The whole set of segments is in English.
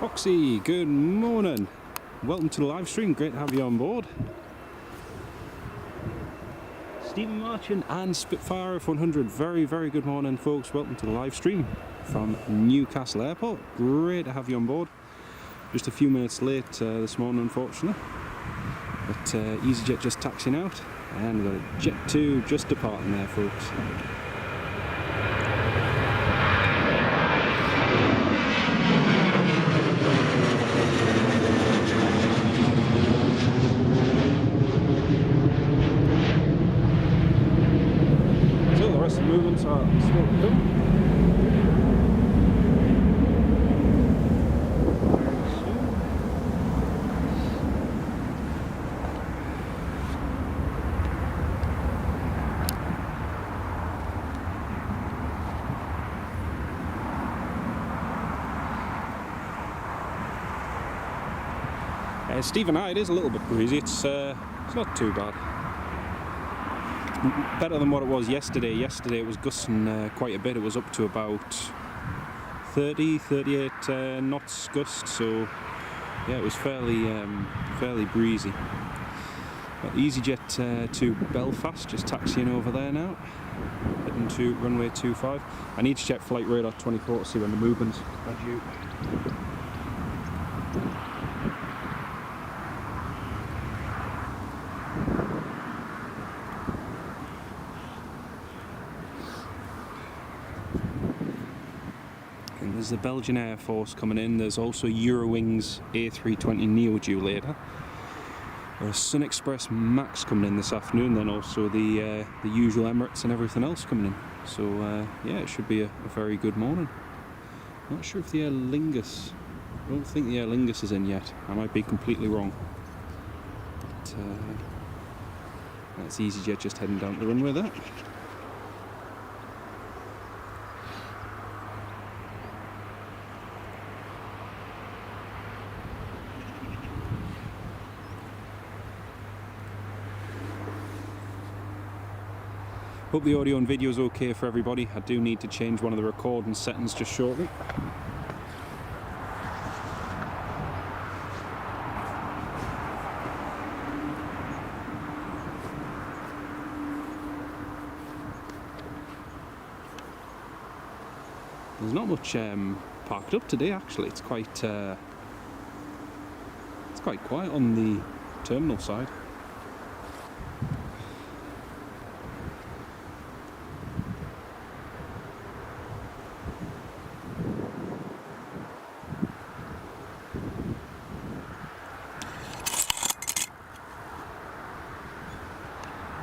Foxy, good morning. Welcome to the live stream. Great to have you on board. Stephen Marchant and Spitfire A400. Very good morning, folks. Welcome to the live stream from Newcastle Airport. Great to have you on board. Just a few minutes late this morning, unfortunately. But EasyJet just taxiing out, and we've got a Jet 2 just departing there, folks. Movements are still to come. Stephen, it is a little bit breezy. It's not too bad. Better than what it was yesterday. Yesterday it was gusting quite a bit. It was up to about 38 knots gust, so yeah, it was fairly breezy. Got EasyJet to Belfast, just taxiing over there now, heading to runway 25. I need to check flight radar 24 to see when the movement's due. There's the Belgian Air Force coming in. There's also Eurowings A320 Neo due later. There's Sun Express Max coming in this afternoon. Then also the usual Emirates and everything else coming in. So yeah, it should be a very good morning. Not sure if the Aer Lingus. I don't think the Aer Lingus is in yet. I might be completely wrong. But that's EasyJet just heading down the runway there. Hope the audio and video is okay for everybody. I do need to change one of the recording settings just shortly. There's not much parked up today, actually. It's quite quiet on the terminal side.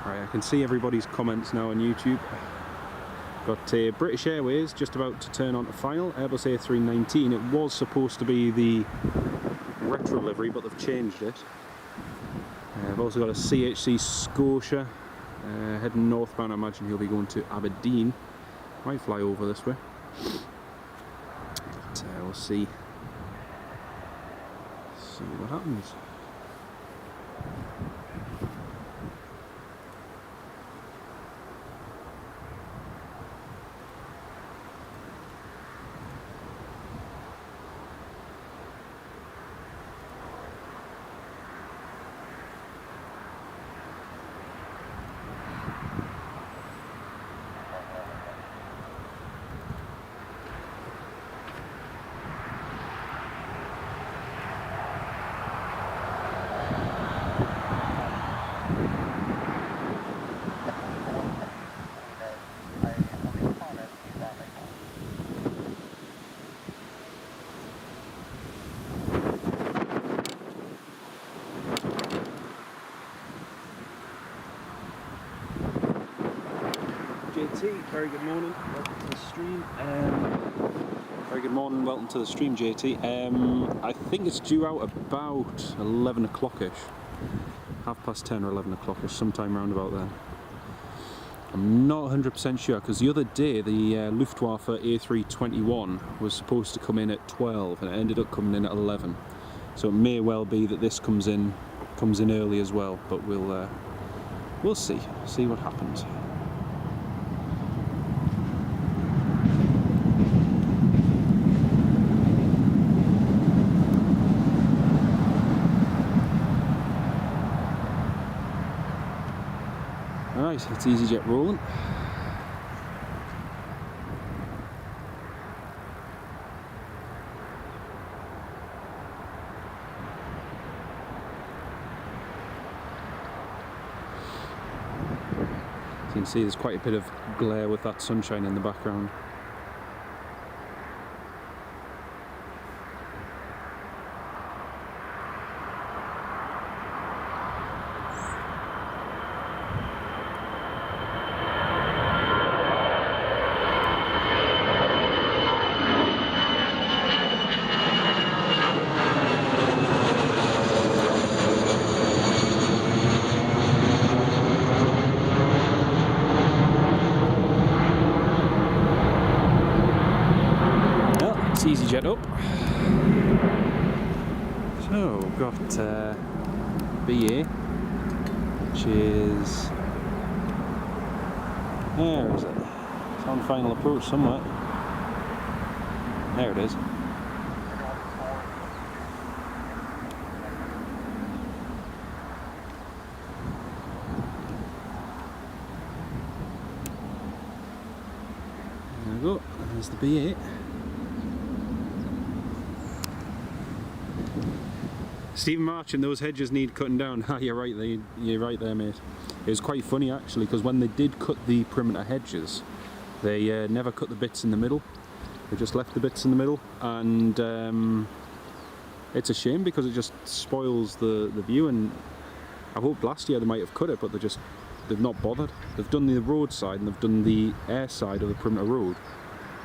I can see everybody's comments now on YouTube. Got British Airways just about to turn on to final, Airbus A319. It was supposed to be the retro livery, but they've changed it. I've also got a CHC Scotia heading northbound. I imagine he'll be going to Aberdeen. Might fly over this way. But we'll see what happens. JT, very good morning, welcome to the stream. Very good morning, welcome to the stream, JT. I think it's due out about 11 o'clock-ish. 10:30 or 11 o'clock-ish, sometime around about there. I'm not 100% sure, because the other day the Luftwaffe A321 was supposed to come in at 12 and it ended up coming in at 11. So it may well be that this comes in early as well, but we'll see what happens. Alright, it's EasyJet rolling. As you can see, there's quite a bit of glare with that sunshine in the background. EasyJet up. So we've got BA, which is, where is it? It's on final approach somewhere. There it is. There we go. There's the B8. Stephen Marchant, those hedges need cutting down. You're right there, mate. It was quite funny actually, because when they did cut the perimeter hedges, they never cut the bits in the middle. They just left the bits in the middle, and it's a shame because it just spoils the view. And I hoped last year they might have cut it, but they've not bothered. They've done the road side and they've done the air side of the perimeter road,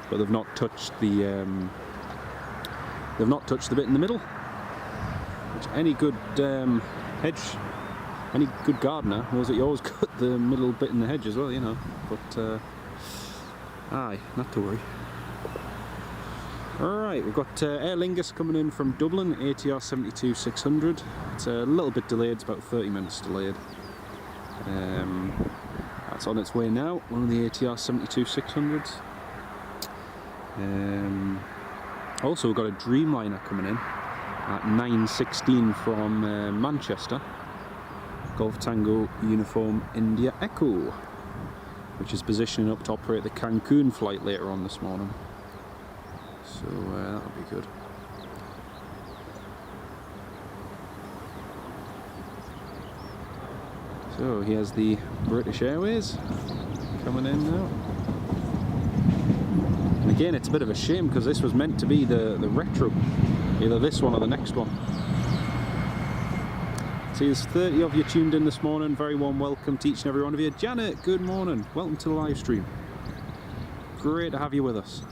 but they've not touched the bit in the middle. Which any good any good gardener knows that you always cut the middle bit in the hedge as well, you know. But aye, not to worry. Alright, we've got Aer Lingus coming in from Dublin, ATR 72-600. It's a little bit delayed, it's about 30 minutes delayed. That's on its way now, one of the ATR 72-600s. Also we've got a Dreamliner coming in at 9:16 from Manchester, Golf Tango Uniform India Echo, which is positioning up to operate the Cancun flight later on this morning. So that'll be good. So here's the British Airways coming in now. And again, it's a bit of a shame because this was meant to be the retro. Either this one or the next one. See, there's 30 of you tuned in this morning. Very warm welcome to each and every one of you. Janet, good morning. Welcome to the live stream. Great to have you with us.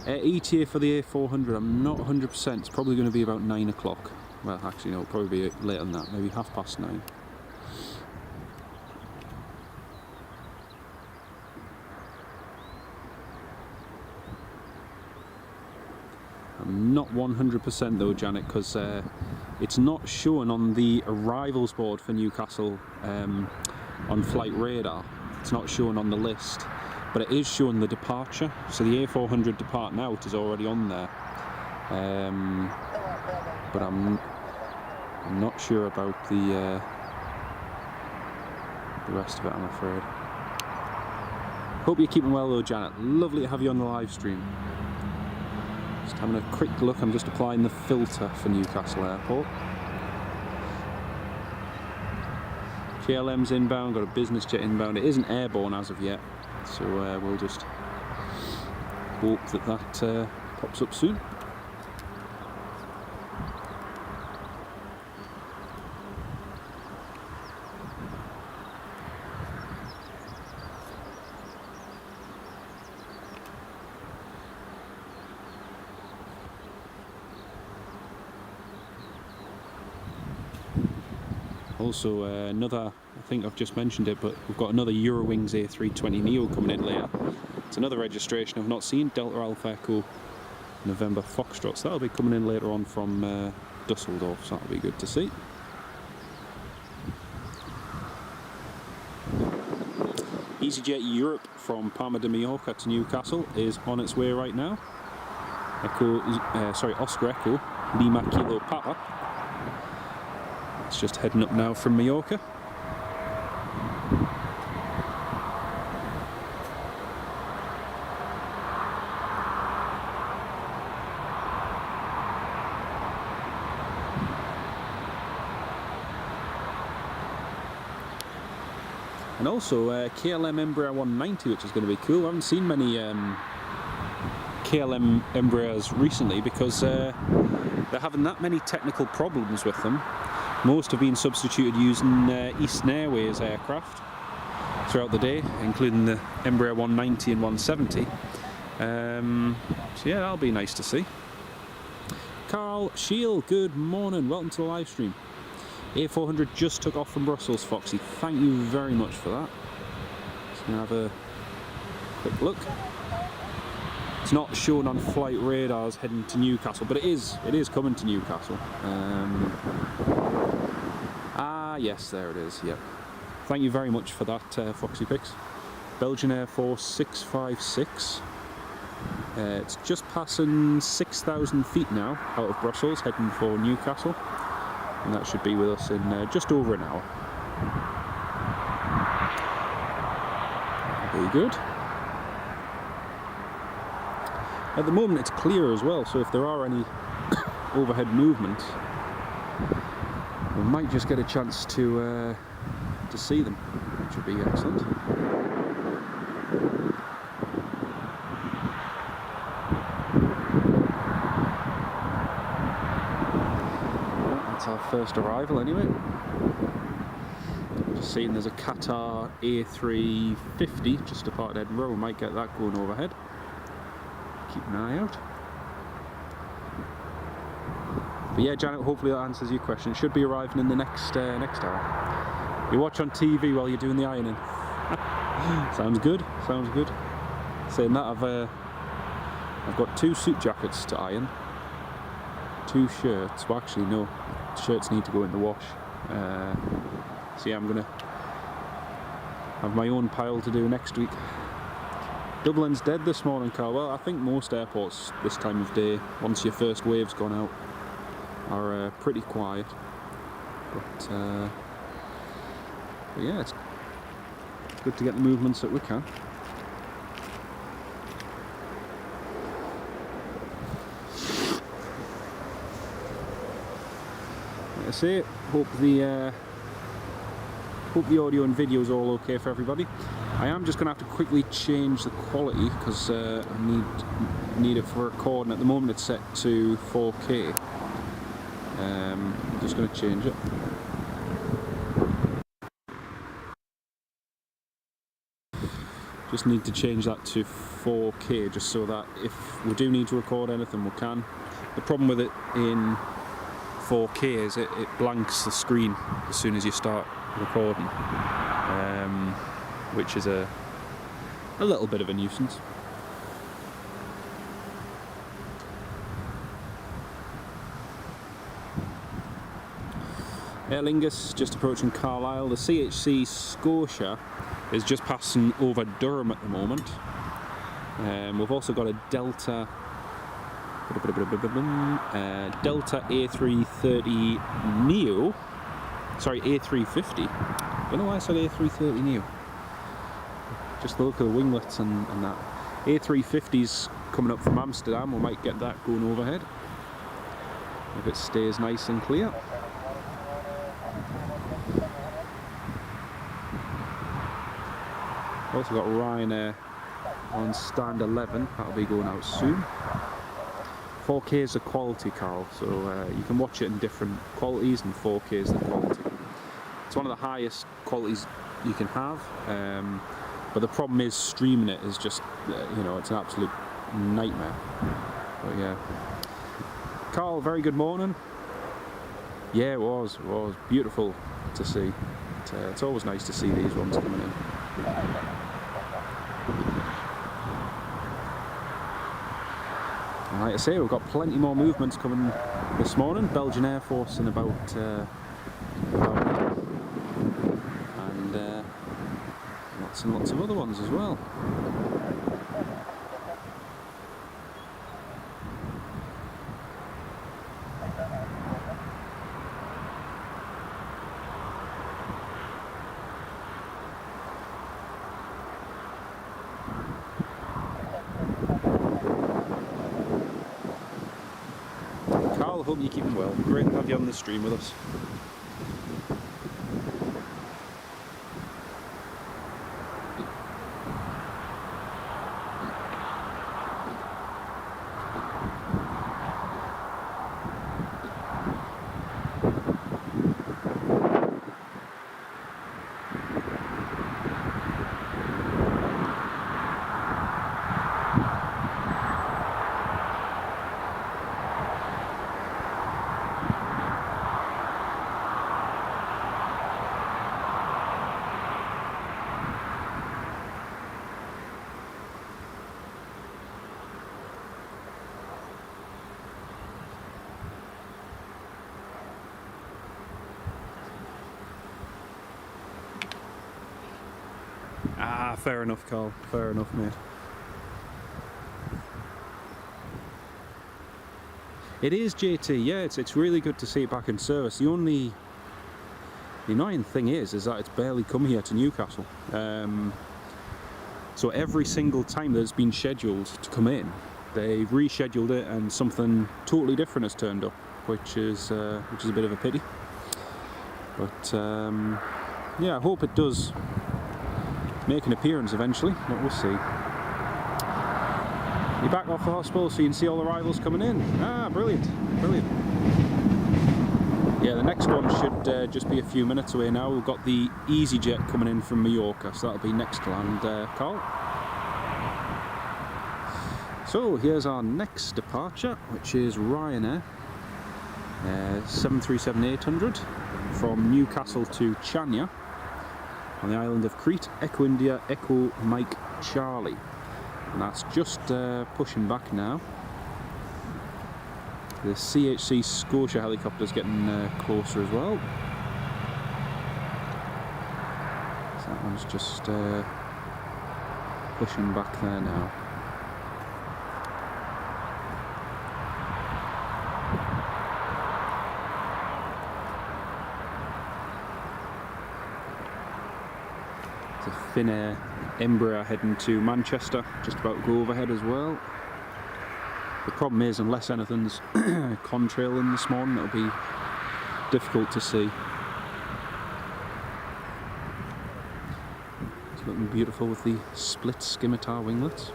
ETA for the A400, I'm not 100%. It's probably going to be about 9 o'clock. Well, actually, no, it'll probably be later than that. Maybe 9:30. I'm not 100% though, Janet, because it's not showing on the arrivals board for Newcastle on flight radar. It's not showing on the list, but it is showing the departure. So the A400 departing out is already on there, but I'm not sure about the rest of it, I'm afraid. Hope you're keeping well though, Janet. Lovely to have you on the live stream. Just having a quick look, I'm just applying the filter for Newcastle Airport. KLM's inbound, got a business jet inbound. It isn't airborne as of yet, so we'll just hope that pops up soon. Also another, I think I've just mentioned it, but we've got another Eurowings A320neo coming in later. It's another registration I've not seen, Delta Alpha Echo November Foxtrot, so that'll be coming in later on from Dusseldorf, so that'll be good to see. EasyJet Europe from Palma de Mallorca to Newcastle is on its way right now. Oscar Echo, Lima Kilo Papa. It's just heading up now from Mallorca. And also KLM Embraer 190, which is going to be cool. I haven't seen many KLM Embraers recently because they're having that many technical problems with them. Most have been substituted using Eastern Airways aircraft throughout the day, including the Embraer 190 and 170. So yeah, that'll be nice to see. Carl Shield, good morning, welcome to the live stream. A400 just took off from Brussels, Foxy. Thank you very much for that. Just gonna have a quick look. It's not shown on flight radars heading to Newcastle, but it is coming to Newcastle. Yes, there it is. Yep. Thank you very much for that, Foxy Pix. Belgian Air Force A400. It's just passing 6,000 feet now out of Brussels, heading for Newcastle. And that should be with us in just over an hour. Very good. At the moment it's clear as well, so if there are any overhead movements, we might just get a chance to see them, which would be excellent. That's our first arrival anyway. Just seeing there's a Qatar A350 just departed Edinburgh. We might get that going overhead. Keep an eye out. But yeah, Janet, hopefully that answers your question. It should be arriving in the next hour. You watch on TV while you're doing the ironing. Sounds good. Sounds good. Saying that, I've got 2 suit jackets to iron, 2 shirts. Well, actually no, shirts need to go in the wash. So yeah, I'm gonna have my own pile to do next week. Dublin's dead this morning, Carl. Well, I think most airports this time of day, once your first wave's gone out, are pretty quiet. But yeah, it's good to get the movements that we can. Like I say, hope the audio and video is all okay for everybody. I am just going to have to quickly change the quality because I need it for recording. At the moment it's set to 4K. I'm just going to change it. Just need to change that to 4K just so that if we do need to record anything we can. The problem with it in 4K is it blanks the screen as soon as you start recording, which is a little bit of a nuisance. Aer Lingus just approaching Carlisle. The CHC Scotia is just passing over Durham at the moment. We've also got a Delta A330 Neo. Sorry, A350. I don't know why I said A330 Neo. Just the look of the winglets and that. A350's coming up from Amsterdam. We might get that going overhead if it stays nice and clear. Also got Ryanair on stand 11, that'll be going out soon. 4K is the quality, Carl, so you can watch it in different qualities, and 4K is the quality. It's one of the highest qualities you can have, but the problem is streaming it is just, you know, it's an absolute nightmare. But yeah. Carl, very good morning. Yeah, it was beautiful to see. It's always nice to see these ones coming in. Like I say, we've got plenty more movements coming this morning. Belgian Air Force in about and lots and lots of other ones as well. Hope you're keeping well. Great to have you on the stream with us. Ah, fair enough, Carl. Fair enough, mate. It is, JT. Yeah, it's really good to see it back in service. The annoying thing is that it's barely come here to Newcastle. So every single time that it's been scheduled to come in, they've rescheduled it and something totally different has turned up, which is a bit of a pity. But yeah, I hope it does make an appearance eventually, but we'll see. You're back off the hospital so you can see all the arrivals coming in. Ah, brilliant, brilliant. Yeah, the next one should just be a few minutes away now. We've got the EasyJet coming in from Mallorca, so that'll be next to land, Carl. So here's our next departure, which is Ryanair 737-800 from Newcastle to Chania on the island of Crete. Echo India, Echo Mike Charlie. And that's just pushing back now. The CHC Scotia helicopter's getting closer as well. So that one's just pushing back there now. It's a Finnair Embraer heading to Manchester, just about to go overhead as well. The problem is, unless anything's contrailing this morning, it'll be difficult to see. It's looking beautiful with the split scimitar winglets.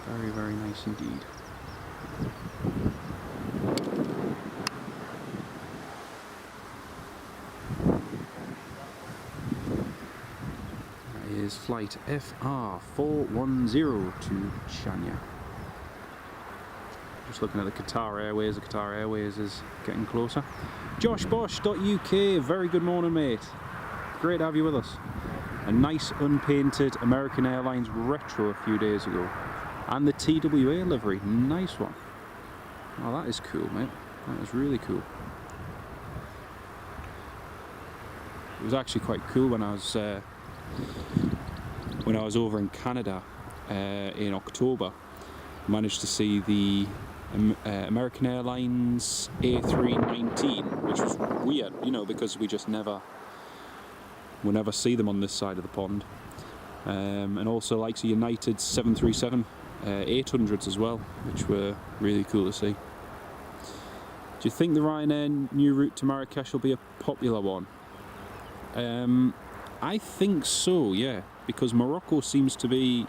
Very, very nice indeed. That is flight FR410 to Chania. Just looking at the Qatar Airways. The Qatar Airways is getting closer. JoshBosch.uk, very good morning, mate. Great to have you with us. A nice unpainted American Airlines retro a few days ago. And the TWA livery, nice one. Oh, that is cool, mate. That is really cool. It was actually quite cool when I was over in Canada in October. Managed to see the American Airlines A319, which was weird, you know, because we never see them on this side of the pond. And also likes of United 737 800s as well, which were really cool to see. Do you think the Ryanair new route to Marrakesh will be a popular one? I think so, yeah, because Morocco seems to be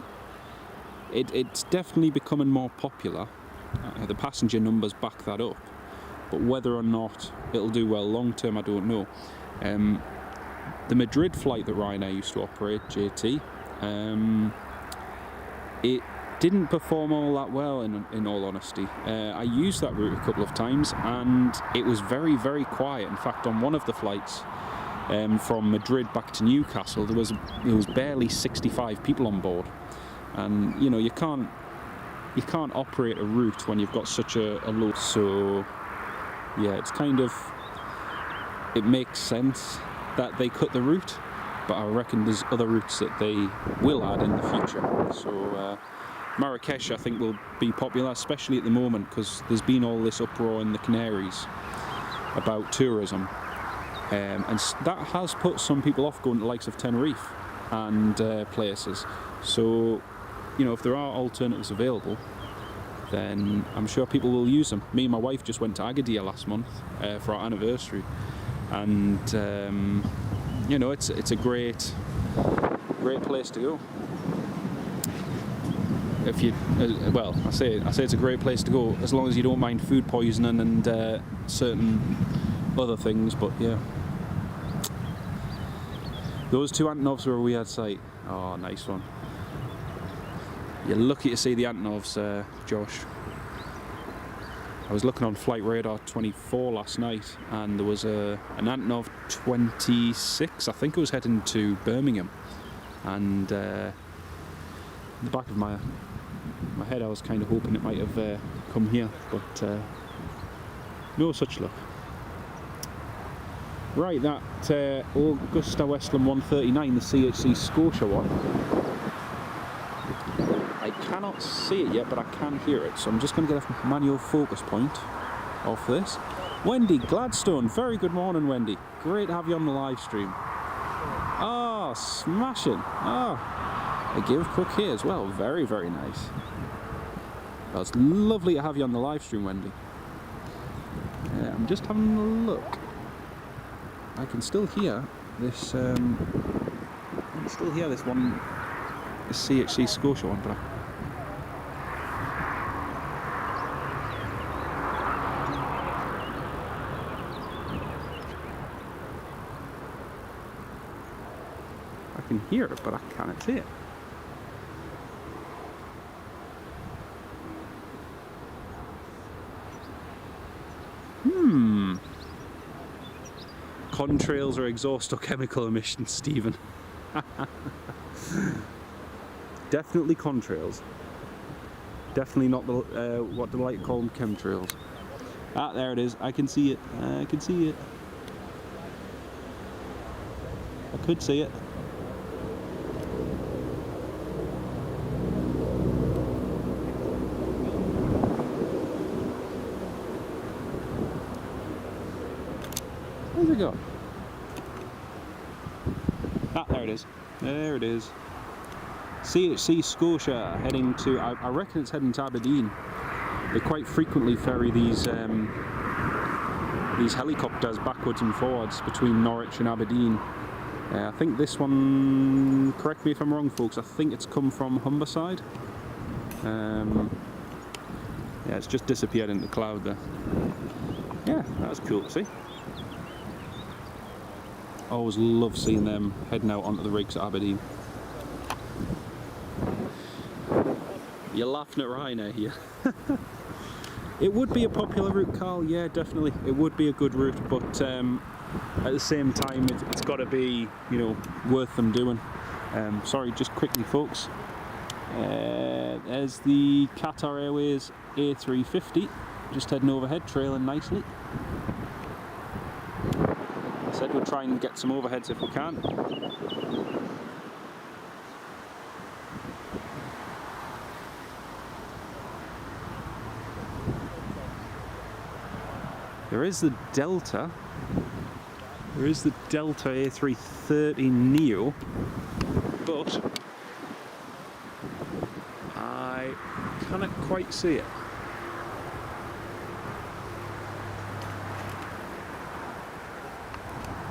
it's definitely becoming more popular. The passenger numbers back that up, but whether or not it'll do well long term, I don't know. The Madrid flight that Ryanair used to operate, JT, it didn't perform all that well in all honesty. I used that route a couple of times and it was very, very quiet. In fact, on one of the flights from Madrid back to Newcastle, there was barely 65 people on board. And you know, you can't operate a route when you've got such a low. So yeah, it's kind of, it makes sense that they cut the route, but I reckon there's other routes that they will add in the future. So Marrakesh, I think, will be popular, especially at the moment, because there's been all this uproar in the Canaries about tourism, and that has put some people off going to the likes of Tenerife and places. So you know, if there are alternatives available, then I'm sure people will use them. Me and my wife just went to Agadir last month for our anniversary, and you know, it's a great place to go. If you, well, I say it's a great place to go as long as you don't mind food poisoning and certain other things. But yeah, those two Antonovs were a weird sight. Oh, nice one. You're lucky to see the Antonovs, Josh. I was looking on Flight Radar 24 last night, and there was an Antonov 26, I think it was heading to Birmingham. And in the back of my head, I was kind of hoping it might have come here, but no such luck. Right, that Augusta Westland 139, the CHC Scotia one. I cannot see it yet, but I can hear it, so I'm just going to get a manual focus point off this. Wendy Gladstone, very good morning, Wendy. Great to have you on the live stream. Oh, smashing. Oh, a give quick here as well. Very, very nice. Well, it's lovely to have you on the live stream, Wendy. I'm just having a look. I can still hear this. I can still hear this one, the CHC Scotia one, but I can hear it, but I cannot see it. Contrails or exhaust or chemical emissions, Stephen. Definitely contrails. Definitely not the what they like to call them, chemtrails. Ah, there it is. I can see it. I can see it. I could see it. Where's it go? Ah, there it is. There it is. CHC Scotia heading to, I reckon it's heading to Aberdeen. They quite frequently ferry these helicopters backwards and forwards between Norwich and Aberdeen. I think this one, correct me if I'm wrong folks, I think it's come from Humberside. Yeah, it's just disappeared into the cloud there. Yeah, that was cool to see. Always love seeing them heading out onto the rigs at Aberdeen. You're laughing at Ryanair here. It would be a popular route, Carl, yeah, definitely. It would be a good route, but at the same time, it's got to be, you know, worth them doing. Sorry, just quickly, folks. There's the Qatar Airways A350, just heading overhead, trailing nicely. I said we'll try and get some overheads if we can. There is the Delta. There is the Delta A330 Neo, but I cannot quite see it.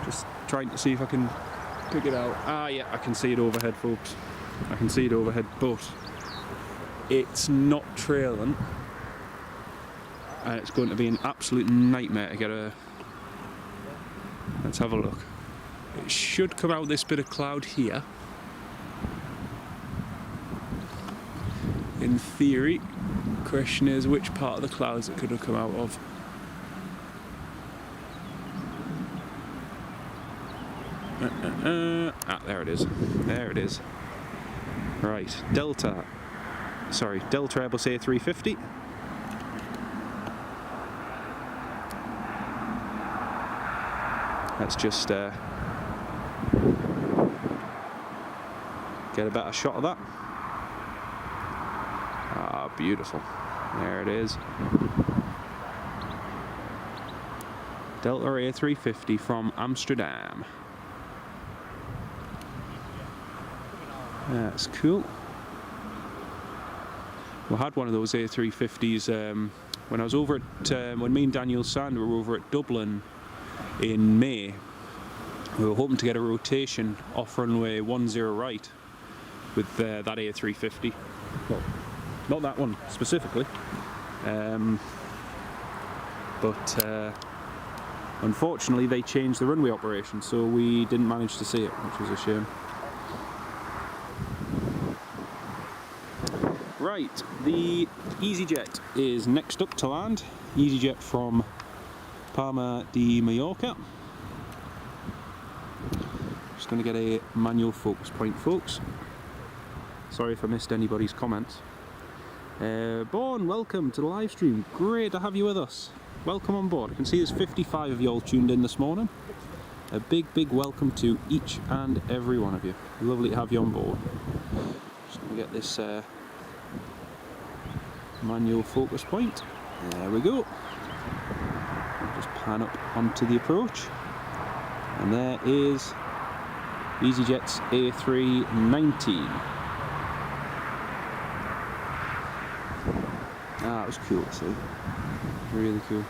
Just trying to see if I can pick it out. Ah, yeah, I can see it overhead, folks. I can see it overhead, but it's not trailing. And it's going to be an absolute nightmare to get a... Let's have a look. It should come out this bit of cloud here. In theory. Question is which part of the clouds it could have come out of. Ah, there it is. There it is. Right, Delta Airbus A350. Let's just get a better shot of that. Ah, beautiful. There it is. Delta A350 from Amsterdam. That's cool. We had one of those A350s when I was over at, when me and Daniel Sand were over at Dublin in May. We were hoping to get a rotation off runway 10 right with that A350. Well, not that one specifically, but unfortunately they changed the runway operation, so we didn't manage to see it, which was a shame. Right, the EasyJet is next up to land. EasyJet from Palma de Mallorca. Just going to get a manual focus point, folks. Sorry if I missed anybody's comments. Born, welcome to the live stream. Great to have you with us. Welcome on board. I can see there's 55 of you all tuned in this morning. a big welcome to each and every one of you. Lovely to have you on board. Just going to get this manual focus point. There we go. Just pan up onto the approach. And there is EasyJet's A319. That was cool to see. Really cool. You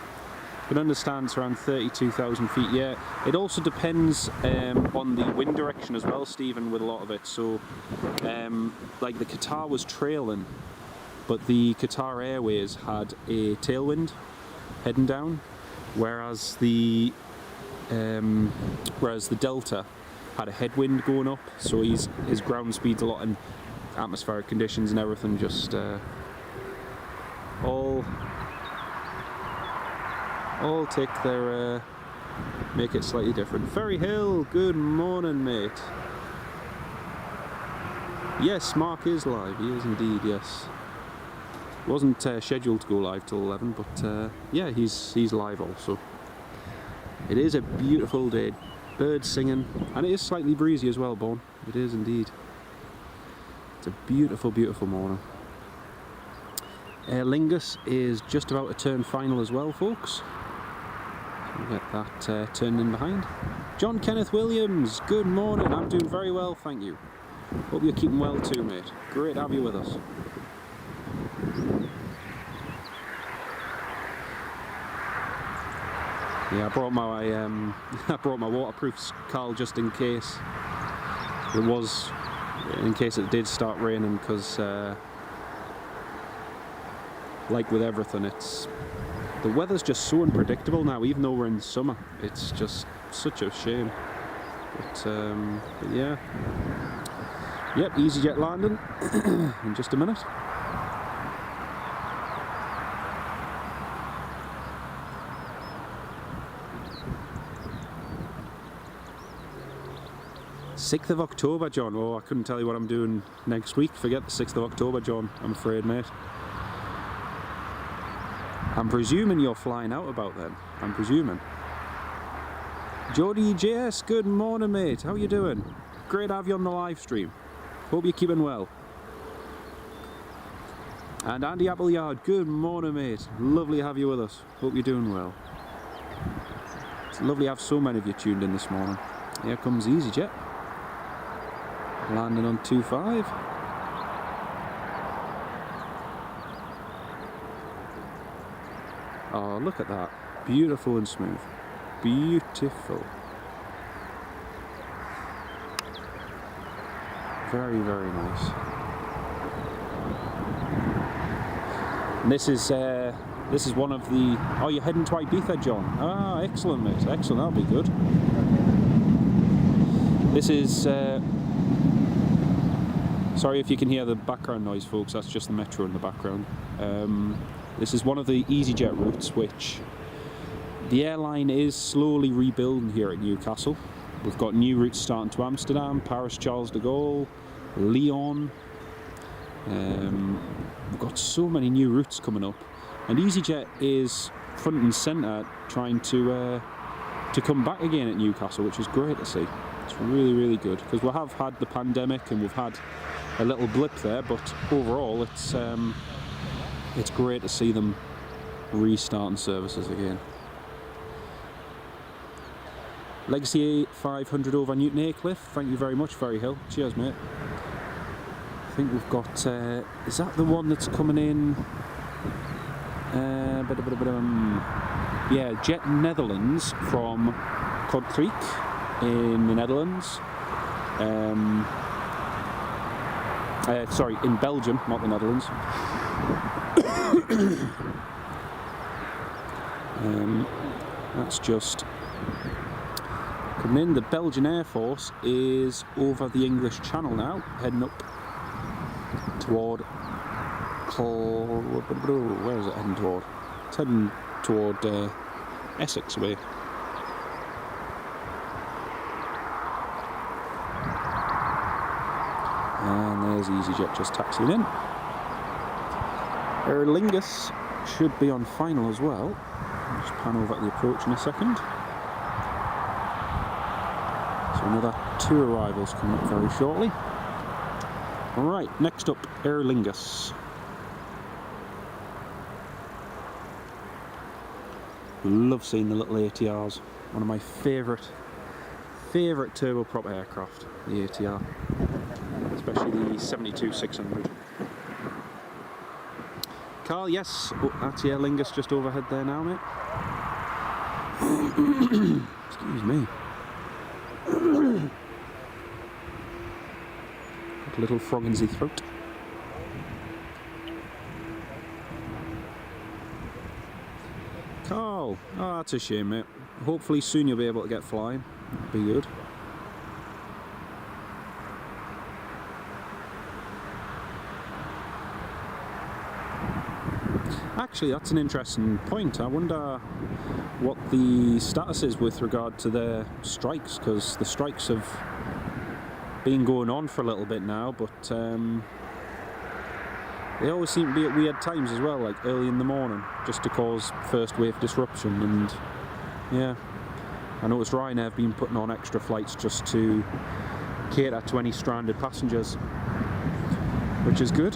can understand it's around 32,000 feet. Yeah, it also depends on the wind direction as well, Stephen, with a lot of it. So, like the Qatar was trailing, but the Qatar Airways had a tailwind heading down, whereas the Delta had a headwind going up. So his ground speed's a lot in atmospheric conditions and everything just all take their make it slightly different. Ferry Hill, good morning, mate. Yes, Mark is live. He is indeed. Yes, wasn't scheduled to go live till 11, but yeah, he's live also. It is a beautiful day. Birds singing, and it is slightly breezy as well, Bourne. It is indeed. It's a beautiful morning. Aer Lingus is just about to turn final as well, folks. We'll get that turned in behind. John Kenneth Williams, good morning. I'm doing very well, thank you. Hope you're keeping well too, mate. Great to have you with us. Yeah, I brought my waterproof scarf just in case it did start raining, because like with everything, the weather's just so unpredictable now. Even though we're in summer, it's just such a shame. But yeah, yep, EasyJet landing in just a minute. Sixth of October, John. Oh, I couldn't tell you what I'm doing next week. Forget the 6th of October, John. I'm afraid, mate. I'm presuming you're flying out about then. I'm presuming. Jody JS, good morning, mate. How you doing? Great to have you on the live stream. Hope you're keeping well. And Andy Appleyard, good morning, mate. Lovely to have you with us. Hope you're doing well. It's lovely to have so many of you tuned in this morning. Here comes EasyJet. Landing on 25. Oh, look at that. Beautiful and smooth. Beautiful. Very nice. And this is one of the... Oh, you're heading to Ibiza, John. Ah, excellent, mate. Excellent. That'll be good. This is... Sorry if you can hear the background noise, folks. That's just the metro in the background. This is one of the EasyJet routes which the airline is slowly rebuilding here at Newcastle. We've got new routes starting to Amsterdam, Paris, Charles de Gaulle, Lyon. We've got so many new routes coming up, and EasyJet is front and centre trying to come back again at Newcastle, which is great to see. It's really good, because we have had the pandemic and we've had a little blip there, but overall it's great to see them restarting services again. Legacy A500 over Newton Aycliffe, thank you very much, Ferry Hill. Cheers, mate. I think we've got, is that the one that's coming in? Yeah, Jet Netherlands from Kortrijk in the Netherlands. Sorry, in Belgium, not the Netherlands. That's just coming in. The Belgian Air Force is over the English Channel now, heading up toward... Where is it heading toward? It's heading toward Essex way. And there's EasyJet just taxiing in. Aer Lingus should be on final as well. I'll just pan over at the approach in a second. Another 2 arrivals coming up very shortly. Right, next up, Aer Lingus. Love seeing the little ATRs. One of my favourite turboprop aircraft, the ATR. Especially the 72-600. Carl, yes, that's Aer Lingus just overhead there now, mate. Excuse me. Got a little frog in the throat. Carl, oh, that's a shame, mate. Hopefully soon you'll be able to get flying. That'd be good. Actually, that's an interesting point. I wonder what the status is with regard to their strikes, because the strikes have been going on for a little bit now, but they always seem to be at weird times as well, like early in the morning, just to cause first wave disruption. And yeah, I noticed Ryanair have been putting on extra flights just to cater to any stranded passengers, which is good.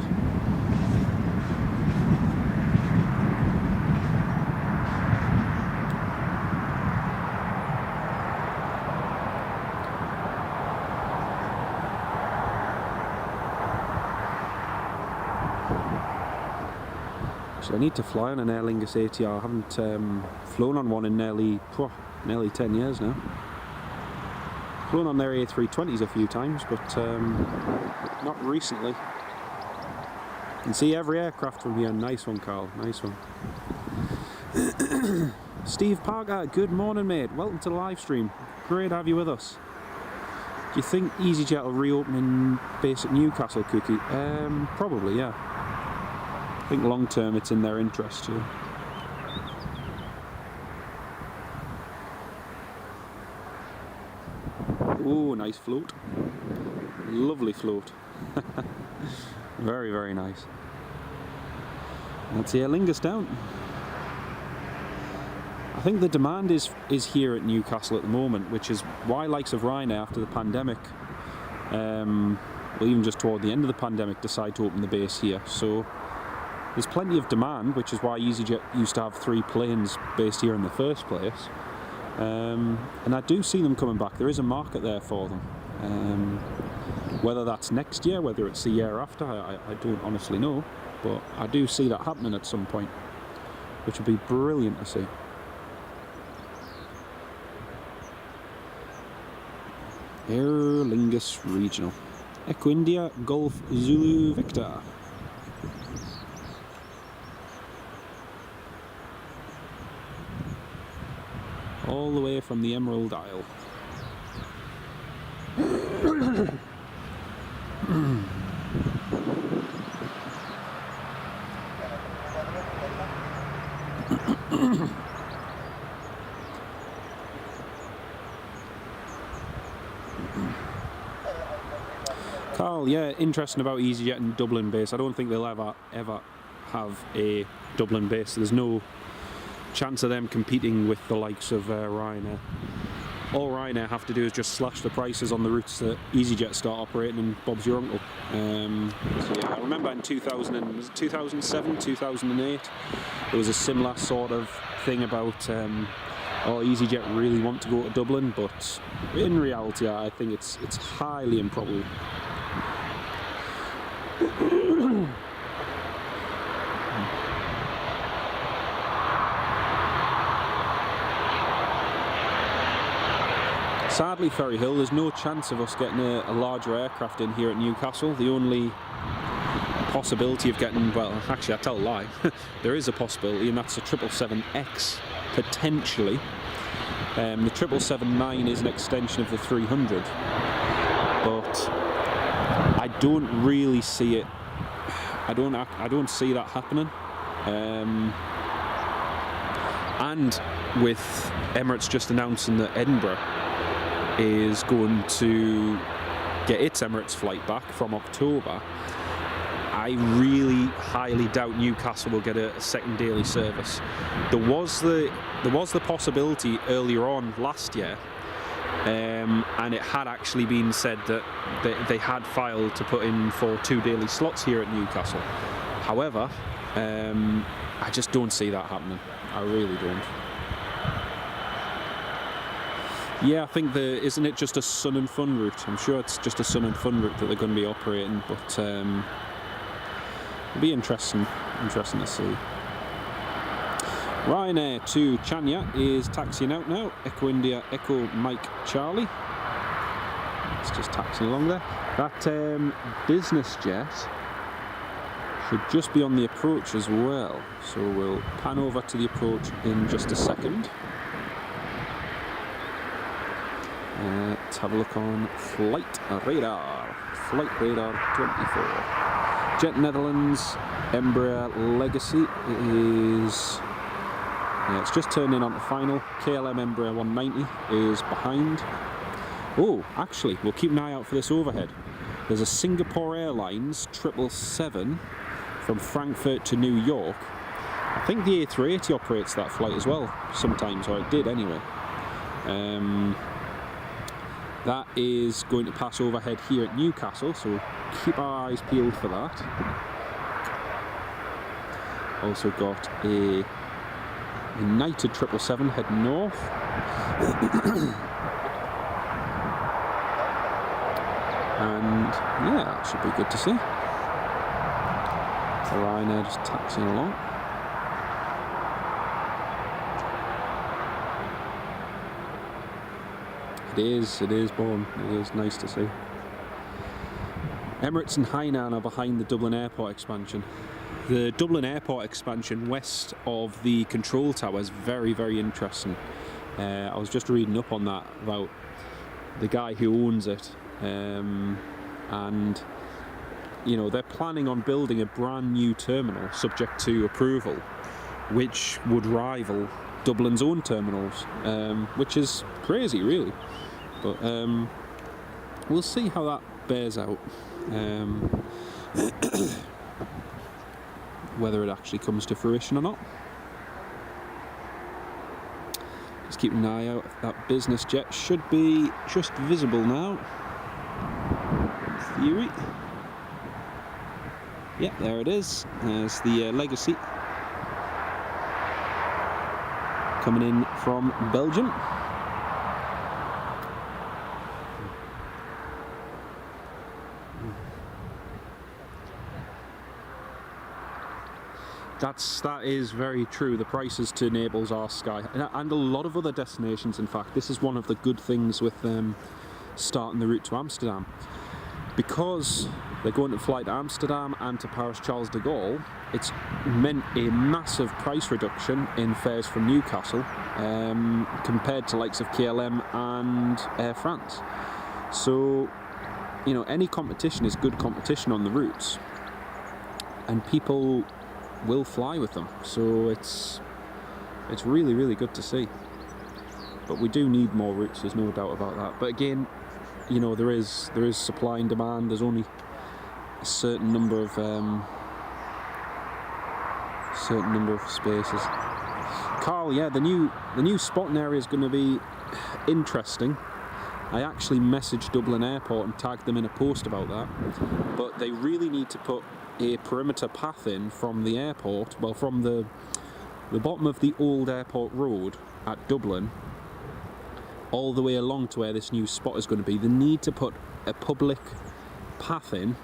I need to fly on an Aer Lingus ATR. I haven't flown on one in nearly 10 years now. Flown on their A320s a few times, but not recently. You can see every aircraft from here. Nice one, Carl. Nice one. Steve Parker, good morning, mate. Welcome to the live stream. Great to have you with us. Do you think EasyJet will reopen in base at Newcastle, Cookie? Probably, yeah. I think long term it's in their interest too. Oh, nice float. Lovely float. Very, very nice. That's the Aer Lingus down. I think the demand is here at Newcastle at the moment, which is why likes of Ryanair after the pandemic, well, even just toward the end of the pandemic, decide to open the base here. So there's plenty of demand, which is why EasyJet used to have 3 planes based here in the first place. And I do see them coming back. There is a market there for them. Whether that's next year, whether it's the year after, I don't honestly know. But I do see that happening at some point, which would be brilliant to see. Aer Lingus Regional. Echo India, Golf Zulu Victor. All the way from the Emerald Isle. Carl, yeah, interesting about EasyJet and Dublin base. I don't think they'll ever have a Dublin base. There's no chance of them competing with the likes of Ryanair. All Ryanair have to do is just slash the prices on the routes that EasyJet start operating, and Bob's your uncle. So yeah, I remember in 2007, 2008, there was a similar sort of thing about EasyJet really want to go to Dublin, but in reality I think it's highly improbable. Sadly, Ferry Hill, there's no chance of us getting a larger aircraft in here at Newcastle. The only possibility of getting, well, actually I tell a lie, there is a possibility, and that's a 777X, potentially. The 777-9 is an extension of the 300, but I don't really see it. I don't see that happening. And with Emirates just announcing that Edinburgh is going to get its Emirates flight back from October, I really highly doubt Newcastle will get a second daily service. There was the possibility earlier on last year and it had actually been said that they had filed to put in for 2 daily slots here at Newcastle. However, I just don't see that happening. I really don't. Yeah, I think isn't it just a Sun and Fun route? I'm sure it's just a Sun and Fun route that they're going to be operating, but it'll be interesting to see. Ryanair to Chania is taxiing out now. Echo India, Echo Mike Charlie. It's just taxiing along there. That business jet should just be on the approach as well. So we'll pan over to the approach in just a second. Let's have a look on Flight Radar. Flight Radar 24. Jet Netherlands, Embraer Legacy is... Yeah, it's just turned in on the final. KLM Embraer 190 is behind. Oh, actually, we'll keep an eye out for this overhead. There's a Singapore Airlines 777 from Frankfurt to New York. I think the A380 operates that flight as well sometimes, or it did anyway. That is going to pass overhead here at Newcastle, so keep our eyes peeled for that. Also got a United 777 heading north. And yeah, that should be good to see. The Ryanair just taxiing along. It is, Bourne. It is nice to see. Emirates and Hainan are behind the Dublin Airport expansion. The Dublin Airport expansion west of the control tower is very, very interesting. I was just reading up on that about the guy who owns it, and you know, they're planning on building a brand new terminal subject to approval, which would rival Dublin's own terminals, which is crazy, really. But we'll see how that bears out. Whether it actually comes to fruition or not. Just keep an eye out. That business jet should be just visible now. In theory. Yeah, there it is. There's the Legacy coming in from Belgium. That is very true. The prices to Naples are sky, and a lot of other destinations. In fact, this is one of the good things with starting the route to Amsterdam, because they're going to fly to Amsterdam and to Paris Charles de Gaulle. It's meant a massive price reduction in fares from Newcastle compared to likes of KLM and Air France. So, you know, any competition is good competition on the routes, and people will fly with them, so it's really, really good to see. But we do need more routes, there's no doubt about that. But again, you know, there is supply and demand. There's only a certain number of spaces. Carl, yeah, the new spotting area is going to be interesting. I actually messaged Dublin Airport and tagged them in a post about that, but they really need to put a perimeter path in from the airport, well, from the bottom of the old airport road at Dublin all the way along to where this new spot is going to be. They need to put a public path in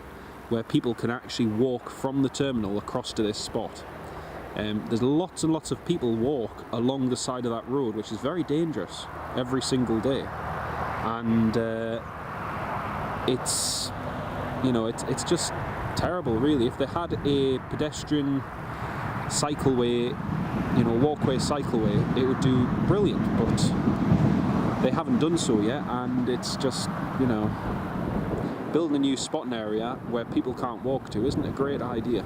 where people can actually walk from the terminal across to this spot. There's lots and lots of people walk along the side of that road, which is very dangerous every single day, and it's, you know, it's just terrible, really. If they had a pedestrian cycleway, you know, walkway cycleway, it would do brilliant, but they haven't done so yet, and it's just, you know, building a new spotting area where people can't walk to isn't a great idea.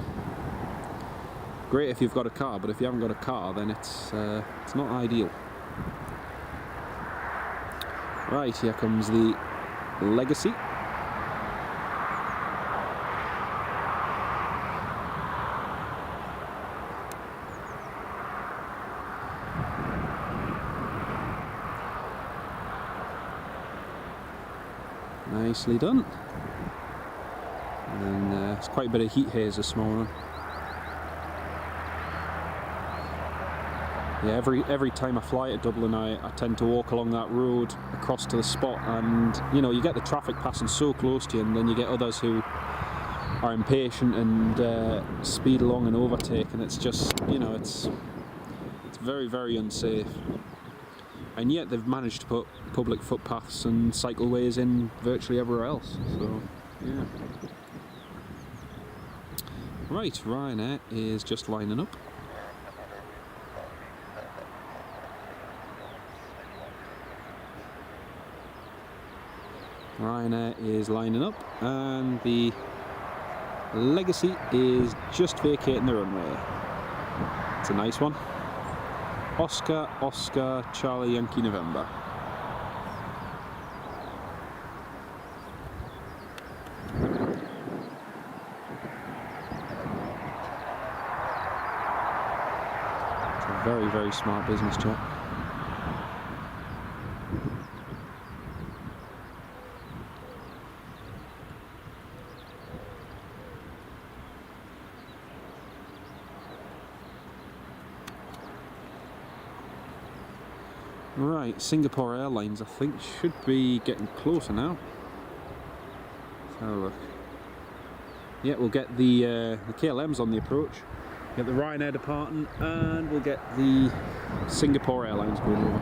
Great if you've got a car, but if you haven't got a car, then it's not ideal. Right, here comes the Legacy. Nicely done. And there's quite a bit of heat haze this morning. Yeah, every time I fly to Dublin, I tend to walk along that road across to the spot, and you know, you get the traffic passing so close to you, and then you get others who are impatient and speed along and overtake, and it's just, you know, it's very, very unsafe. And yet they've managed to put public footpaths and cycleways in virtually everywhere else. So yeah. Right, Ryanair is just lining up. Ryanair is lining up, and the Legacy is just vacating the runway. It's a nice one. Oscar, Oscar, Charlie, Yankee, November. It's a very, very smart business jet. Right, Singapore Airlines I think should be getting closer now. Let's have a look. Yeah, we'll get the KLMs on the approach, get the Ryanair departing, and we'll get the Singapore Airlines going over.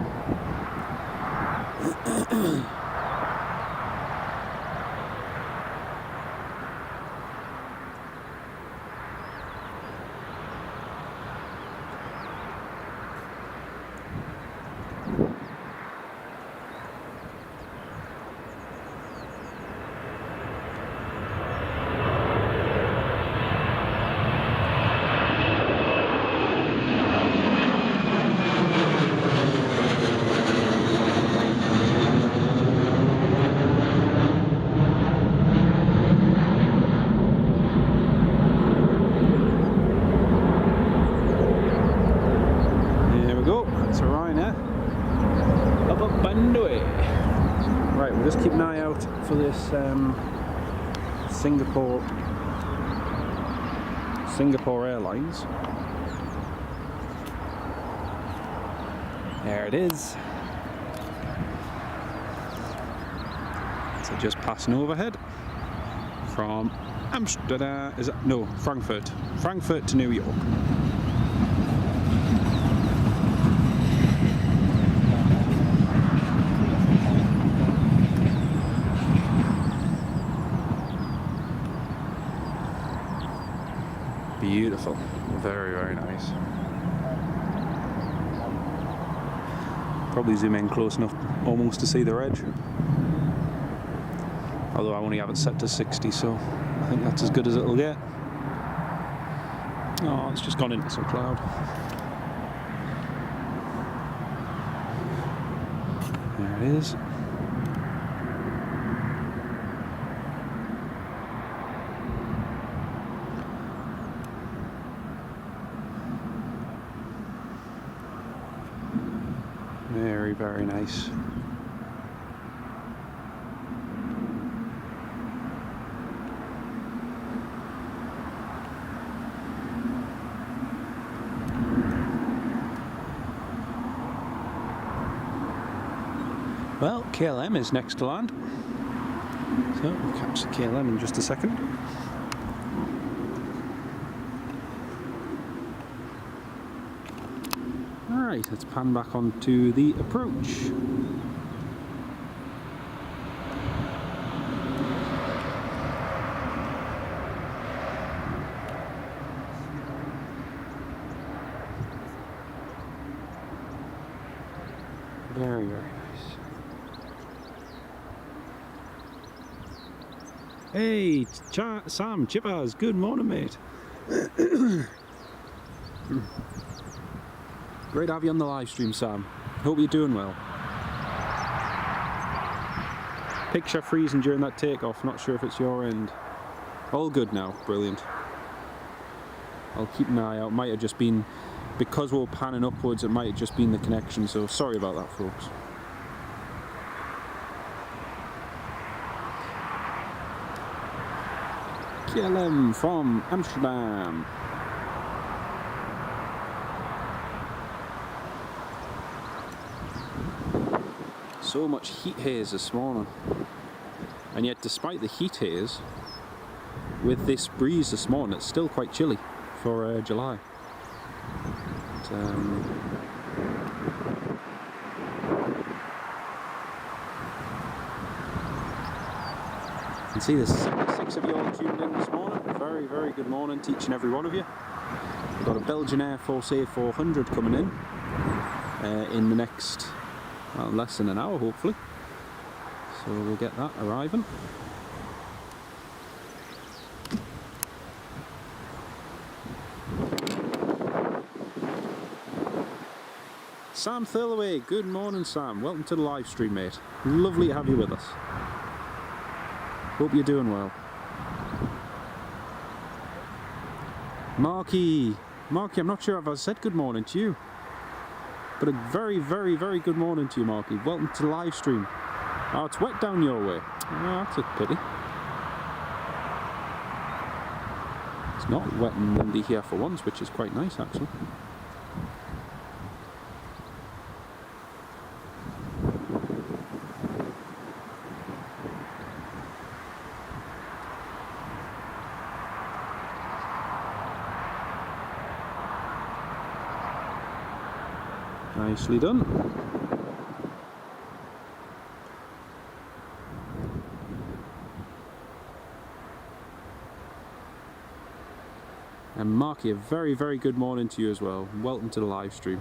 Right, we'll just keep an eye out for this Singapore Airlines. There it is. So just passing overhead from Amsterdam, Frankfurt to New York. Beautiful, very, very nice. Probably zoom in close enough almost to see the edge. Although I only have it set to 60, so I think that's as good as it'll get. Oh, it's just gone into some cloud. There it is. Very, very nice. Well, KLM is next to land. So we'll catch the KLM in just a second. Right, let's pan back onto the approach. Very, very nice. Hey, Sam, Chippers, good morning, mate. Great to have you on the live stream, Sam. Hope you're doing well. Picture freezing during that takeoff, not sure if it's your end. All good now, brilliant. I'll keep an eye out. Might have just been, because we're panning upwards, it might have just been the connection, so sorry about that, folks. KLM from Amsterdam. So much heat haze this morning, and yet despite the heat haze, with this breeze this morning, it's still quite chilly for July. But, you can see there's 76 of you all tuned in this morning. Very, very good morning to each and every one of you. We've got a Belgian Air Force A400 coming in the next, well, less than an hour hopefully. So we'll get that arriving. Sam Thirlaway, good morning Sam, welcome to the live stream mate. Lovely to have you with us. Hope you're doing well. Marky, I'm not sure if I said good morning to you, but a very, very, very good morning to you Marky. Welcome to the live stream. Oh, it's wet down your way. Oh, that's a pity. It's not wet and windy here for once, which is quite nice actually. Nicely done. And Marky, a very, very good morning to you as well. Welcome to the live stream.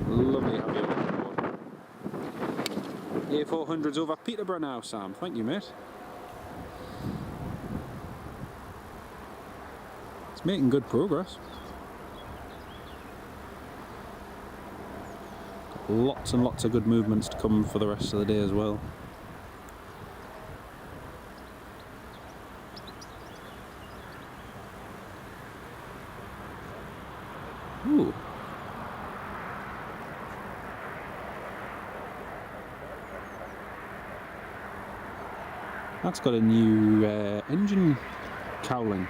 Lovely to have you on board. A400's over Peterborough now, Sam. Thank you, mate. It's making good progress. Lots and lots of good movements to come for the rest of the day as well. Ooh. That's got a new engine cowling.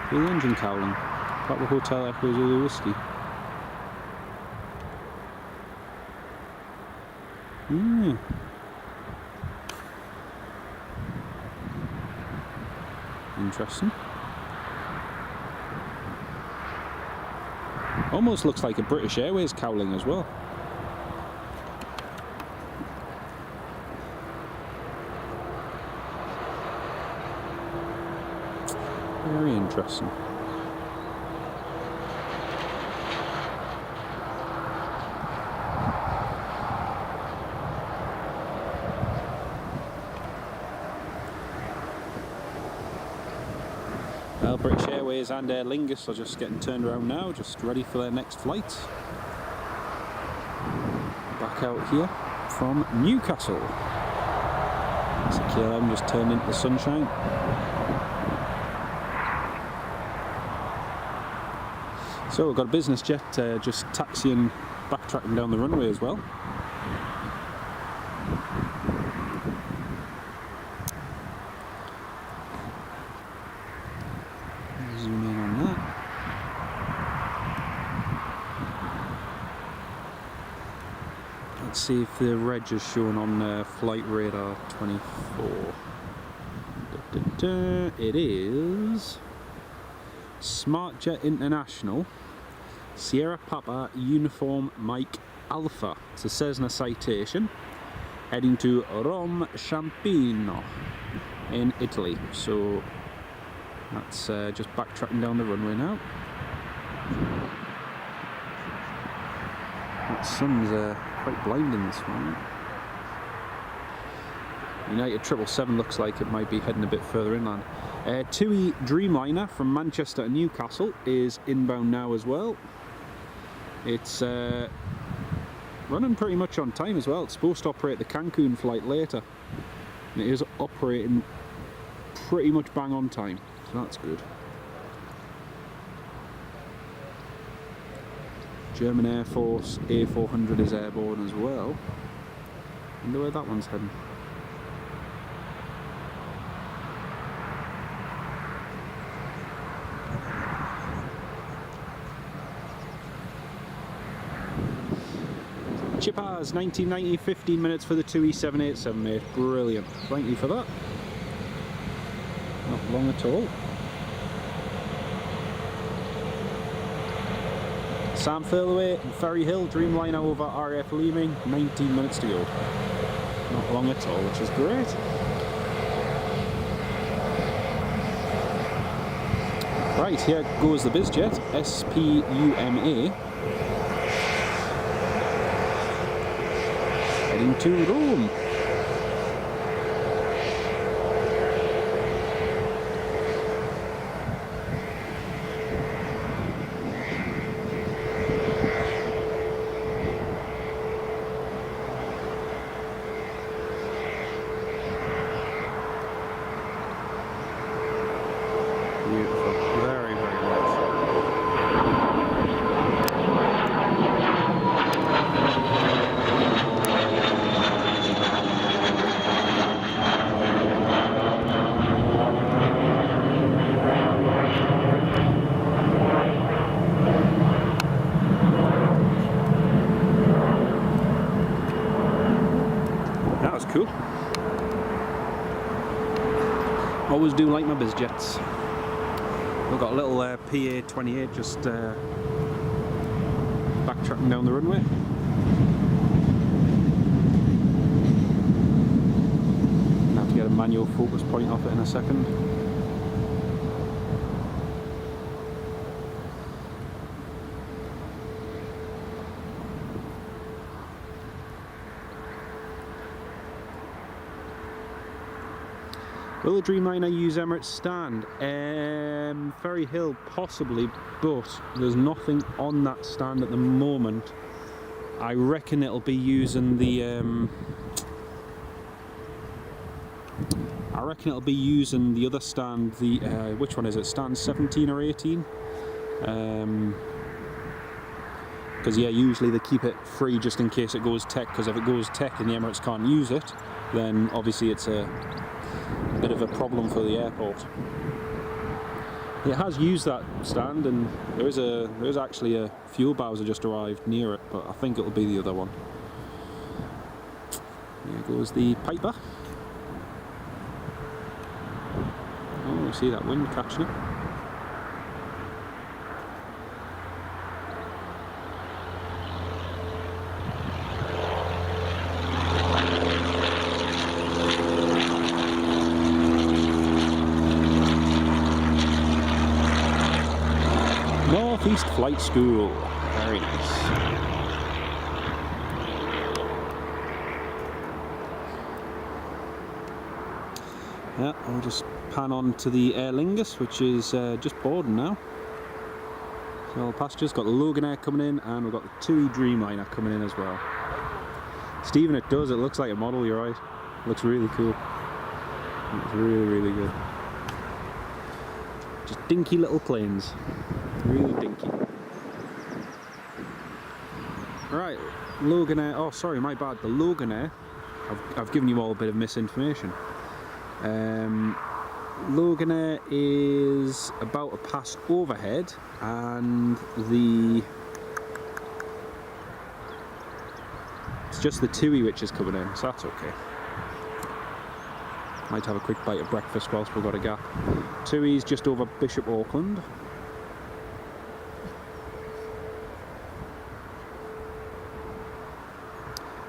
Full engine cowling. Papa Hotel Echo Zulu Whiskey. Yeah. Interesting. Almost looks like a British Airways cowling as well. Very interesting. Well, British Airways and Aer Lingus are just getting turned around now, just ready for their next flight. Back out here from Newcastle. So KLM just turned into the sunshine. So we've got a business jet just taxiing, backtracking down the runway as well. Zoom in on that. Let's see if the reg is shown on flight radar 24. It is SmartJet International, Sierra Papa Uniform Mike Alpha. It's a Cessna citation, heading to Rome Ciampino in Italy. So that's just backtracking down the runway now. That sun's quite blinding this morning. United 777 looks like it might be heading a bit further inland. TUI Dreamliner from Manchester to Newcastle is inbound now as well. It's running pretty much on time as well. It's supposed to operate the Cancun flight later, and it is operating pretty much bang on time, so that's good. German Air Force A400 is airborne as well. Wonder where that one's heading. Chippers, 1990, 15 minutes for the 2E7878, mate. Brilliant. Thank you for that. Not long at all. Sam Furlaway, Ferry Hill, Dreamliner over RAF Leeming, 19 minutes to go. Not long at all, which is great. Right, here goes the BizJet, SPUMA. Heading to Rome. Beautiful. Very, very nice. That was cool. Always do like my BizJets. We've got a little PA-28 just backtracking down the runway. I'll have to get a manual focus point off it in a second. Will the Dreamliner use Emirates stand? Ferry Hill possibly, but there's nothing on that stand at the moment. I reckon it'll be using the other stand, the which one is it? Stand 17 or 18? Because yeah, usually they keep it free just in case it goes tech, because if it goes tech and the Emirates can't use it, then obviously it's a bit of a problem for the airport. It has used that stand, and there is actually a fuel bowser just arrived near it, but I think it'll be the other one. Here goes the Piper. Oh, you see that wind catching it. Northeast Flight School, very nice. Yeah, we'll just pan on to the Aer Lingus, which is just boarding now. So the passengers got the Logan Air coming in, and we've got the 2E Dreamliner coming in as well. Stephen, it does, it looks like a model, you're right. It looks really cool. It's really, really good. Just dinky little planes. Really dinky. Right, Logan Air, oh sorry, my bad, the Logan Air, I've given you all a bit of misinformation. Logan Air is about to pass overhead, and it's just the 2E which is coming in, so that's okay. Might have a quick bite of breakfast whilst we've got a gap. 2E's just over Bishop Auckland.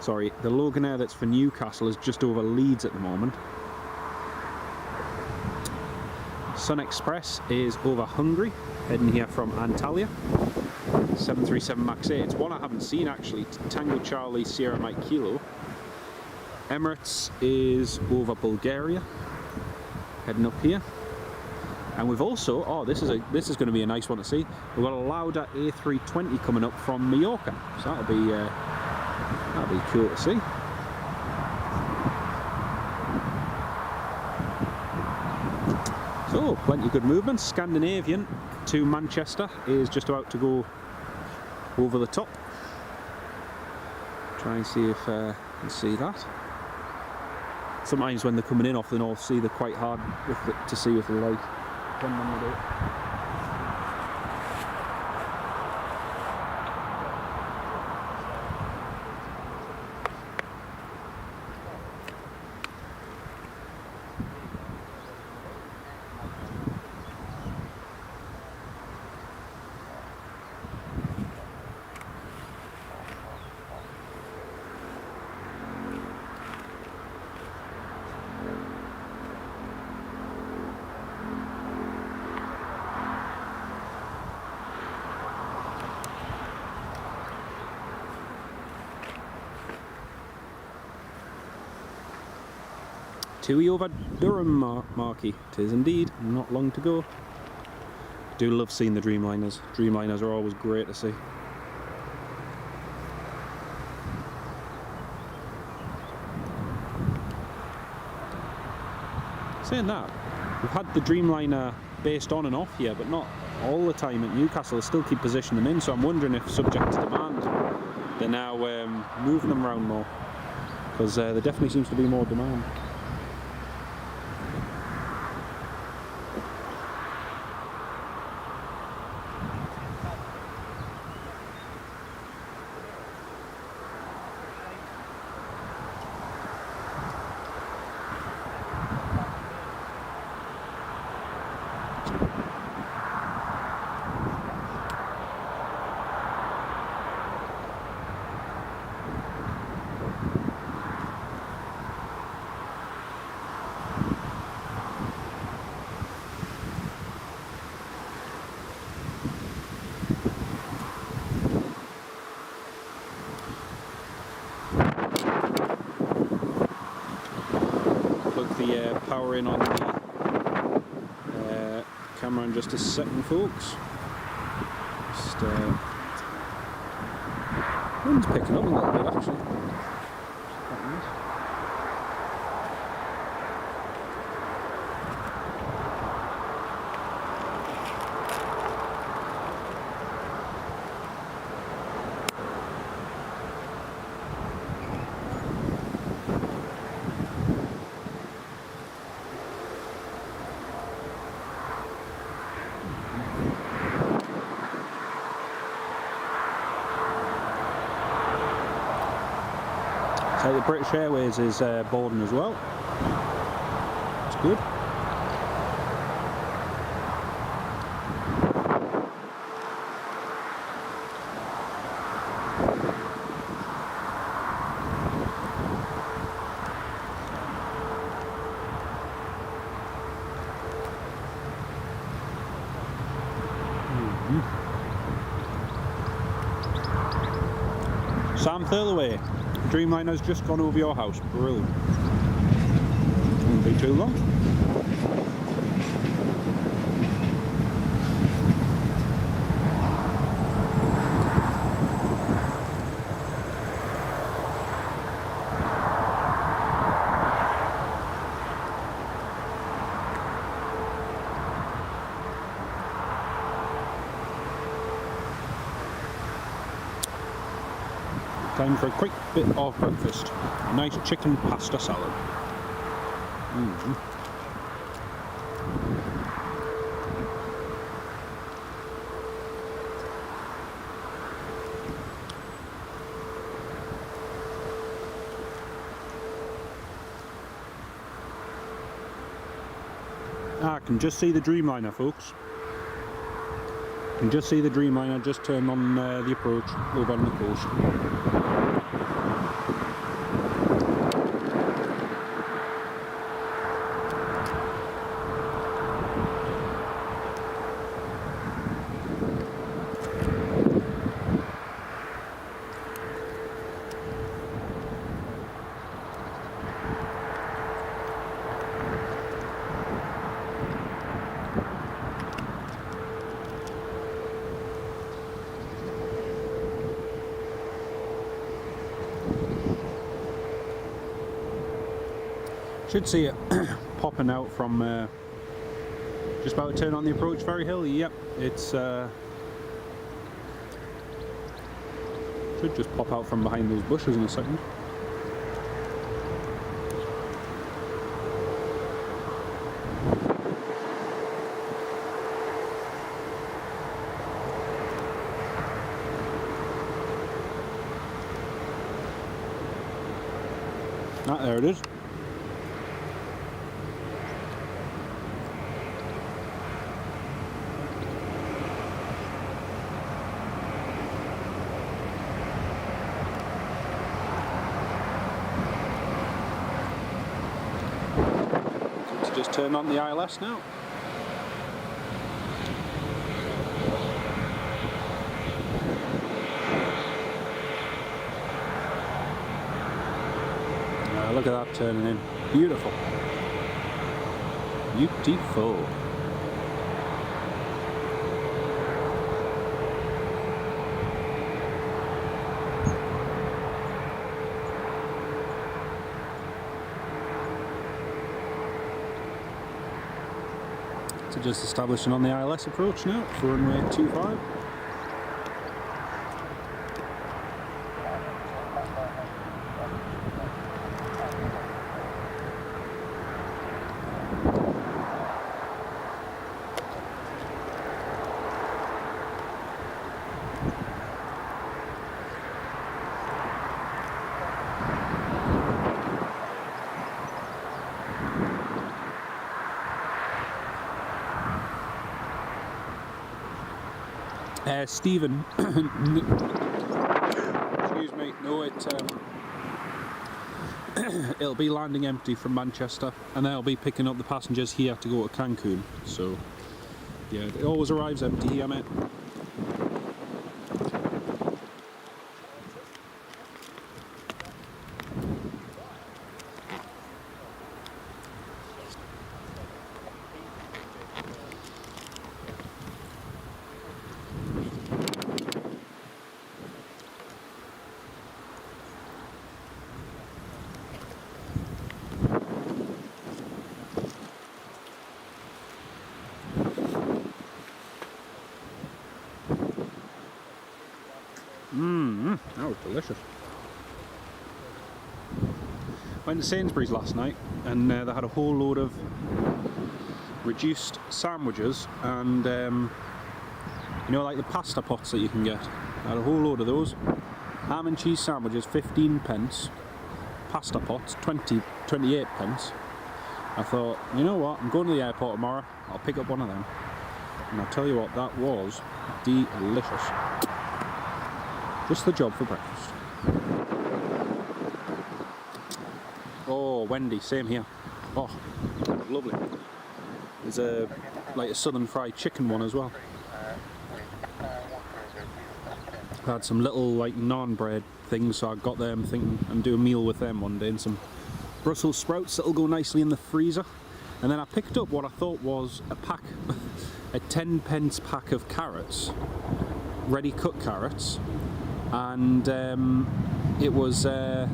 Sorry, the Logan Air that's for Newcastle is just over Leeds at the moment. Sun Express is over Hungary, heading here from Antalya. 737 MAX 8. It's one I haven't seen actually. Tango Charlie Sierra Mike Kilo. Emirates is over Bulgaria, heading up here. And we've also, oh, this is going to be a nice one to see. We've got a Lauda A320 coming up from Mallorca, so that'll be cool to see. So plenty of good movement. Scandinavian to Manchester is just about to go over the top. Try and see if you can see that. Sometimes when they're coming in off the North Sea, they're quite hard to see with the light. Depending on the day. 2 over Durham, Marky. 'Tis indeed. Not long to go. Do love seeing the Dreamliners. Dreamliners are always great to see. Saying that, we've had the Dreamliner based on and off here, but not all the time at Newcastle. They still keep positioning them in, so I'm wondering if, subject to demand, they're now moving them around more, because there definitely seems to be more demand. The power in on the camera in just a second, folks. Just wind's picking up a little bit actually. Quite nice. So the British Airways is boarding as well. It's good. Sam Thurlaway. Dreamliner's just gone over your house. Brilliant. Won't be too long. Time for a quick bit of breakfast. A nice chicken pasta salad. I can just see the Dreamliner, folks. You can just see the Dreamliner just turn on the approach over on the coast. Should see it popping out from just about to turn on the approach ferry hill. Yep, it's should just pop out from behind those bushes in a second. Ah, there it is. Just turn on the ILS now. Look at that turning in. Beautiful. beautiful. So just establishing on the ILS approach now for runway 25. Stephen, excuse me, no, it'll be landing empty from Manchester, and then I'll be picking up the passengers here to go to Cancun. So, yeah, it always arrives empty here, mate. That was delicious. Went to Sainsbury's last night, and they had a whole load of reduced sandwiches, and you know, like the pasta pots that you can get. I had a whole load of those. Ham and cheese sandwiches, 15 pence. Pasta pots, 28 pence. I thought, you know what, I'm going to the airport tomorrow, I'll pick up one of them. And I'll tell you what, that was delicious. Just the job for breakfast. Oh, Wendy, same here. Oh, lovely. There's like a southern fried chicken one as well. I had some little like naan bread things, so I got them thinking and do a meal with them one day, and some Brussels sprouts that'll go nicely in the freezer. And then I picked up what I thought was a pack, a 10 pence pack of carrots, ready cut carrots. And it was it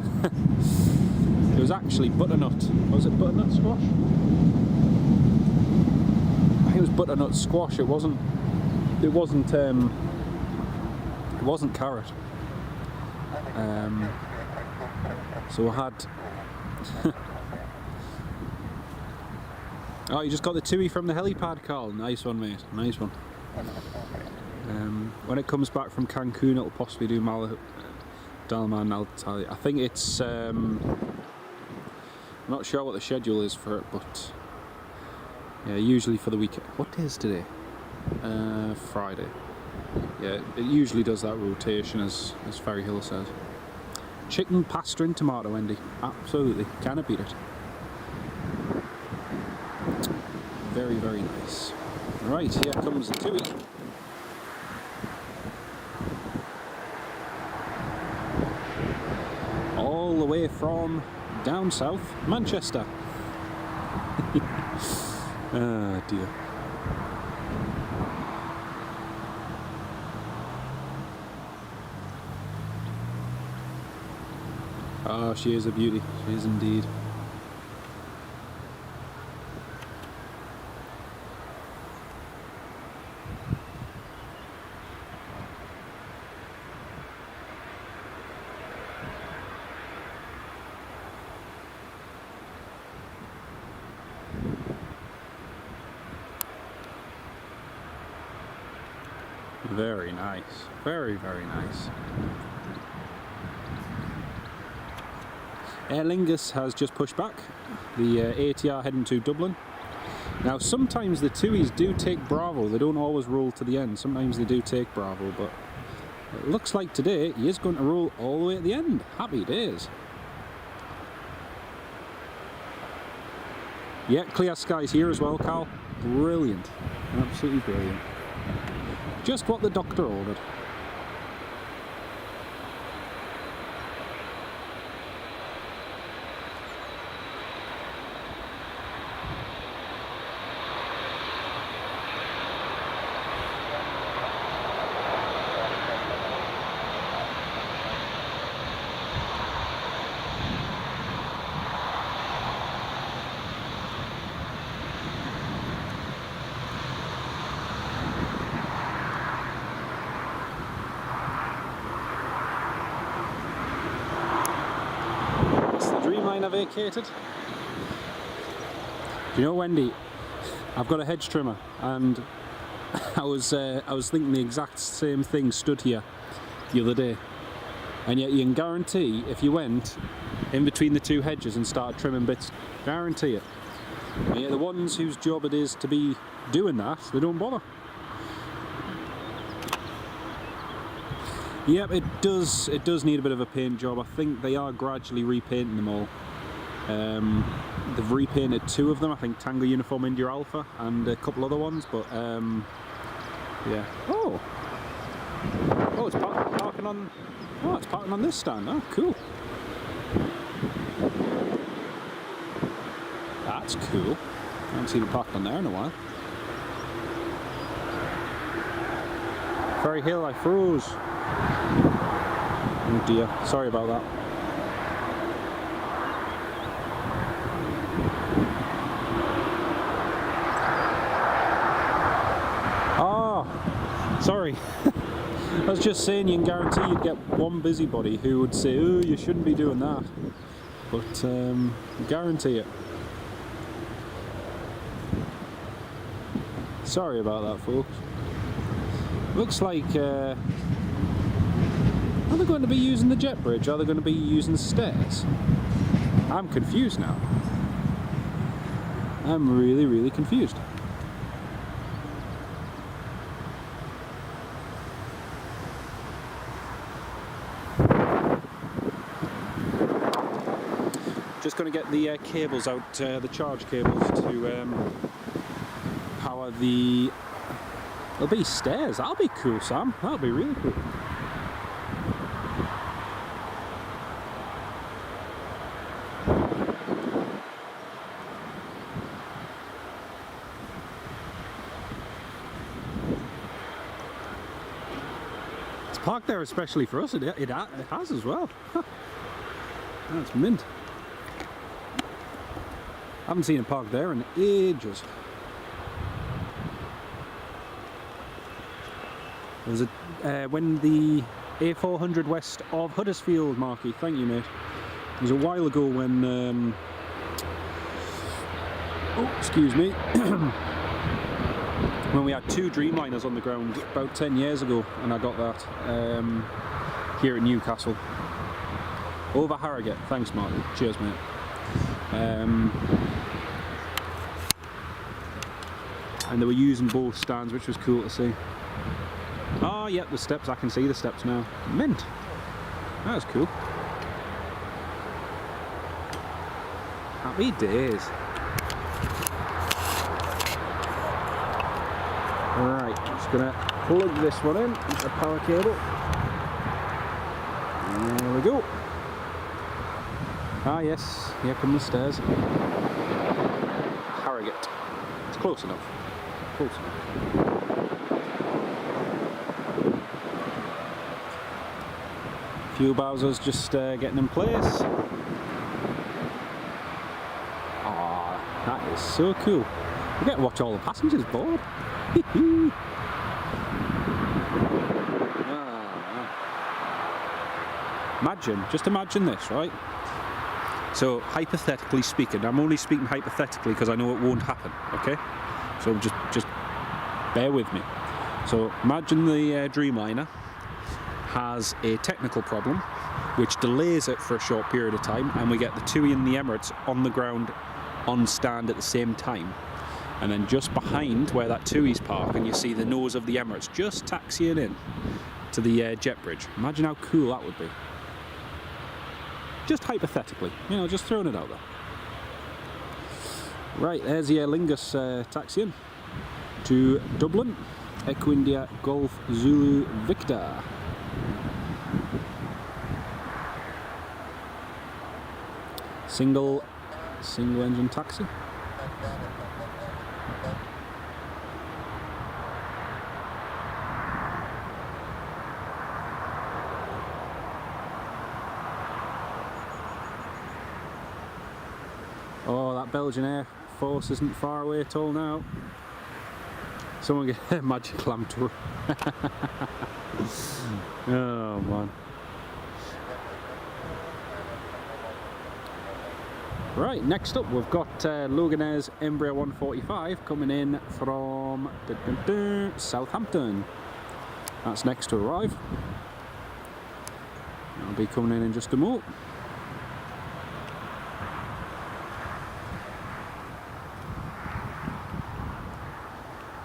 was actually butternut. Was it butternut squash? I think it was butternut squash. It wasn't carrot. So I had. Oh, you just got the TUI from the helipad, Carl. Nice one, mate. Nice one. When it comes back from Cancun, it'll possibly do Dalman Altalia. I think it's, I'm not sure what the schedule is for it, but yeah, usually for the weekend. What day is today? Friday. Yeah, it usually does that rotation, as Ferry Hill says. Chicken, pasta and tomato, Wendy. Absolutely, can't beat it. Very, very nice. Right, here comes the TUI. All the way from down south, Manchester. Ah, dear. Oh, she is a beauty. She is indeed. Very nice. Very, very nice. Aer Lingus has just pushed back. The ATR heading to Dublin. Now, sometimes the TUIs do take Bravo. They don't always roll to the end. Sometimes they do take Bravo, but it looks like today he is going to roll all the way at the end. Happy days. Yeah, clear skies here as well, Carl. Brilliant. Absolutely brilliant. Just what the doctor ordered. I vacated? Do you know, Wendy, I've got a hedge trimmer, and I was thinking the exact same thing stood here the other day. And yet you can guarantee if you went in between the two hedges and started trimming bits, guarantee it. And yet the ones whose job it is to be doing that, they don't bother. Yep, it does need a bit of a paint job. I think they are gradually repainting them all. They've repainted 2 of them, I think Tango Uniform India Alpha and a couple other ones, but yeah. Oh, it's parking on. Oh, it's parking on this stand. Oh, cool. That's cool. I haven't seen it parked on there in a while. Ferry Hill, I froze. Oh dear, sorry about that. Oh, sorry. I was just saying you can guarantee you'd get one busybody who would say, oh, you shouldn't be doing that. But guarantee it. Sorry about that, folks. Looks like are they going to be using the jet bridge? Are they going to be using stairs? I'm confused now. I'm really, really confused. Just going to get the cables out, the charge cables to power the... There'll be stairs. That'll be cool, Sam. That'll be really cool. It's parked there especially for us. It has as well. That's mint. I haven't seen it parked there in ages. There was when the A400 west of Huddersfield, Marky, thank you mate. It was a while ago when, oh, excuse me, when we had 2 Dreamliners on the ground about 10 years ago, and I got that here at Newcastle. Over Harrogate, thanks Marky, cheers mate. And they were using both stands, which was cool to see. Oh, yep, the steps, I can see the steps now. Mint. That was cool. Happy days. Right, just gonna plug this one in into the power cable. There we go. Ah yes, here come the stairs. Harrogate. It's close enough. Close enough. Fuel Bowser's just getting in place. Ah, that is so cool. We get to watch all the passengers board. Imagine, just imagine this, right? So, hypothetically speaking, I'm only speaking hypothetically because I know it won't happen, okay? So just bear with me. So, imagine the Dreamliner has a technical problem which delays it for a short period of time, and we get the TUI and the Emirates on the ground on stand at the same time. And then just behind where that TUI's parked, and you see the nose of the Emirates just taxiing in to the jet bridge. Imagine how cool that would be. Just hypothetically, you know, just throwing it out there. Right, there's the Aer Lingus taxiing to Dublin. Echo India Golf Zulu Victor. Single engine taxi. Oh, that Belgian Air Force isn't far away at all now. Someone get a magic lamp to Oh man. Right, next up we've got Logan Air's Embraer 145 coming in from Southampton. That's next to arrive. I'll be coming in just a moment.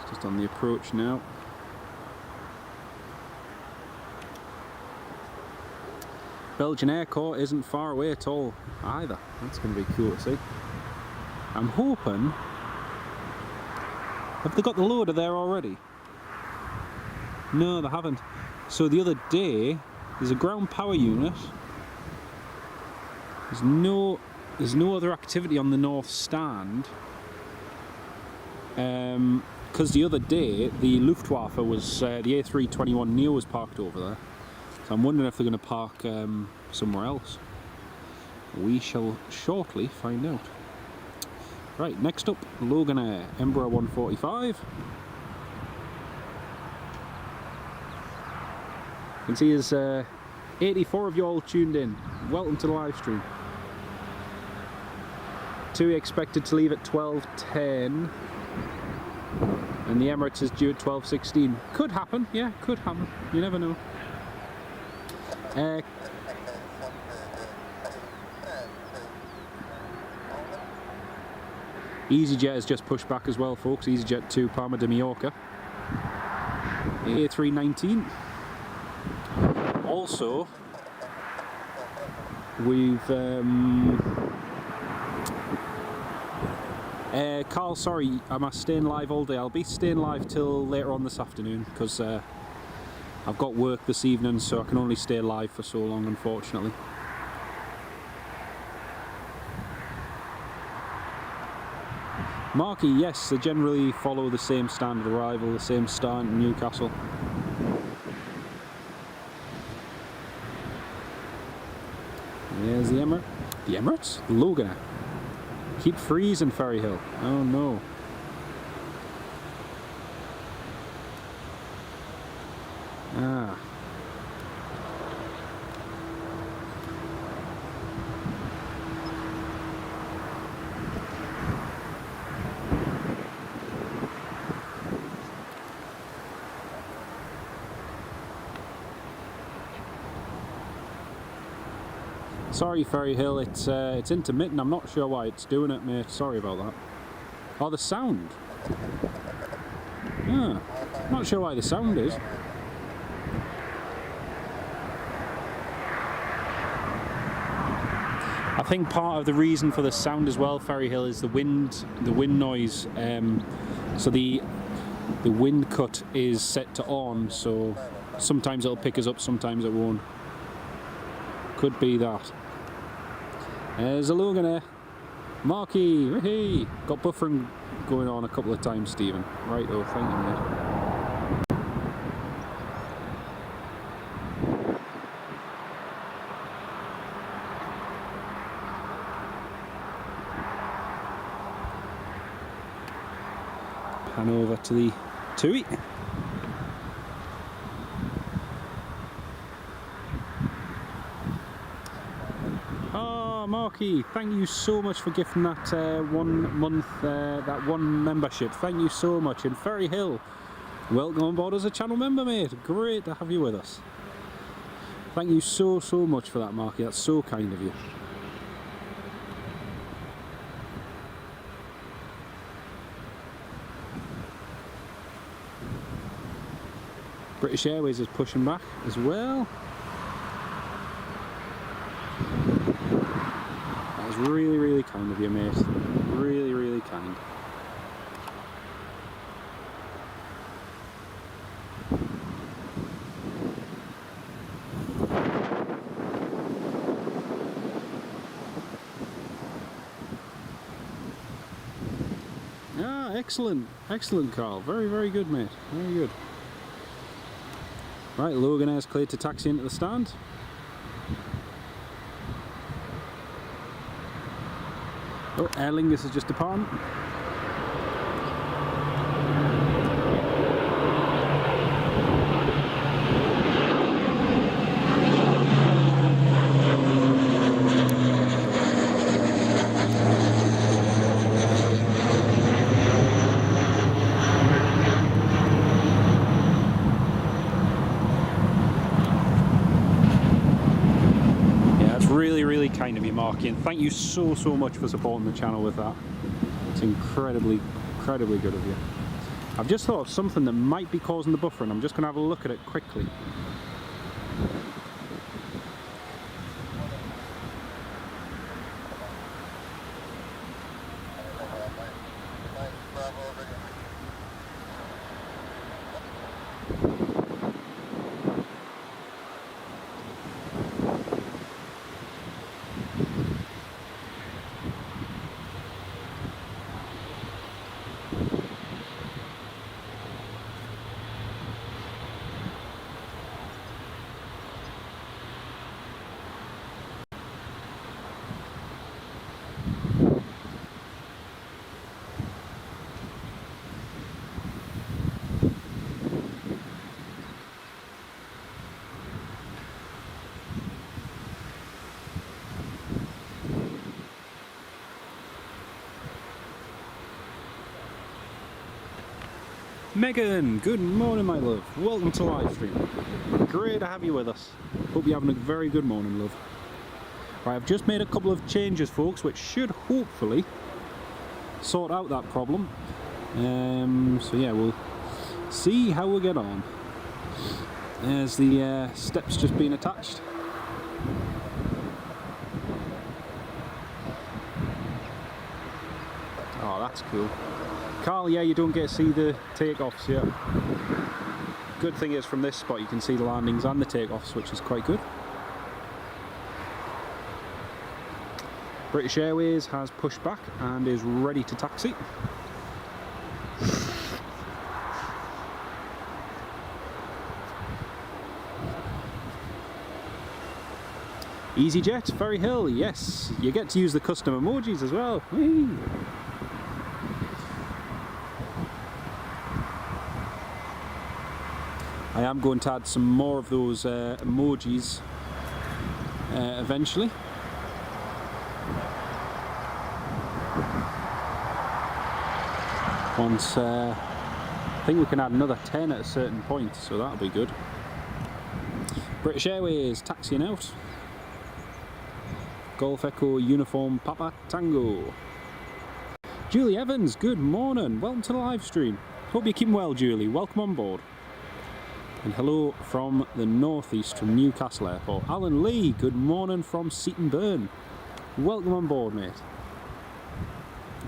It's just on the approach now. Belgian Airport isn't far away at all either. That's going to be cool to see. I'm hoping... Have they got the loader there already? No, they haven't. So the other day, there's a ground power unit. There's no other activity on the north stand. Because the other day, the Luftwaffe was, the A321neo was parked over there. So I'm wondering if they're going to park somewhere else. We shall shortly find out. Right, next up, Logan Air, Embraer 145. You can see there's 84 of you all tuned in. Welcome to the live stream. TUI expected to leave at 12:10. And the Emirates is due at 12:16. Could happen, yeah, could happen. You never know. EasyJet has just pushed back as well, folks. EasyJet to Palma de Mallorca. A319. Also, we've Carl, sorry, am I staying live all day? I'll be staying live till later on this afternoon because I've got work this evening, so I can only stay live for so long, unfortunately. Marky, yes, they generally follow the same standard arrival, the same start in Newcastle. There's the Emirates. The Emirates? The Logan Air. Keep freezing, Ferry Hill. Oh no. Ah. Sorry, Ferry Hill, it's intermittent. I'm not sure why it's doing it, mate. Sorry about that. Oh, the sound. Ah, not sure why the sound is. I think part of the reason for the sound as well, Ferry Hill, is the wind noise. So the wind cut is set to on, so sometimes it'll pick us up, sometimes it won't. Could be that. There's a Logan Air. Marky, hey, got buffering going on a couple of times, Stephen. Right, oh, thank you, mate. Pan over to the TUI. Oh, Marky, thank you so much for gifting that 1 month, that one membership. Thank you so much. And Ferry Hill, welcome on board as a channel member, mate. Great to have you with us. Thank you so much for that, Marky. That's so kind of you. British Airways is pushing back as well. That was really kind of you, mate. Really kind. Ah, excellent, Carl. Very good, mate. Very good. Right, Logan Air's cleared to taxi into the stand. Oh, Aer Lingus is just departing. kind of you, Marky, and thank you so much for supporting the channel with that. It's incredibly good of you. I've just thought of something that might be causing the buffering. I'm just going to have a look at it quickly. Megan, good morning my love, welcome to live stream. Great to have you with us. Hope you're having a very good morning, love. Right, I've just made a couple of changes, folks, which should hopefully sort out that problem. So yeah, we'll see how we get on. There's the steps just being attached. Oh, that's cool. Carl, yeah, you don't get to see the takeoffs yet. Good thing is from this spot you can see the landings and the takeoffs, which is quite good. British Airways has pushed back and is ready to taxi. EasyJet, Ferry Hill, yes, you get to use the custom emojis as well. Whee! I am going to add some more of those emojis eventually. Once, I think we can add another 10 at a certain point, so that'll be good. British Airways taxiing out. Golf Echo Uniform Papa Tango. Julie Evans, good morning, welcome to the live stream. Hope you're keeping well, Julie, welcome on board. And hello from the northeast, from Newcastle Airport. Alan Lee, good morning from Seaton Burn. Welcome on board, mate.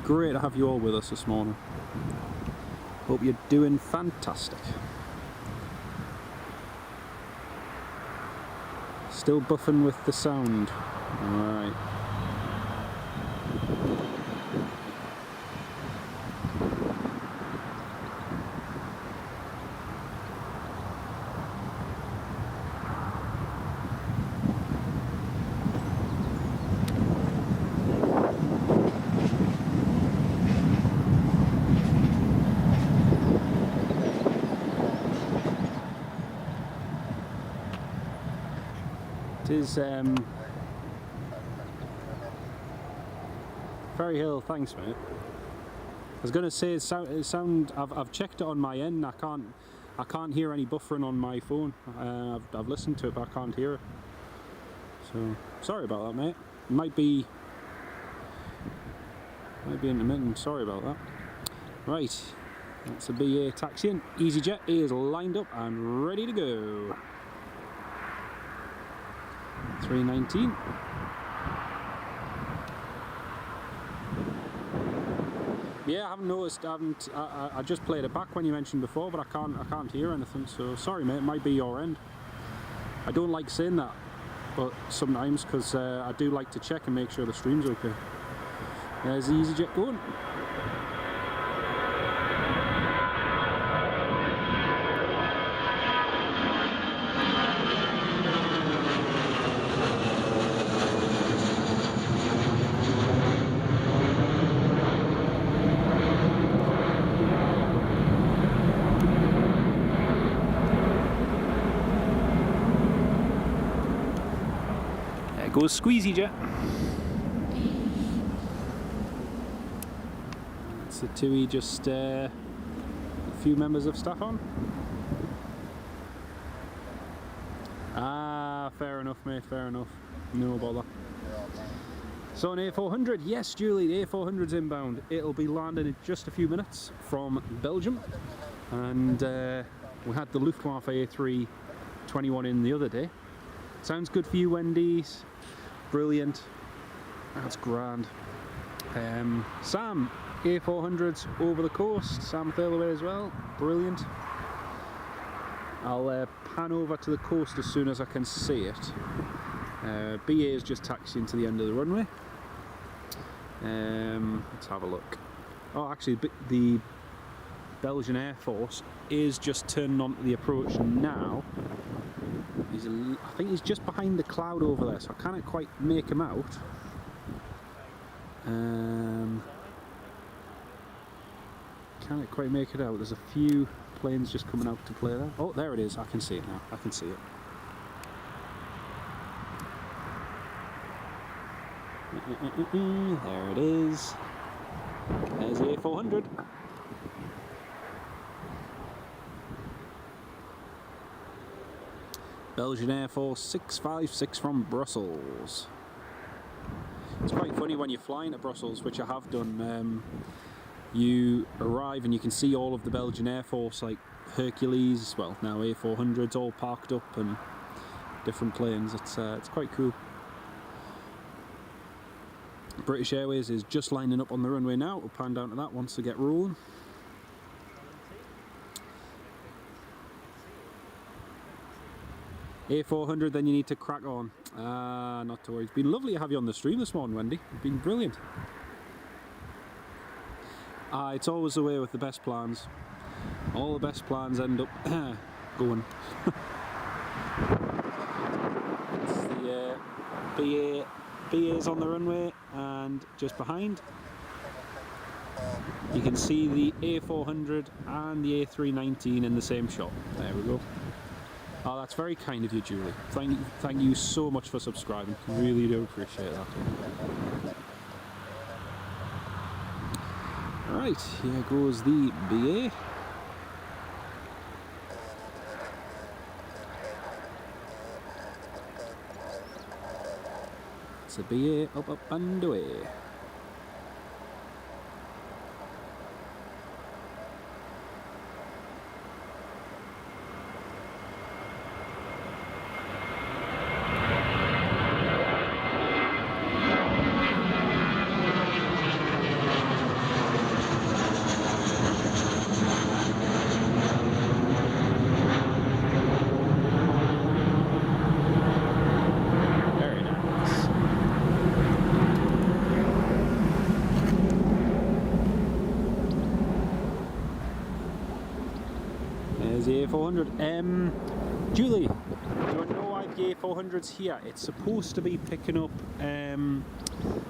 Great to have you all with us this morning. Hope you're doing fantastic. Still buffing with the sound. Alright. Is Ferry Hill, thanks mate. I was going to say I've checked it on my end. I can't hear any buffering on my phone. I've listened to it but I can't hear it. So sorry about that, mate. It might be intermittent, sorry about that. Right, that's a BA taxiing. EasyJet is lined up and ready to go. 319. Yeah, I haven't noticed. I just played it back when you mentioned before, but I can't hear anything. So sorry, mate. It might be your end. I don't like saying that, but sometimes because I do like to check and make sure the stream's okay. There's the EasyJet going. Goes Squeezy Jet. That's the TUI, just a few members of staff on. Ah, fair enough, mate, fair enough. No bother. So an A400, yes Julie, the A400's inbound. It'll be landing in just a few minutes from Belgium. And we had the Luftwaffe A321 in the other day. Sounds good for you, Wendy's. Brilliant. That's grand. Sam, A400's over the coast. Sam Thurlaway as well. Brilliant. I'll pan over to the coast as soon as I can see it. BA is just taxiing to the end of the runway. Let's have a look. Oh, actually, the Belgian Air Force is just turning onto the approach now. I think he's just behind the cloud over there, so I can't quite make him out. Can't quite make it out. There's a few planes just coming out to play there. Oh, there it is. I can see it now. I can see it. There it is. There's the A400. Belgian Air Force 656 from Brussels. It's quite funny when you're flying to Brussels, which I have done. You arrive and you can see all of the Belgian Air Force, like Hercules, well now A400s, all parked up and different planes. It's quite cool. British Airways is just lining up on the runway now. We'll pan down to that once they get rolling. A400, then you need to crack on. Not to worry. It's been lovely to have you on the stream this morning, Wendy. It's been brilliant. It's always the way with the best plans. All the best plans end up going. It's the BA's on the runway, and just behind you can see the A400 and the A319 in the same shot. There we go. Oh, that's very kind of you, Julie. Thank you so much for subscribing. Really do appreciate that. Right, here goes the BA. It's a BA up and away. The A400. Julie, do I know why the A400's here? It's supposed to be picking up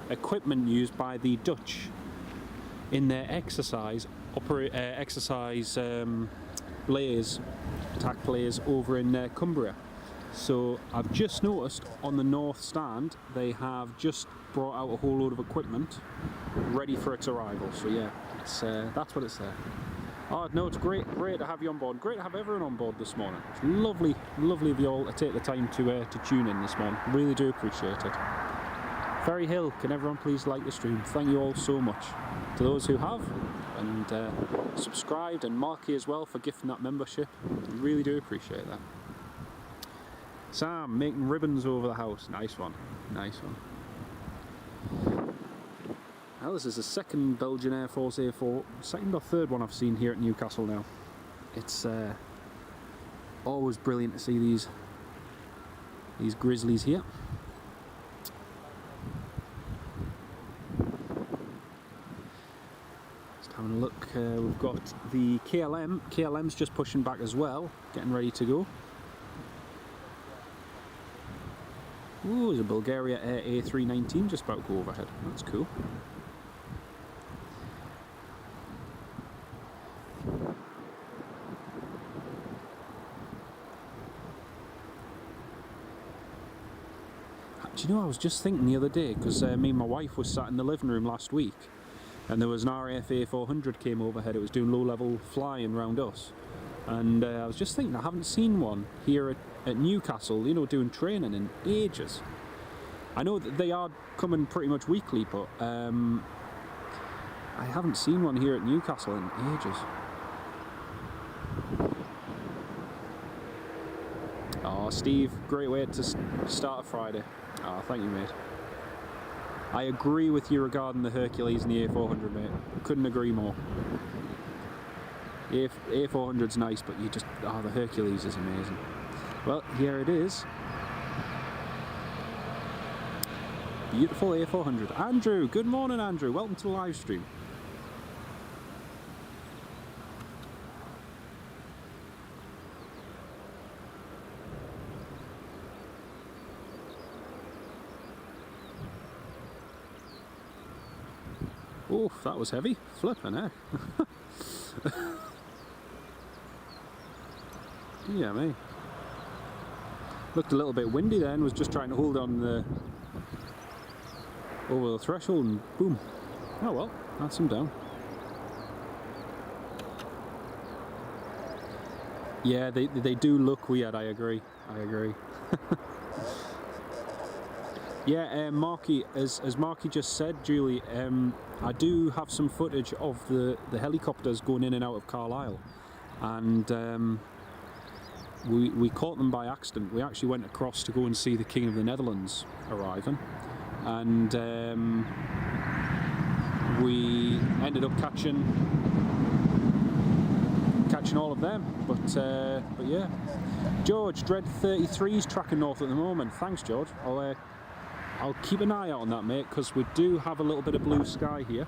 equipment used by the Dutch in their exercise blaze, attack blaze over in Cumbria. So I've just noticed on the north stand they have just brought out a whole load of equipment ready for its arrival. So yeah, that's what it's there. Oh no, it's great to have you on board. Great to have everyone on board this morning. It's lovely of you all to take the time to tune in this morning. Really do appreciate it. Ferry Hill, can everyone please like the stream? Thank you all so much. To those who have, and subscribed, and Marky as well for gifting that membership. Really do appreciate that. Sam, making ribbons over the house. Nice one. Nice one. Well, this is the second Belgian Air Force A4, second or third one I've seen here at Newcastle now. It's always brilliant to see these grizzlies here. Just having a look, we've got the KLM. KLM's just pushing back as well, getting ready to go. Ooh, there's a Bulgaria Air A319 just about to go overhead. That's cool. Do you know, I was just thinking the other day, because me and my wife was sat in the living room last week, and there was an RAF A400 came overhead. It was doing low-level flying around us, and I was just thinking, I haven't seen one here at Newcastle, you know, doing training in ages. I know that they are coming pretty much weekly, but I haven't seen one here at Newcastle in ages. Oh, Steve, great way to start a Friday. Oh, thank you, mate. I agree with you regarding the Hercules and the A400, mate. Couldn't agree more. The A400's nice, but the Hercules is amazing. Well, here it is. Beautiful A400. Andrew, good morning, Andrew. Welcome to the live stream. Oof, that was heavy. Flipping, eh? Yeah, mate. Looked a little bit windy then, was just trying to hold on over the threshold and boom. Oh well, that's him down. Yeah, they do look weird, I agree. Yeah, Marky, as Marky just said, Julie, I do have some footage of the helicopters going in and out of Carlisle, and we caught them by accident. We actually went across to go and see the King of the Netherlands arriving, and we ended up catching all of them. But yeah, George, Dread 33's tracking north at the moment. Thanks, George. I'll keep an eye out on that, mate, because we do have a little bit of blue sky here.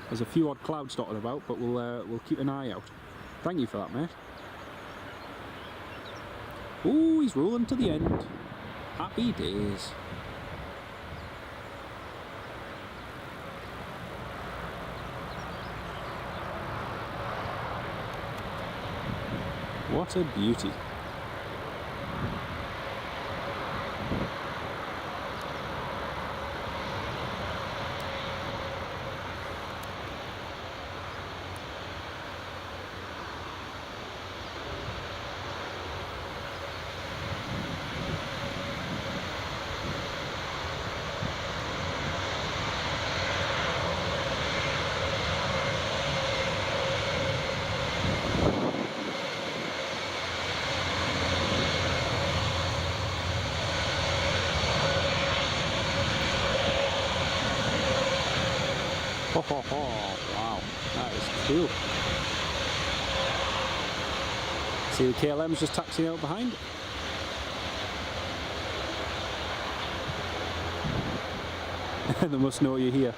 There's a few odd clouds dotted about, but we'll keep an eye out. Thank you for that, mate. Ooh, he's rolling to the end. Happy days. What a beauty. Wow, that is cool. See the KLM's just taxiing out behind. They must know you're here.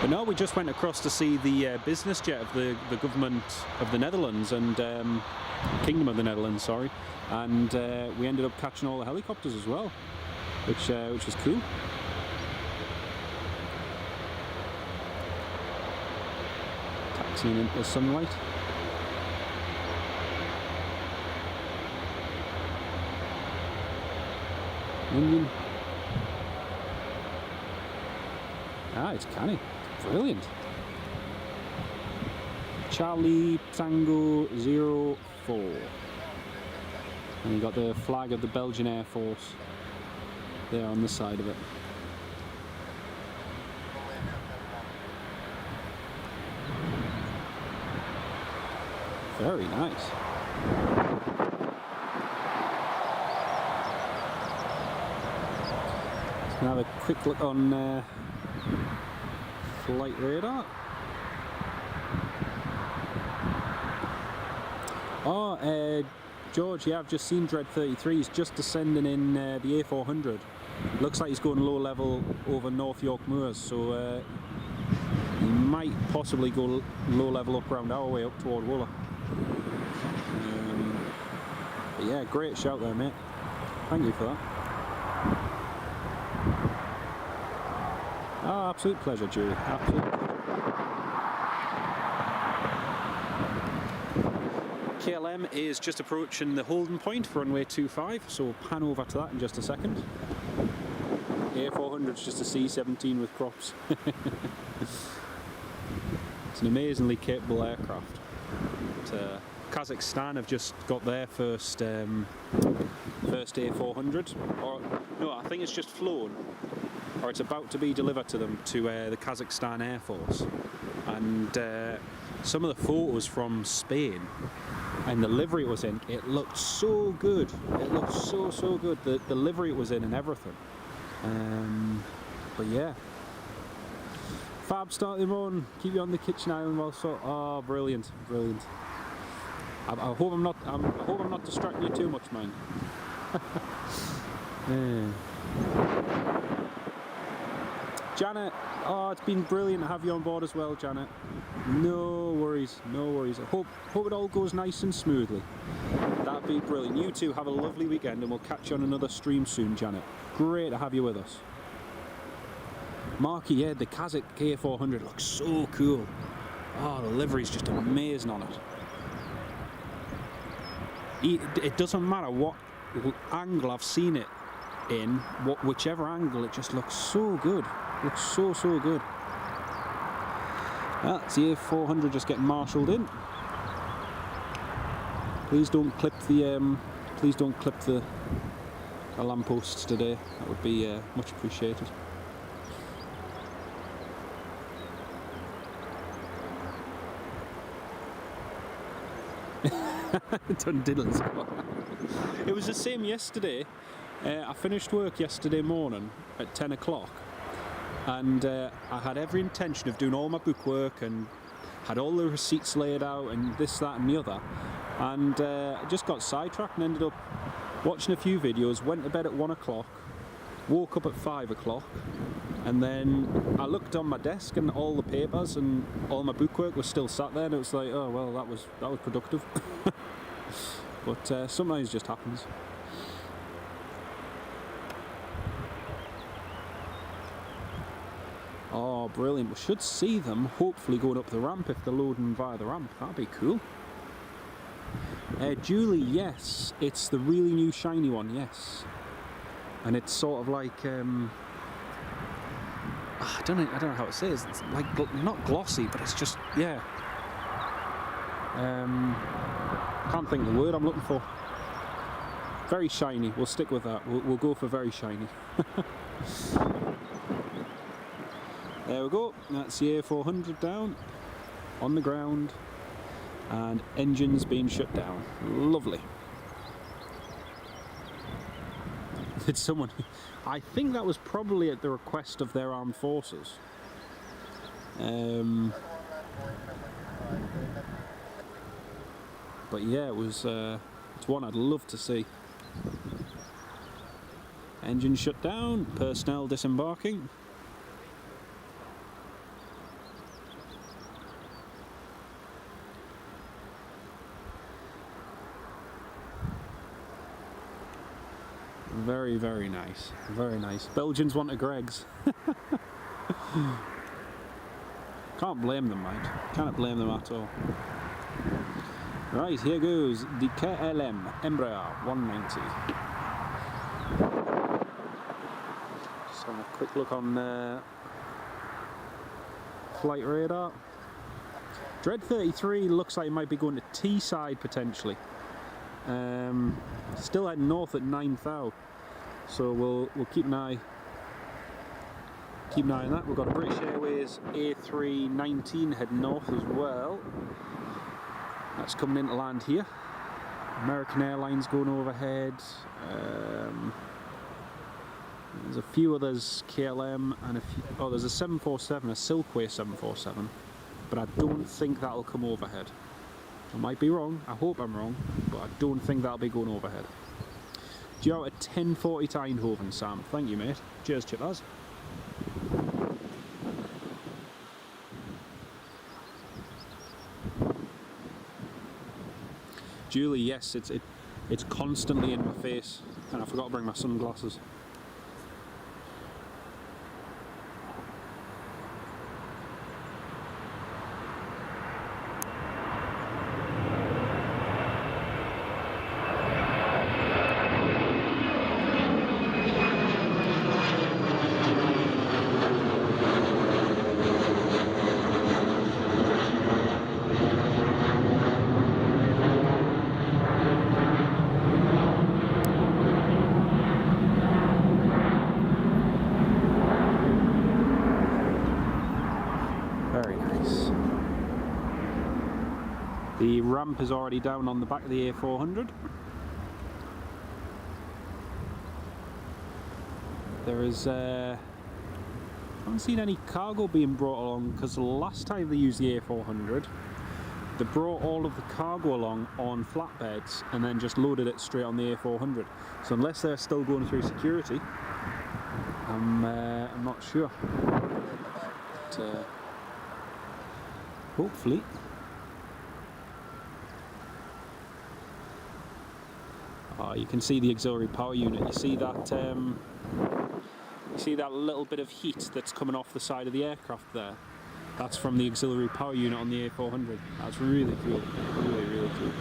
But no, we just went across to see the business jet of the government of the Netherlands and Kingdom of the Netherlands, sorry, and we ended up catching all the helicopters as well, which was cool. Taxiing into the sunlight. Indian. Ah, it's canny. Brilliant. Charlie Tango 04. And you got the flag of the Belgian Air Force there on the side of it. Very nice. Let's have a quick look on flight radar. Oh, George, yeah, I've just seen Dread 33's just descending in the A400. Looks like he's going low level over North York Moors, so he might possibly go low level up around our way up toward Wooler. But yeah, great shout there, mate. Thank you for that. Oh, absolute pleasure, Julie. Absolute pleasure. KLM is just approaching the holding point for runway 25, so we'll pan over to that in just a second. A400 is just a C-17 with props. It's an amazingly capable aircraft. But, Kazakhstan have just got their first A400, or no, I think it's just flown, or it's about to be delivered to them to the Kazakhstan Air Force. And some of the photos from Spain and the livery it was in, it looked so good. It looked so good. The livery it was in and everything. But yeah. Fab start them on. Keep you on the kitchen island while so. Oh, brilliant. I hope I'm not distracting you too much, man. Yeah. Janet, oh, it's been brilliant to have you on board as well, Janet. No worries. I hope it all goes nice and smoothly. That'd be brilliant. You two have a lovely weekend, and we'll catch you on another stream soon, Janet. Great to have you with us. Marky, yeah, the Kazakh A400 looks so cool. Oh, the livery's just amazing on it. It doesn't matter what angle I've seen it in, whichever angle, it just looks so good. Looks so good. That's the A400 just getting marshalled in. Please don't clip the lampposts today. That would be much appreciated. Done diddles. It was the same yesterday. I finished work yesterday morning at 10 o'clock, and I had every intention of doing all my bookwork and had all the receipts laid out and this, that and the other, and I just got sidetracked and ended up watching a few videos, went to bed at 1 o'clock, woke up at 5 o'clock, and then I looked on my desk and all the papers and all my bookwork was still sat there, and it was like, oh well, that was productive. But sometimes it just happens. Oh, brilliant. We should see them hopefully going up the ramp if they're loading via the ramp. That'd be cool. Julie, yes. It's the really new shiny one, yes. And it's sort of like, I don't know how to say it. It's like, not glossy, but it's just, yeah. Can't think of the word I'm looking for. Very shiny. We'll stick with that. We'll go for very shiny. There we go. That's the A400 down on the ground, and engines being shut down. Lovely. Did someone? I think that was probably at the request of their armed forces. But yeah, it was. It's one I'd love to see. Engine shut down. Personnel disembarking. Very, very nice. Very nice. Belgians want a Greg's. Can't blame them, mate. Cannot blame them at all. Right, here goes the KLM Embraer 190. Just having a quick look on flight radar. Dread 33 looks like it might be going to T-side potentially. Still heading north at 9,000. So we'll keep an eye on that. We've got a British Airways A319 heading north as well. That's coming into land here. American Airlines going overhead. There's a few others, KLM, and a few. Oh, there's a 747, a Silkway 747, but I don't think that'll come overhead. I might be wrong. I hope I'm wrong, but I don't think that'll be going overhead. Due out at 10:40 to Eindhoven, Sam. Thank you, mate. Cheers, chippers. Julie, yes, it's constantly in my face, and I forgot to bring my sunglasses. The ramp is already down on the back of the A400. There is, I haven't seen any cargo being brought along, because the last time they used the A400, they brought all of the cargo along on flatbeds and then just loaded it straight on the A400. So unless they're still going through security, I'm not sure. But, hopefully. Oh, you can see the auxiliary power unit. You see that little bit of heat that's coming off the side of the aircraft there? That's from the auxiliary power unit on the A400. That's really cool. Really, really cool.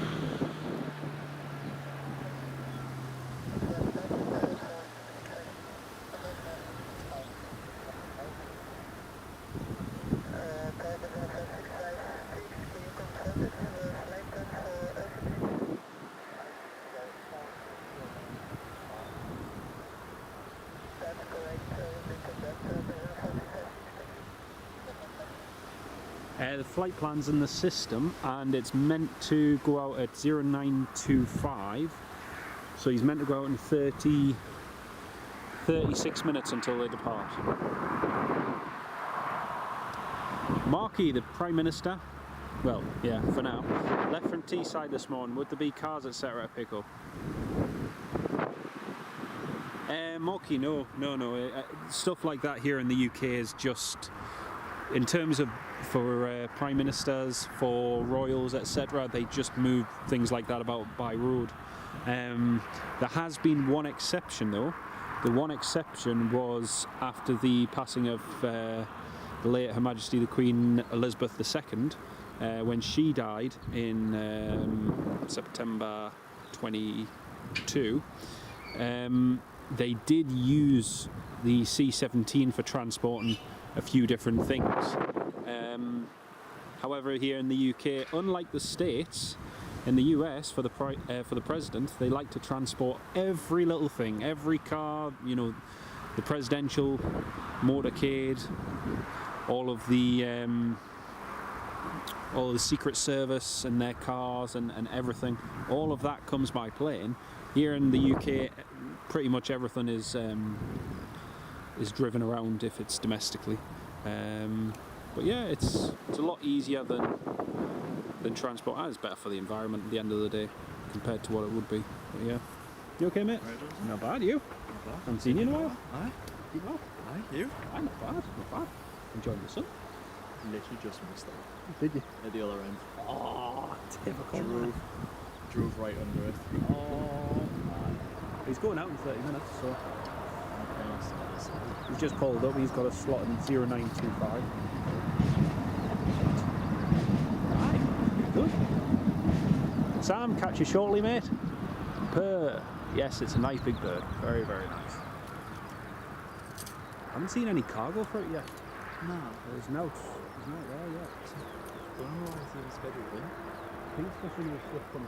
The flight plan's in the system and it's meant to go out at 0925, so he's meant to go out in 36 minutes until they depart. Markey, the Prime Minister, well, yeah, for now, left from Teesside this morning. Would there be cars, etc. to pick up? Markey, no. Stuff like that here in the UK is just, in terms of for prime ministers, for royals, etc., they just move things like that about by road. There has been one exception though. The one exception was after the passing of the late Her Majesty the Queen Elizabeth II, when she died in September 22. They did use the C-17 for transporting a few different things. However, here in the UK, unlike the States, in the US for the president, they like to transport every little thing, every car, you know, the presidential motorcade, all of the Secret Service and their cars and everything. All of that comes by plane. Here in the UK, pretty much everything is driven around if it's domestically. But yeah, it's a lot easier than transport. It's better for the environment at the end of the day compared to what it would be. But yeah, you okay, mate? Right, not bad. You? Not bad. Haven't seen you in a while. Aye. You well? Aye. You? Aye, not bad. Not bad. Enjoying the sun. Literally just missed it. Did you? At the other end. Oh, typical. Drove right under it. Oh man. He's going out in 30 minutes, so. He's just called up. He's got a slot in 0925. Aye, good. Sam, catch you shortly, mate. Purr. Yes, it's a nice big bird. Very, very nice. Haven't seen any cargo for it yet. No. There's no there yet. Don't know why it's even scheduled in. I think it's pushing the shift from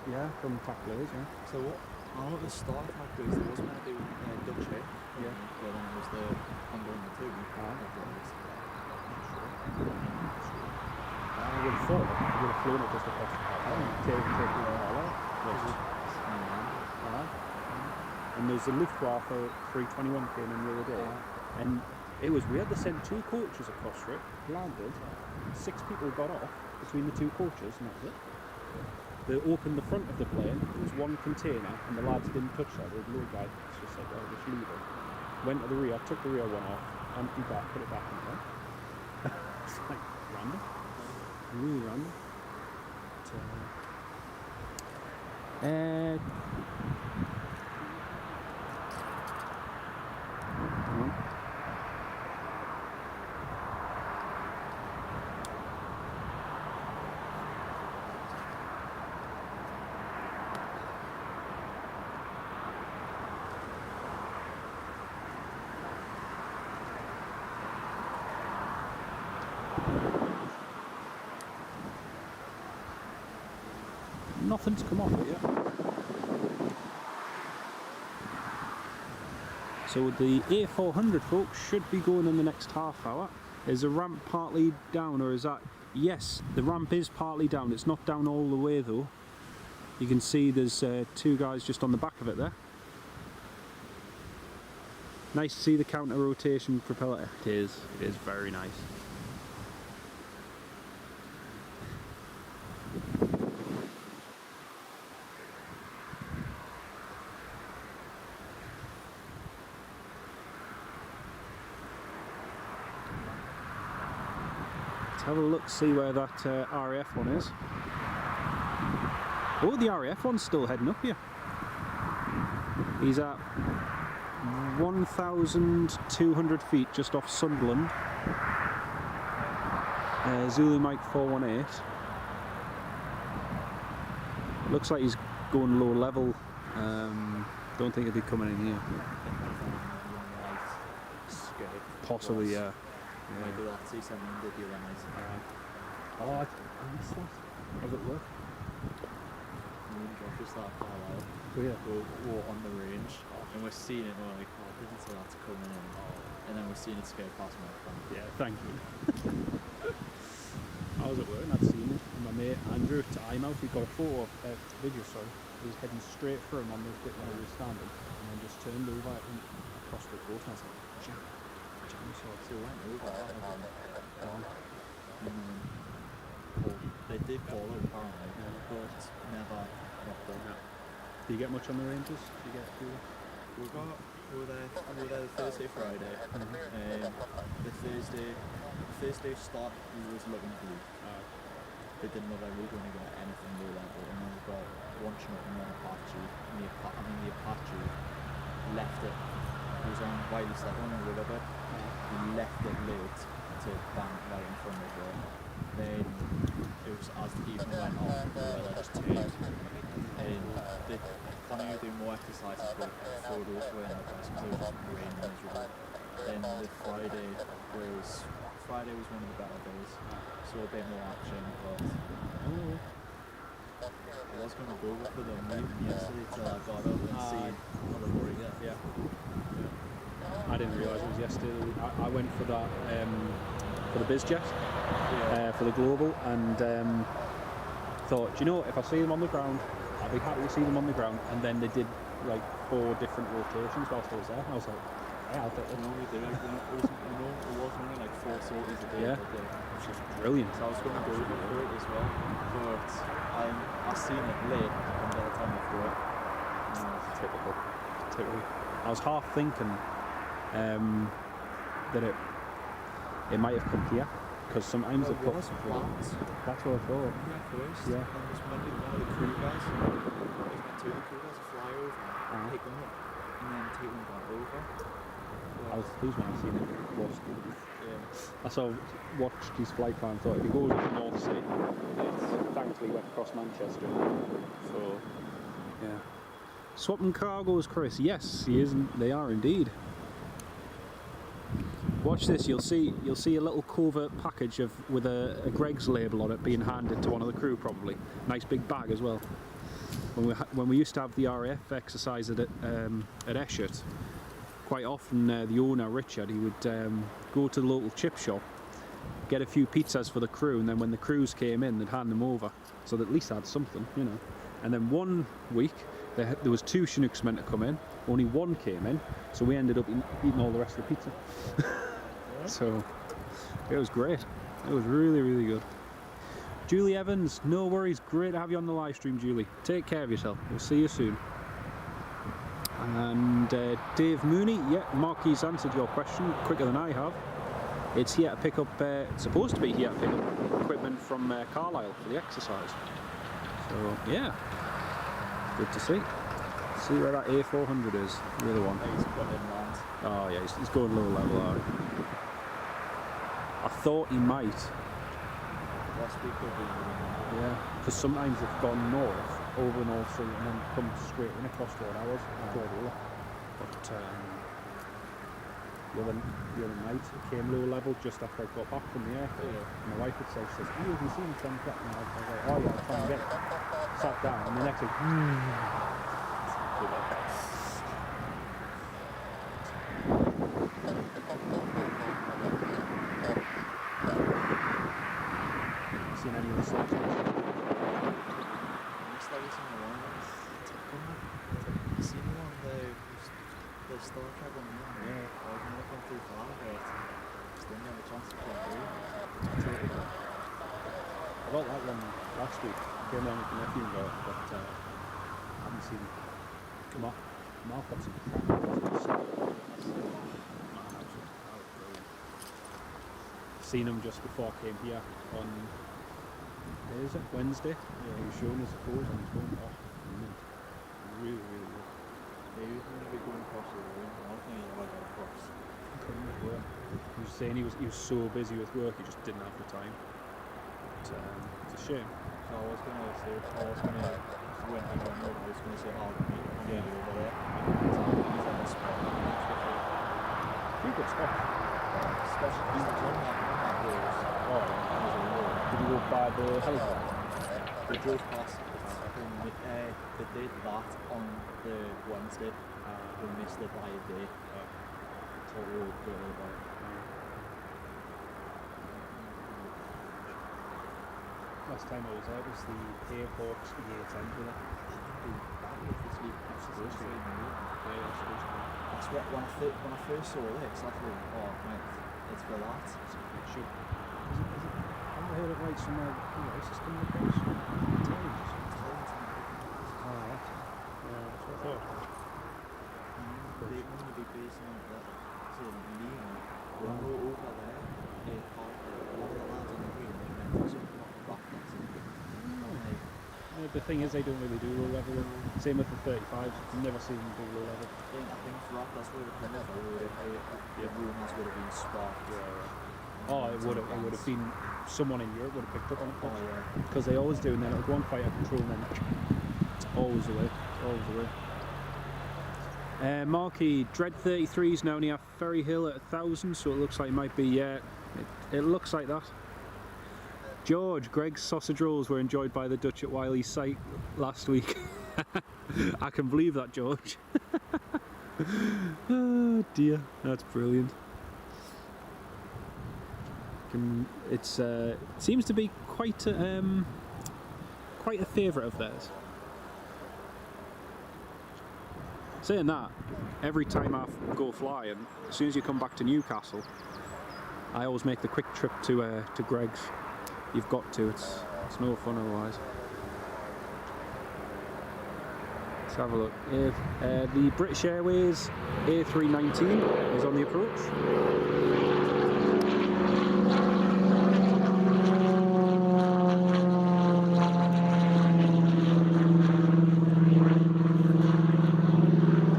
yeah, from Tackleys, yeah. So what? I know at the start of Tackleys there was meant to be Dutch air. Yeah. But then it was the ongoing the two. I would have thought you would have flown it just across the pipeline. Taking it all out. And there's a Luftwaffe 321 came in the other day. And it was weird, they sent 2 coaches across for it, landed, 6 people got off between the 2 coaches, and that was it. They opened the front of the plane, there was 1 container, and the lads didn't touch that. The little guy just said, oh, just leave it. Went to the rear, took the rear one off, emptied that, put it back in there. It's like random. Really random. But, nothing's come off it yet. So the A400 folks should be going in the next half hour. Is the ramp partly down, or is that Yes, the ramp is partly down. It's not down all the way though. You can see there's two guys just on the back of it there. Nice to see the counter rotation propeller. It is very nice. Let's have a look, see where that RAF one is. Oh, the RAF one's still heading up here. He's at 1,200 feet just off Sunderland. Zulu Mike 418. Looks like he's going low level. Don't think he'll be coming in here. Possibly, yeah. Maybe that's C700 here, then. Oh, I missed that. How does it look? Just that far out. Yeah. We're on the range, and we're seeing it, and we're like, oh, I didn't see that's coming in. And then we're seeing it skate past my phone. Yeah, thank you. I was at work and I'd seen it. And my mate Andrew at Eyemouth, he got a photo, video, sorry. He was heading straight for him on the bit where he was standing, and then just turned over and across the coast, and I was like, jam. So it went over that, they did call it apparently, but never knocked on. Do you get much on the ranges? Do you get through? We were there Thursday, Friday. The Thursday start we was looking blue. They didn't look like we were going to get anything low level, and then we got one Chinook and one Apache. And the Apache left it. It was on Wiley 7 on the riverbed. He left it late to bank right in front of it. Then it was as the evening went on, the weather just turned. And they planning to do more exercises with photos when it was raining miserable. Then the Friday was one of the better days, so a bit more action, but I was going to go for them yesterday till I got up and see what the worry is. Yeah. I didn't realise it was yesterday. I went for that, for the BizJet, for the Global, and thought, do you know, if I see them on the ground, I'd be happy to see them on the ground. And then they did like 4 different rotations whilst I was there. I was like, yeah, I'll take it. It was only like 4 sorties a day. Yeah, which is brilliant. So I was going to go for it as well, but I seen it late, and by the time I threw it, Typical. I was half thinking that it might have come here, because sometimes it puts. That's what I thought. Yeah, first. Yeah. And just one of the crew guys, two of the crew guys fly over, pick them up, and then take them back over. I was pleased when I seen it. Yeah. I watched his flight plan, thought if he goes to the North Sea, it's thankfully went across Manchester. So, yeah. Swapping cargoes, Chris. Yes, he is. They are indeed. Watch this. You'll see a little covert package with a Greg's label on it being handed to one of the crew, probably. Nice big bag as well. When we used to have the RAF exercise at Eshet, quite often the owner Richard, he would go to the local chip shop, get a few pizzas for the crew, and then when the crews came in, they'd hand them over, so that at least they had something, you know. And then one week there was 2 Chinooks meant to come in, only 1 came in, so we ended up eating all the rest of the pizza. So it was great. It was really, really good. Julie Evans, no worries, great to have you on the live stream, Julie. Take care of yourself. We'll see you soon. And Dave Mooney, yeah, Marky's answered your question quicker than I have. It's here to pick up, it's supposed to be here to pick up equipment from Carlisle for the exercise. So yeah, good to see. See where that A400 is, the other one. He's put in land. Oh yeah, he's going low level, alright. I thought he might. Last week will be Yeah, because sometimes they've gone north, over the North Sea, and then come straight in across 4 hours. But the other night, it came low level just after I got back from the airport. And my wife would say, she says, "Oh, have you seen him trying to get me?" And I was like, "Oh yeah, I'm trying to get it." Sat down, and the next thing, seen any of the slips? Looks like it's in the ones. You seen the one the Star Trek one? Yeah. I was never come too far, but just didn't have a chance to come through. I got that one last week. I came down with the nephew and got it, but I haven't seen Mark got some seen him just before I came here on Wednesday. Yeah. He was showing us the photos on his phone. Oh, really, really good. Yeah, he was going to be going across the room. I don't think he ever got across. He was saying he was so busy with work, he just didn't have the time. But, it's a shame. So I was going to say, when he went over, I was going to say, I'll meet you over there. He's on the spot. Pretty good spot. Especially because the gym had rules. Oh, did you go by the helicopter? They drove past it. They did that on the Wednesday. We missed it by a day. Totally about it. Last time I was there was the Air Force A400. This week, that's supposed to be. That's what when I first saw this, I thought, oh mate, it's for that. It should. Have you heard of like some ISIS coming across? That's what I thought. They want to be basing on that to Liam. When we were over there, one of the lads on the green, they went for something off the back. The thing is, they don't really do low level. Same with the 35s. I've never seen them do low level. I think for that, that's where the Plymouth the rumours would have been sparked. Oh, it would have been someone in Europe would have picked up on it. Oh yeah. Because they always do, and then it'll go on fire control, and then it's always the way. Always the way. Marquee Dread 33s now near Ferry Hill at 1,000, so it looks like it might be. It looks like that. George, Greg's sausage rolls were enjoyed by the Dutch at Wiley's site last week. I can believe that, George. Oh dear, that's brilliant. It seems to be quite a favourite of theirs. Saying that, every time I go flying, as soon as you come back to Newcastle, I always make the quick trip to Greg's. You've got to. It's no fun otherwise. Let's have a look. The British Airways A319 is on the approach.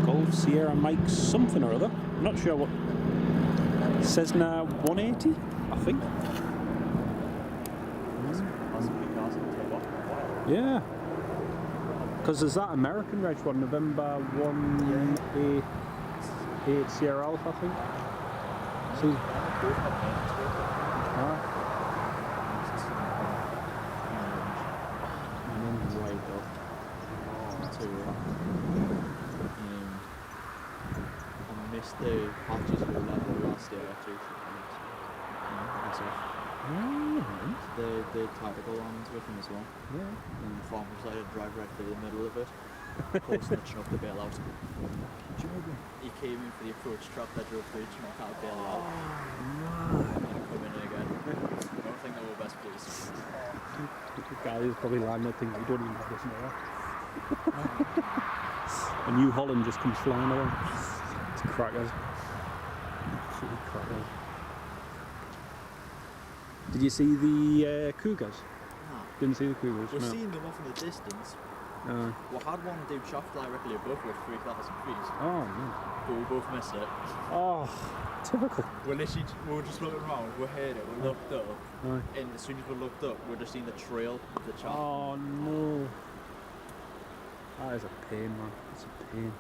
Golf Sierra Mike something or other. I'm not sure what. Cessna 180, I think. Yeah, because there's that American reg one, November 188 Sierra Alpha, I think. See? I missed the patches of the level last year too. The tactical ones with him as well. Yeah. And the farm decided to drive right through the middle of it, snitching up the bailout. He came in for the approach truck that drove through, knocked out the bailout. Oh, and come in again. I don't think they were best pleased. The guy is probably lying there thinking, we don't even have this now. And New Holland just comes flying along. It's crackers. Absolutely crackers. Did you see the Cougars? No. Didn't see the Cougars. We've no. seen them off in the distance. We had one do shaft directly above with 3,000 feet. Oh no. But we both missed it. Oh, typical. We were just looking around, we heard it, we looked up, and as soon as we looked up, we just seen the trail of the shaft. Oh no. That is a pain, man. It's a pain.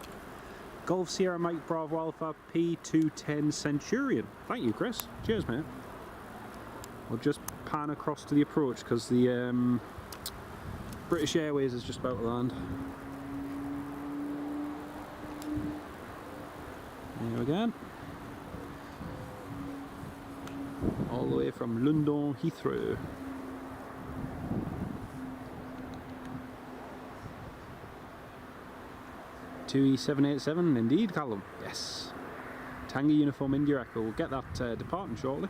Golf Sierra Mike Bravo Alpha P210 Centurion. Thank you, Chris. Cheers, mate. We'll just pan across to the approach because the British Airways is just about to land. There we go. All the way from London Heathrow. 2E787, indeed, Callum. Yes. Tango Uniform India Echo. We'll get that departing shortly.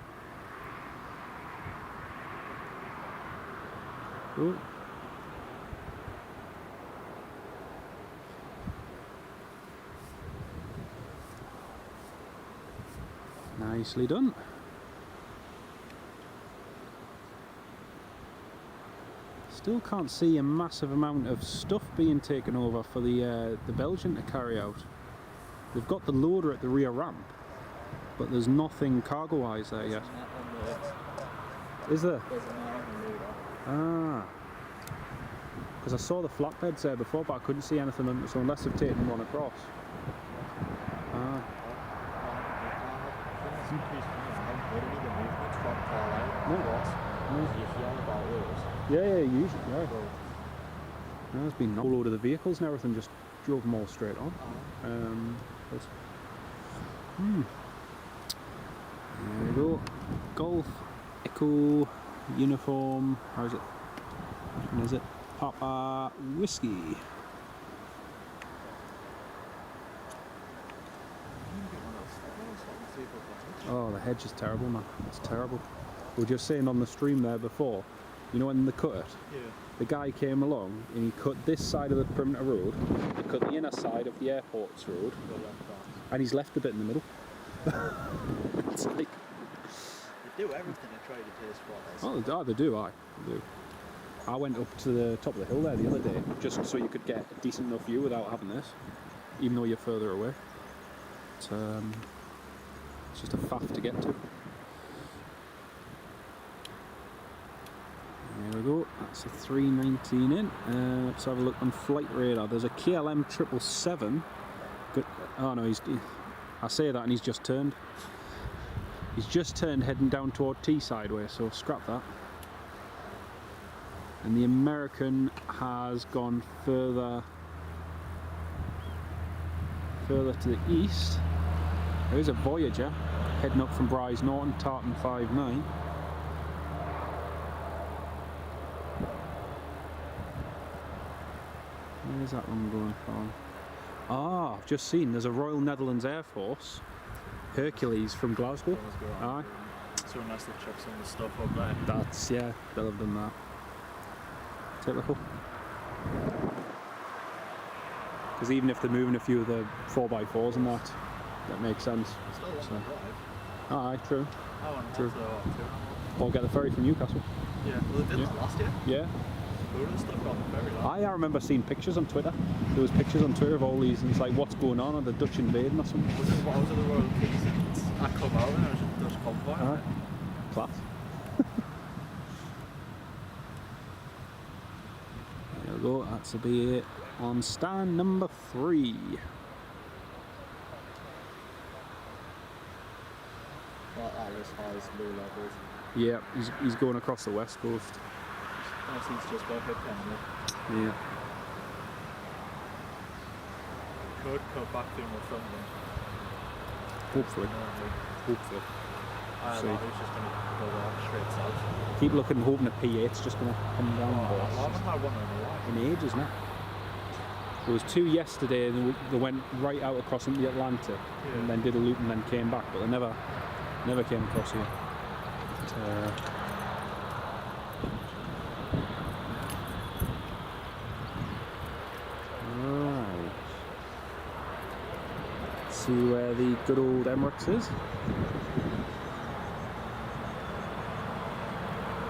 Oh. Nicely done. Still can't see a massive amount of stuff being taken over for the Belgian to carry out. They've got the loader at the rear ramp, but there's nothing cargo-wise there yet. Is there? There's a net on the loader. Ah. Because I saw the flatbeds there before, but I couldn't see anything on it, so unless they've taken one across. Ah. Yeah, usually, yeah. There's been a whole load of the vehicles and everything, just drove them all straight on. There we go. Golf, Echo, Uniform, how is it? What is it? Papa Whiskey. Oh, the hedge is terrible, man. It's terrible. We were just saying on the stream there before, you know when they cut it? Yeah. The guy came along and he cut this side of the perimeter road, he cut the inner side of the airport's road, and he's left a bit in the middle. It's like... They do everything to try to taste what Oh, they do. I went up to the top of the hill there the other day, just so you could get a decent enough view without having this, even though you're further away. It's just a faff to get to. There we go, that's a 319 in. Let's have a look on flight radar. There's a KLM 777. Oh no, I say that and he's just turned. He's just turned heading down toward T sideways, so scrap that. And the American has gone further to the east. There is a Voyager heading up from Bryce Norton, Tartan 59. Where's that one going from? Ah, I've just seen there's a Royal Netherlands Air Force Hercules from Glasgow. Aye. So nice to chuck some of the stuff up there. That's, yeah, they'll have done that. Typical. Because even if they're moving a few of the 4x4s and that makes sense. Still want to drive. Aye, true. I want True. to too. Or get the ferry from Newcastle. Yeah, well they did that last year. Yeah. Load of stuff on the ferry last. I remember seeing pictures on Twitter. There was pictures on Twitter of all these, and it's like, what's going on? Are the Dutch invading or something? Was it the Royal Kings? I come out and it was a Dutch convoy. Aye. Class. There we go, that's a be it on stand number 3. Not as high as low levels. Yeah, he's going across the west coast. I think it's just about hit Yeah. Could cut back to him or something. Hopefully. Hopefully. I See. don't know, he's just going to go straight south. Keep looking, hoping that P8's just going to come down. I haven't had one in a while. In ages now. There was 2 yesterday, and they went right out across into the Atlantic, and then did a loop and then came back, but they never came across here. But, right. See where the good old Emirates is.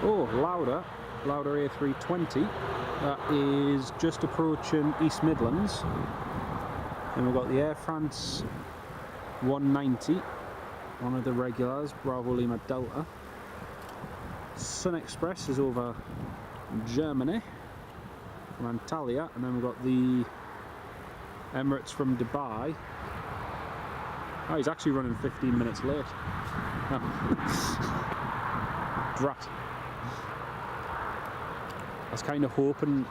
Oh, Lauda A320. That is just approaching East Midlands. And we've got the Air France 190, one of the regulars, Bravo Lima Delta. Sun Express is over Germany from Antalya, and then we've got the Emirates from Dubai. Oh, he's actually running 15 minutes late. Drat. I was kind of hoping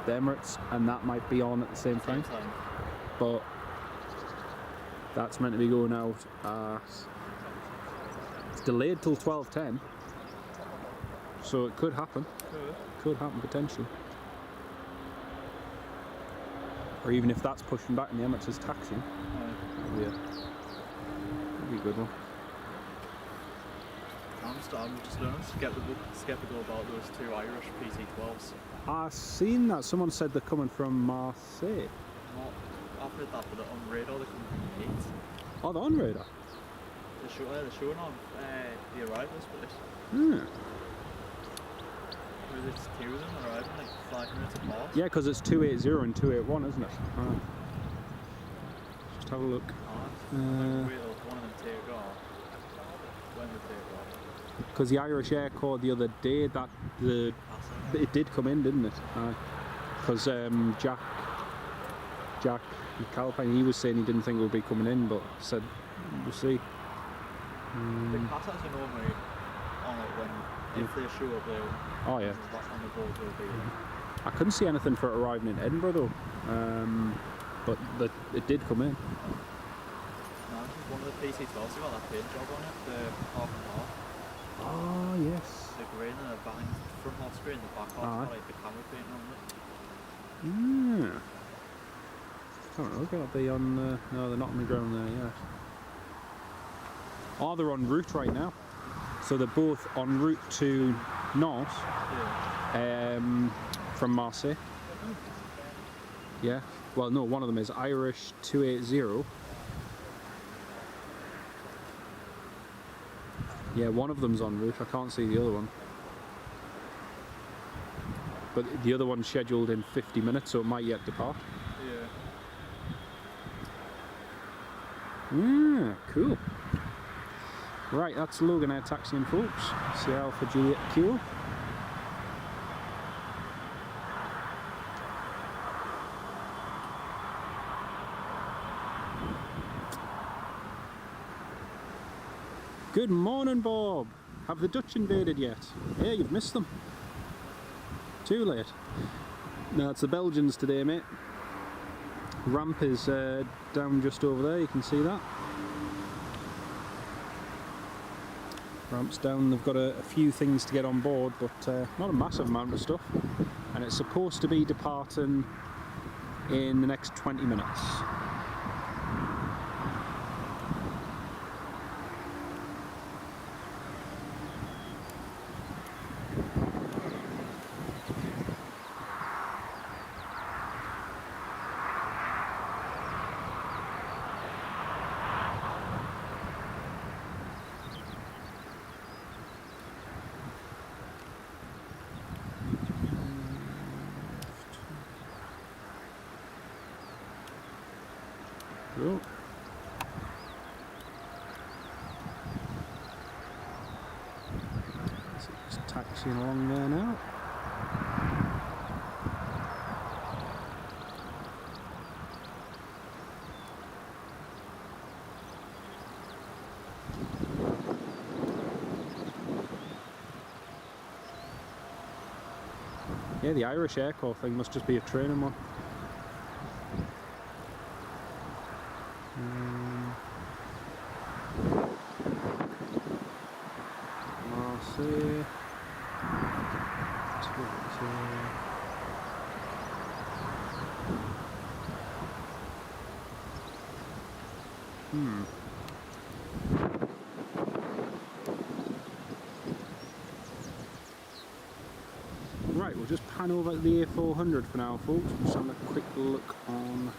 the Emirates and that might be on at the same time, but that's meant to be going out at... It's delayed till 12:10, so it could happen. Could happen potentially. Or even if that's pushing back and the amateur's taxiing. That'd be a good one. I'm just a little skeptical about those two Irish PT12s. I've seen that. Someone said they're coming from Marseille. I've heard that, but on radar they're coming from Leeds. Oh, they're on radar? They're showing on the arrivals place. There's two of them arriving like 5 minutes apart. Yeah, because it's 280 and 281, isn't it? Right. Just have a look. One of them take off. When they take off. Because the Irish Air Corps the other day, it did come in, didn't it? Because Jack McAlpine, he was saying he didn't think it would be coming in, but said we'll see. The passers are normally on it when if they show up there. Oh yeah. On the board will be. I couldn't see anything for it arriving in Edinburgh though, but it did come in. No, one of the PC12s got that paint job on it, the half and half. Oh yes. The green and the front half screen, the back half got like the camera paint on it. I don't know, are they on, no they're not on the ground there yet. Oh, they're en route right now. So they're both en route to Nantes, from Marseille. Yeah, well no, one of them is Irish 280. Yeah, one of them's en route, I can't see the other one. But the other one's scheduled in 50 minutes, so it might yet depart. Cool. Right, that's Logan Air taxiing, folks. Sierra Alpha Juliet Kilo. Good morning, Bob. Have the Dutch invaded yet? Yeah, you've missed them. Too late. No, it's the Belgians today, mate. Ramp is down just over there, you can see that. Ramp's down, they've got a few things to get on board, but not a massive amount of stuff. And it's supposed to be departing in the next 20 minutes. Cool. So just taxiing along there now. Yeah, the Irish Air Corps thing must just be a training one. Marseille. Right, we'll just pan over to the A400 for now, folks. Just having a quick look on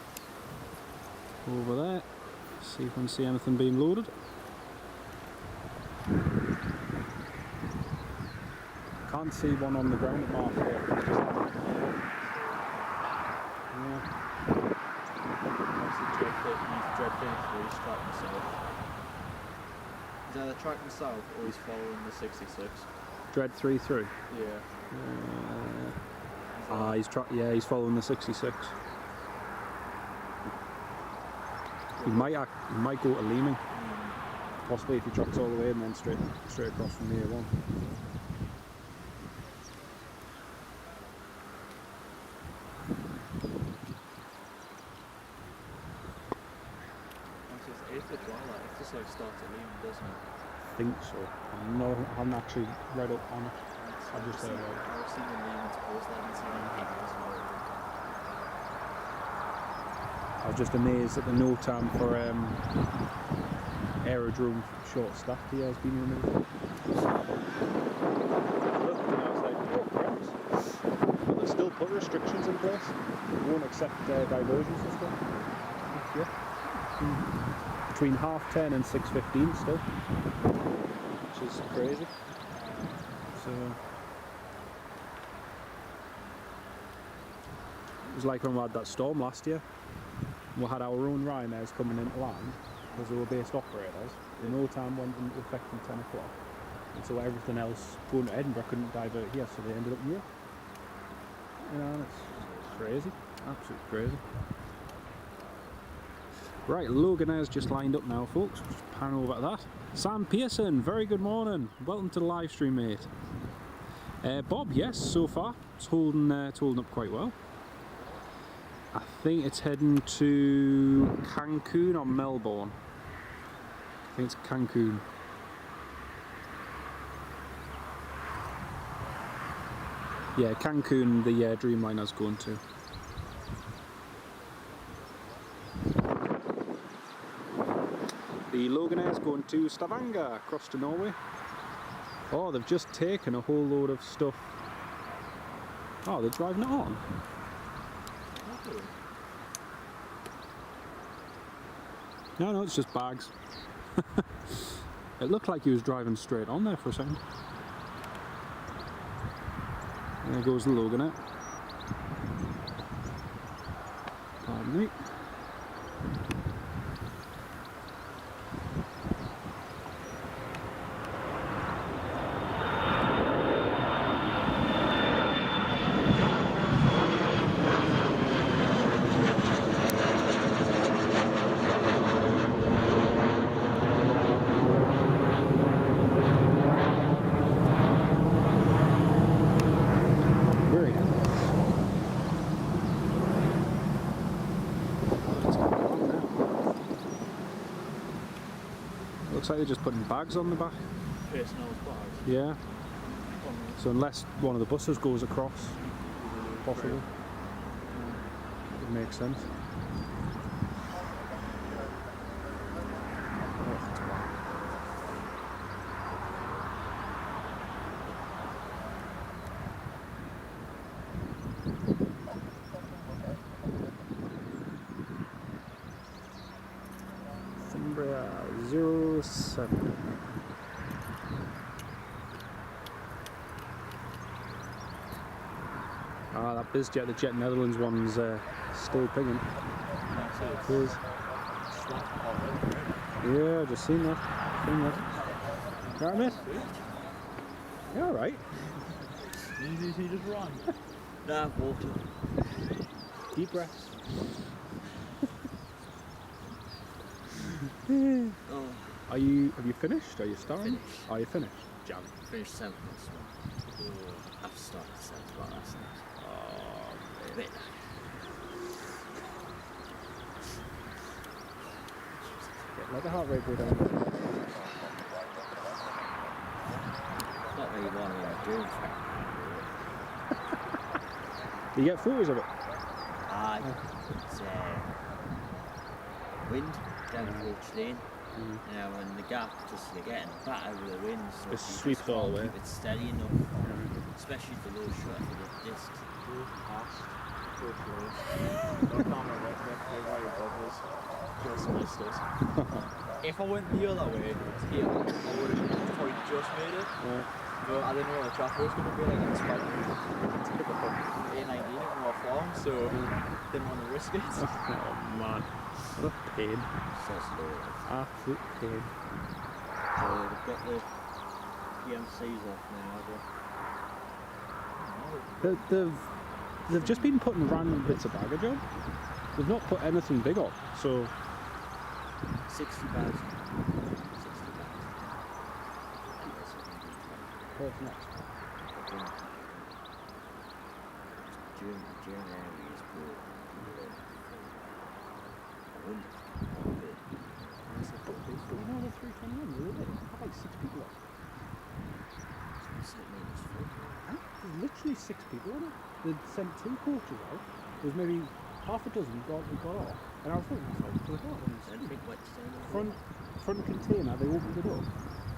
over there. See if we can see anything being loaded. Can't see one on the ground at Marseille. He's tracking south. He's either tracking south or he's following the 66. Dread 3-3. Yeah. He's following the 66. He might go to Leeming. Possibly if he tracks all the way and then straight across from the A1. If this like starts at Leeming, doesn't it? I think so. I haven't actually read up on it. I've just heard about it. I've seen the Leeming post that and seen anything else about was just amazed at the no time for aerodrome short staffed here has been removed. Looked and I was like, oh crap. But they've still put restrictions in place. They won't accept diversions and stuff. Yeah. Between 10:30 and 6:15 still. Which is crazy. So it was like when we had that storm last year. We had our own Ryanairs coming into land because they were based operators. The no time went into effect from 10 o'clock. And so everything else going to Edinburgh couldn't divert here, so they ended up here. You know, it's crazy. Absolutely crazy. Right, Loganair's just lined up now, folks. Just pan over to that. Sam Pearson, very good morning. Welcome to the live stream, mate. Bob, yes, so far. It's holding up quite well. I think it's heading to Cancun or Melbourne. I think it's Cancun. Yeah, Cancun the Dreamliner's going to. The Loganair's going to Stavanger, across to Norway. Oh, they've just taken a whole load of stuff. Oh, they're driving it on. No, it's just bags. It looked like he was driving straight on there for a second. There goes the Loganair. Pardon me. Looks like they're just putting bags on the back. Personal bags. Yeah. So unless one of the buses goes across, possibly. It makes sense. Fimbria 07. Ah, that BizJet, the Jet Netherlands one's still pinging. It is. Yeah, I just seen that. You alright, mate? You alright? Easy, just run. Nah, water. Deep breaths. Oh. Have you finished? Are you starting? Finished. Are you finished? Jam. Finished 7th this one. I've started 7th about last night. Oh, Bit. let the heart rate go down. Not really what I'm doing. Do you get photos of it? It's wind down the Roach Lane. You know, and the gap just getting battered with the wind, so It sweeps all the way. Keep it steady enough, especially for those short for the discs. Go past, go close. Don't come right where your bubbles. Just missed it. If I went the other way, here, I would have probably just made it. Yeah. But I didn't know what the traffic was going to be like. It's like A19 it more long, so didn't want to risk it. Oh man, what a pain. So slow. Absolute pain. So they've got the PMCs off now, have they? They've just been putting random bits of baggage on. They've not put anything big on, so 60 bags. 60 bags. what's next? German area is good. Wind. You know the 321s, they have like 6 people on. There's literally 6 people on it. They sent 2 coaches out. There's maybe half a dozen got off. And I was thinking, I thought, I don't think what's front container, they opened it up,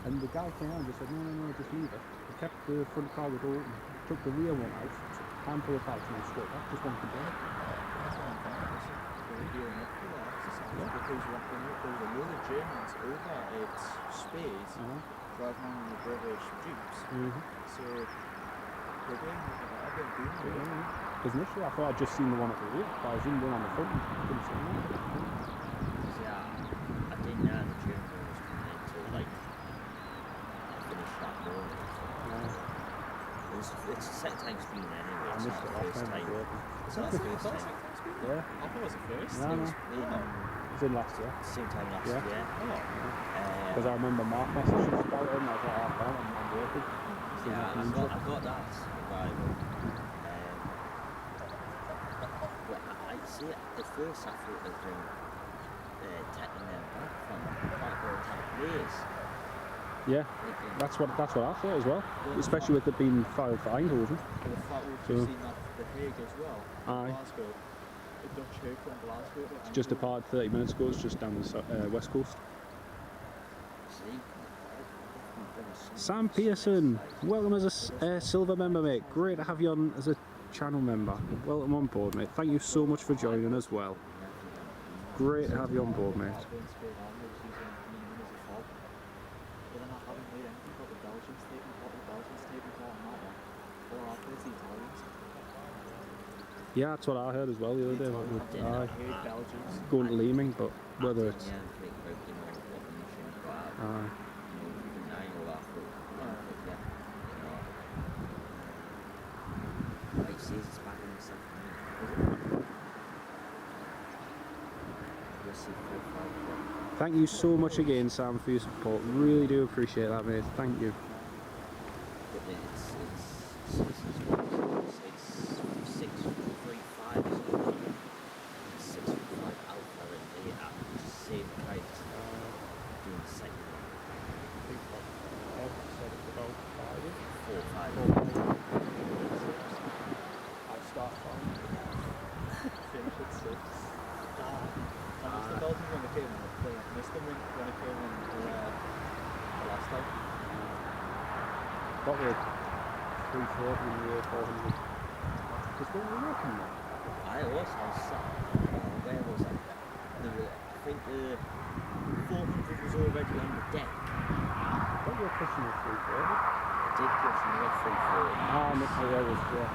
and the guy came out and just said, no, just leave it. They kept the front cargo door open, took the rear one out, handful of pallets, and then straight back, just one container. That's what I'm thinking. They're gearing up for that exercise because there was a load of Germans over at Space driving on the British Jeeps. So they're doing I've been doing it. Because initially I thought I'd just seen the one at the rear, but I zoomed in on the front and couldn't see that. Yeah, I didn't know the German was coming in until like I finished that morning. It's the second time it's been anyway. I It's missed not it the last first time. time. It's not the first time. Yeah. I thought it was the first. No, no. It was in last year. Same time last Yeah. year. Because I remember Mark messaging us about it and I was like, oh, I'm working. Yeah, and I got that arrival. But I'd say at first I thought they'd been taking them back from quite a lot of place. Yeah, that's what I thought as well. Especially with it being filed for Eindhoven. The fact we've So- just seen that The Hague as well. Aye. Glasgow. The Dutch Hague from Glasgow. It's just departed 30 minutes ago, it's just down the west coast. Sam Pearson, welcome as a silver member, mate. Great to have you on as a channel member. Welcome on board, mate. Thank you so much for joining as well. Great to have you on board, mate. Yeah, that's what I heard as well the other day. Aye. Going to Leeming, but whether it's... Aye. Thank you so much again, Sam, for your support. Really do appreciate that, mate. Thank you. Got the 340 and the A400. Just don't work in there. I was sat. Where was I? I think the 400 was already on the deck. But you were pushing the 340. I did push the 340. Ah, no, there was, yeah.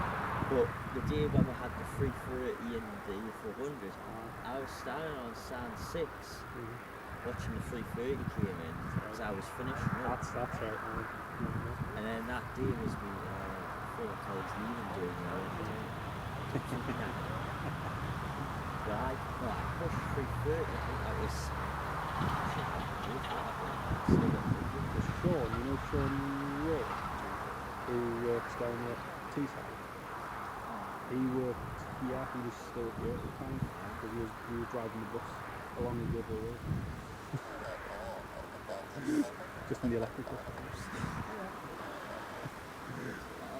But the day when we had the 330 and the 400, I was standing on stand 6 watching the 330 came in because I was finishing up. That's right. And then that day was me before I was leaving doing but I pushed 330. I think that was Sean, you know Sean Rowe, who works down at Teesside. He worked here, he was still here at the time because he was driving the bus along the river road. Just in the electrical.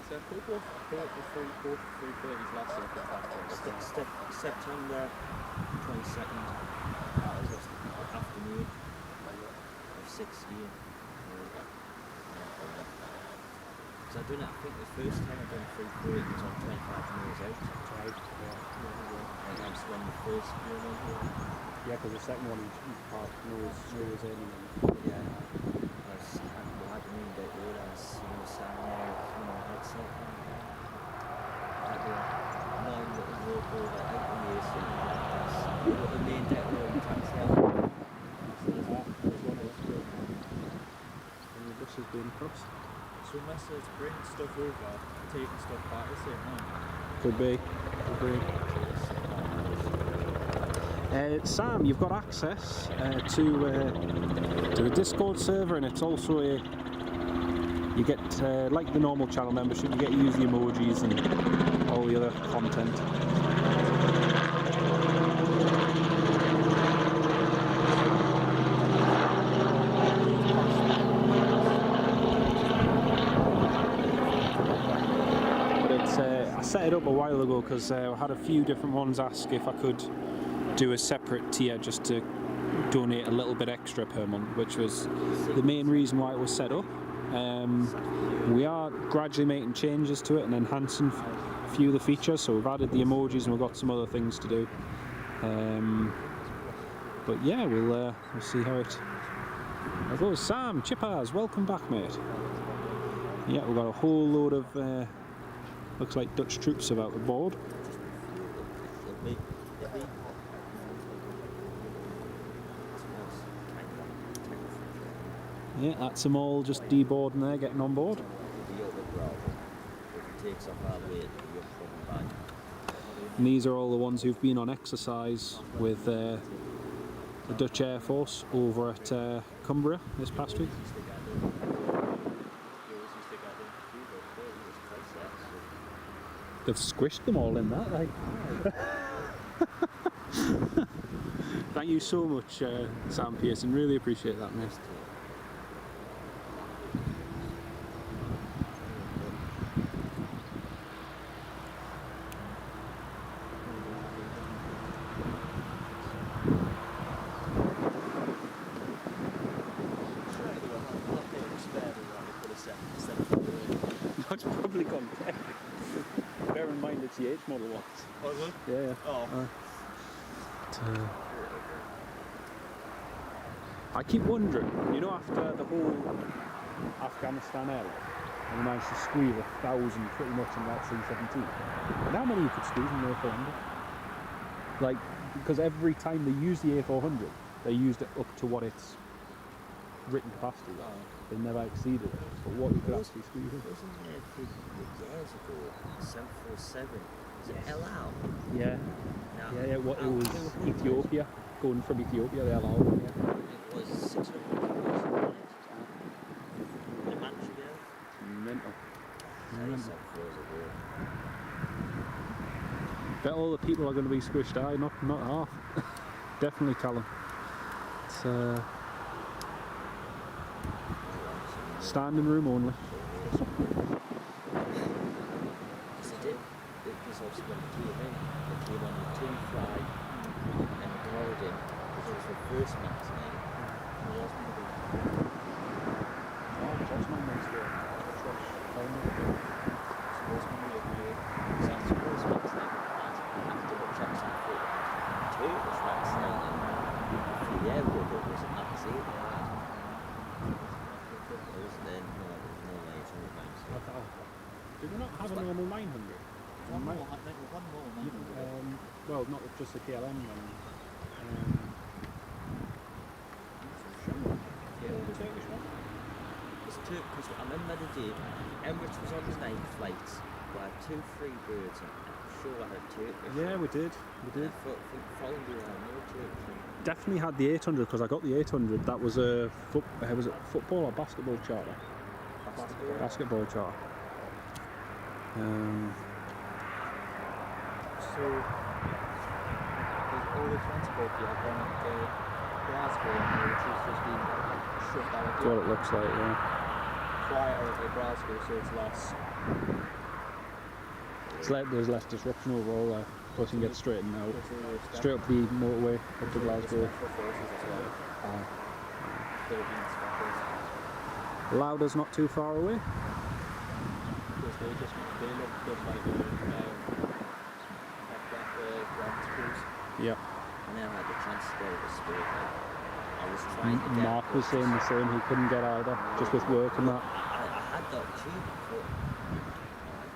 So people bought the 330s last year for September 22nd. That was just the afternoon of 16. So I done it, I think the first time I done 330 was on 25 miles out. Right. And that's when the first year on here. Yeah, because the second one he parked nose in and Yeah. I was glad to mean that I was, standing there, headset on. I had a 9 little walk over out the year, so got the main deck road and taxi out. there's one of us and the bus has been crossed. So unless it's bringing stuff over, taking stuff back at the same time. Could be. Sam, you've got access to a Discord server, and it's also you get like the normal channel membership. You get to use the emojis and all the other content. But it's I set it up a while ago because I had a few different ones ask if I could do a separate tier just to donate a little bit extra per month, which was the main reason why it was set up. We are gradually making changes to it and enhancing a few of the features, so we've added the emojis and we've got some other things to do. But yeah, we'll see how it goes. Sam, Chippers, welcome back, mate. Yeah, we've got a whole load of looks like Dutch troops about aboard. Yeah, that's them all just deboarding there, getting on board. And these are all the ones who've been on exercise with the Dutch Air Force over at Cumbria this past week. They've squished them all in that, like. Thank you so much, Sam Pearson. Really appreciate that, mate. That's probably gone tech. Bear in mind it's the H model ones. Oh, is it? Yeah. Oh. I keep wondering, you know, after the whole Afghanistan airline, and we managed to squeeze 1,000 pretty much in that C-17. And how many you could squeeze in the A400? Like, because every time they use the A400, they used it up to what its written capacity was. They never exceeded it. But what you could actually squeeze in. Wasn't there a big years ago, 747? Was it El Al? Yeah. No. Yeah, what it was Ethiopia, going from Ethiopia, they allowed it, yeah. It was 600 kilos. A month ago. Mental. Mental. Bet all the people are going to be squished out, not half. Definitely Callum. It's standing room only. Because obviously when they came in, they came on the 2-fly and Gordon, which was the first match name. It wasn't the Did we not have a normal 900? One more 900. Well, not just the KLM one. It's two, because I remember the day Emirates was on the night flights. We had 2 free birds and I'm sure I had Turkish. Yeah, we did. Following you around, no Turkish. Definitely had the 800 because I got the 800. That was a was it football or basketball charter? Basketball charter. So, there's all the transport you have gone up to Glasgow and which has just been shut down. That's what it looks like, yeah. Quieter at Glasgow, so it's less. There's less disruption overall there. Plus you can get straightened out. Straight up the motorway up to Glasgow. Lauder's not too far away. Because they look just like the ground crews. Yeah. And then I had the transfer of the spirit. I was trying to get Mark was saying the same, he couldn't get either, just with work and that. I had that too, but I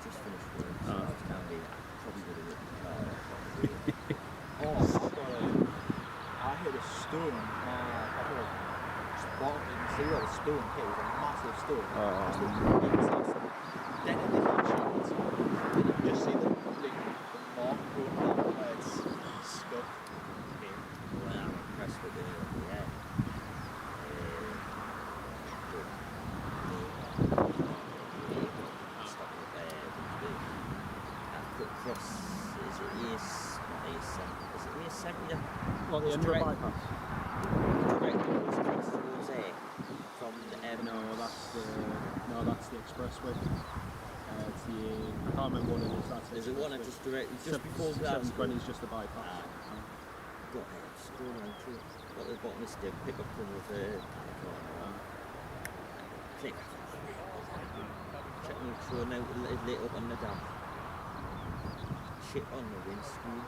just finished work, so I was down there. Probably would have written the car. I hit a stone. I hit a spot in zero stone hit. It was a massive stone. Then in the heat shields, you can just see the mark going down where it's scuffed. Well, I'm impressed with the What, the end of the bypass? That's the expressway. It's the, I can't remember what it is. That's Is it one that just directly just before Glasgow? 720 is just the bypass. got scroll down to it. Got the bottom of the pickup cover of click. Check me throwing out lit up on the dash. Chip on the windscreen.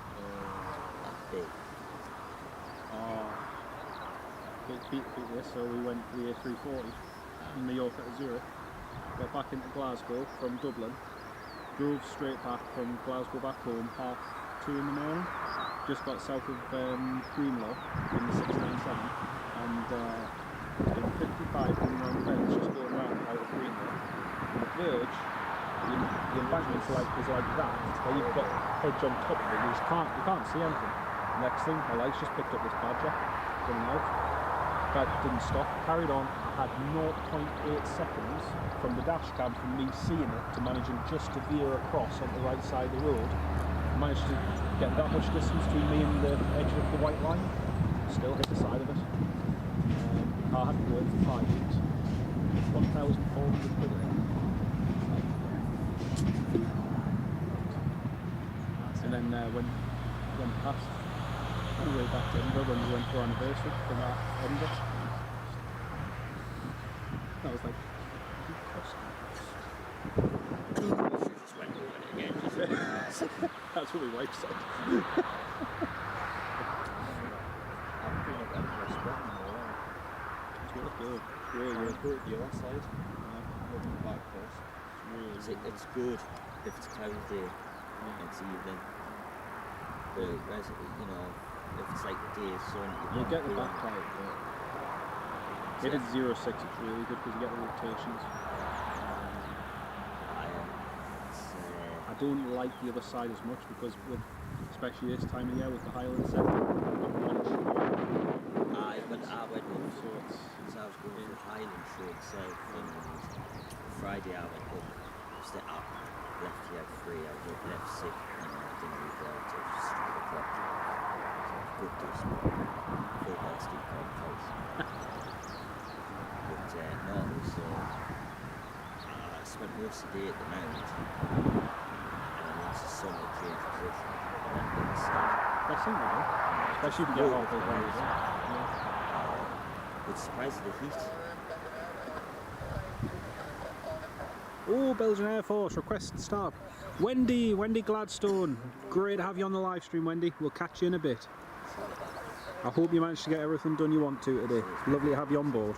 That big. Beat this, so we went the A340 in Mallorca to Zurich, got back into Glasgow from Dublin, drove straight back from Glasgow back home 2:30 in the morning, just got south of Greenlaw in the 697, and in 55 coming around the bend, just going round out of Greenlaw. And the verge, the embankment's is like that, where you've got hedge on top of it, you can't see anything. Next thing, my lights just picked up this badger coming out. That didn't stop, carried on. I had 0.8 seconds from the dash cam from me seeing it to managing just to veer across on the right side of the road. I managed to get that much distance between me and the edge of the white line. Still hit the side of it. The car had to go in for 5 weeks. 1,400 quid. And then when past, on the way back to Edinburgh when we went for our anniversary from our Edinburgh. That was like, Just went over it again. that's what my wife said. I've been up Edinburgh Spring in a while. It's really good. It's really I good. go to the other side. Looking back across. It's really It's good if it's cloudy day and it's evening. But whereas, you know, if it's like the day sun, You get the backlight, but if it's 06 it's really good because you get the rotations. I don't like the other side as much because with, especially this time of year with the Highland set, I've got one shore. I went up, So it's, so I was going to the Highland show itself, and Friday I went up, step up, left here at 3, I was up, left 6, and I didn't leave there until 3 o'clock. So good this morning, full ball steep on the face. But no, it was, I spent most of the day at the mount, and then once the sun would change position, and then the sun. that's something though. Especially if you get off those roads. It's surprising the heat. Oh, Belgian Air Force, request stop. Wendy Gladstone. Great to have you on the live stream, Wendy. We'll catch you in a bit. I hope you managed to get everything done you want to today. Lovely to have you on board.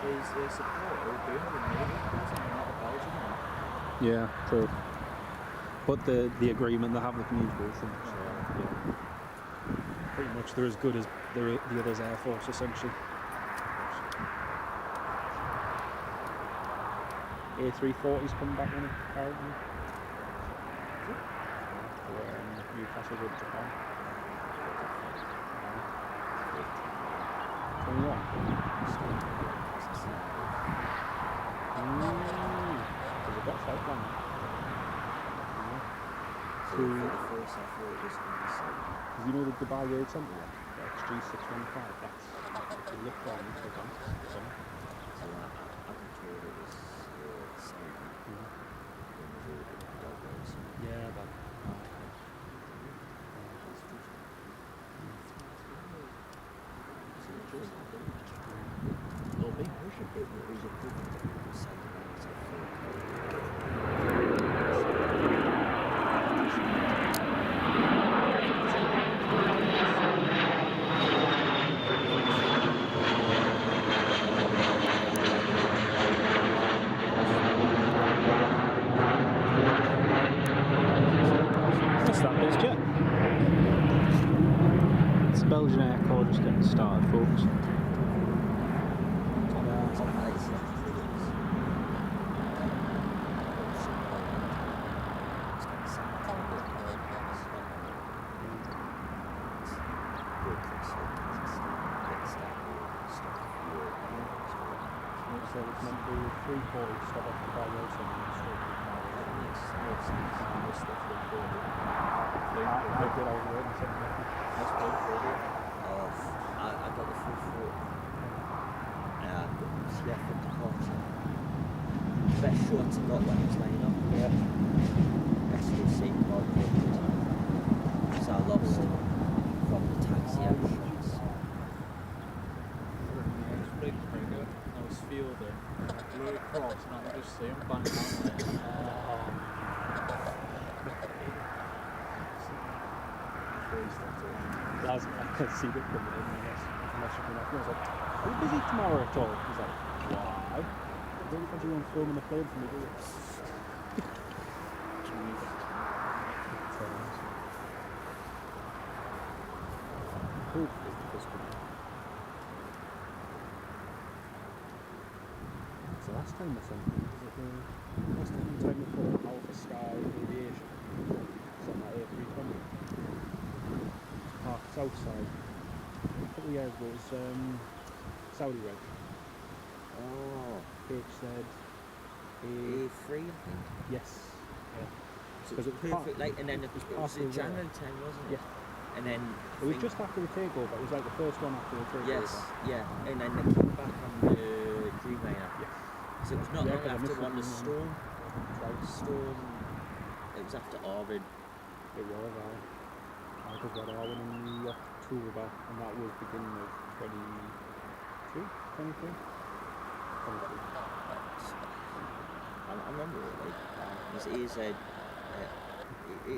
Is a support or Birmingham Navy prison, not a Belgian one. Yeah, true. But the agreement they have with mutual funds. Pretty much they're as good as the other's Air Force, essentially. A340's coming back in apparently. Newcastle with Japan. 21. There's a got flight plan. So for the first I thought it was going to be safe. Because you know the Dubai Road Centre, the XG615, that's a lift down into the bank. So I've been told it was safe when we were at the dog roads. Yeah, but Well, maybe we should get what we should do with side what's that, BizJet? It's Belgian Air Corps just getting started, folks. So it's meant to be 340 stop off the Dubai Road Centre and straight to the I did all the way and said nothing. That's good. I got the full 40. Yeah, from departure. Best shots I got when I was laying up. Yeah. Best to see God picked. So I lost from the taxi out shots. Big trigger. I was fielding. Blew across and I could just see him bang down Lads, I could see it coming in. Unless you've been off. I was like, are you busy tomorrow at all? He's like, why? I don't think you want filming the plane for me, do you? Hopefully, this could be. It's the last time I sent it. Is it the last time we put Alpha Sky Aviation? Something like A320. Parked outside. A couple of years ago, it was Saudi Red. Oh, HZ A3, I think. yes. Yeah. So Because it was perfect, like, and then it was partly January 10, wasn't it? Yeah. And then It was just after the takeover. It was like the first one after the takeover. yes, yeah, and then they came back on the Dreamliner. Yes. So it was not Yeah, long 'cause I after missed one it the in, Storm. Storm. It was after Arvid. It was. I was at Arwen in October, and that was beginning of 22, 23. 23. I remember it like it was AZ.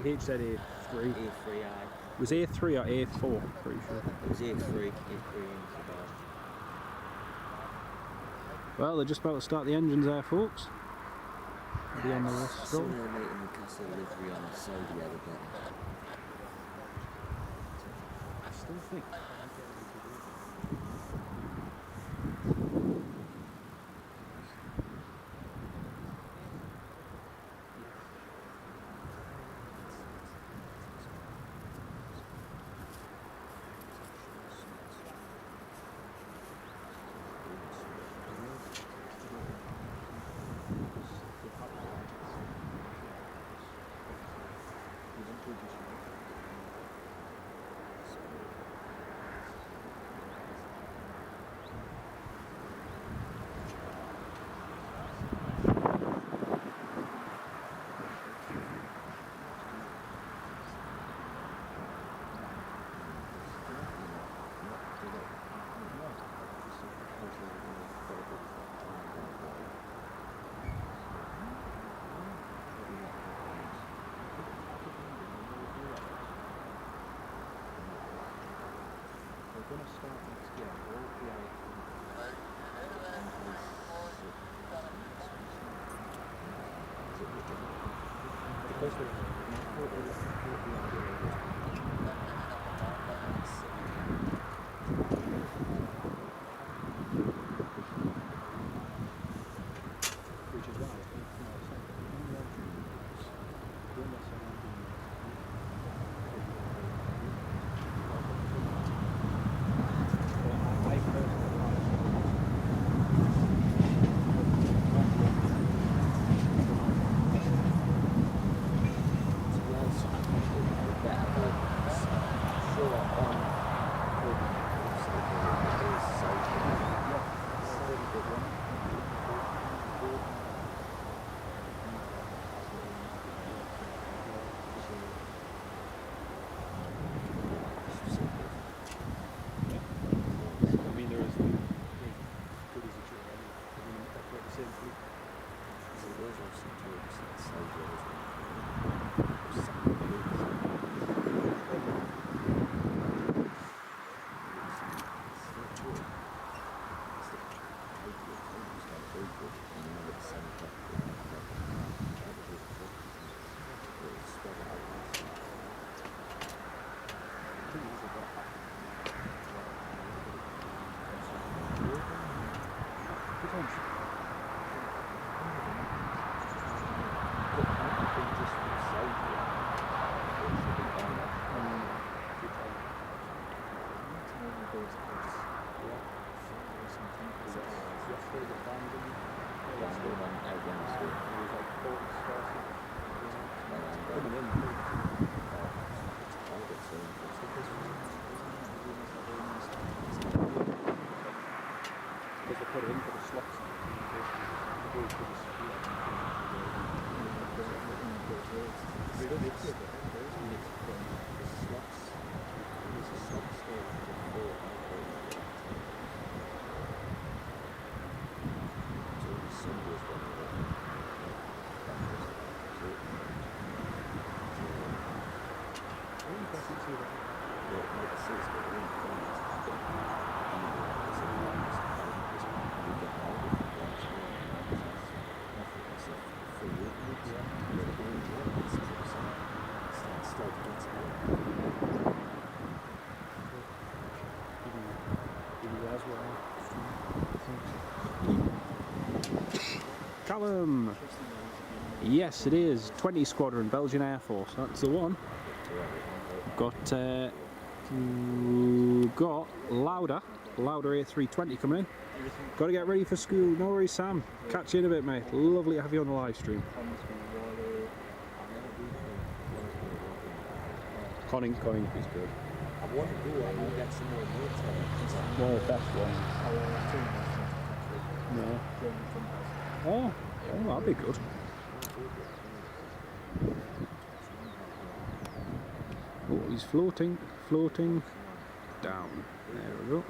HZ A3. A3I. Was A3 or A4? Pretty sure. It was A3. A3 in Well, they're just about to start the engines there, folks. Be on the list. I saw their mate in Newcastle livery on the Saudi the other day. I still think. Going to start next year. All the which is why Callum! Yes, it is. 20 Squadron, Belgian Air Force. That's the one. Got Lauda A320 coming in. Got to get ready for school. No worries, Sam. Catch you in a bit, mate. Lovely to have you on the live stream. Conning is good. I want to go and get some more military. One of the best ones. No. Oh, that'd be good. Oh, he's floating down. There we go.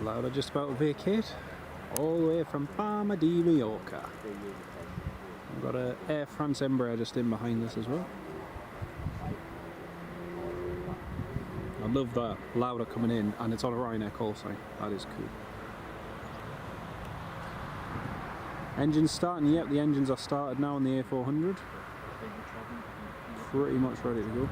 Lauda just about to vacate, all the way from Palma de Mallorca. We've got a Air France Embraer just in behind us as well. I love that Lauda coming in, and it's on a Ryanair call sign. That is cool. Engines starting, yep, the engines are started now on the A400. Pretty much ready to go.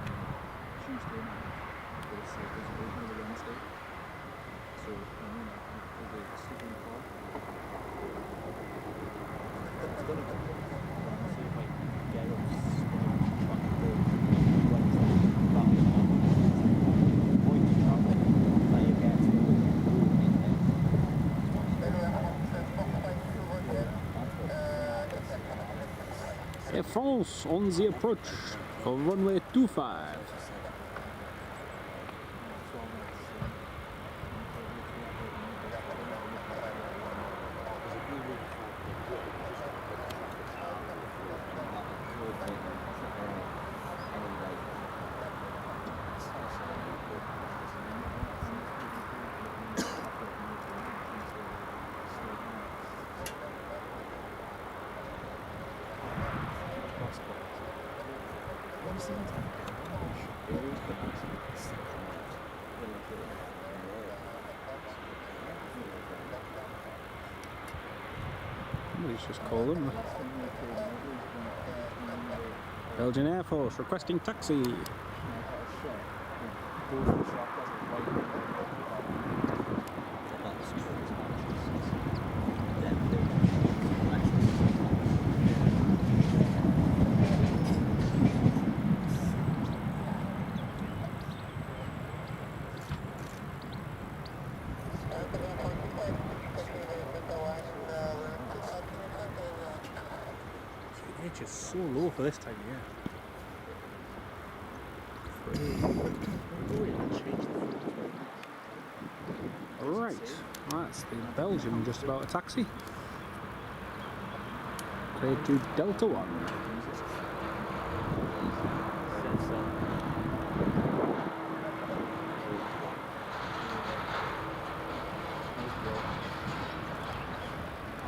Air France on the approach for runway 25. Somebody's just called them. Belgian Air Force requesting taxi. It's just so low for this time of year. Right, that's the Belgian just about a taxi. Clear to Delta 1.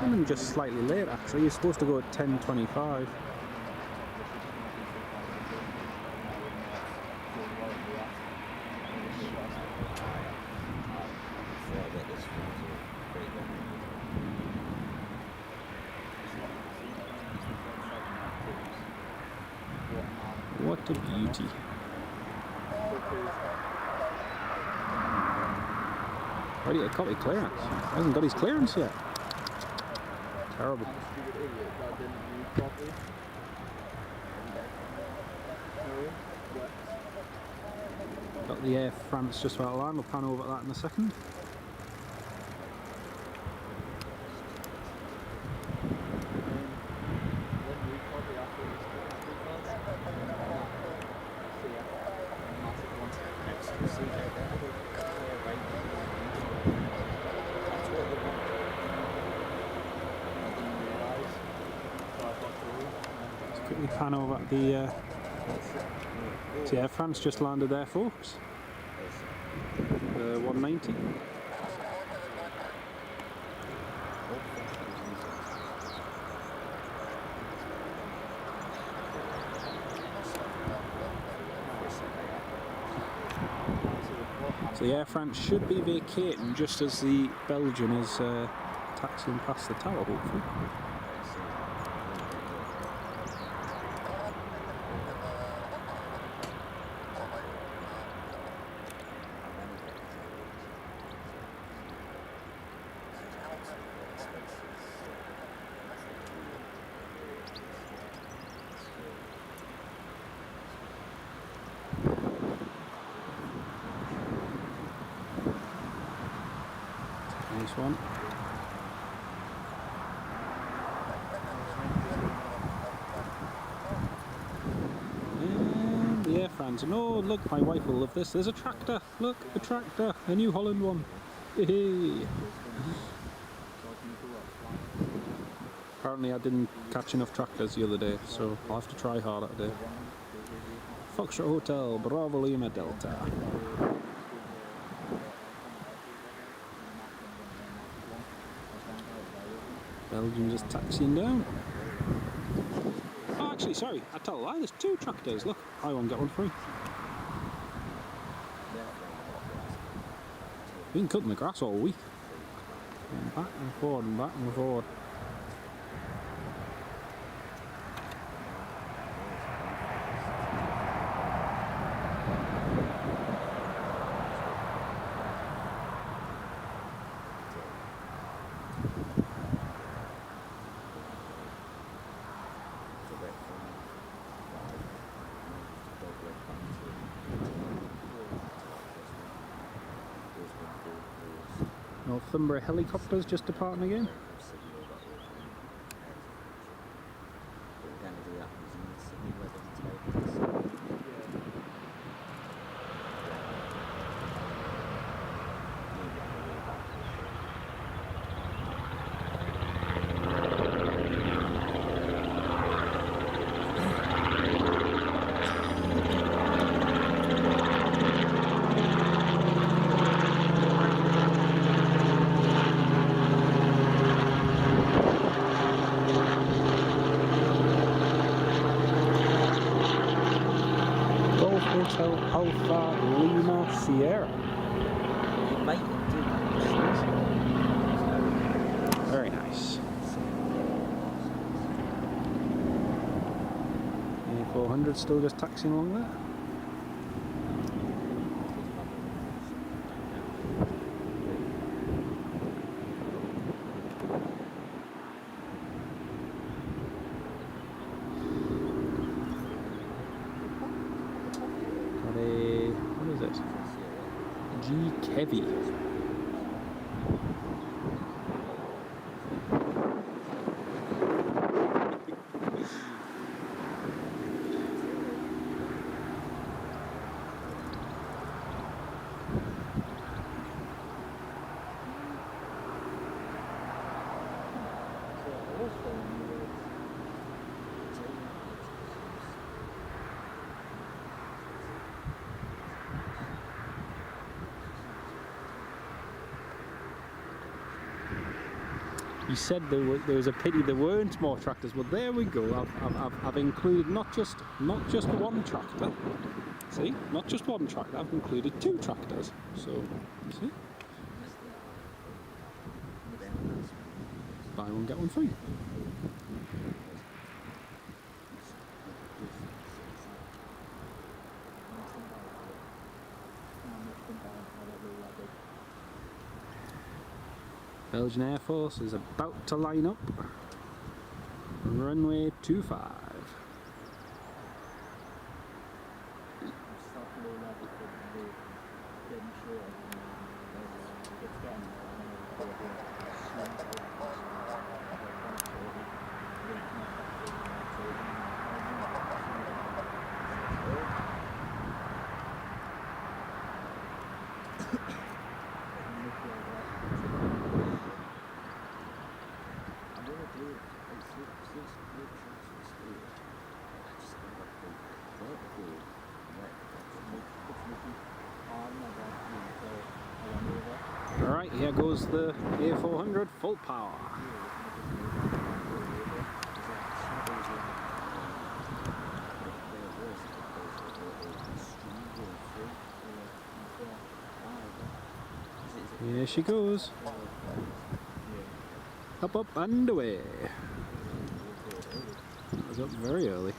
I'm just slightly late actually, you're supposed to go at 10:25. What a beauty. Why do you copy clearance? He hasn't got his clearance yet. Terrible. Got the Air France just about line, we'll pan over that in a second. quickly pan over at the Air France just landed there, folks. 190. So the Air France should be vacating just as the Belgian is taxiing past the tower, hopefully. Nice one. And the Air France. No, look, my wife will love this. There's a tractor. Look, a tractor. A New Holland one. Hey. Apparently I didn't catch enough tractors the other day, so I'll have to try harder today. Foxtrot Hotel, Bravo Lima Delta. Belgium just taxiing down. Oh, actually, sorry, I tell a lie, there's two tractors. Look, buy one, get one free. Been cutting the grass all week. And back and forward and back and forward. Northumbria helicopters just departing again. Hotel Alpha Lima Sierra. Very nice. A400 still just taxiing along there. What is it? G Heavy. You said there was a pity there weren't more tractors. Well, there we go. I've included not just one tractor. See, not just one tractor. I've included two tractors. So, you see, buy one get one free. Belgian Air Force is about to line up. Runway 25. Alright, here goes the A400 full power. Here she goes. Up, up, and away. That was up very early.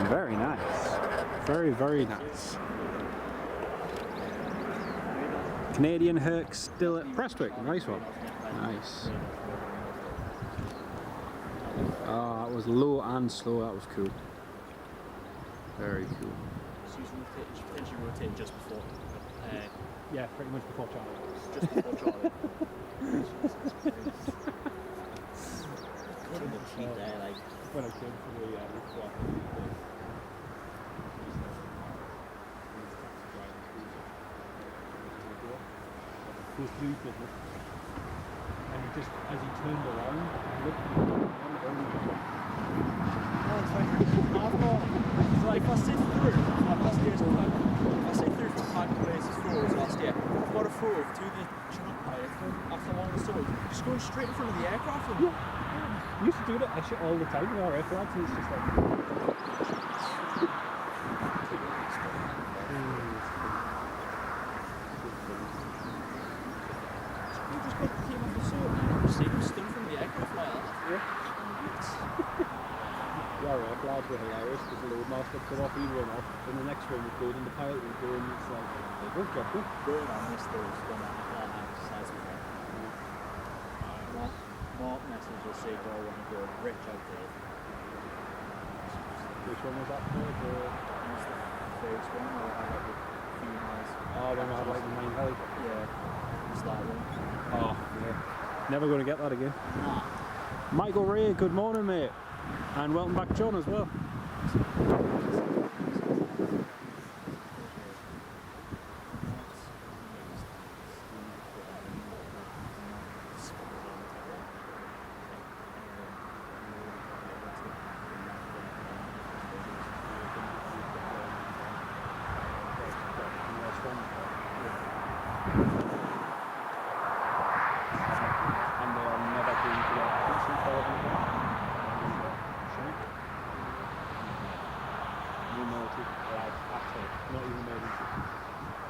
Very nice. Very, very nice. Canadian Herc still at Prestwick. Nice one. Nice. Oh, that was low and slow. That was cool. Very cool. She's potentially rotating just before. Yeah, pretty much before Charlie. Just before Charlie. Couldn't have cheat there, like. When I came to the airport. Goes through business, and he just, as he turned around, looked at me, So like if I sit through, like last year's if I sit through from Park Places photos last year, I've got a photo of two of the channel pilots after long the story, just going straight in front of the aircraft. And we used to do that shit all the time with our air flags, and it's just like... Our air flags were hilarious because the loadmaster would come off, he'd run off, and the next one would go, and the pilot would go, and it's like, they both dropped them. going on this though is when that exercise was like, Mark message will say, do I want to go rich out there? Which one was that for? That's the first one where I had like the females. Oh, when I had like the main heli. Yeah, it's that one. Oh, yeah. Never going to get that again. Nah. Michael Ray, good morning, mate. And welcome back, John, as well.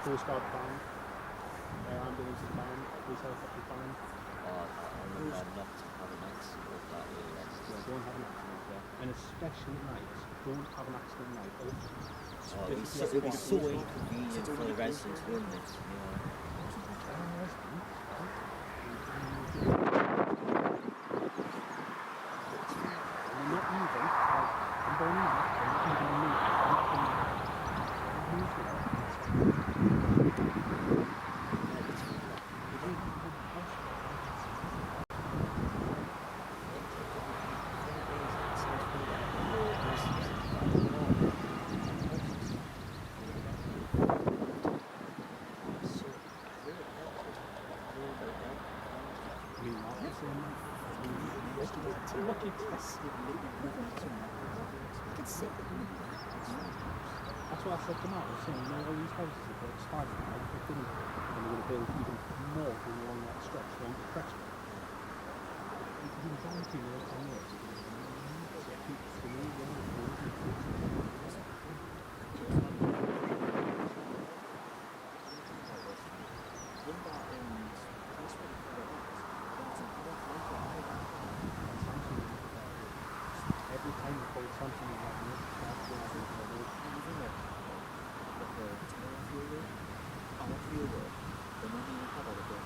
Coast Guard band, air ambulances band, police helicopters band. I remember not having an accident with that really. Yeah, don't have an accident there. And especially at night, don't have an accident at night. Oh, it would be so inconvenient for the residents, wouldn't it? You know? And they're not moving, like, I'm going in, they're not even moving. That's what I said to Matt, I was saying, you know, all these houses have got expired now, and they're going to build even more along that stretch, along the crest. You can do guarantee the next 10 years. Every time you call something like this, that's what I think about it. Our field work, the money we have out of it,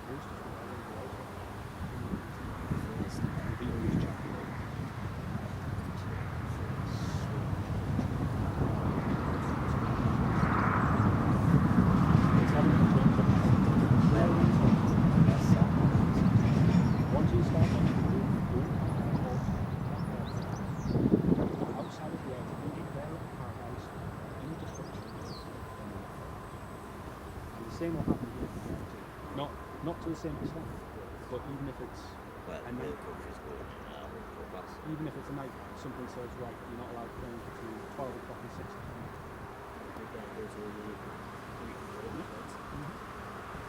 Roosters were all over the world. First, The Beatles chatting about it's having a change of once you start outside of the earth, you get there at paradise, any destruction. And the same will happen here. Not to the same extent, but even if it's well, a night, countries go bus. even if it's a night, something says right, you're not allowed playing between 12 o'clock and 6 o'clock.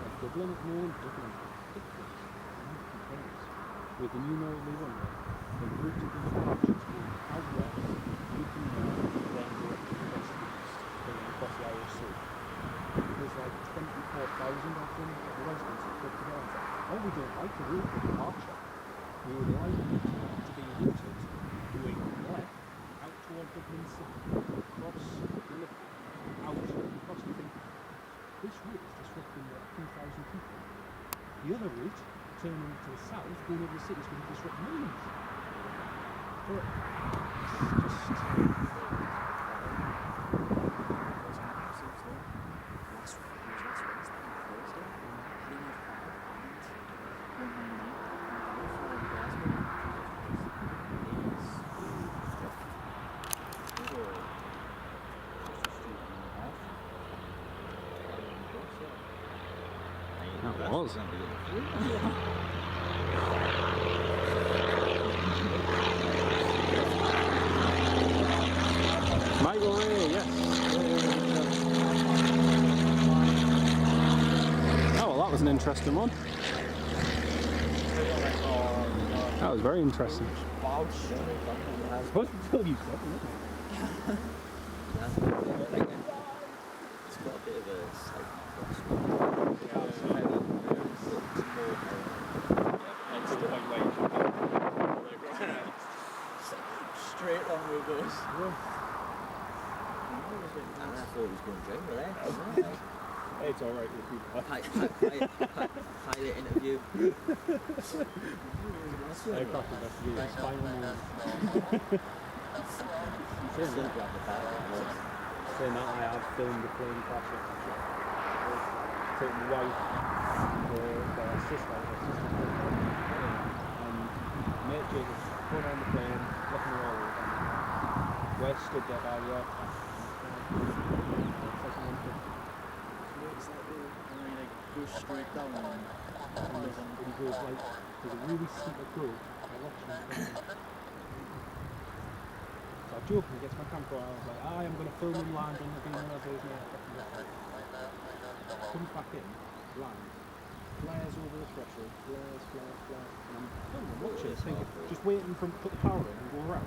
Like Dublin at the moment, Dublin is ridiculous. With the new Northerly runway, the route of the departures being out west, you can then direct to the west east, going across the Irish Sea. There's like 24,000 of them, the residents that put together. Oh, we don't like the route of departure. We would like it to be routed going left out toward Dublin City, across the lift, out across the thing. This route is disrupting a few thousand people. The other route, turning to the south, going over the city, is going to disrupt millions. But it's just... That was. Michael Ray, yes. Oh, well, that was an interesting one. That was very interesting. I suppose to tell you something, isn't it? It's got a bit of a side Straight on with us. and I thought he was going to drink with that. Hey, it's alright with people. Pilot interview. Aircraft investigation, final news. Saying that, I have filmed the plane crash. Taking the wife, their sister, and mate Jacob going on the plane, looking around, and we're stood there by the aircraft. Looks like they go straight down and He goes like, there's a really steep approach. I watch him. So I joke and he gets my camera out. I was like, I am going to film him landing. There'll be another version of it. Comes back in, lands, flares over the threshold, flares. And I'm filming, watching, thinking, just waiting for him to put the power in and go around.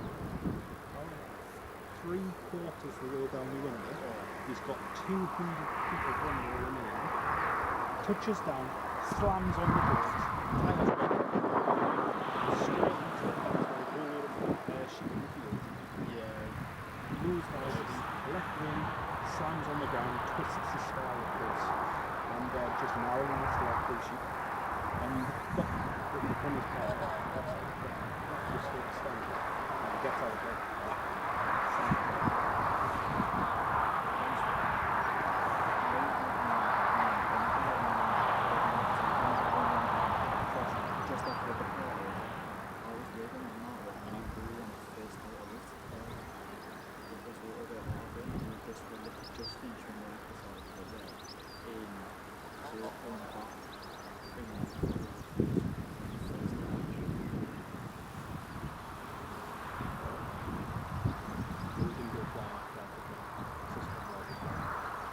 3/4 the way down the runway. He's got 200 people running all in there. Touches down, slams on the brakes, tires back, straight into the sheet in the field. yeah. He moves down, left wing, slams on the ground, twists his style upwards, and just narrowing his left full sheet. And got the funniest part of that just standing. And he gets out of there.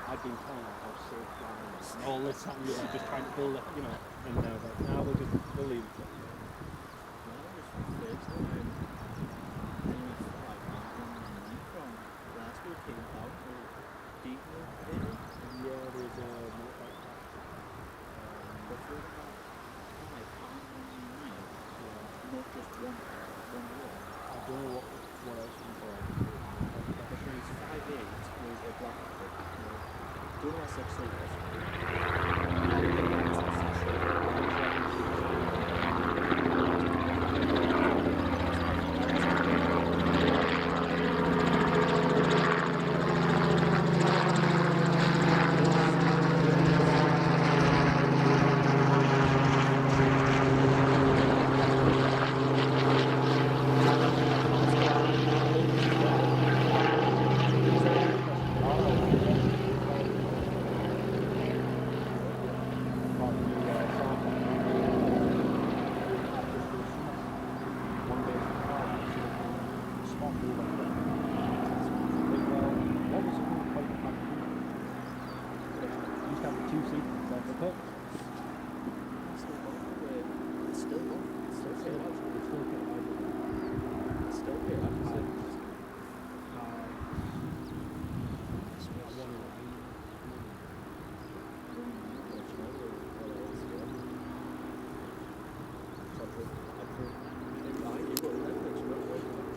I've been telling her how safe flying is. And all this time, just trying to build up, and I was like, nah, we'll leave it. Yeah, there's a motorbike I don't know what else you can Doing my sex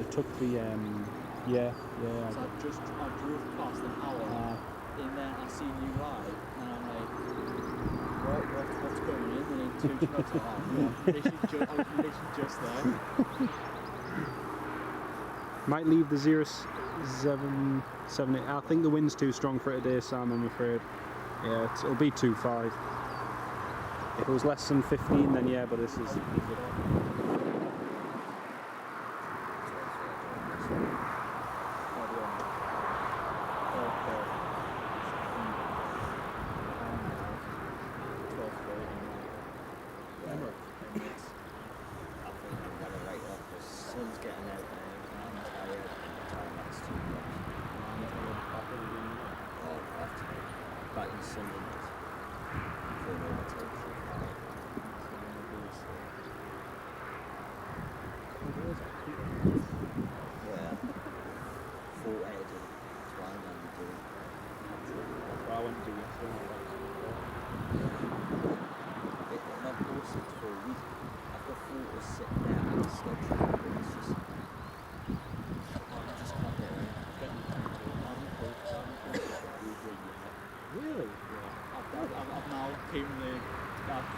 Took the So I drove past an hour, and then I seen you live, and I'm like, what's going on? And then two shots are off. I was literally just there. might leave the 0.778. I think the wind's too strong for it today, Sam, I'm afraid. Yeah, it'll be 2.5. If it was less than 15, then yeah, but this is.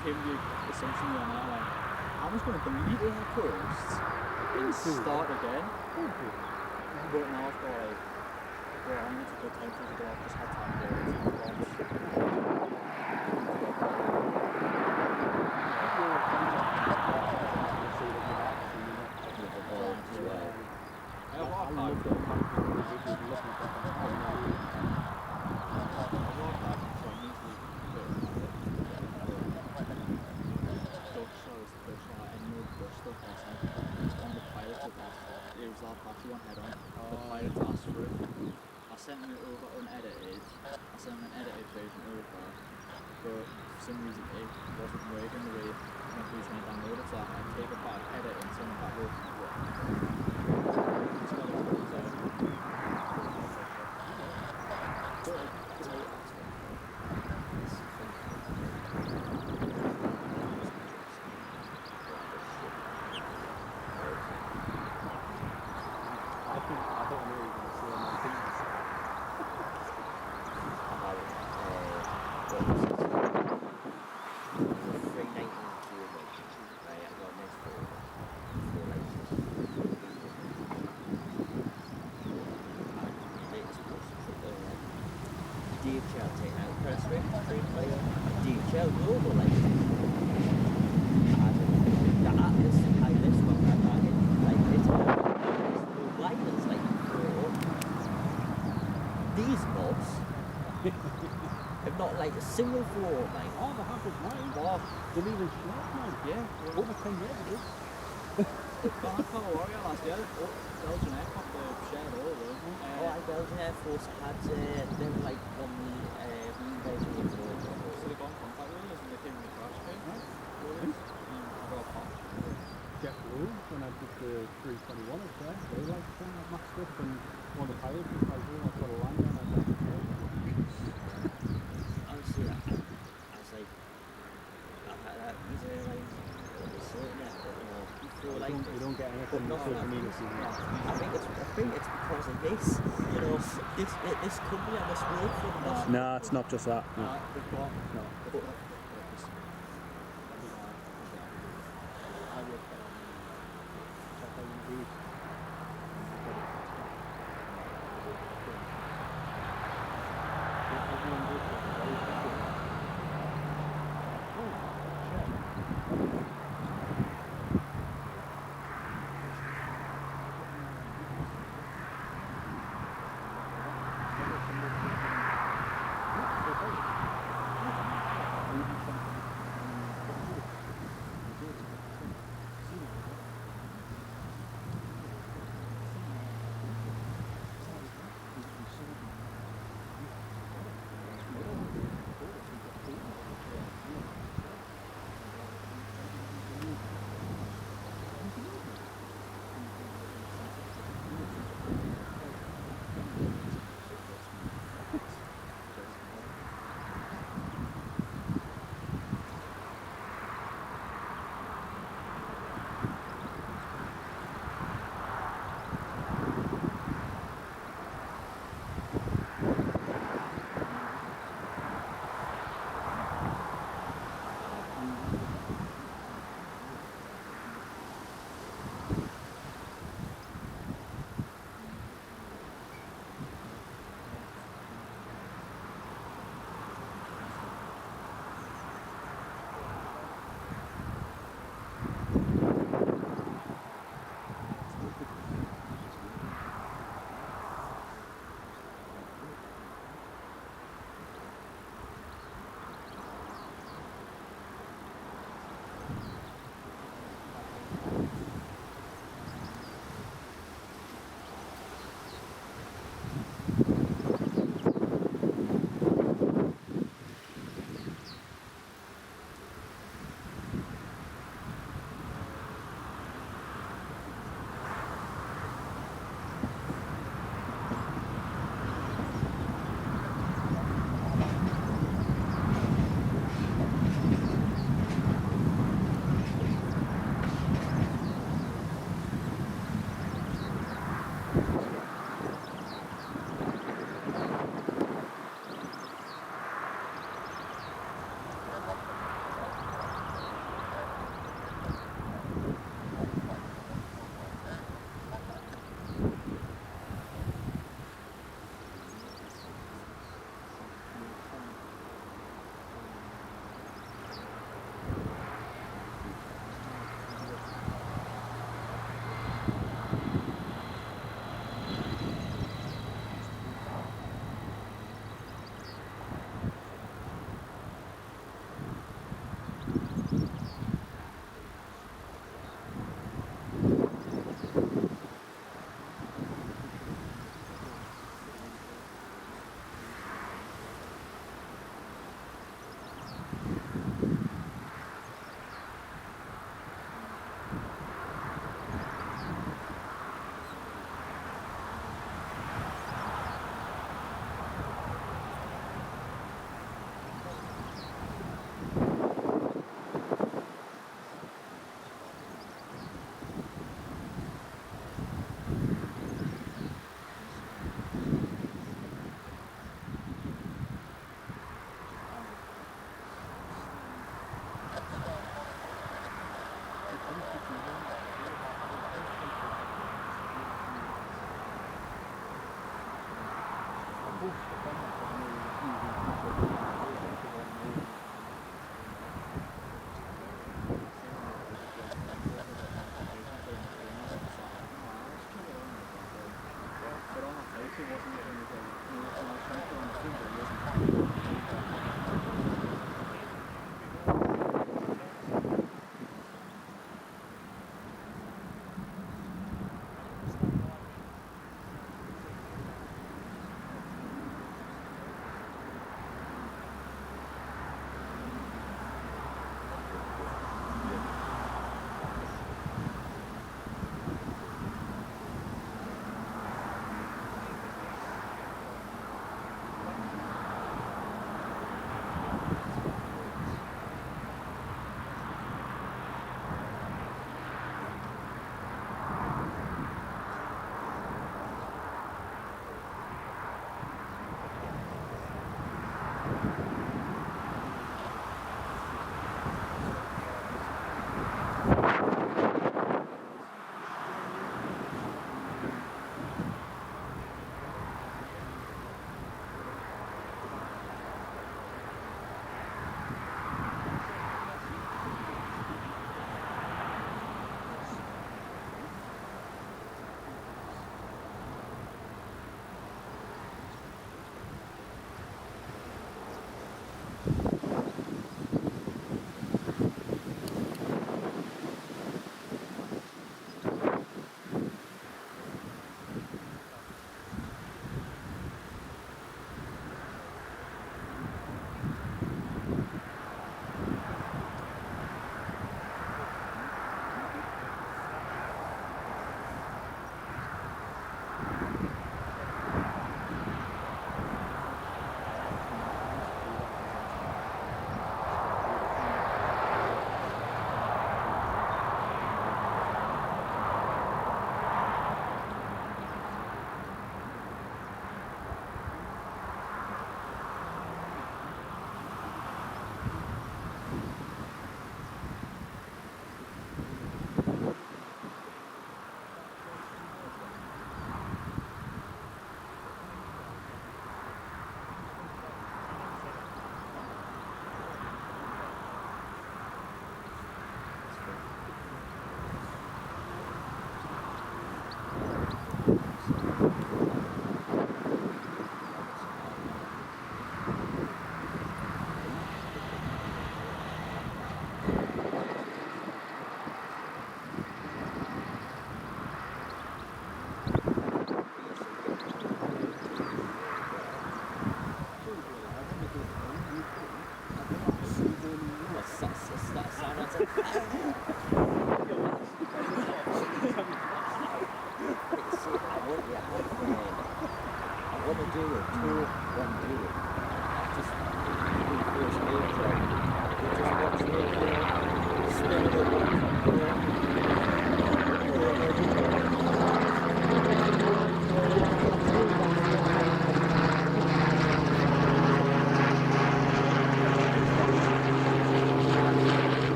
Came the assumption on that one. I'm just going to delete it first and start again. But now I've got like, well, I need to go time for the I've just had time to like a single floor, mate. Oh, the half is mine. Wow. They're even short, man. Yeah. Over 10 years ago. Call Warrior last year. Belgian Air Force shared all of them. Belgian Air Force had they were like on the Belgian Air Force. So they got in contact with us and they came in the crash thing. Jeff Lowe, when I did the 321 up there, they like saying that matched up, and one of the pilots was like, oh, I've got a line on that. Honestly, I was like, these airlines, they're sorting it, but you feel like you don't get anything not social media scene. I think it's because of this, this company and this work for them. No, it's not just that. No. They've got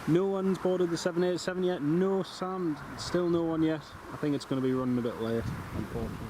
No one's boarded the 787 yet, no Sam, still no one yet. I think it's going to be running a bit late, unfortunately.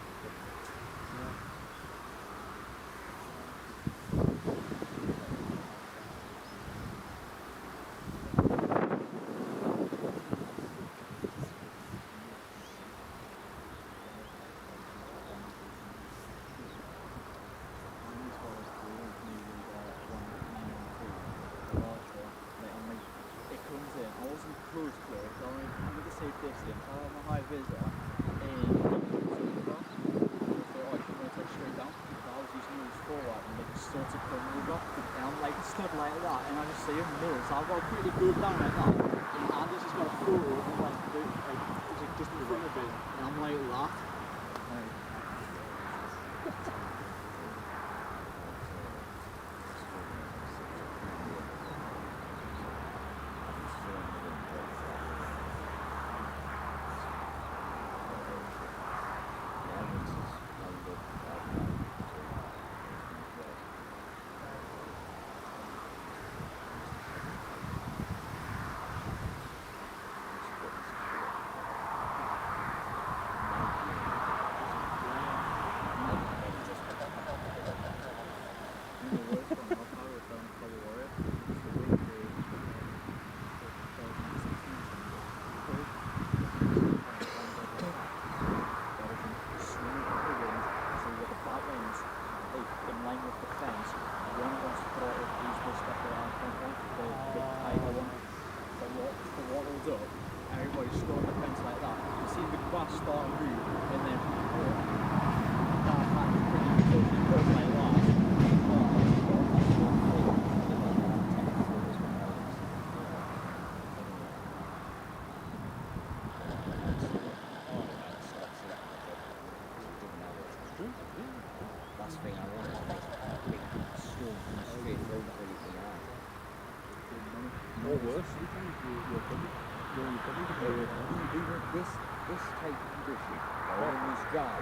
This type of condition, when it's dry,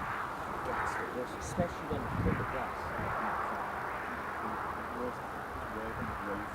especially when it's put the glass. Working with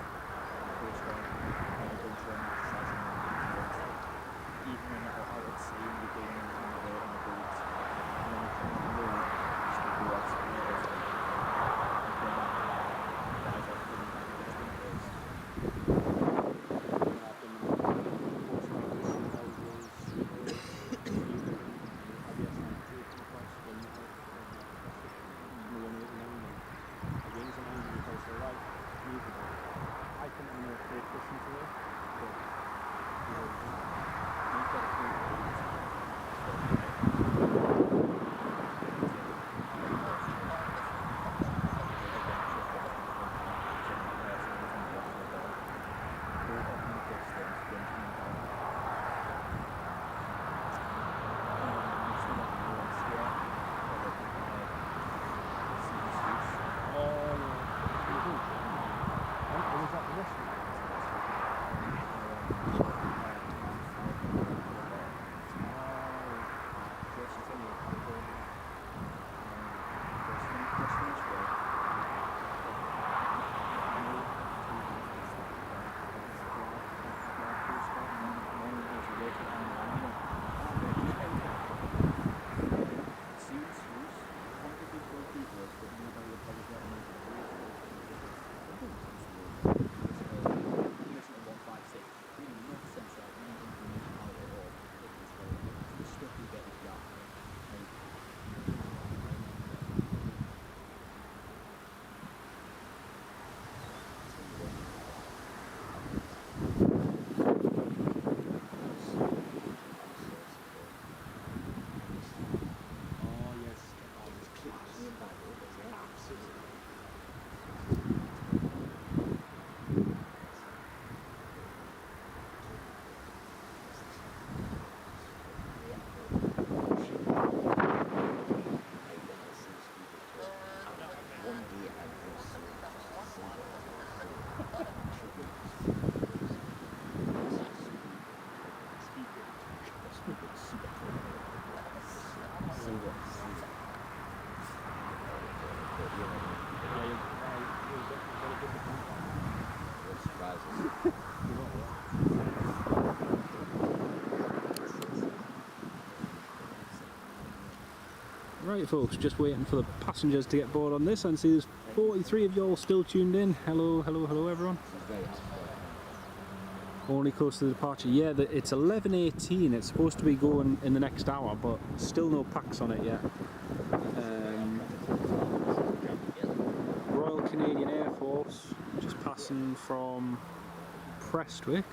Right folks, just waiting for the passengers to get board on this, and see there's 43 of you all still tuned in. Hello, hello, hello everyone. Only close to the departure. Yeah, it's 11:18. It's supposed to be going in the next hour, but still no packs on it yet. Royal Canadian Air Force, just passing from Prestwick.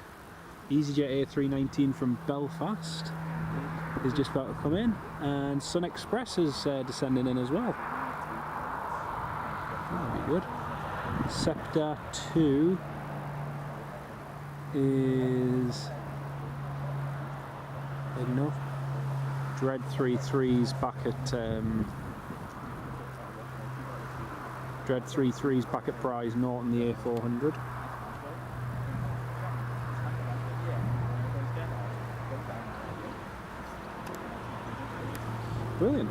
EasyJet A319 from Belfast is just about to come in, and Sun Express is descending in as well. That'll be good. Scepter 2 is heading up. Dread 33's back at Dread 33's back at Prize Norton, the A400. Brilliant.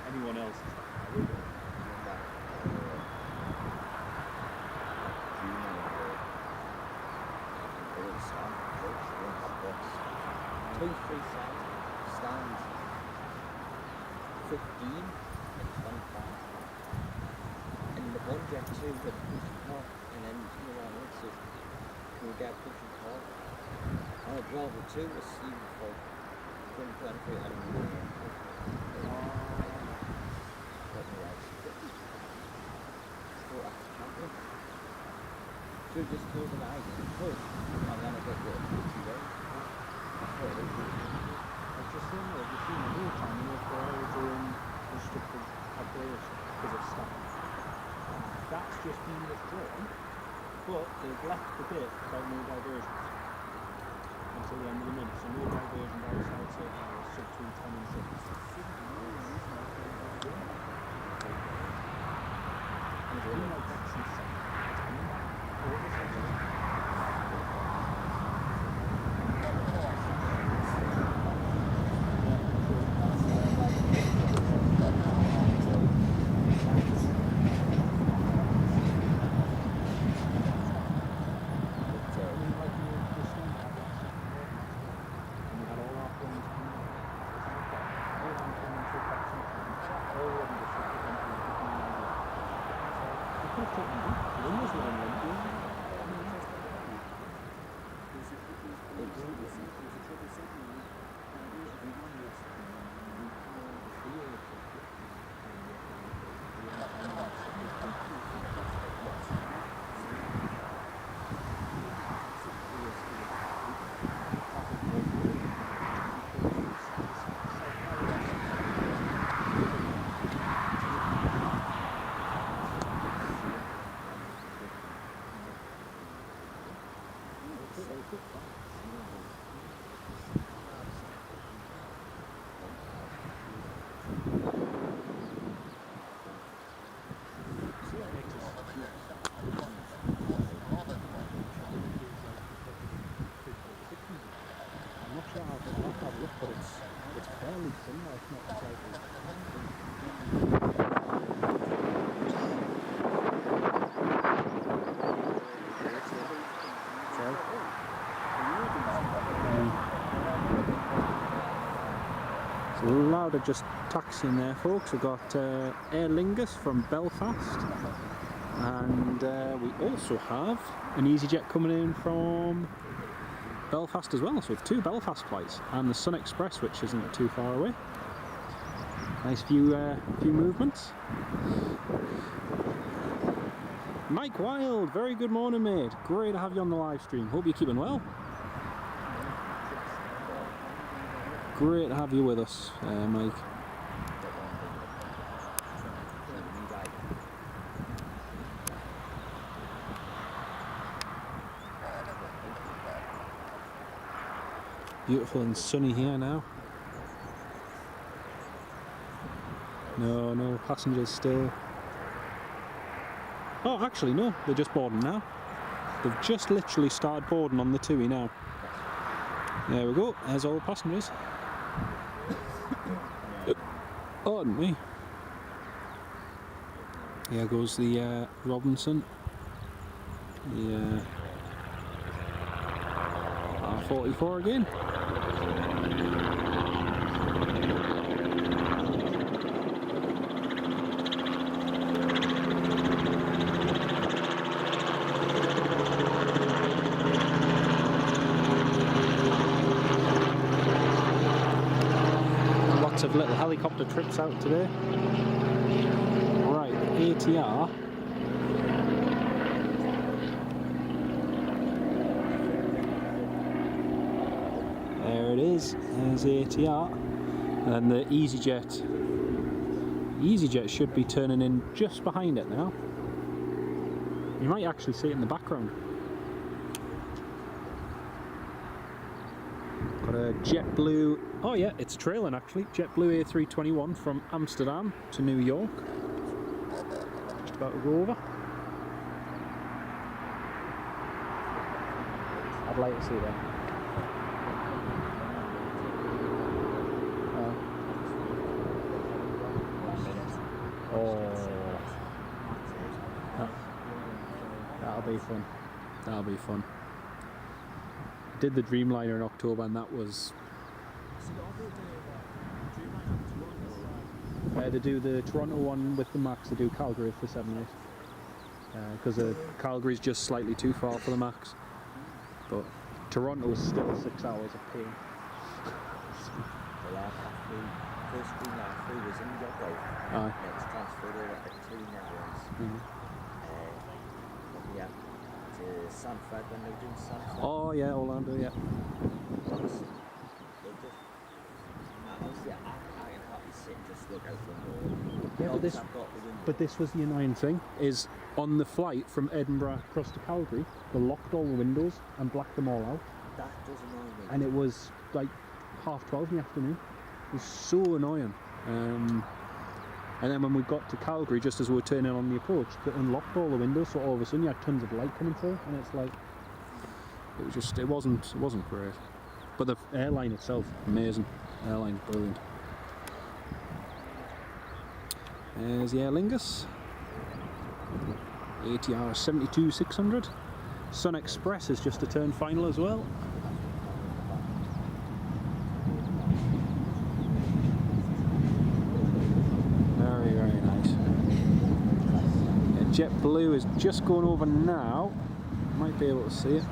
Anyone else? Stands 15 and 25. And the one jet 2 with pushing car, and then you know what else is we get pushing car. And a driver 2 was Steve for 2023 out of the should just close an eye and push, and then I get the 2 days. It's just similar, you've seen the whole time, you know, for all doing restricted operation because of staff. That's just been withdrawn, but they've left the bit about no diversions until the end of the minute. So no diversions outside certain hours, so between 10 and 6. And it's been like that since 10. I'm not sure how to have a look, but it's fairly similar, if not slightly. It's louder just taxiing there, folks. We've got Aer Lingus from Belfast, and we also have an EasyJet coming in from Belfast as well. So we have 2 Belfast flights, and the Sun Express, which isn't too far away. Nice few movements. Mike Wild, very good morning, mate. Great to have you on the live stream. Hope you're keeping well. Great to have you with us, Mike. Beautiful and sunny here now. No passengers still. Oh, actually no, they're just boarding now. They've just literally started boarding on the TUI now. There we go, there's all the passengers. Pardon me. Here goes the Robinson. The R44 again. Lots of little helicopter trips out today. Right, ATR. There it is, there's ATR. And the EasyJet should be turning in just behind it now. You might actually see it in the background. Got a JetBlue, oh yeah, it's trailing actually. JetBlue A321 from Amsterdam to New York. Just about to go over. I'd like to see that. That'll be fun. That'll be fun. Did the Dreamliner in October, and that was. They do the Toronto one with the Max. They do Calgary for 7 8. Because Calgary's just slightly too far for the Max. But Toronto is still 6 hours of pain. First Dreamliner 3 was in Yoko. Aye. It's transferred over to TUI Netherlands. Yeah, to Sanford when they were doing Sanford. Oh yeah, Orlando, yeah. Honestly, I can happily sit and just look out the window. Yeah, but this was the annoying thing, is on the flight from Edinburgh across to Calgary, they locked all the windows and blacked them all out. That does annoy me. And it was like 12:30 in the afternoon. It was so annoying. And then when we got to Calgary, just as we were turning on the approach, they unlocked all the windows, so all of a sudden you had tons of light coming through, and it's like, it wasn't great. But the airline itself, amazing. Airline, brilliant. There's the Aer Lingus. ATR 72-600. Sun Express is just a turn final as well. Very nice. Yeah, JetBlue is just going over now. Might be able to see it.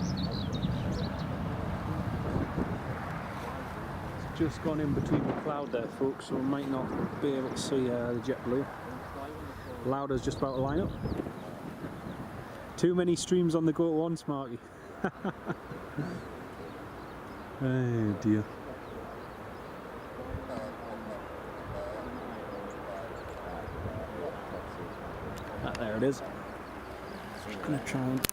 just gone in between the cloud there, folks, so we might not be able to see the JetBlue. Lauda's just about to line up. Too many streams on the go at once, Marky. Oh dear. There it is. Just gonna try and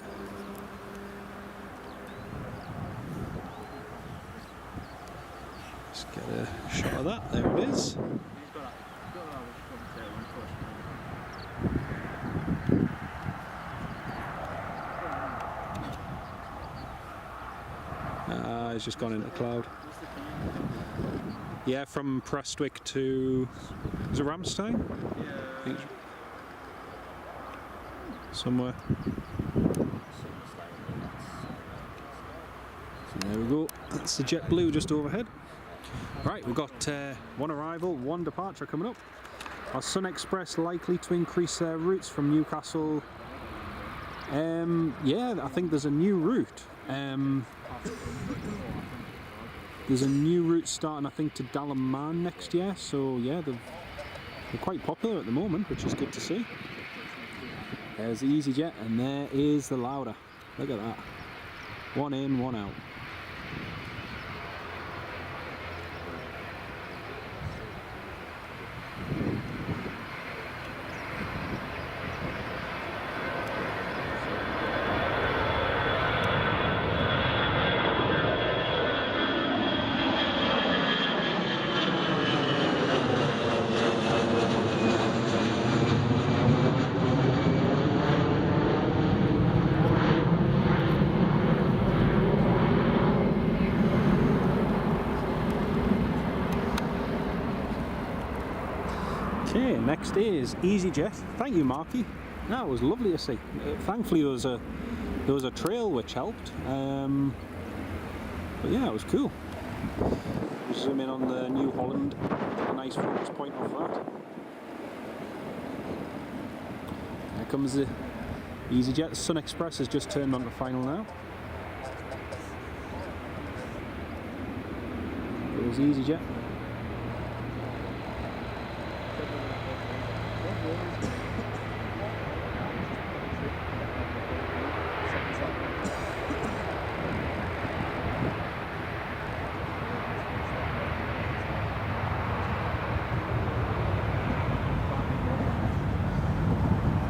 just get a shot of that. There it is. It's just gone into the cloud. Yeah, from Prestwick to, is it Ramstein? Yeah. Somewhere. So there we go. That's the JetBlue just overhead. Right, we've got one arrival, one departure coming up. Our Sun Express likely to increase their routes from Newcastle. Yeah, I think there's a new route. There's a new route starting, I think, to Dalaman next year. So yeah, they're quite popular at the moment, which is good to see. There's the EasyJet, and there is the Lauda. Look at that. One in, one out. Okay, next is EasyJet. Thank you, Marky. That was lovely to see. Thankfully there was a trail which helped. But yeah, it was cool. Zoom in on the New Holland. Get a nice focus point off that. There comes the EasyJet. Sun Express has just turned on to final now. There's EasyJet.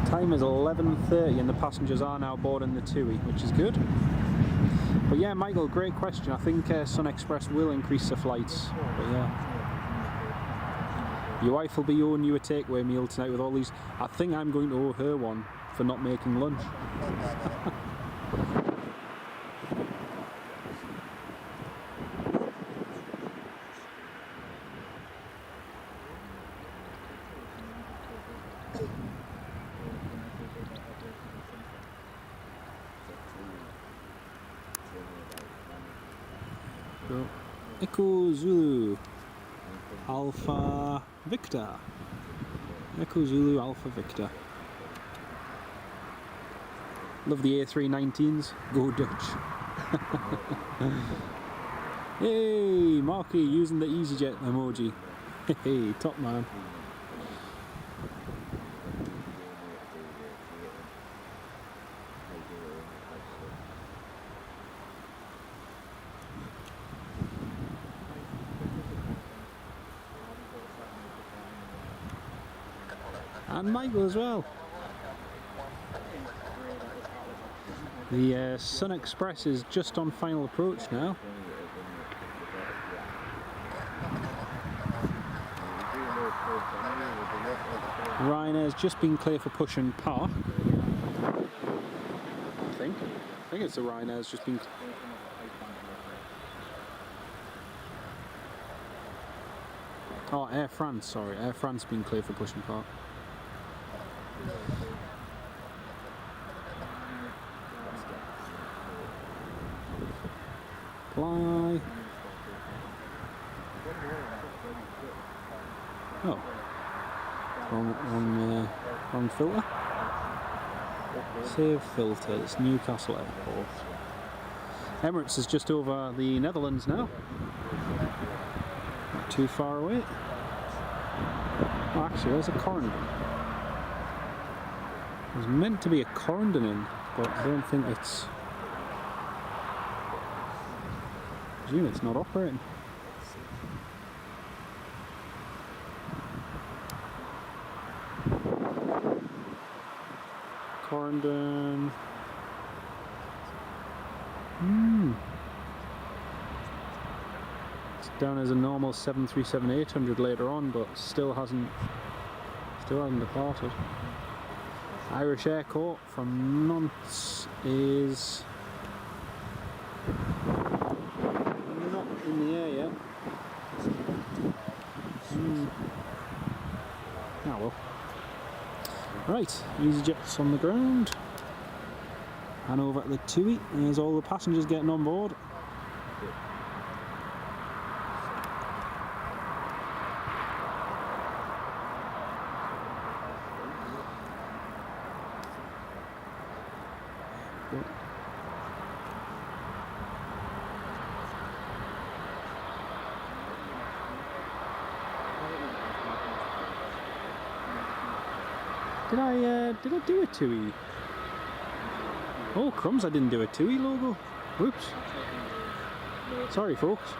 Time is 11:30 and the passengers are now boarding the TUI, which is good. But yeah, Michael, great question. I think Sun Express will increase the flights. But yeah, your wife will be owing you a takeaway meal tonight with all these. I think I'm going to owe her one for not making lunch. So, Echo Zulu Alpha Victor. Echo Zulu Alpha Victor. Love the A319s. Go Dutch. Hey, Marky using the EasyJet emoji. Hey, top man. And Michael as well. The Sun Express is just on final approach now. Ryanair's just been clear for push and park. I think it's the Ryanair's just been. Oh, Air France, sorry. Air France been clear for push and park. Fly. Oh. Wrong filter. Save filters, Newcastle Airport. Emirates is just over the Netherlands now. too far away. Oh, actually, there's a Corendon. There's meant to be a Corendon in, but I don't think it's... I presume it's not operating. Corendon. It's down as a normal 737-800 later on, but still hasn't departed. Irish Air Corps from Nantes is not in the air yet. Ah well. Right, EasyJet's on the ground. And over at the TUI, there's all the passengers getting on board. Did I do a TUI? Oh crumbs, I didn't do a TUI logo. Whoops. Sorry folks.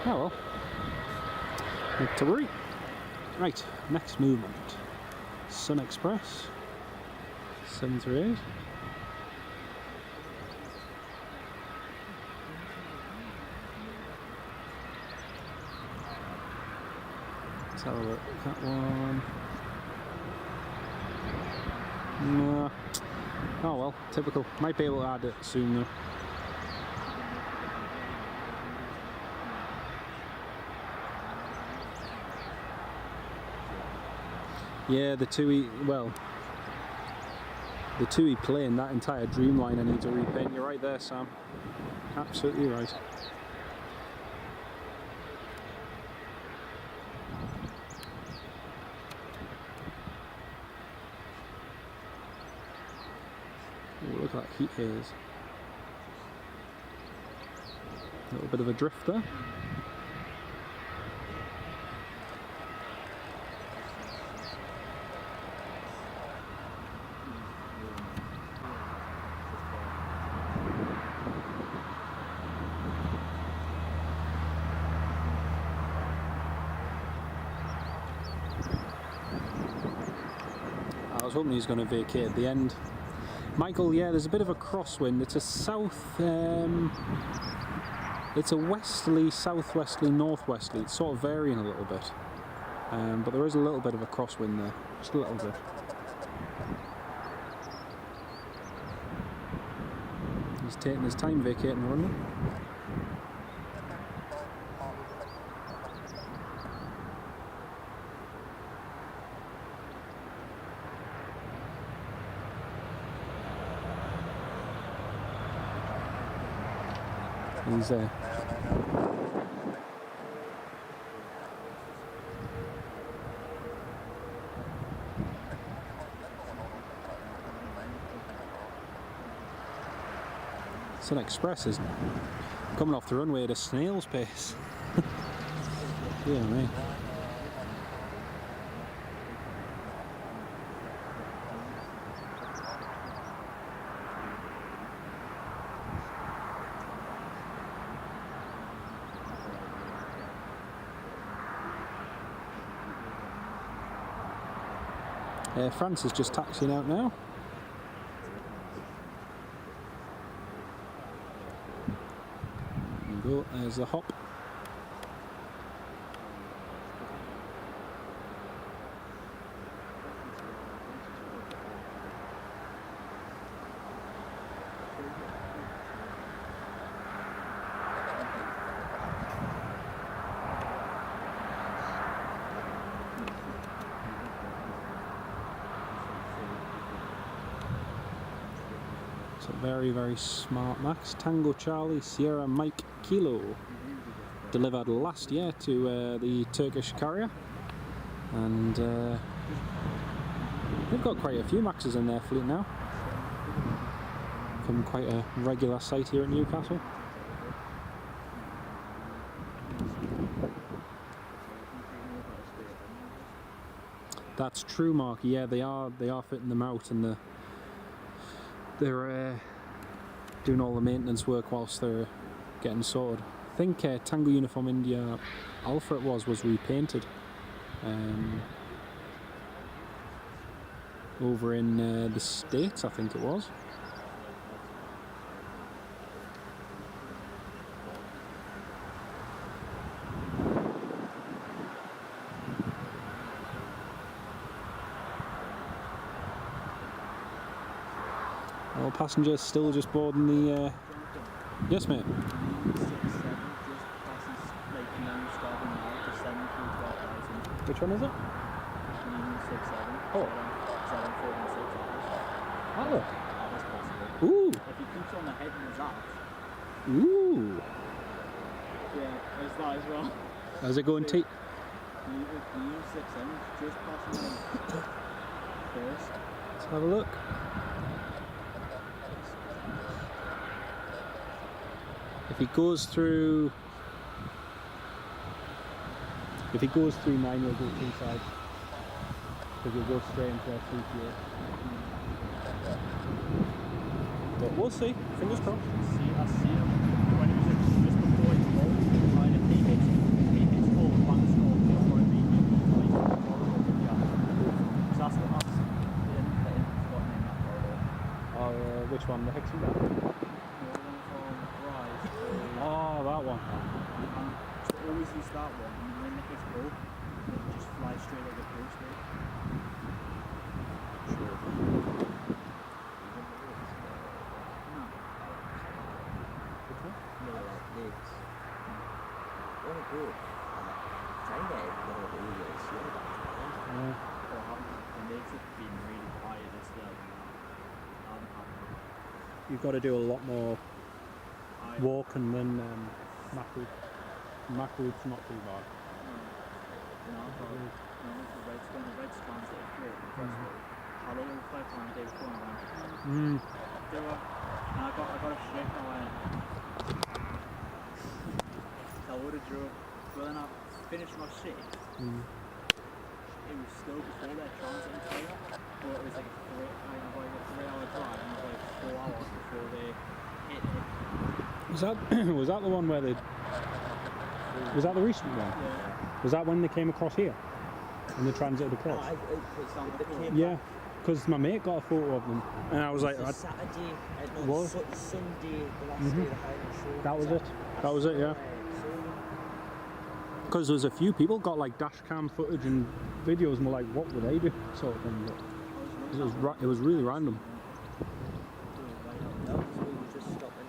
Oh well. Not to worry. Right, next movement. Sun Express 738. Let's have a look at that one. No. Oh well, typical. Might be able to add it soon though. Yeah, the TUI, well, the TUI plane, that entire Dreamliner needs a repaint. You're right there, Sam. Absolutely right. Oh, look at that heat haze. A little bit of a drift there. I was hoping he was going to vacate at the end. Michael, yeah, there's a bit of a crosswind. It's a it's a westerly, southwesterly, northwesterly. It's sort of varying a little bit. But there is a little bit of a crosswind there. Just a little bit. He's taking his time vacating the runway. He's Sun Express is coming off the runway at a snail's pace. Yeah, mate. France is just taxiing out now. There you go, there's the hop. Very, very smart Max. Tango Charlie Sierra Mike Kilo. delivered last year to the Turkish carrier, and they've got quite a few Maxes in their fleet now. Become quite a regular sight here at Newcastle. That's true, Mark. Yeah, they are fitting them out, and they're doing all the maintenance work whilst they're getting sorted. I think Tango Uniform India Alpha it was repainted over in the States, I think it was. All passengers still just boarding the. Yes, mate. 6-7 just passes like non-stopping now to 7 through 12,000. Which one is it? 6-7. Oh. 7-4-6 hours. Oh. That is possible. Ooh. If he keeps on the head and his ass. Ooh. Yeah, there's that as well. How's it going, T? The 6-7 just passing him first. Let's have a look. If he goes through 9, he'll go inside. Because he'll go straight into our 3 But we'll see. Fingers crossed. I see him when he was just before his goal. Right, if he hits goal, bang score, he'll probably be because that's the end that he's got in that corridor. Oh, which one? The Hexham one? Oh, that one. So always use that one, and when it hits goal, it just flies straight over the post. Sure. No. Which one? No, like this. What a good. Trying to get one of the videos, Yeah. The legs have been really high this year. You've got to do a lot more walking than Macro. Macro's not too bad. The Reds translated through it. How they all 5 pound a day was going around. They were, and I got a shake and I went. I would have drove, but then I finished my shift. It was still before their transit failure, but it was like a 3-hour drive, and it was like 4 hours before they hit it. Was that the one where they? Was that the recent one? Yeah. Was that when they came across here? And they transited across? Yeah, because my mate got a photo of them, and I was like, Saturday, was? Sunday, the last day of the Highland show. That was it. That was it, yeah. Because there was a few people got like dash cam footage and videos, and were like, what would they do? Sort of thing. But it was really random. No, so we were just stopping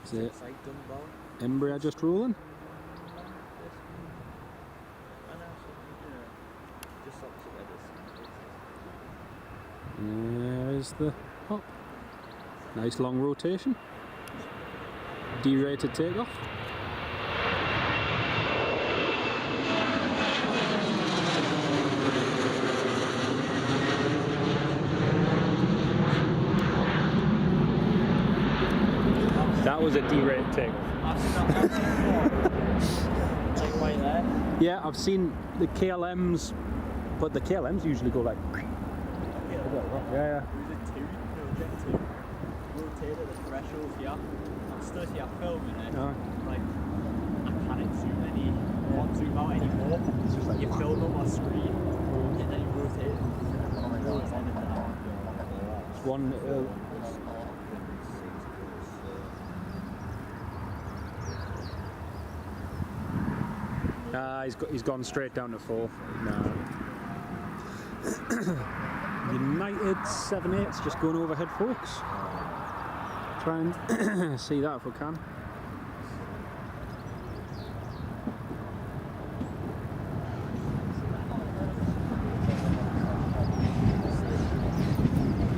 Is it outside Dunbar. Embraer just rolling? Just opposite where There's the hop. Nice long rotation. D-rated takeoff. That was a D-rated takeoff. Like right there. Yeah, I've seen the KLMs, but the KLMs usually go like. Yeah. It was a 2, Gen 2. Rotated the threshold here. I'm stood here filming it. Like, I can't zoom can't zoom out anymore. It's just like You filled on my screen, and then you rotate it. Oh my god, it's ended now. it's one. He's gone straight down to 4. No. United 7-8's just going overhead, folks. Try and see that if we can.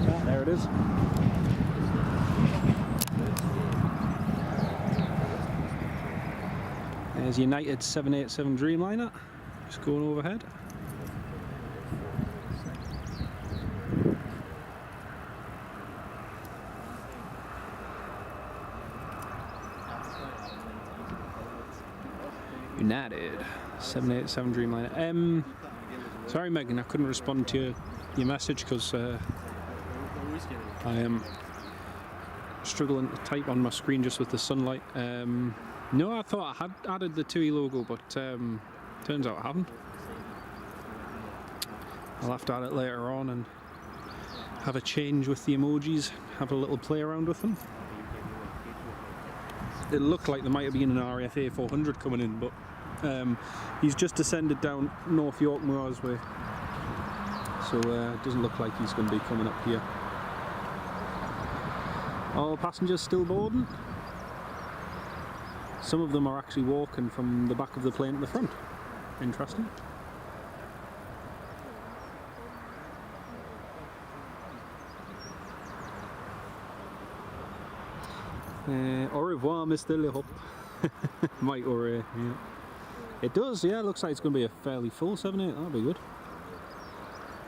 Yeah, there it is. There's United 787 Dreamliner, just going overhead. United 787 Dreamliner. Sorry Megan, I couldn't respond to your message because I am struggling to type on my screen just with the sunlight. No, I thought I had added the TUI logo, but turns out I haven't. I'll have to add it later on and have a change with the emojis, have a little play around with them. It looked like there might have been an RAF A400 coming in, but he's just descended down North York Moors way, so it doesn't look like he's going to be coming up here. All passengers still boarding. Some of them are actually walking from the back of the plane to the front. Interesting. Au revoir, Mr. Lehop. Mike or yeah. It does, yeah, looks like it's going to be a fairly full 7-8, that'll be good.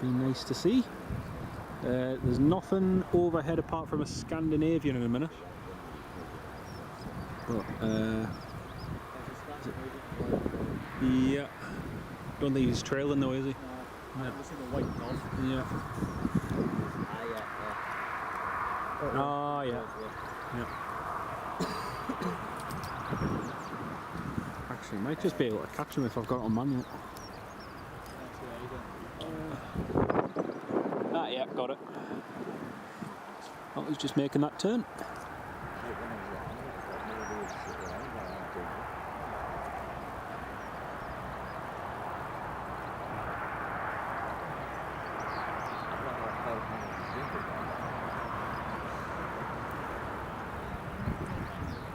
Be nice to see. There's nothing overhead apart from a Scandinavian in a minute. But, yeah. Don't think he's trailing though, is he? No. I've seen a white dog. Yeah. Oh, yeah. Yeah. Actually, might just be able to catch him if I've got it on manual. Yeah, got it. Oh, he's just making that turn.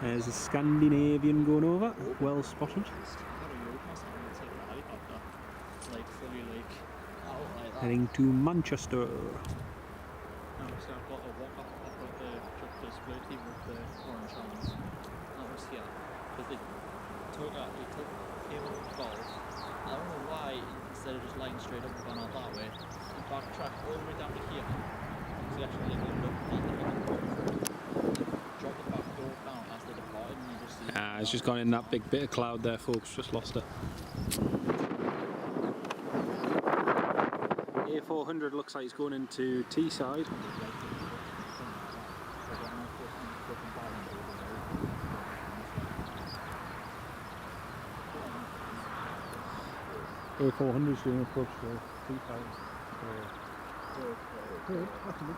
There's a Scandinavian going over, well spotted. Heading to Manchester. So I've got a walk up with the blue team with the orange hands. That was here. Because they came up with balls. I don't know why, instead of just lying straight up and going out that way, they backtracked all the way down to here. So they actually looked at the dropped the back door down as they departed, and you just see. It's just gone in that big bit of cloud there, folks. Just lost it. A400 looks like it's going into Teesside. A400's doing approach to Teesside. Good, that's good.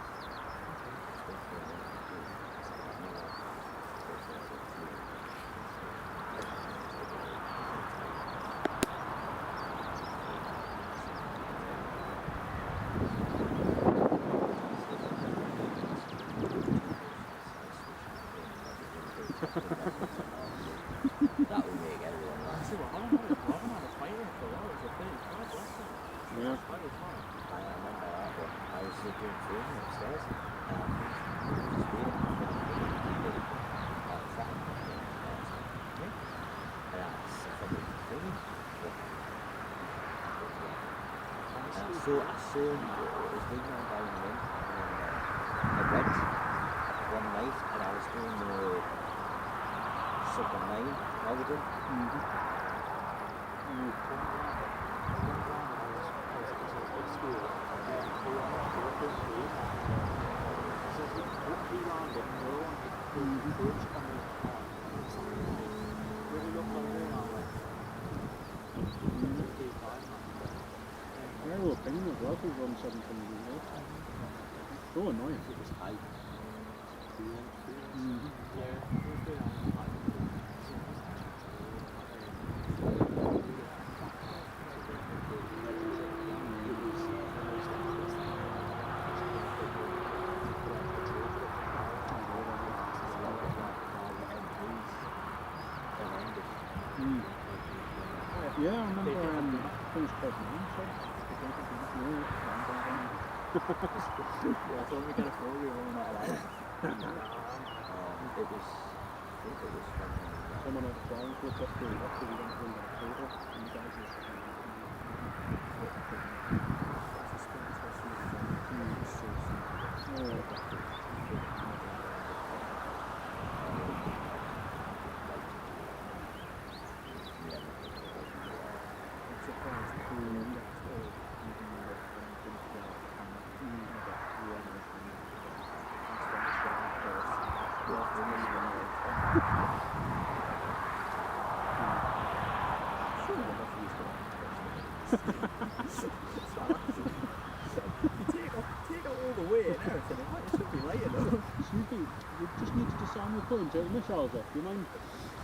That would make everyone laugh. See, well, I haven't had a fighter for a while. It was a thing. God bless them. Yeah. I was fine. I remember that one. I was doing training upstairs and I was just waiting for the people outside. And I suffered with training. So I saw him, it was leaving on down the lane. I went one night and I was doing the Super 9 Melbourne. Yeah, well, opinion as well, because on 7 so annoying. It was high. Yeah, I remember finished quite nice. I thought we could afford we were not allowed. It was, I think it was from someone else trying to look up through that, so we don't bring that table, and you guys are Take out all the weight and everything, it might should be later though. Snoopy, we just need to disarm your phone, take the missiles off, do you mind?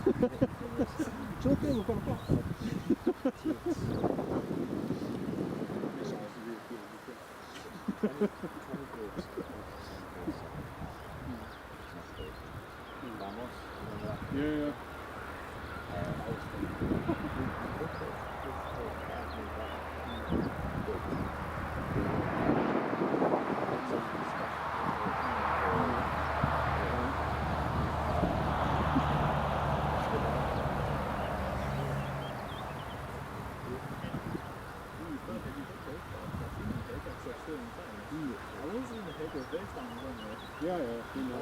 It's okay, we've got a black belt. Missiles are really cool. 20 groups. Vamos. Yeah. Yeah, you know,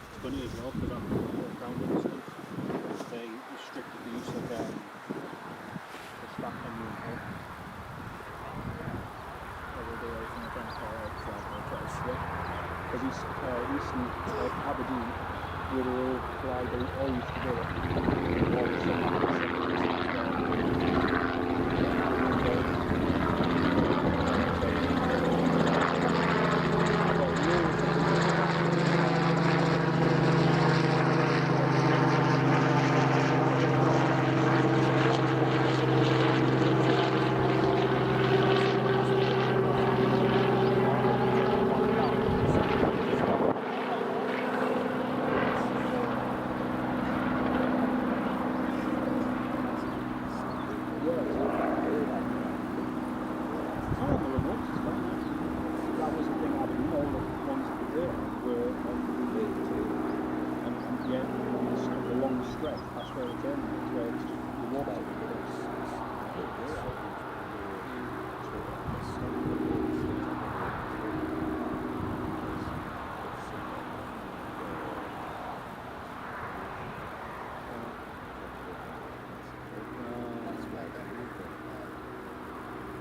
it's funny as well for that ground instance. They restricted the use of the staff on the hill. Because Eastern, Aberdeen, where they all fly, they all used to do it. All the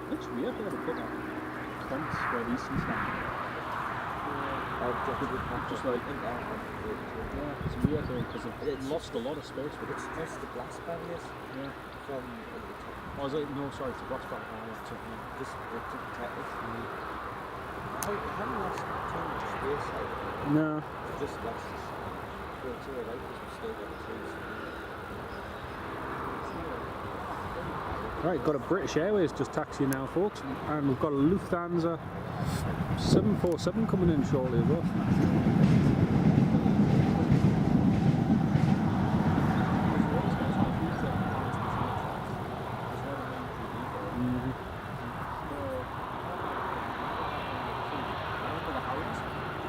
Looks weird though to put that fence where the Eastern stand. Just like, yeah, it's weird though because it lost a lot of space with it. It's just the glass barriers from the top. Oh, is it? No, sorry, it's a glass barrier. Just to protect it. Haven't lost too much space like No. it just lost us. It's alright because we've still got the trees. Right, got a British Airways just taxiing now, folks, and we've got a Lufthansa 747 coming in shortly as well.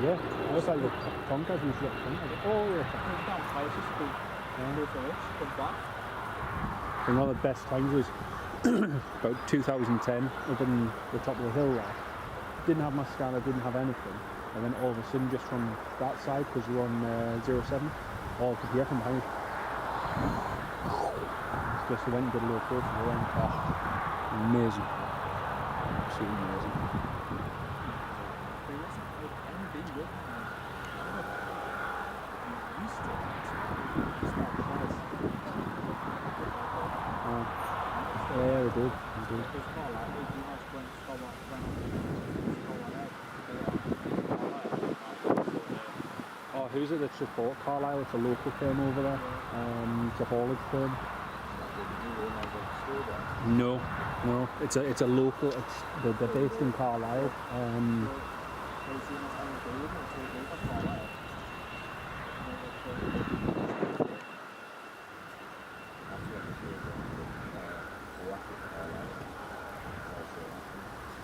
Yeah, I was like, look, Tonkas, we should have Tonkas. Oh, yeah. One of the best times was about 2010 up in the top of the hill there. Didn't have my scanner, didn't have anything, and then all of a sudden just from that side, because we're on 07, all could hear from behind. Just went and did a little photo for the amazing. Absolutely amazing. Yeah, we did. Oh, who's it that's support? Carlisle, it's a local firm over there. It's a haulage firm. No. No, it's a local. They're based in Carlisle.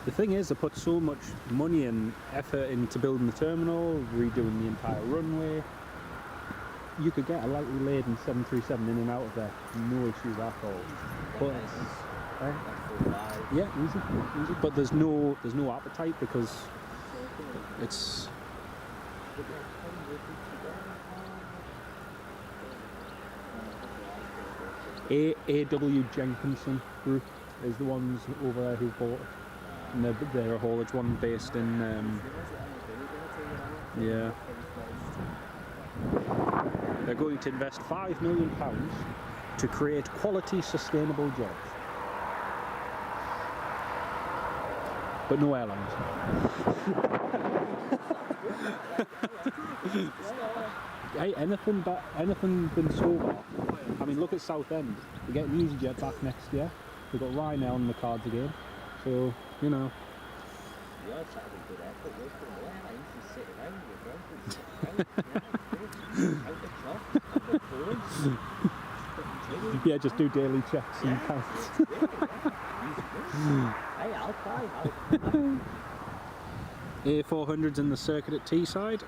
The thing is, they put so much money and effort into building the terminal, redoing the entire runway. You could get a lightly laden 737 in and out of there, no issues at all. But yeah, easy. But there's no appetite because it's. A.W. Jenkinson Group is the ones over there who bought it. And they're a haulage one based in, yeah. They're going to invest £5 million to create quality, sustainable jobs. But no airlines. Hey, anything been so far? I mean, look at Southend. They're getting EasyJet back next year. They've got Ryanair on the cards again. So, you know. Yeah, just do daily checks and counts. Hey, I'll try. A400's in the circuit at Teesside.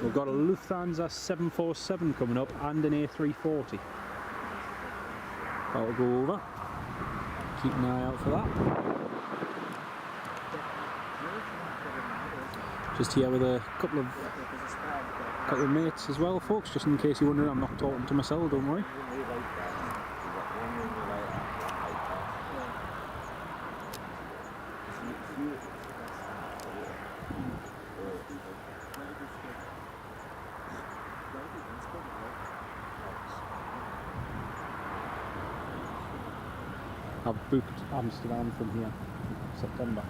We've got a Lufthansa 747 coming up and an A340. That'll go over. Keep an eye out for that. Just here with a couple of mates as well, folks, just in case you're wondering, I'm not talking to myself, don't worry. I've booked Amsterdam from here, September,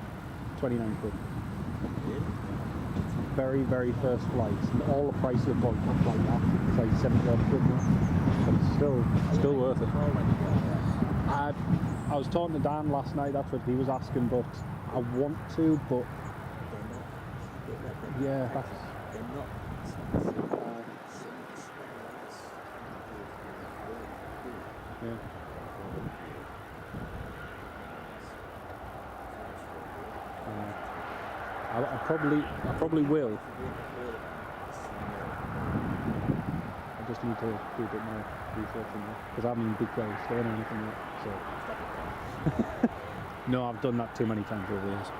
29 quid. Very, very first flight. All the prices of one flight now. It's like 70 odd quid now. But it's still worth it. I was talking to Dan last night, that's what he was asking, but I want to, but yeah, that's... Yeah. I probably will. I just need to do a bit more research on that because I haven't even booked where we're staying or anything yet. So no, I've done that too many times over the years.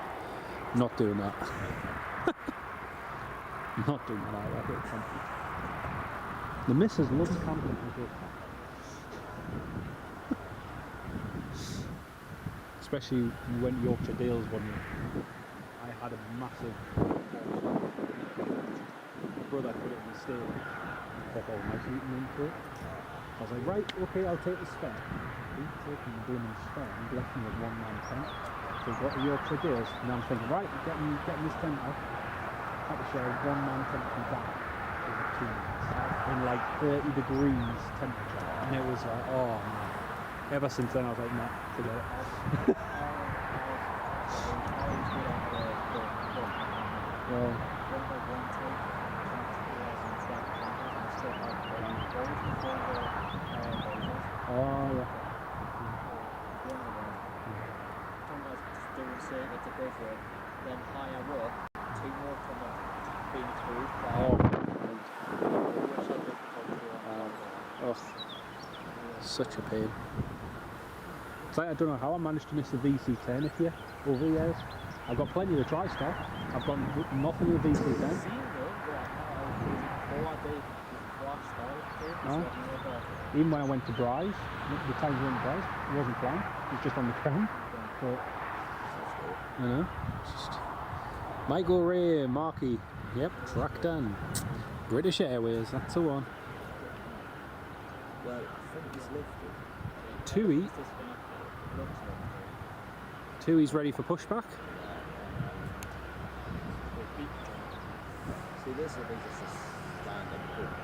Not doing that. Not doing that. I hate camping. The missus loves camping. I hate camping. Especially when we went Yorkshire Dales one year. I had a massive brother put it in the stable. Pop all my eating into it. I was like, right, okay, I'll take the spare. He's taking the blooming spare and left me with one man tent. So we've got the Yorkshire Dales, and I'm thinking, right, getting this tent out. I had to share one man tent from that over 2 minutes. In like 30 degrees temperature. And it was like, oh man. Ever since then I was like, nah, forget it. Yeah. Oh yeah. Then higher up, 2 more come up, being through. Oh, such a pain. It's like I don't know how I managed to miss the VC10 if you over the years. I've got plenty of the TriStar. I've got nothing with VC10. No. Even when I went to Bryce, the times we went to Bryce, it wasn't flying. It was just on the crown. But, you know, just Michael Ray, Marky. Yep, track done. British Airways, that's the one. Well, I think he's lifted. Tui's ready for pushback. See, this will be just a stand-up push.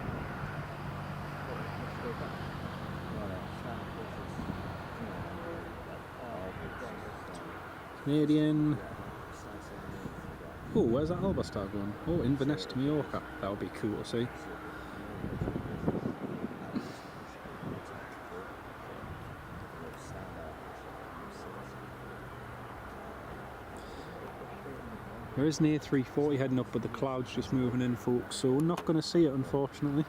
Stand-up pushes. Canadian. Oh, where's that Albastar going? Oh, Inverness to Mallorca. That would be cool to see. There is an A340 heading up, but the cloud's just moving in, folks, so we're not going to see it, unfortunately.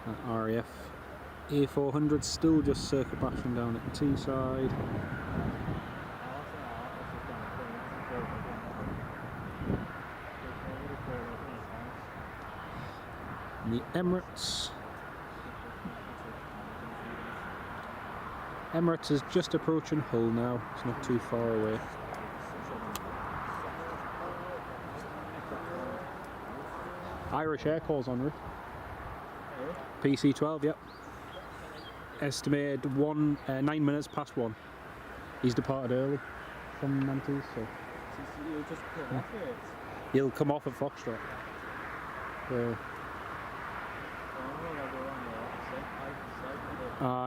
That RAF A400 still just circuit bashing down at Teesside. And the Emirates. Emirates is just approaching Hull now, it's not too far away. Irish Air calls en route. PC-12, yep. Estimated 9 minutes past 1. He's departed early from Mantis, so. You'll just come off it. He'll come off at Foxtrot. So.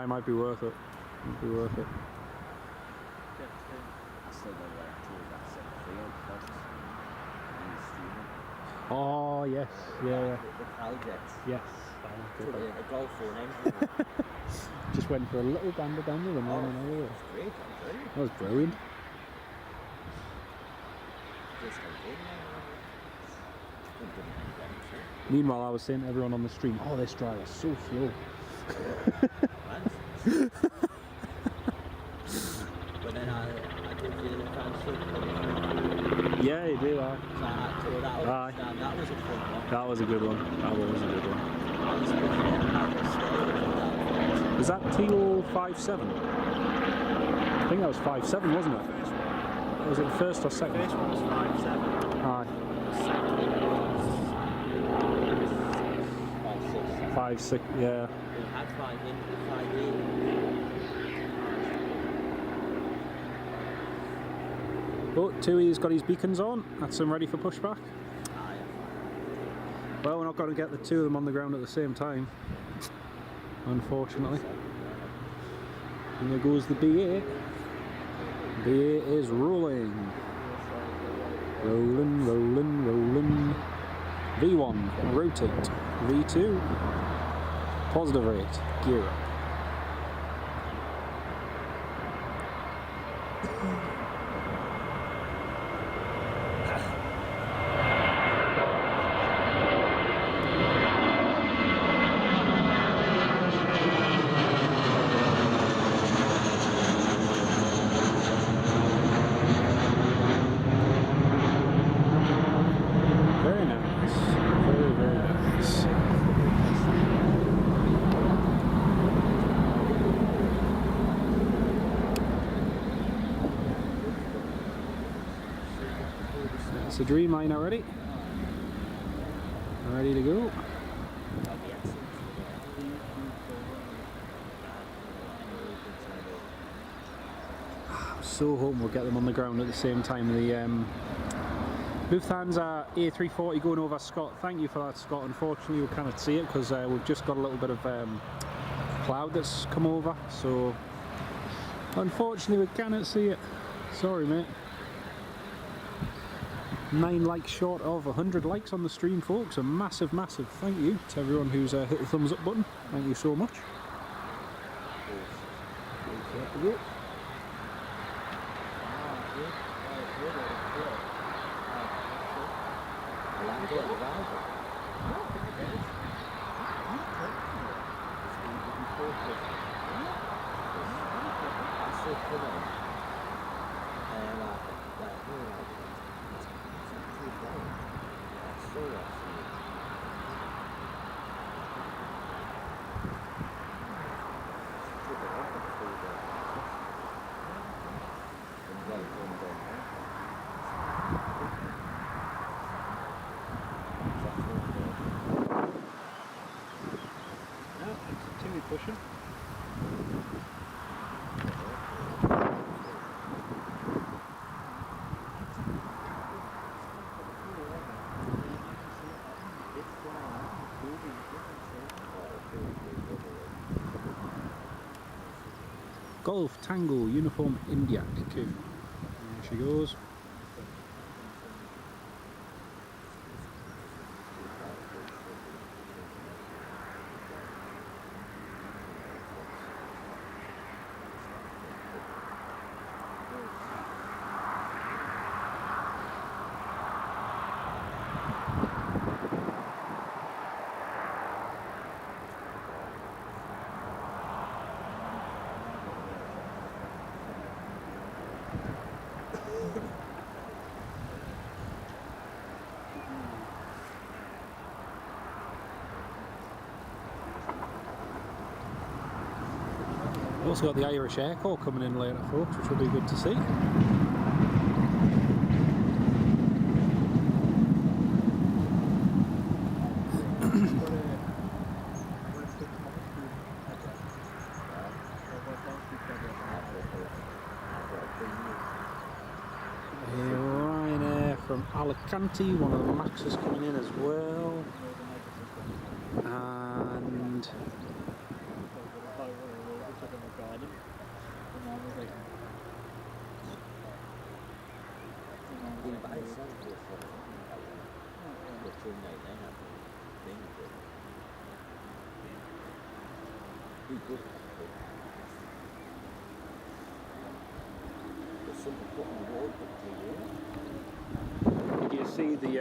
It might be worth it. Might be worth it. I still don't like to that field Fox and streaming. Oh yes, yeah. The project. Yes. A golf for an engine. Just went for a little gander down the window and over. That's great, That was brilliant. Just Meanwhile, I was saying to everyone on the stream, oh, this driver's so slow. But then I did feel it felt so funny. Yeah, you do, So I had to go that Aye. That was a fun one. That was a good one. That was a good one. Is that Teal 5.7? I think that was 5.7, wasn't it? Was it the first or second? First one was 5.7. Aye. Second one was 5.6, yeah. We had 5 in, 5 in. But Tui's got his beacons on. That's him ready for pushback. Well, we're not going to get the two of them on the ground at the same time, unfortunately. And there goes the B8. B8 is rolling. Rolling, rolling, rolling. V1, rotate. V2, positive rate, gear up. Very nice. Very, very nice. That's the Dreamliner ready. Ready to go. So hoping we'll get them on the ground at the same time. The Lufthansa A340 going over Scott. Thank you for that, Scott. Unfortunately, we cannot see it because we've just got a little bit of cloud that's come over. So unfortunately, we cannot see it. Sorry, mate. 9 likes short of 100 likes on the stream, folks. A massive, massive thank you to everyone who's hit the thumbs up button. Thank you so much. Continue pushing. Golf Tango Uniform India. Okay. There she goes. We've also got the Irish Air Corps coming in later, folks, which will be good to see. Ryanair from Alicante, one of the Maxes coming in as well. And did you see the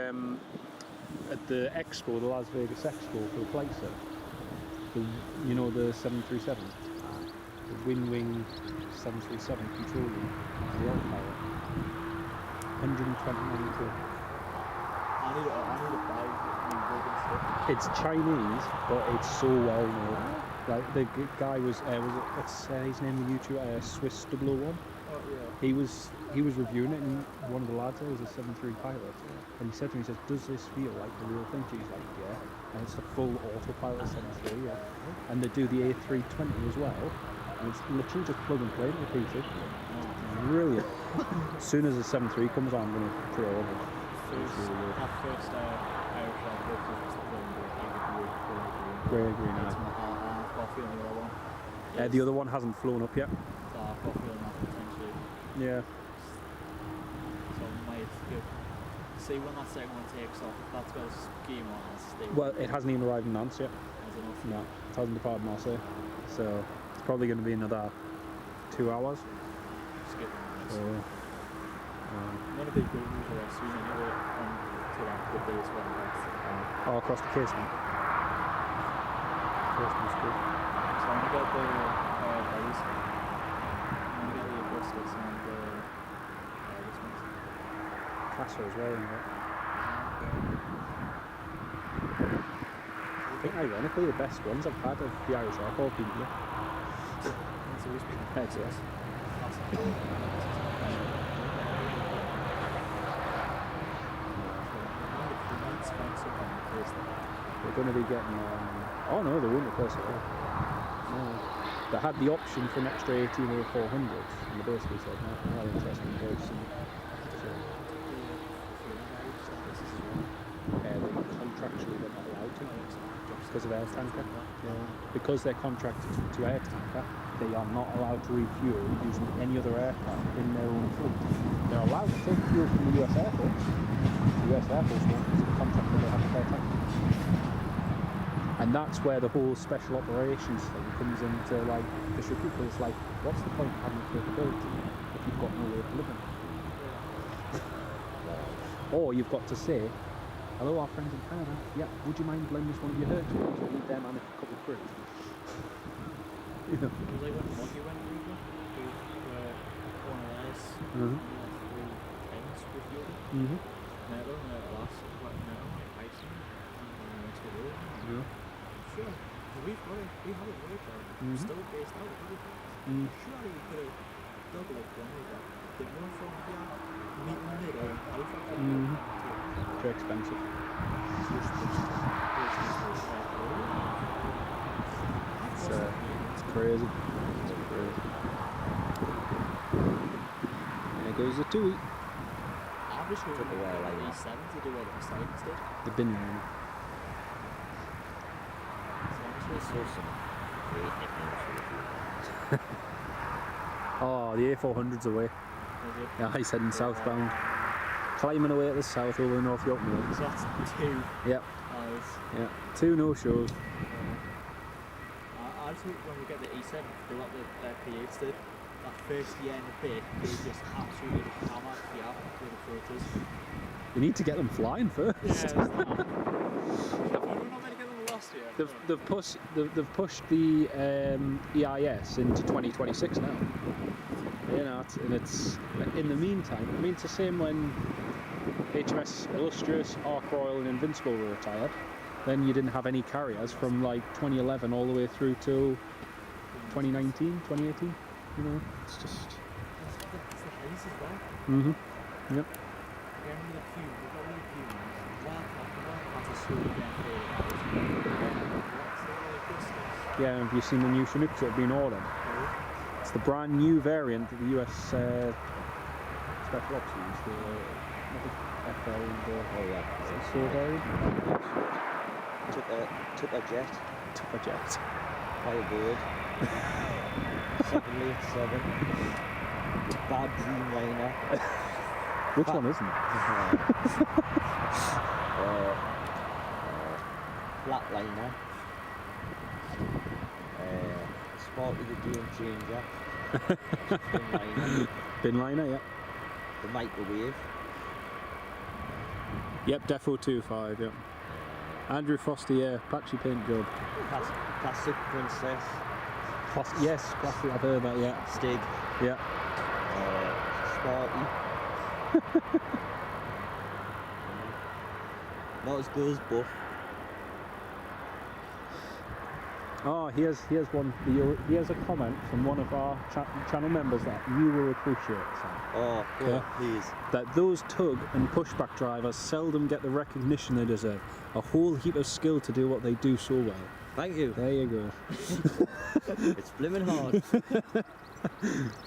at the Expo, the Las Vegas Expo for the flight set? You know the 737, the Wing 737 control room, the autopilot, 129 quid. I need to buy new rig and stuff. It's Chinese, but it's so well known. Like the guy was what's his name on YouTube? Swiss 001. Oh yeah. He was reviewing it, and one of the lads there was a 737 pilot, and he said to me, he says, "Does this feel like the real thing?" She's like, "Yeah," and it's a full autopilot 73, yeah. And they do the A320 as well, and it's literally just plug and play and repeat it. Brilliant. As soon as the 73 comes on, I'm going to pre-order it. That first Irish Airport was Grey green, I've aye. got a feeling the other one. The other one hasn't flown up yet. So I've got a feeling that potentially. Yeah. So I might give. See when that second one takes off, if that's got a scheme on, I'll stay. Well, it hasn't even arrived in Nantes yet. Has enough. No, it hasn't departed Marseille. So it's probably going to be another 2 hours. Skip it. So, None of the good news are soon anyway to that good days when that's. oh, across the casement. Casement's good. So I'm gonna get the those. I'm gonna get the Augustus and this one. Castle as well, isn't it? I think ironically the best ones I've had of the Irish Airport been here. It's always been It's yes. They're going to be getting. Oh no, they won't replace it all. No. They had the option for an extra 18 A400s, and they basically said, no, we're not interested in purchasing it. So, they contractually they're not allowed to, because of Air Tanker. Yeah. Because they're contracted to Air Tanker, they are not allowed to refuel using any other aircraft in their own fleet. They're allowed to take fuel from the US Air Force. The US Air Force won't, because of the contract that they have with Air Tanker. And that's where the whole special operations thing comes into like the show people. It's like, what's the point of having the capability if you've got no way of living? Or you've got to say, hello, our friends in Canada. Yeah, would you mind lending us one of your Hercules? We need them and a couple of crew. You know. It was like when Monkey went over with one of theirs, Mhm. three tents with you. Mhm. Never, last, what now, Tyson, and next to you. Yeah. Sure, we have it right there. Still based out of everything. Surely we could have double it done with that. The one from meeting mid or Halifax. Too expensive. It's crazy. It's crazy. There goes the TUI. I'm just hoping they get at least 7 to do what the Mercedes did. They've been there. I saw some great nicknames for the people. Oh, the A400's away. Is it? Yeah, he's heading southbound. Climbing away to the south over the North York Moors. So that's 2 Yep, hours. yeah. 2 no-shows. I just hope when we get the E7, do what the P8s did. That first year and a bit, they just absolutely hammered the app with the filters. You need to get them flying first. Yeah, there's that. We're not going to get them last year. They've pushed the EIS into 2026 now. You know, it's in the meantime. I mean, it's the same when HMS Illustrious, Ark Royal, and Invincible were retired. Then you didn't have any carriers from like 2011 all the way through to 2019, 2018. You know, it's just. It's the haze as well. Yep. We've got really few ones. Wildcat is slowly getting faded out. Yeah, have you seen the new Chinooks that have been ordered? It's the brand new variant that the US Special Ops use, the FL and the SO variant. Took a jet. Firebird. 787. Bad Dreamliner. Which one isn't it? Flatliner. Sparky the Game Changer. Binliner, yeah. The Microwave. Yep, Defo 25, yep. Andrew Foster, yeah, patchy paint job. Classic Princess. Yes, classic, I've heard that, yeah. Stig. Yeah. Sparky. Not as good as Buff. Oh, here's one. Here's a comment from one of our channel members that you will appreciate, Sam. Oh, yeah, please. That those tug and pushback drivers seldom get the recognition they deserve. A whole heap of skill to do what they do so well. Thank you. There you go. It's blimmin' hard.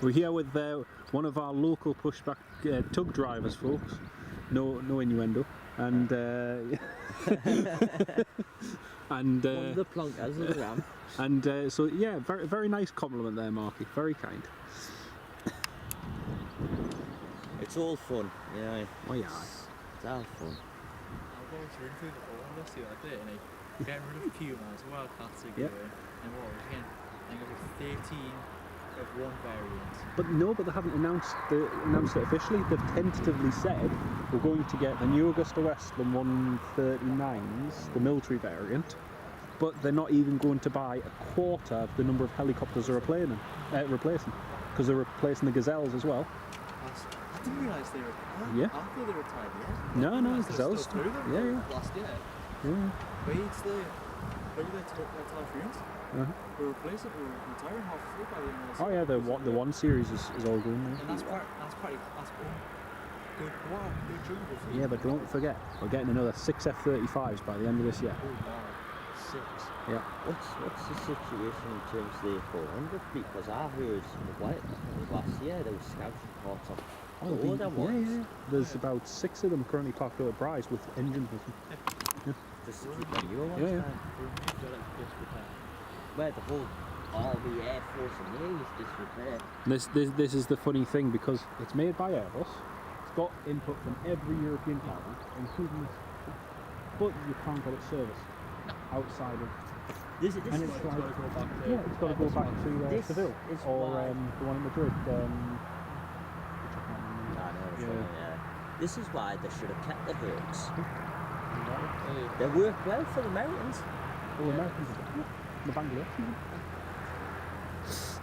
We're here with one of our local pushback tug drivers, folks. No innuendo. And and One of the plunkers of the ram. and so yeah, very nice compliment there, Marky. Very kind. It's all fun, you know. Oh yeah. It's all fun. I was going through the autumn list the other day and getting rid of Pumas, Wildcats again. Yep. And what was again? I think it was 13 of one variant. But they haven't announced it officially. They've tentatively said we're going to get the new Augusta Westland 139s, the military variant, but they're not even going to buy a quarter of the number of helicopters they're replacing, because they're replacing the Gazelles as well. I didn't realise they were. Yeah. I thought they were retired yet. No, Gazelles. Gazelles. Them Yeah. last year. Yeah. Wait, their Typhoons. Uh-huh. We're replacing. We're retiring halfway by the end of this. Oh yeah, the one series is all going there. And that's good. Wow, good job. Yeah, but don't forget, we're getting another 6 F-35s by the end of this year. Oh wow, 6. Yeah. What's the situation in terms of the A400 fleet? Because I heard last year there was scouts reports on all them ones. Yeah. There's about 6 of them currently parked out at Bryce with engines with them. Just to keep the newer ones Yeah. down. Where the whole Army, Air Force and Navy is disrepair. This is the funny thing, because it's made by Airbus. It's got input from every European carrier, including this, but you can't get it serviced outside of. This And is it's It's got to go back to. Yeah, it's got to go back to This Seville is or why- the one in Madrid. Which I can't remember. I know, Yeah. yeah. This is why they should have kept the Hertz. Hey, They work well for the Americans. Oh, Americans, the Bangladesh.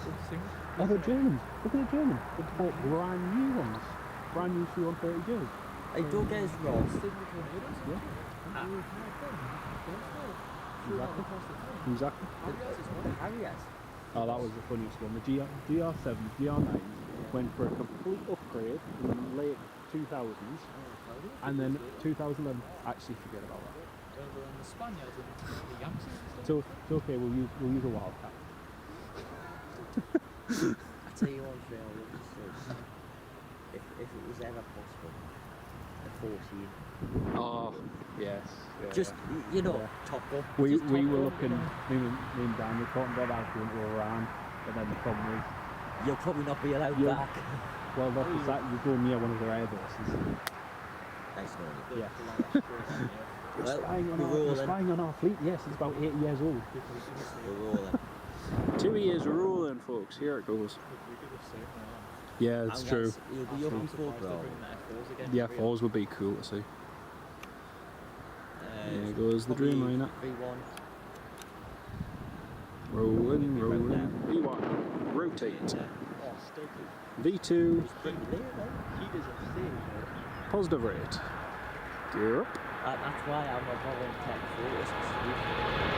good thing. Oh, the Germans. Look at the Germans. They bought brand new ones. Brand new C-130Js. Hey, don't get us wrong. Yeah. Exactly. Harriers. Oh, that was the funniest one. The GR7, GR9 went for a complete upgrade in the late 2000s, and then 2011. Actually, forget about that. The Spaniards and the Yankees. So it's okay. We'll use a Wildcat. I tell you one thing I would say. If it was ever possible, a 14. Oh, yes. Just, you know, Yeah. top up. We just were top up, looking, me and Dan were talking about how to go into Iran, but then the problem was You'll probably not be allowed Yeah. back. Well, not just that, you go near one of their air bases. Nice knowing you. Yeah. Well, Spying on, we're we're rolling. spying on our fleet, yes, it's about 80 years old. We're rolling. 2 years rolling, folks. Here it goes. Yeah, it's And true. guys, You'll be up before bro. The F4s would be cool to see. There goes the Dreamliner. V1. Rolling, rolling. V1. Rotate. Oh, still good. V2. Pretty late, though. Heat is a thing. Positive rate. Gear up. That's why I'm not bothering tech photos.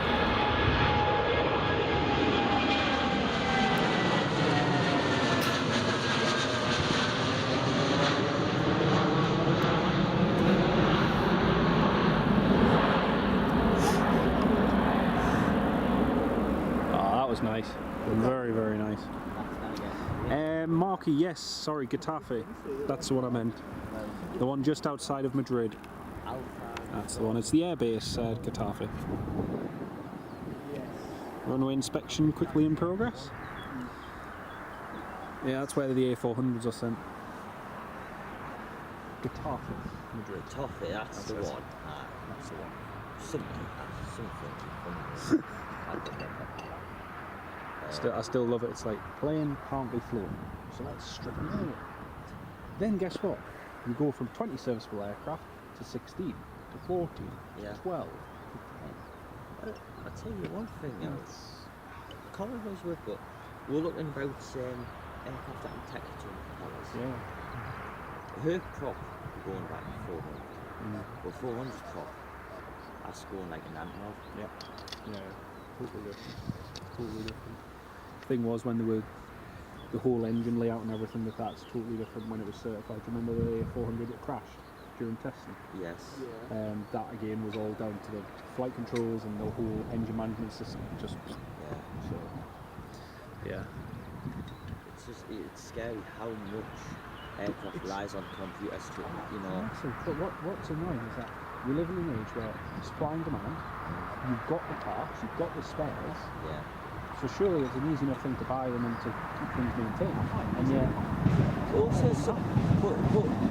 Oh, that was nice. Very, very nice. Marky, yes. Sorry, Getafe. That's the one I meant. The one just outside of Madrid. That's the one. It's the airbase at Getafe. Runway inspection quickly in progress. Yeah, that's where the A400s are sent. Getafe, Madrid. Toffee, that's the That's it. one. That's the one. Something. I still love it. It's like plane can't be flown, so let's strip them out. Then guess what? You go from 20 serviceable aircraft to 16, to 14, Yeah. to 12. I'll tell you one thing else. Corridors work, but we're looking about aircraft that can take you to propellers. Yeah. Her prop going like 400. Mm. But 400 prop, that's going like an Antonov. Yeah. Yeah. Totally different. Totally different. Thing was when they were the whole engine layout and everything with that's totally different when it was certified. Do you remember the A400 that crashed during testing? Yes. That again was all down to the flight controls and the whole engine management system. Just Yeah. so. Yeah. It's scary how much aircraft relies on computers to, you know. Massive. But what's annoying is that we live in an age where supply and demand, you've got the parts, you've got the spares, Yeah. so surely it's an easy enough thing to buy them and to keep things maintained. And yet, Also, but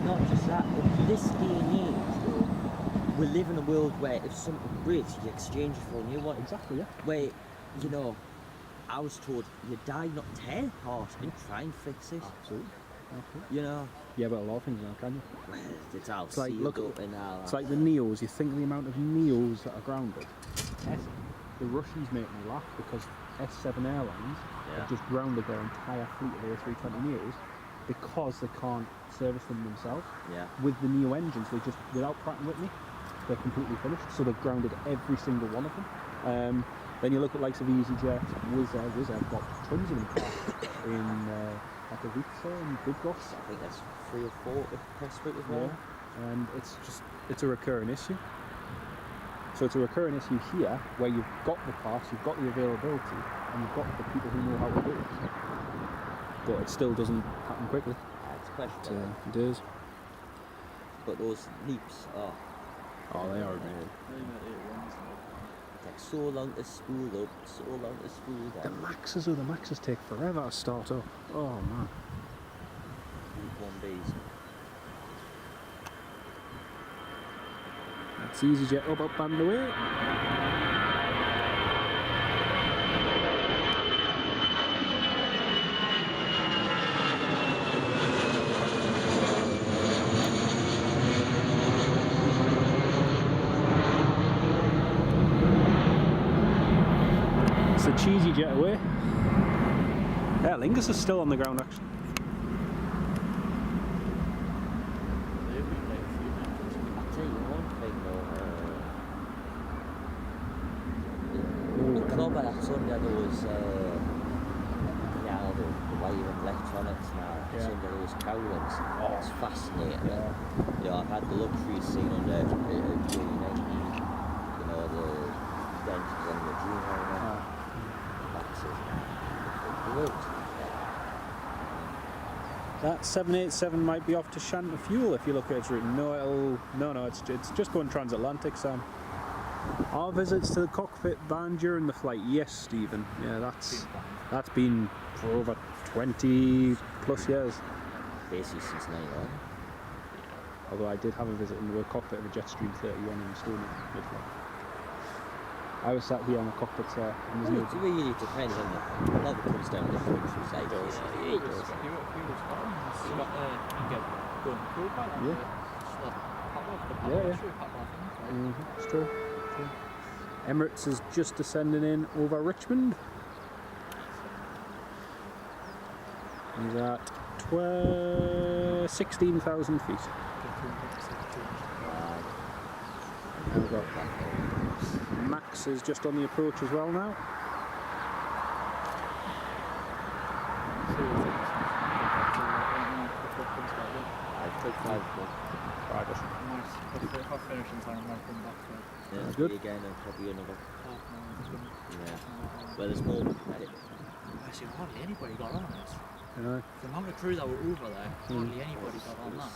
not just that, but this day and age, we live in a world where if something breaks, you exchange it for a new one. exactly, yeah. Where, you know, I was told you die not tear apart and try and fix it. Absolutely. You know, Yeah, but a lot of things now, can you? well, it's out. It's like, look, and all it's that. like the Neos. You think of the amount of Neos that are grounded. The Russians make me laugh because S7 Airlines have just grounded their entire fleet of A320 Neos because they can't service them themselves. Yeah. With the Neo engines, they just, without Pratt & Whitney, they're completely finished. So they've grounded every single one of them. Then you look at likes of EasyJet, Wizz Air got tons of them parked in Katowice and Bydgoszcz. I think that's 3 or 4 across it as well. Yeah. And it's a recurring issue. So it's a recurring issue here where you've got the parts, you've got the availability, and you've got the people who know how to do it. But it still doesn't happen quickly. It's questionable. It is. But those leaps are Oh, they are amazing. take so long to spool up, so long to spool The down. Maxes take forever to start up. Oh man. Group 1Bs. That's EasyJet up and away. It's a cheesy jet away. Yeah, Lingus is still on the ground actually. I'll tell you one thing though. The club that's under those, the wire and electronics now, it's Yeah. under those cowlings. Oh, it's fascinating. You know, I've had the luxury of seeing under G90, you know, the engines on the Dreamliner. That 787 might be off to Shanta Fuel if you look at its route. No, it's just going transatlantic, Sam. Our visits to the cockpit van during the flight, yes, Stephen. Yeah, that's been for over 20 plus years. Basically since 9/11. Although I did have a visit in the cockpit of a Jetstream 31 in Estonia mid-flight. I was sat here on the cockpit there, and there's Well, no. it really depends on a lot of it comes down to the country side. He was fine. He's got you get going cool by that. Yeah. It's true. Emirates is just descending in over Richmond. He's at 16,000 feet. And we've got Max is just on the approach as well now. I'd take 5 more. Nice. I'll finish in time and I'll come back for it. Yeah, That's good. Again, and probably another. Half an hour. Yeah. Well, there's more. Actually, hardly anybody got on it. Yeah. The amount of crew that were over there, hardly anybody got on that.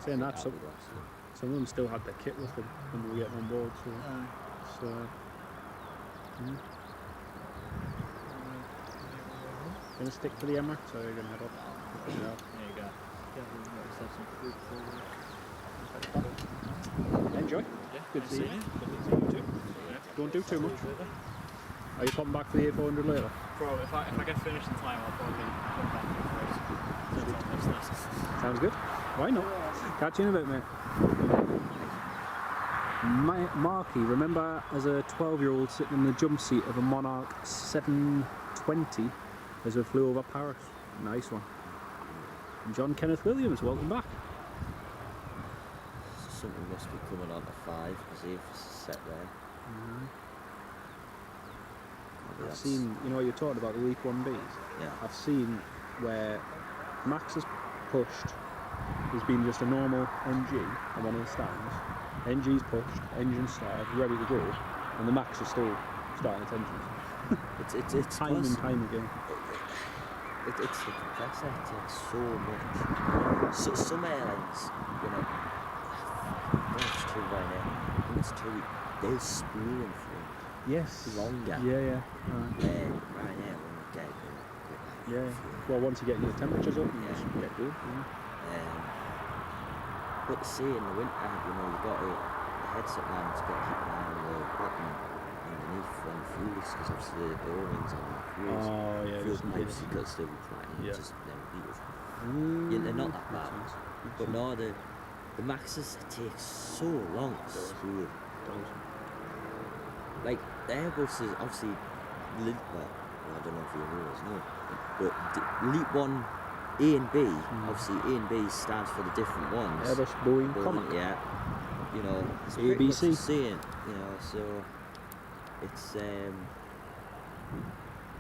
Saying that, some of them still had their kit with them when they were getting on board. So gonna stick to the Emirates, or are you gonna head off? There you go. Enjoy. Yeah, Good to see you. you. Good to see you too. Don't do too much. Are you popping back for the A400 later? Bro, if I get finished in time, I'll probably come back for it. Sounds good. Why not? Catch you in a bit, mate. Marky, remember as a 12-year-old sitting in the jump seat of a Monarch 720 as we flew over Paris? Nice one. And John Kenneth Williams, welcome back. Something must be coming on to 5 because the is set there. I've seen, you know, you're talking about the week 1Bs. Yeah. I've seen where Max has pushed, there's been just a normal NG on one of the stands. NG's pushed, engine started, ready to go, and the Max is still starting its engines. It's time and time again. It's the compressor. It takes so much. So, some airlines, you know, it's too right now. I think it's too. They'll spool them for Yes. longer. Yeah. Right now, when we get Yeah. Well, once you get your temperatures up, you Yeah. just get good. But to see in the winter, you know, you've got the headset lamps, got to keep an eye on the button underneath when the fuel is, because obviously the O-rings on the fuels. Oh, yeah. Fuel there's some pipes, good- you've got to still be flattening, Yeah. just them beautiful. Mm, Yeah, they're not that makes bad. sense. But no, the Maxes, it takes so long to spool. Like, the Airbus is obviously well, I don't know if you know, but Leap 1, A and B, obviously A and B stands for the different ones. Airbus, Boeing, Comet. Yeah. You know, it's A, pretty B, much C. the same, you know, so it's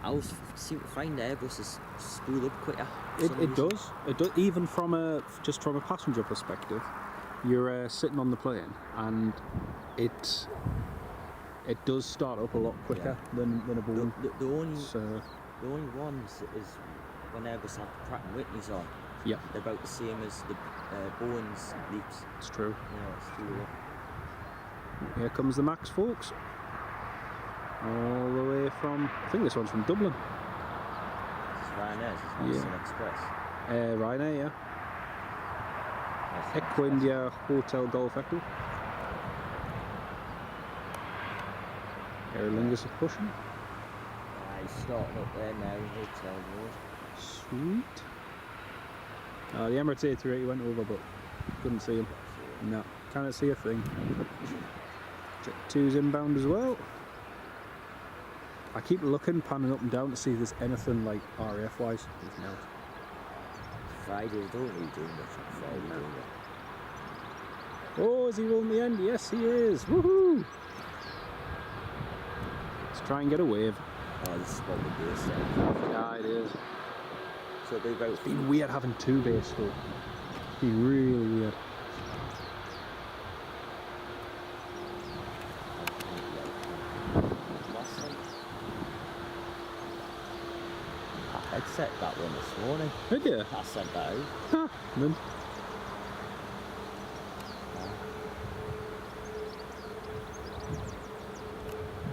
I always seem to find the Airbuses spool up quicker. for some It reason. does. It does. Even from a passenger perspective, you're sitting on the plane, and it does start up a lot quicker than a Boeing. The only So the only ones is when Airbus have the Pratt and Whitneys on. yeah, They're about the same as the Boeing's Leaps. it's true. You know, it's spool up. Here comes the Max, folks. All the way from, I think this one's from Dublin. It's Ryanair's, it's not Yeah. Sun Express. Ryanair, yeah. That's Sun Echo India Hotel Golf Echo. Aer Lingus is pushing. He's starting up there now, Hotel Road. Sweet. The Emirates A380 went over, but couldn't see him. No, can't see a thing. Jet 2's inbound as well. I keep looking, panning up and down to see if there's anything like RAF wise. Nothing else. Friday, they don't really do much on Friday, do they? Oh, is he rolling the end? Yes, he is. Woohoo! Let's try and get a wave. Oh, this is probably base then. Yeah, it is. So they're about It's been weird having two base though. It's been really weird. I'd set that one this morning. Did you? I sent that out. Huh. Then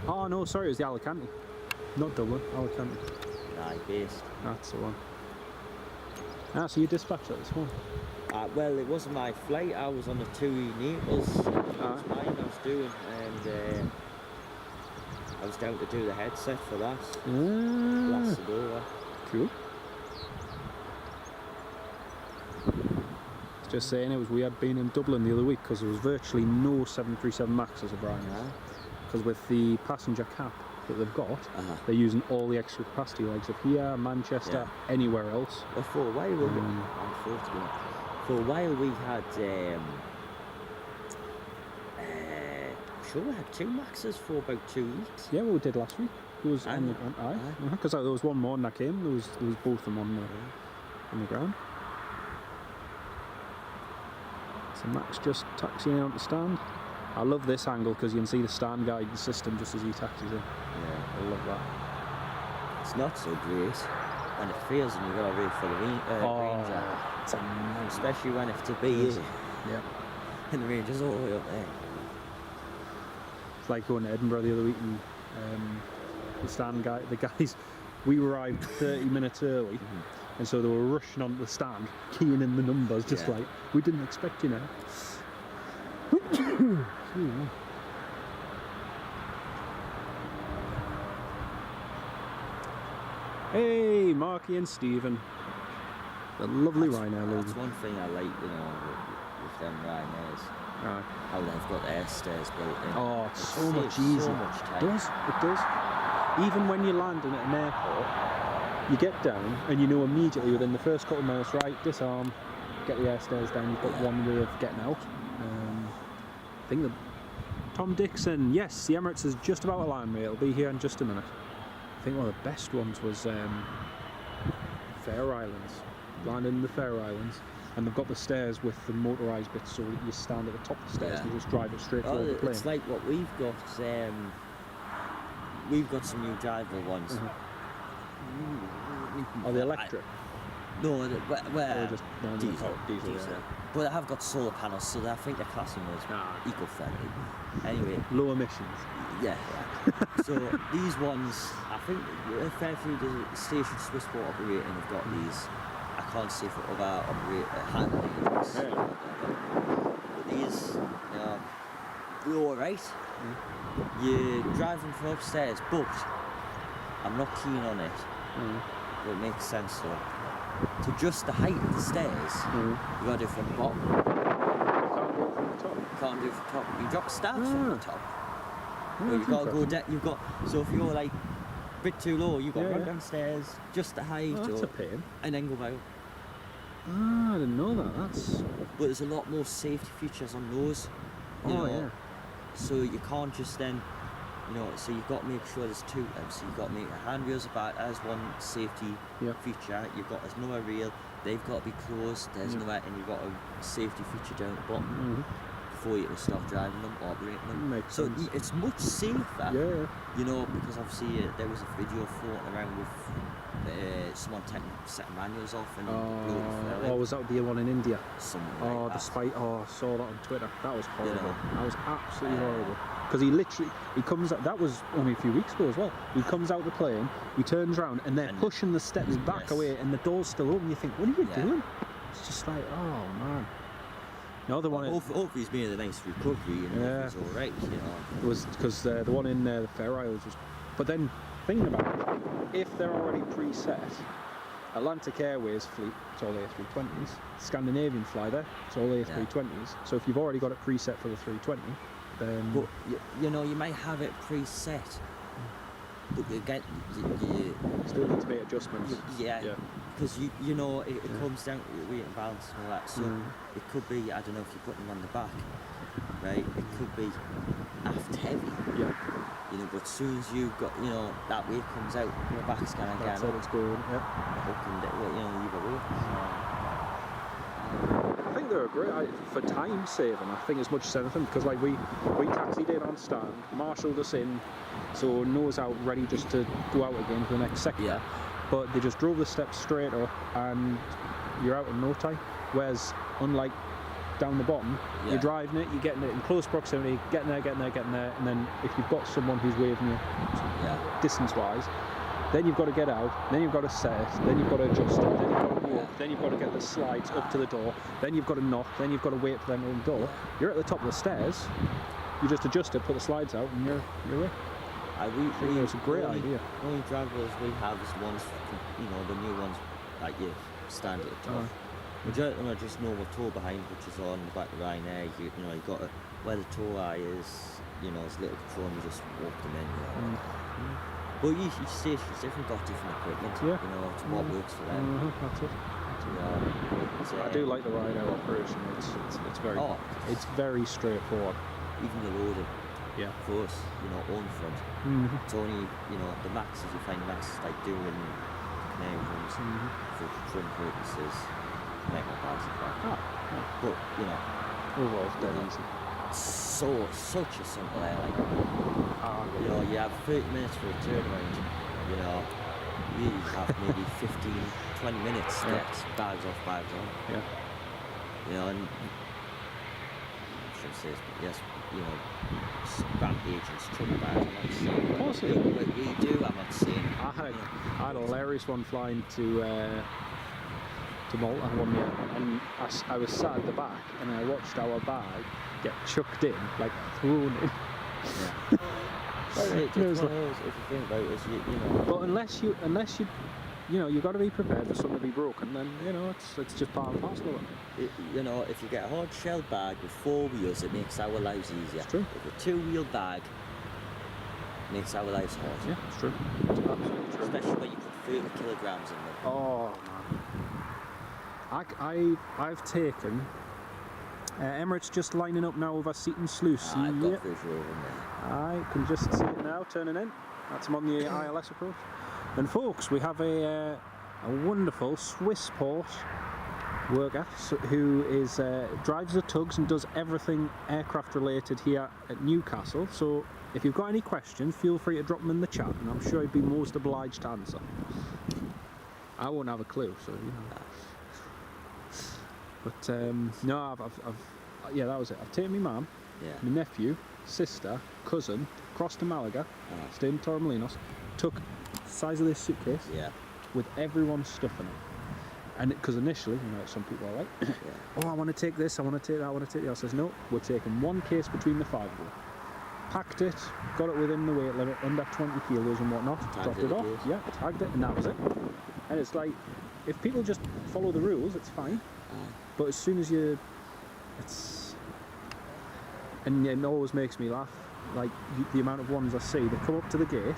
Oh no, sorry, it was the Alicante. Not Dublin, Alicante. Aye, based. That's the one. Ah, so you dispatched that this morning? Well, it wasn't my flight. I was on the 2E Naples. It was mine I was doing, and I was down to do the headset for that. Blasted over. Cool. Just saying, it was weird being in Dublin the other week because there was virtually no 737 Maxes of Ryanair. Because with the passenger cap that they've got, they're using all the extra capacity legs of here, Manchester, anywhere else. Well, for a while, we had, sure we had 2 Maxes for about 2 weeks. Yeah, well, we did last week. It was on the because there was one morning I came. There was both of them on the ground. So Max just taxiing out the stand. I love this angle because you can see the stand guide system just as he taxis in. Yeah, I love that. It's not so great when it fails and you've got to wait for the ranger. It's amazing. Especially when it's a BA. Yeah. And the ranger's all the way up there. It's like going to Edinburgh the other week and the stand guy, the guys, we arrived 30 minutes early. And so they were rushing onto the stand, keying in the numbers, just like, we didn't expect you now. Hey, Marky and Stephen. The lovely Ryanair logo. That's one thing I like, with them Ryanairs. How they've got air stairs built in. Oh, it's so much saves easier. so much time. It does. Even when you're landing at an airport, you get down and you know immediately within the first couple of minutes, right, disarm, get the air stairs down, you've got one way of getting out. I think that Tom Dixon, yes, the Emirates is just about to land, mate. It'll be here in just a minute. I think one of the best ones was Faroe Islands. Landed in the Faroe Islands, and they've got the stairs with the motorised bits so that you stand at the top of the stairs and just drive it straight toward the plane. It's like what we've got. We've got some new driver ones. Oh, the electric? No, just diesel. Yeah. But I have got solar panels, so I think they're classing as eco-friendly. Anyway. Low emissions. Yeah. So these ones, I think fair through the station Swissport operating have got these. I can't say for other handlings. But these, they're alright. You're driving from upstairs, but I'm not keen on it. But it makes sense though. To just the height of the stairs, you got to do it from the bottom. Can't do it from the top. You drop stabs from the top. But you've got to go down. So if you're like a bit too low, you've got to run downstairs, just the height. That's a pain. And then go out. Ah, I didn't know that. But there's a lot more safety features on those. So you can't just then, so you've got to make sure there's two. So you've got to make the handrails about as one safety feature. There's no rail. They've got to be closed. There's no, and you've got a safety feature down at the bottom before you can stop driving them, operating them. Makes so sense. It's much safer. Because obviously there was a video floating around with someone taking set manuals off and was that the one in India? Something I saw that on Twitter. That was horrible. That was absolutely horrible. Because he comes out, that was only a few weeks ago as well. He comes out the plane, he turns around and they're pushing the steps back away and the door's still open. You think, what are you doing? It's just like, oh man. No, the one. Hopefully he's made a nice recovery and it's all right. It was because the one in the Faroe Islands was. But then thinking about it, if they're already preset, Atlantic Airways fleet, it's all A320s. Scandinavian fly there, it's all A320s. So if you've already got it preset for the 320, then. But you might have it preset. But again, you still need to make adjustments. Because it comes down to weight and balance and all that. So it could be, I don't know if you put them on the back, right? It could be aft heavy. But as soon as you've got, that weight comes out, the back's gonna get that's it, it's going. either way. I think they're great for time saving. I think as much as anything, because like we taxied in on stand, marshalled us in, so nose out, ready just to go out again for the next sector. But they just drove the steps straight up, and you're out in no time. Whereas unlike down the bottom. Yeah. You're driving it, you're getting it in close proximity, getting there, and then if you've got someone who's waving you distance-wise, then you've got to get out, then you've got to set it, then you've got to adjust it, then you've got to walk, then you've got to get the slides up to the door, then you've got to knock, then you've got to wait for them to open the door. You're at the top of the stairs, you just adjust it, put the slides out, and you're away. It's a great idea. Only drivers we have is the ones, the new ones, like your standard top. Majority of them are just normal tow behind, which is on the back of the Ryanair. You got to, where the tow eye is, it's little control, and you just walk them in. But each station's different, got different equipment. Yeah. To what works for them. That's it. I do like the Ryanair operation. It's very it's very straightforward. Even the loading. Yeah. For us, on front. It's only, the maxes, you find maxes like doing canary rooms for trim purposes, make my bags and back. But, overall it's dead easy. Such a simple airline. You have 30 minutes for a turnaround, you have maybe 15-20 minutes to get bags off, bags on. And I shouldn't say this, but yes, ramp agents, trouble bags, I'm not saying of course what you do, I'm not saying. I had a hilarious one flying to Malta one year, and I was sat at the back and I watched our bag get chucked in, like thrown in. It's one of those, if you think about it, But unless you you've got to be prepared for something to be broken, then it's just part and parcel of it. If you get a hard shell bag with 4 wheels, it makes our lives easier. It's true. If a 2-wheel bag makes our lives hard. Yeah, it's true. It's absolutely true. Especially when you put 30 kilograms in them. Oh man. I've taken Emirates just lining up now with our seat and sluice. I've got visual in there. I can just see it now turning in. That's them on the ILS approach. And folks, we have a wonderful Swiss port worker who drives the tugs and does everything aircraft related here at Newcastle. So if you've got any questions, feel free to drop them in the chat, and I'm sure he'd be most obliged to answer. I won't have a clue, so But no, yeah, that was it. I've taken my mum, my nephew, sister, cousin, across to Malaga, stayed in Torremolinos, took the size of this suitcase with everyone's stuff in it. And because initially, some people are like, oh, I want to take this, I want to take that, I want to take that. I says, no, we're taking one case between the 5 of you. Packed it, got it within the weight limit, under 20 kilos and whatnot, dropped it off, tagged it, and that was it. And it's like, if people just follow the rules, it's fine. But as soon as and it always makes me laugh, like the amount of ones I see, they come up to the gate,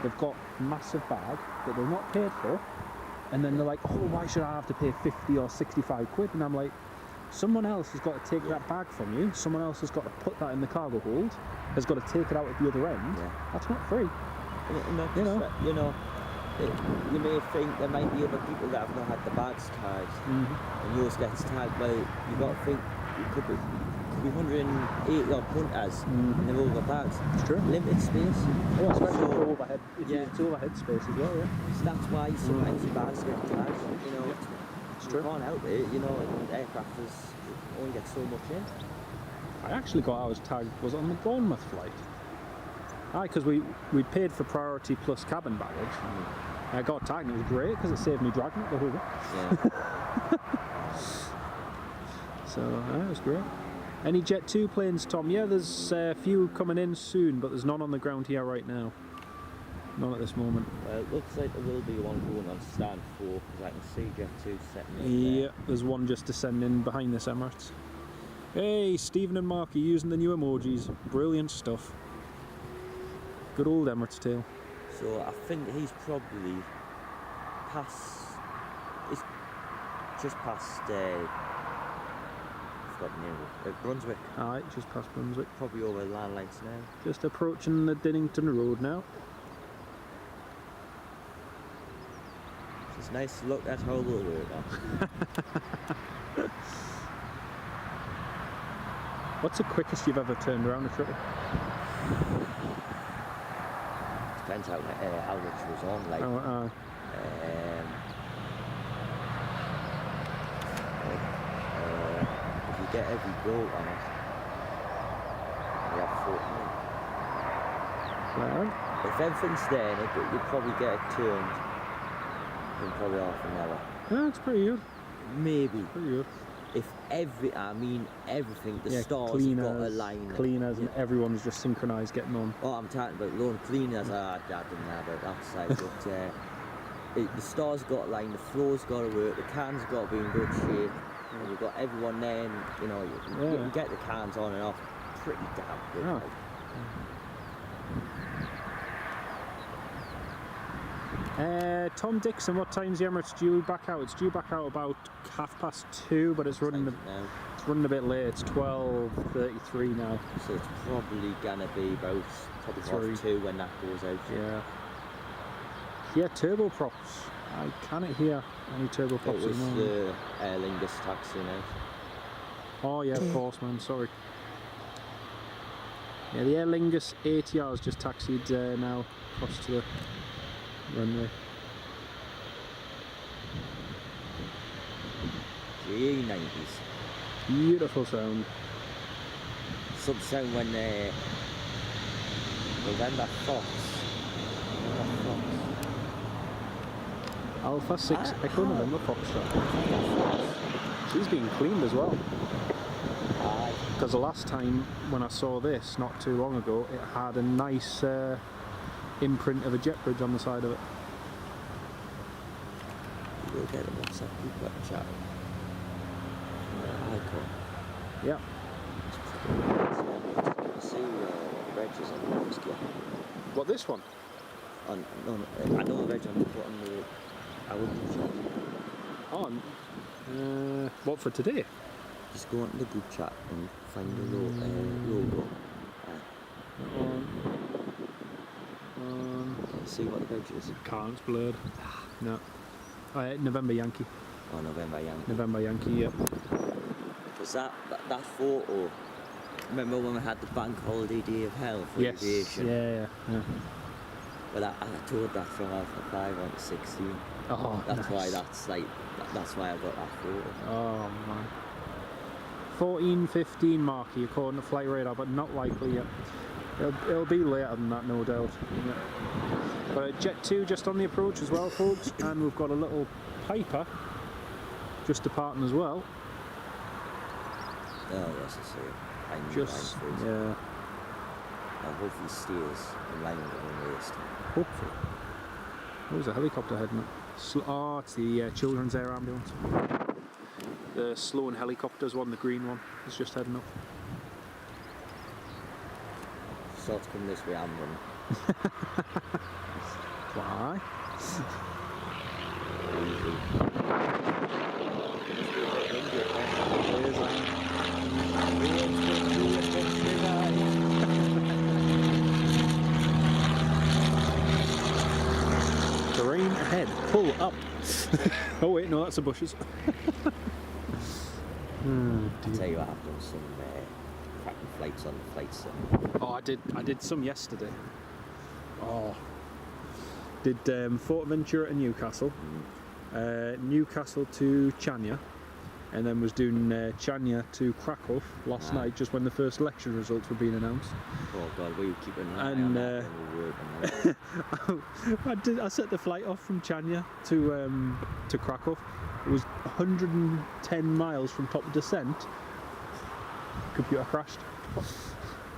they've got a massive bag that they're not paid for, and then they're like, oh, why should I have to pay 50 or 65 quid? And I'm like, someone else has got to take that bag from you, someone else has got to put that in the cargo hold, has got to take it out at the other end. That's not free. You may think there might be other people that have not had the bags tagged, and yours gets tagged. Well, you've got to think it could be 180 odd punters, and they've all got bags. It's true. Limited space. Oh, especially for overhead. It's overhead space as well. So that's why sometimes your bags get tagged. It's true. You can't help it. Aircrafters only get so much in. I actually got ours tagged. Was it on the Bournemouth flight? Because we paid for priority plus cabin baggage. I got tagged and it was great because it saved me dragging it the whole way. So it was great. Any Jet 2 planes, Tom? Yeah, there's a few coming in soon, but there's none on the ground here right now. None at this moment. Well, it looks like there will be one going on stand 4 because I can see Jet 2 setting up there. There's one just descending behind this Emirates. Hey, Stephen and Mark are using the new emojis. Brilliant stuff. Good old Emirates tail. So I think he's probably he's just past, I've got the name, Brunswick. Alright, just past Brunswick. Probably over the landlines now. Just approaching the Dinnington Road now. It's nice to look at how little we're now. What's the quickest you've ever turned around a triple? Depends how much was on, like. If you get every boat on it. We have 49. Well, If everything's there in it, but you'll probably get it turned in probably half an hour. yeah, it's pretty good. Maybe. Pretty good. If everything, the stars have got a line. Cleaners and everyone's just synchronised getting on. Oh, I'm talking about lawn cleaners. I didn't have it outside, but the stars got a line, the floor's got to work, the cans got to be in good shape. And you've got everyone there, and you know you can get the cans on and off pretty damn good. Yeah. Tom Dixon, what time's the Emirates due back out? It's due back out about 2:30, but it's running a bit late. It's 12:33 now. So it's probably gonna be about probably 2 when that goes out. Yeah. Yeah, turboprops. I cannot hear any turboprops. It was the Aer Lingus taxi now. Oh yeah, of course, man. Sorry. Yeah, the Aer Lingus ATR's just taxied now across to the runway. G90s. Beautiful sound. Some sound when November Fox. Alpha 6 Echo November Foxtrot. She's being cleaned as well. Because the last time when I saw this, not too long ago, it had a nice imprint of a jet bridge on the side of it. We'll get a WhatsApp group got chat. Icon. Yeah. See Reg's on the next gear. What, this one? No, I know the Reg on the our group chat. On? What, for today? Just go onto the group chat and find the logo. See what the Reg is. Can't, it's blurred. No. November Yankee. Oh, November Yankee. November Yankee, yep. Was that photo? Remember when we had the bank holiday day of hell for aviation? Yeah. Well, I toured that from Alpha 5 on 16. Oh, that's nice. why that's why I got that photo. Oh man. 14:15 marquee according to flight radar, but not likely yet. It'll be later than that, no doubt. Yeah. But Jet 2 just on the approach as well, folks, and we've got a little Piper just departing as well. Oh yes, I see it. Just yeah. I hope he stays in line with the runway this time. Hopefully. Oh, there's a helicopter heading up. Oh, it's the Children's Air Ambulance. The Sloan Helicopters one, the green one, is just heading up. So to come this way, I'm running. Why? Terrain ahead, pull up. Oh wait, no, that's the bushes. I'll tell you what, I've done some cracking flights on the flights. Oh, I did some yesterday. Oh, did Forteventura to Newcastle, Newcastle to Chania, and then was doing Chania to Krakow last night, just when the first election results were being announced. Oh God, we were keeping an eye on that when we were working. I set the flight off from Chania to Krakow. It was 110 miles from top of descent. Computer crashed.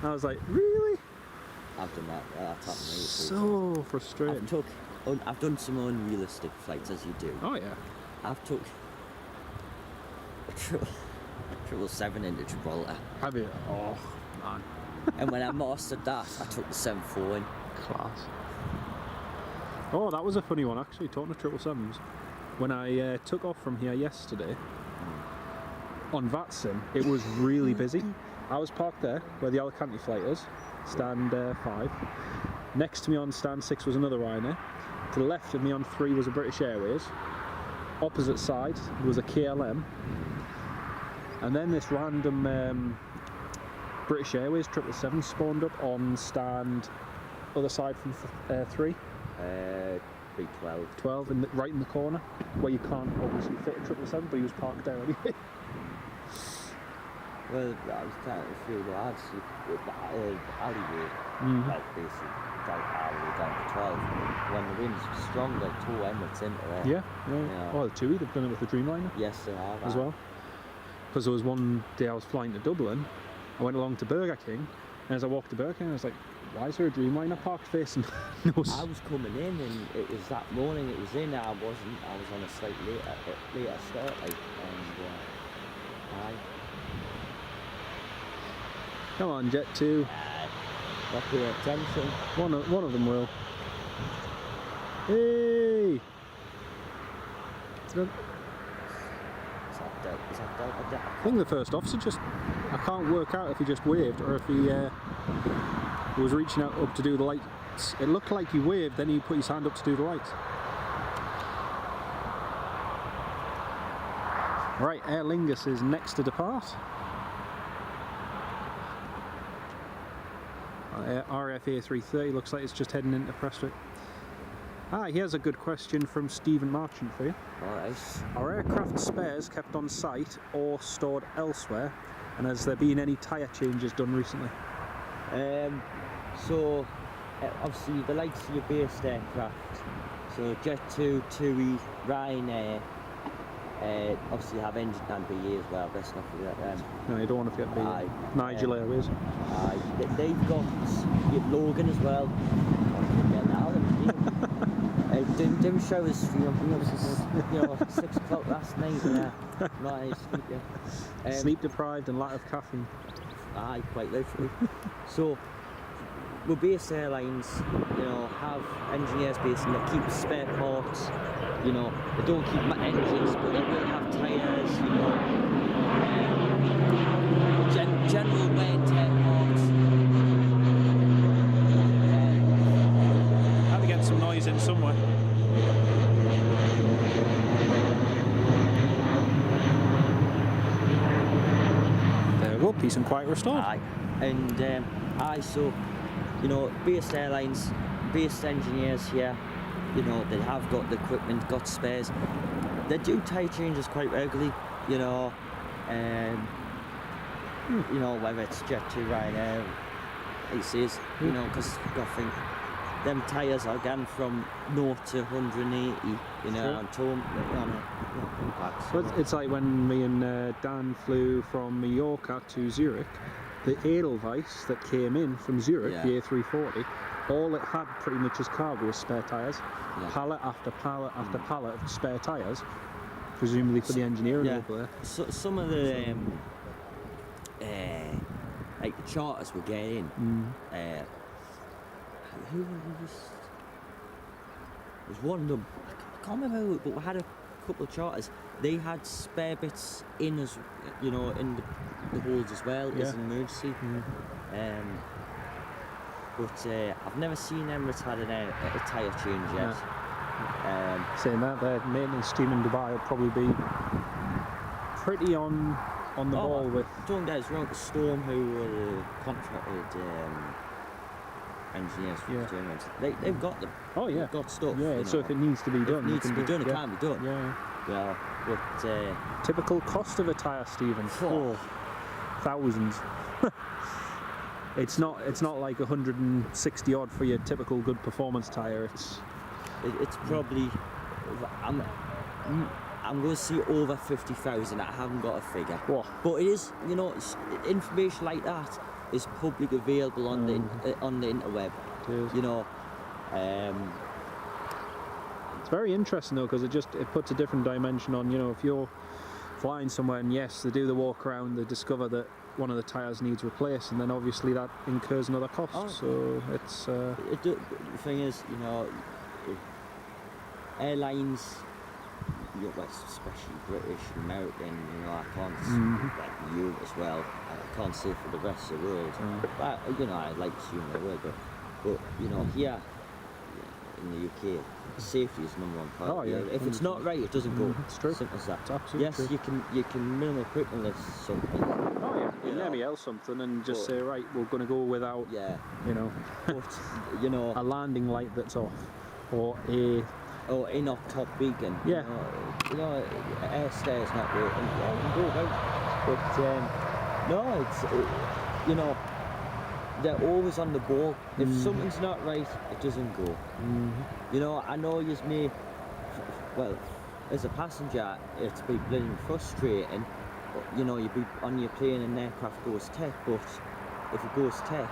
I was like, really? I've done that. That's happened to me. So frustrating. I've done some unrealistic flights, as you do. Oh yeah. I've took a 777 into Gibraltar. Have you? Oh man. And when I mastered that, I took the 74 in. Class. Oh, that was a funny one actually, talking to 777s. When I took off from here yesterday, on VATSIM, it was really busy. I was parked there, where the Alicante flight is, stand 5. Next to me on stand 6 was another Ryanair. To the left of me on 3 was a British Airways. Opposite side was a KLM. And then this random British Airways 777 spawned up on stand other side from 3. 12 right in the corner, where you can't obviously fit a 777, but he was parked there anyway. Well, I was telling a few lads, the alleyway, like basically alleyway down to 12. When the wind's strong, they'll tow Emirates into there. Yeah. Yeah. Oh, the TUI, they've done it with the Dreamliner Yes, they have. as well. Because there was one day I was flying to Dublin, I went along to Burger King, and as I walked to Burger King, I was like, why is there a Dreamliner parked facing? I was coming in, and it was that morning it was in. I was on a slightly later start, like, and aye. Come on, Jet 2. Not paying attention. One of them will. Hey! Is that Delta? I think the first officer just, I can't work out if he just waved or if he was reaching out up to do the lights. It looked like he waved, then he put his hand up to do the lights. Right, Aer Lingus is next to depart. RF A330 looks like it's just heading into Prestwick. Here's a good question from Stephen Marchant for you. Alright. Are aircraft spares kept on site or stored elsewhere? And has there been any tyre changes done recently? So, obviously the likes of your based aircraft, so Jet 2, TUI, Ryanair, obviously have engine and BA as well, best not forget them. No, you don't want to forget the Nigel Airways. They've got your Logan as well. Didn't show us, you know, 6 o'clock last night. Sleep deprived and lack of caffeine. Aye, quite literally. So, we're based airlines, you know, have engineers based and they keep spare parts, you know, they don't keep engines, but they will have tyres, you know, general wear and tear parts. Had to get some noise in somewhere. There we go, peace and quiet restored. Aye, and so, you know, based airlines, based engineers here, you know, they have got the equipment, got spares. They do tyre changes quite regularly, you know, whether it's Jet 2, Ryanair, ACs, you know, because I think them tyres are again from 0 to 180, you know, on tone, on impact. So it's like when me and Dan flew from Mallorca to Zurich, the Edelweiss that came in from Zurich, the A340, all it had pretty much as cargo was spare tyres. Yeah. Pallet after pallet after pallet of spare tyres, presumably for the engineering over there. So, some of the like the charters we're getting, who was one of them, I can't remember who, but we had a couple of charters. They had spare bits in, as you know, in the holds as well as an emergency. But I've never seen Emirates had a tyre change yet. Saying that, their maintenance team in Dubai will probably be pretty on the ball with. Don't get us wrong, Storm, who were the contracted engineers for the Germans, they've got them. Oh yeah, they've got stuff. Yeah, so if it needs to be done, it can be done. It can be done. Yeah. Well, but typical cost of a tyre, Stephen. Thousands. It's not like 160 odd for your typical good performance tyre. It's probably, I'm going to see over 50,000. I haven't got a figure. What? But it is, you know, information like that is public available on the interweb. It is. You know, it's very interesting though, because it puts a different dimension on. You know, if you're flying somewhere and yes, they do the walk around, they discover that one of the tyres needs replaced, and then obviously that incurs another cost. So it's. The thing is, you know, airlines, especially British, American, you know, I can't, like you as well, I can't say for the rest of the world. But, you know, I'd like to assume they will, but you know, here in the UK, safety is number one priority. Oh, yeah. If it's not right, it doesn't go. It's true. Simple as that. It's absolutely true. You can minimal equipment list something. Oh yeah, you can ML something and just say, right, we're going to go without, you know, but, you know, a landing light that's off, or in off top beacon. Yeah. You know, air stairs not working. Yeah, you can go about. But No, it's you know, they're always on the ball. If something's not right, it doesn't go. You know, I know you may, well, as a passenger, it's be bloody frustrating. You know, you'd be on your plane and the aircraft goes tech, but if it goes tech,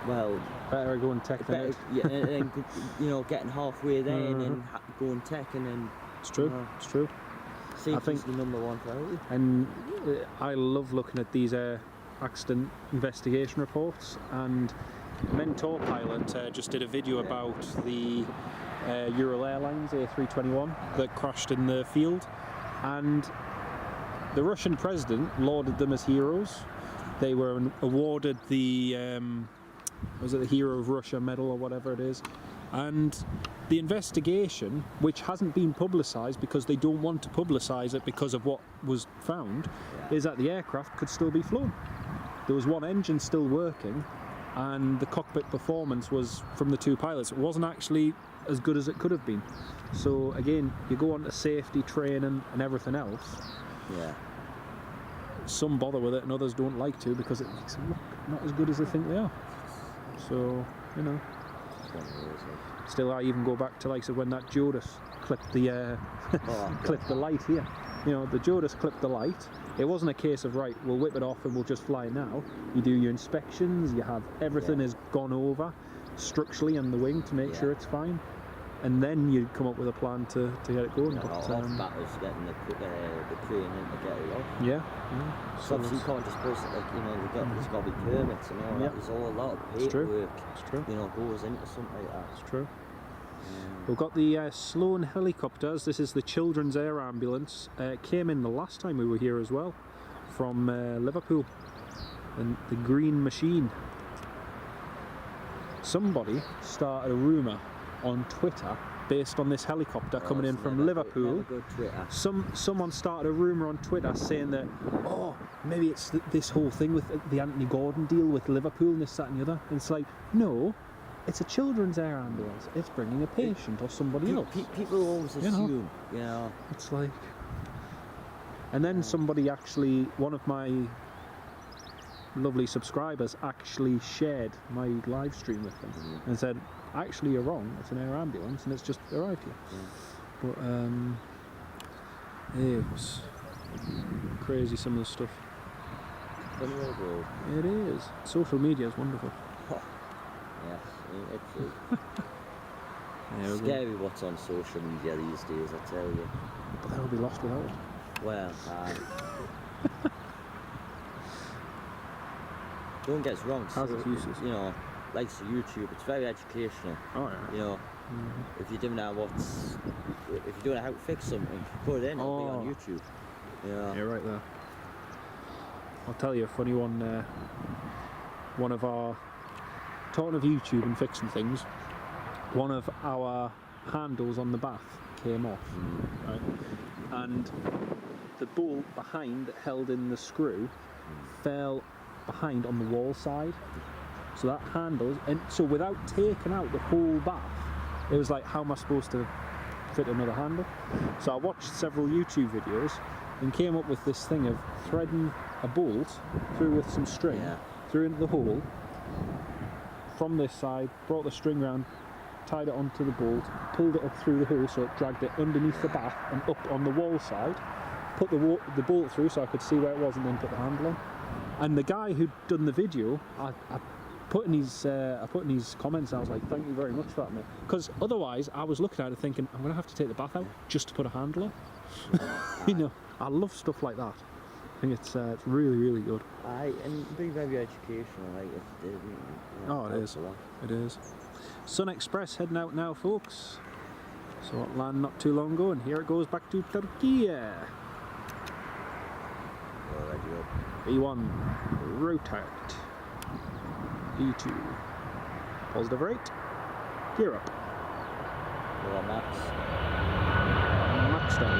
well, better going tech than it. yeah, and you know, getting halfway there and then going tech and then. It's true. It's true. Safety's the #1 priority. And I love looking at these accident investigation reports. And Mentor Pilot just did a video about the Ural Airlines A321 that crashed in the field, and the Russian president lauded them as heroes. They were awarded the was it the Hero of Russia medal or whatever it is, and the investigation, which hasn't been publicised because they don't want to publicise it because of what was found, is that the aircraft could still be flown. There was one engine still working, and the cockpit performance was from the 2 pilots. It wasn't actually as good as it could have been. So again, you go on to safety training and everything else. Yeah. Some bother with it and others don't like to because it makes them look not as good as they think they are. So, you know. Still, I even go back to, like I said, when that Jodis clipped the clipped the light here. You know, the Jodis clipped the light. It wasn't a case of, right, we'll whip it off and we'll just fly now. You do your inspections, you have everything is gone over structurally on the wing to make sure it's fine, and then you come up with a plan to get it going. Yeah, but that was getting the crane in to get it off. Yeah. So obviously you can't just post it, like, you know, there's got to be permits and all that. There's all a lot of paperwork, it's true. You know, goes into something like that. It's true. We've got the Sloan helicopters. This is the Children's Air Ambulance. It came in the last time we were here as well, from Liverpool, and the Green Machine. Somebody started a rumour on Twitter based on this helicopter coming in from Liverpool. Someone started a rumour on Twitter saying that, oh, maybe it's this whole thing with the Anthony Gordon deal with Liverpool and this, that and the other. And it's like, no, it's a children's air ambulance. It's bringing a patient or somebody else. People always assume, you know. It's like... And then somebody actually, one of my lovely subscribers actually shared my live stream with them and said, actually you're wrong, it's an air ambulance and it's just arrived here. But it was crazy, some of the stuff. It is. Social media is wonderful. Yes, it's scary what's on social media these days, I tell you. But they'll be lost without it. Well, don't get us wrong. Has its uses. You know, like YouTube, it's very educational. Oh yeah. You know, if you don't know if you don't know how to fix something, put it in. It'll be on YouTube. Yeah. You're right there. I'll tell you a funny one. One of our, talking of YouTube and fixing things, one of our handles on the bath came off, right? And the bolt behind that held in the screw fell behind on the wall side. So that handle, and so without taking out the whole bath, it was like, how am I supposed to fit another handle? So I watched several YouTube videos and came up with this thing of threading a bolt through with some string, through into the hole, from this side, brought the string round, tied it onto the bolt, pulled it up through the hole so it dragged it underneath the bath and up on the wall side, put the bolt through so I could see where it was and then put the handle on. And the guy who'd done the video, I put in his comments, I was like, thank you very much for that, mate. Because otherwise I was looking at it thinking, I'm going to have to take the bath out just to put a handle on. You know, I love stuff like that. I think it's really, really good. And being very educational, like, it is. It is. Sun Express heading out now, folks. So it landed not too long ago, and here it goes back to Turkey. E1, rotate. E2, positive rate. Gear up. Max. Max down.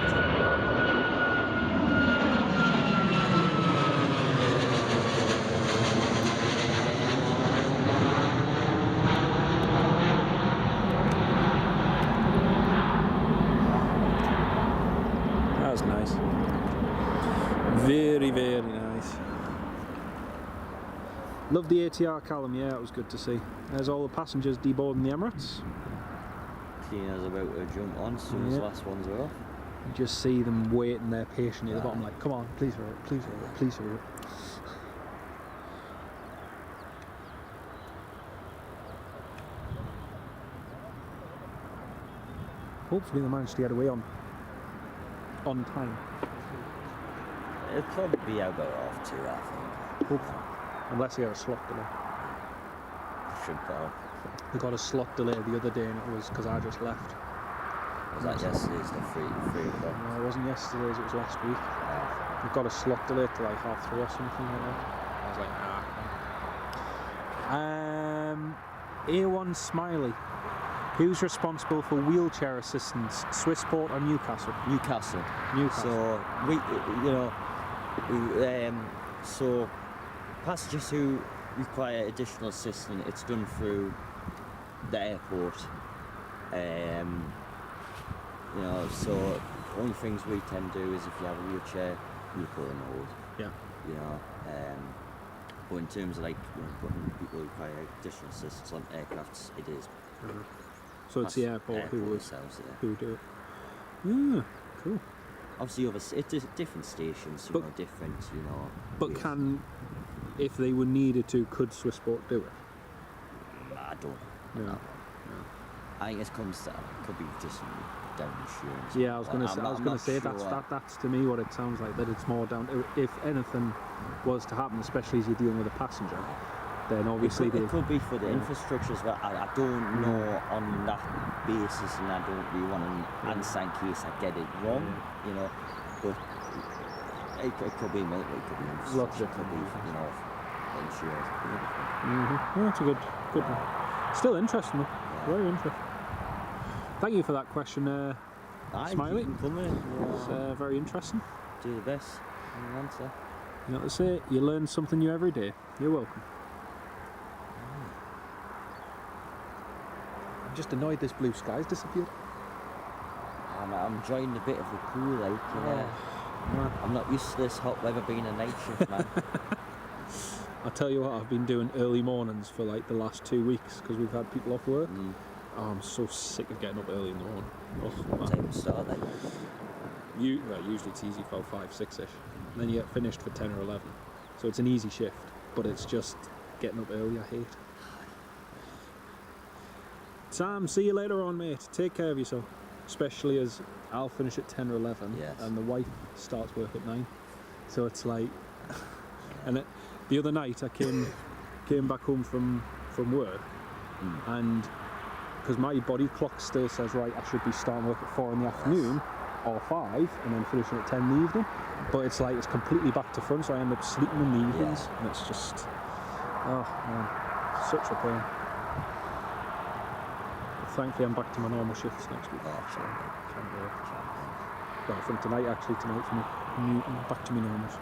That was nice. Very, very nice. Love the ATR, Callum. Yeah, it was good to see. There's all the passengers deboarding the Emirates. Cleaners about to jump on as soon as the last ones are off. You just see them waiting there patiently at the bottom, like, come on, please hurry up, please hurry up, please hurry up. Hopefully they managed to get away on time. It'll probably be about half 2, I think. Hopefully. Unless they get a slot delay. Should go. They got a slot delay the other day and it was because I just left. Was that yesterday's the 3 o'clock? No, it wasn't yesterday's, it was last week. They got a slot delay to like 3:30 or something like that. I was like, A1 Smiley. Who's responsible for wheelchair assistance? Swissport or Newcastle? Newcastle. So so passengers who require additional assistance, it's done through the airport. So only things we tend to do is if you have a wheelchair, you put it on hold. Yeah. But in terms of putting people who require additional assistance on aircrafts, it is. So it's the airport who do it. Yeah, cool. Obviously, it's different stations, different, But ways. If they were needed to, could Swissport do it? I don't know. No. I think it could be just down insurance. Yeah, I was going to say that's to me what it sounds like. That it's more down to, if anything was to happen, especially as you're dealing with a passenger, then obviously it could be for the infrastructure as well. I don't know on that basis, and I don't really want to answer in case I get it wrong. But it could be military, it could be infrastructure, it could be insurance. Well, that's a good one. Still interesting, though. Very interesting. Thank you for that question, Smiley. It's very interesting. Do the best in the answer. You know what to say? You learn something new every day. You're welcome. I'm just annoyed this blue sky's disappeared. I'm enjoying a bit of the cool out. I'm not used to this hot weather being a night shift, man. I'll tell you what, I've been doing early mornings for like the last 2 weeks because we've had people off work. Oh, I'm so sick of getting up early in the morning. What time start then? Usually it's easy for 5, 6ish. And then you get finished for 10 or 11. So it's an easy shift, but it's just getting up early I hate. Sam, see you later on, mate. Take care of yourself. Especially as I'll finish at 10 or 11 and the wife starts work at 9. So it's like... and the other night I came back home from work and because my body clock still says, right, I should be starting work at 4 in the afternoon or 5 and then finishing at 10 in the evening. But it's like, it's completely back to front, so I end up sleeping in the evenings and it's just... Oh, man. Such a pain. Thankfully, I'm back to my normal shifts next week. Oh, so can't work. Well, from tonight, actually, back to my normal shift.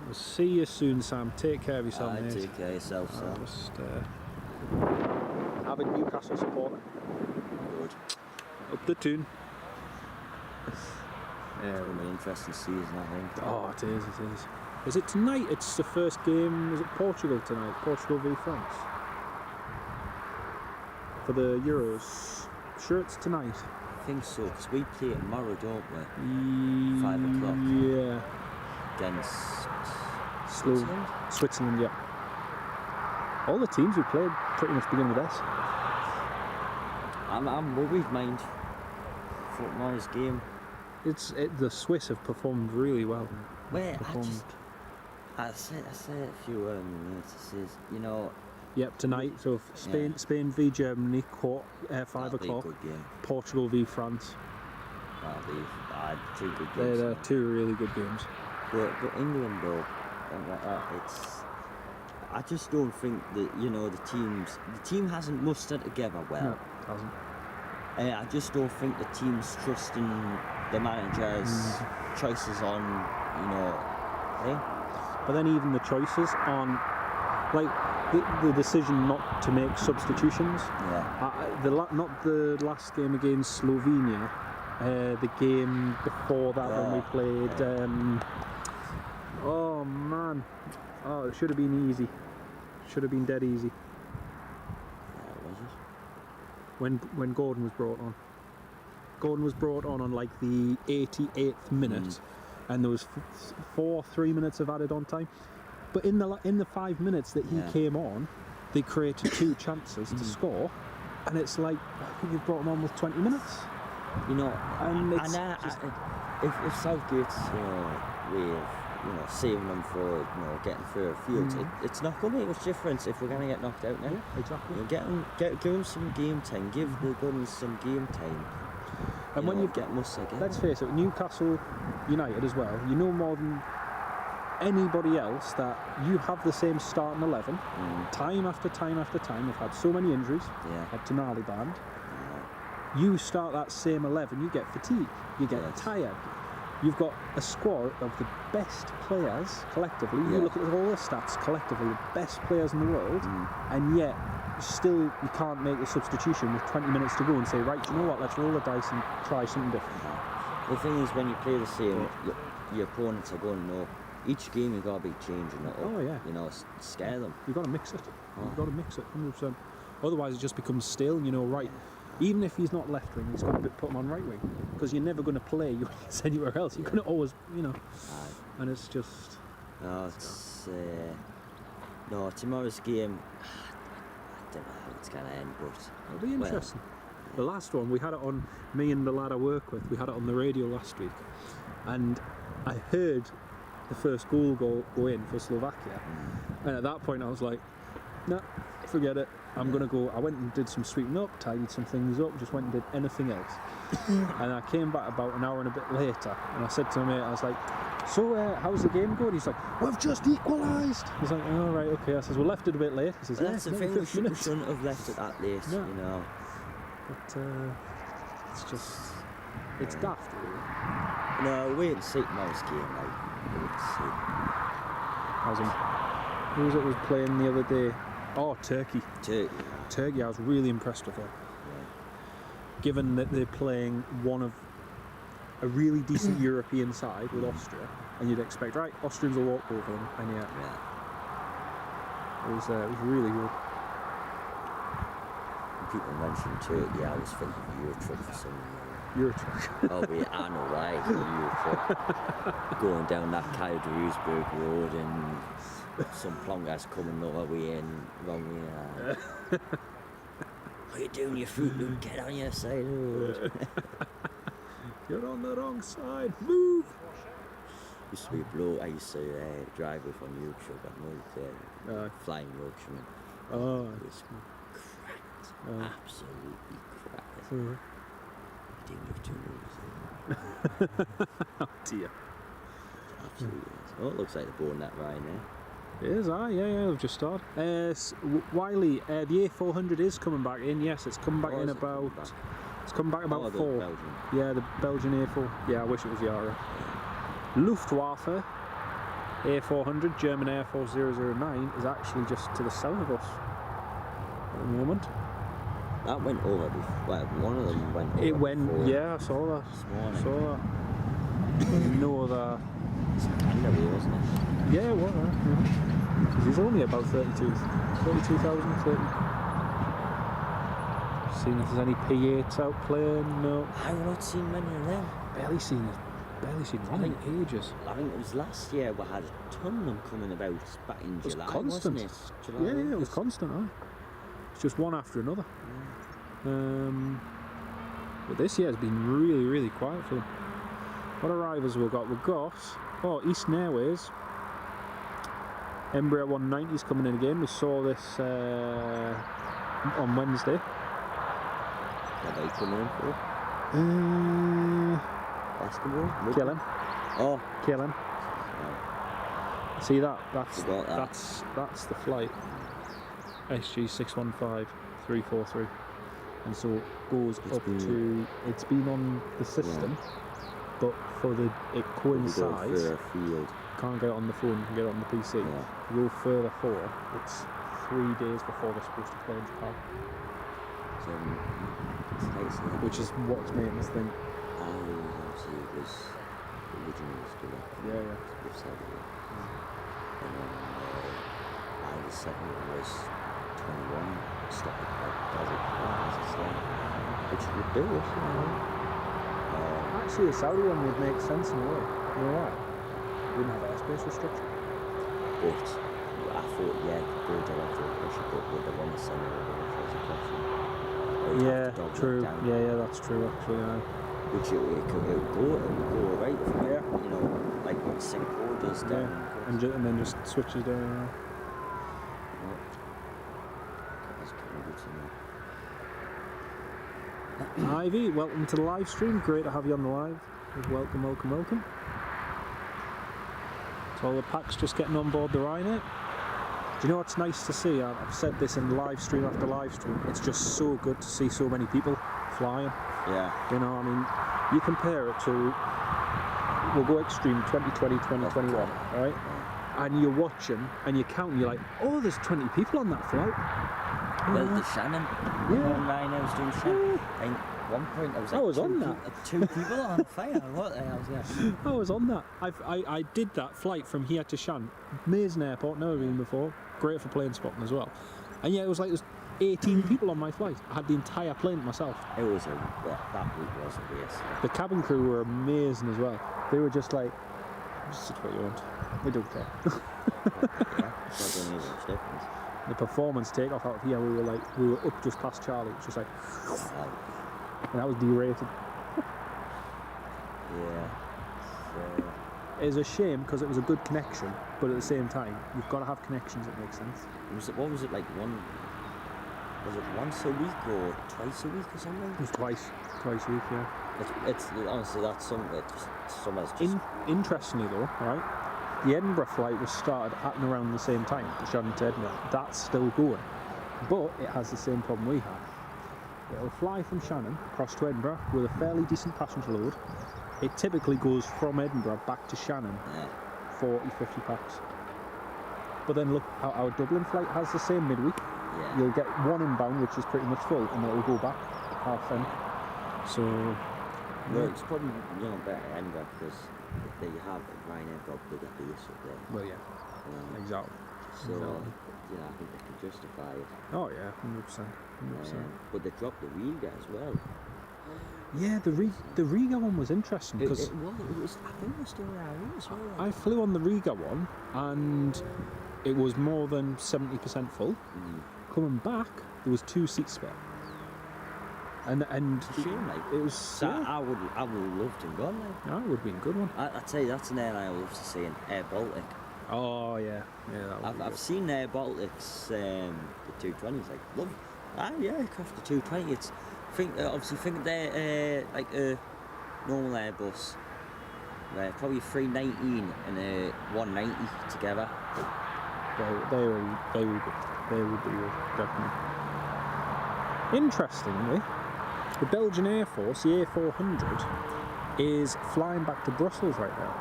We'll see you soon, Sam. Take care of yourself, mate. Take care of yourself, Sam. Just avid Newcastle supporter. Good. Up the tune. Yeah, it'll be an interesting season, I think. Oh, it is. Is it tonight? It's the first game. Is it Portugal tonight? Portugal v France. For the Euros. Sure, it's tonight. I think so, because we play tomorrow, don't we? 5 o'clock. Yeah. Against Switzerland, yeah. All the teams we played pretty much begin with S. I'm worried, mind. For tomorrow's game. The Swiss have performed really well. Well, I said a few minutes. It says, Yep, tonight. So Spain v Germany, 5 o'clock. Portugal v France. That'll be 2 good games. They're 2 really good games. But England though, I just don't think that the team hasn't mustered together well. No, it hasn't. I just don't think the team's trusting the manager's choices on, But then even the choices on, like the decision not to make substitutions. Not the last game against Slovenia, the game before that when we played Oh man. Oh, it should have been easy. Should have been dead easy. Was it? When Gordon was brought on. Gordon was brought on like the 88th minute, and there was 3 minutes of added on time. But in the 5 minutes that he came on, they created 2 chances to score, and it's like I think you've brought him on with 20 minutes. You know, And it's if Southgate's way of saving them for getting through a field, it's not going to make much difference if we're going to get knocked out now. Yeah, exactly. Give them some game time. Give the Gunners some game time. And when you get Musa again, let's face it, Newcastle United as well, you know more than anybody else that you have the same starting 11 time after time after time. We've had so many injuries. Had Tonali banned. You start that same 11, you get fatigued, you get tired. You've got a squad of the best players collectively. You look at all the stats collectively, the best players in the world, and yet still you can't make a substitution with 20 minutes to go and say, right, you know what, let's roll the dice and try something different. The thing is, when you play the same, your opponents are going to know each game you've got to be changing it up. Oh yeah. Scare them. You've got to mix it. You've got to mix it 100%. Otherwise it just becomes stale, right. Even if he's not left wing, he's got to put him on right wing, because you're never going to play anywhere else. You're going to always, and it's just. No, tomorrow's game. I don't know how it's going to end, but it'll be interesting. The last one we had it on. Me and the lad I work with, we had it on the radio last week, and I heard the first goal go in for Slovakia, and at that point I was like, nah, forget it. I'm going to go. I went and did some sweeping up, tidied some things up, just went and did anything else. And I came back about an hour and a bit later, and I said to him, I was like, so how's the game going? He's like, we've just equalised. He's like, oh right, okay. I says, we left it a bit late. He says, that's the thing, we shouldn't have left it that late, But it's just, it's daft really. No, wait and see tomorrow's game, wait and see. Who was it was playing the other day? Oh, Turkey, I was really impressed with them. Given that they're playing one of a really decent European side with Austria, and you'd expect, right, Austrians will walk over them, and it was really good. When people mention Turkey, I was thinking of Eurotrip for some reason. Eurotrip. Oh wait, I know why. Eurotrip. Going down that Kyle-Duisburg road and some plongas coming the other way in, wrong way. What are you doing, you fruit loop? Get on your side of the road. You're on the wrong side, move! Used to be a bloke I used to drive with on Yorkshire, got no flying Yorkshireman. Oh. It was cracked, absolutely cracked. Didn't give 2 moves. Oh dear. Absolutely. Oh, it looks like they're boarding that right now. It is, yeah, we've just started. Wiley, the A400 is coming back in, yes, it's come back in about... It's come back about 4. Belgian. Yeah, the Belgian A4. Yeah, I wish it was Yara. Luftwaffe A400, German Air Force 009, is actually just to the south of us at the moment. That went over before, well, one of them went over. It went, before. yeah, I saw that. This morning. Saw that. No other... It's Canada, wasn't it? Yeah, it was, because he's only about 32,000, 30. Seeing if there's any P8s out playing, no. I've not seen many of them. Barely seen one in ages. I think it was last year we had a ton of them coming about back in July, constant. wasn't it? July, Yeah, it was constant, It's just one after another. But this year has been really, really quiet for them. What arrivals we've got? Eastern Airways. Embraer 190s coming in again. We saw this on Wednesday. What are they coming in for? Basketball? KLM. Oh, KLM. See that? Forgot That's the flight. SG 615343, and so it goes to. It's been on the system, but it coincides. Can't get it on the phone. You can get it on the PC. Yeah. If you go further forward, it's 3 days before they're supposed to play in Japan. Which is what's making us think. Obviously it was originally still. Yeah. And then I was 7, was 21, stuck with like desert plans and stuff, which would do it, you know. Actually, the Saudi one would make sense in a way. You know why? Wouldn't have airspace restriction. But I thought, yeah, go direct to Russia, but would they want to send it over as a question? Yeah, true. Yeah, that's true actually. Which it would go right from, Yeah. you know, like what Singapore does down. Yeah. And then just switches down. That's pretty good to know. Ivy, welcome to the live stream. Great to have you on the live. Welcome. So all the packs just getting on board the Ryanair. Do you know what's nice to see? I've said this in live stream after live stream. It's just so good to see so many people flying. Yeah. You know, I mean, you compare it to, we'll go extreme 2020, 2021, right? And you're watching and you're counting, you're like, oh, there's 20 people on that flight. Well, the Shannon. Yeah. Ryanair was doing Shannon. And at one point I was on that. 2 people on fire. What the hell's that? I was on that. I did that flight from here to Shan. Amazing airport, never been before. Great for plane spotting as well. And yeah, it was like there's 18 people on my flight. I had the entire plane to myself. That week was a waste. The cabin crew were amazing as well. They were just like, just sit what you want. We don't care. Yeah, it's not doing any much difference. The performance takeoff out of here, we were up just past Charlie. It was just like, and that was derated. Yeah. It's a shame because it was a good connection, but at the same time, you've got to have connections that make sense. What was it like? Was it once a week or twice a week or something? It was twice a week, yeah. It's honestly that's something. Interestingly though, right? The Edinburgh flight was started at and around the same time, the Shannon to Edinburgh. That's still going, but it has the same problem we had. It'll fly from Shannon across to Edinburgh with a fairly decent passenger load. It typically goes from Edinburgh back to Shannon, 40-50 packs. But then look, our Dublin flight has the same midweek. Yeah. You'll get one inbound, which is pretty much full, and then it'll go back half end. So, well, it's probably better Edinburgh because they have Ryanair got bigger base up there. Well, yeah, exactly. So, I think they can justify it. Oh yeah, 100%. But they dropped the Riga as well. Yeah, the Riga one was interesting because it was. I think it was still around as well. I flew on the Riga one and it was more than 70% full. Coming back, there was 2 seats spare. And it's a shame, like it was. I would have loved to have gone there. Yeah, it would have been a good one. I tell you, that's an airline I love to see, in Air Baltic. Oh yeah, I've seen Air Baltic's the 220s. Like love, aircraft the 220. It's think they're like a normal Airbus. Probably 319 and a 190 together. They were good. They would be good, definitely. Interestingly, the Belgian Air Force, the A400, is flying back to Brussels right now.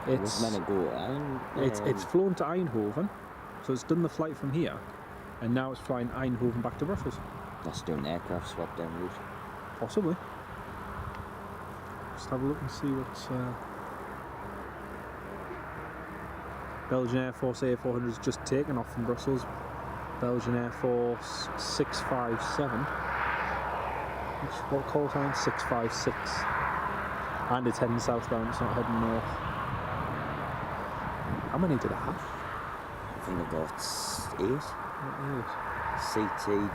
It's meant to go it's flown to Eindhoven, so it's done the flight from here, and now it's flying Eindhoven back to Brussels. That's doing aircraft swap down route. Possibly. Just have a look and see what's. Belgian Air Force A400 has just taken off from Brussels. Belgian Air Force 657. What call sign? 656. And it's heading southbound, it's not heading north. How many did it have? I think I got 8. What CT-O1,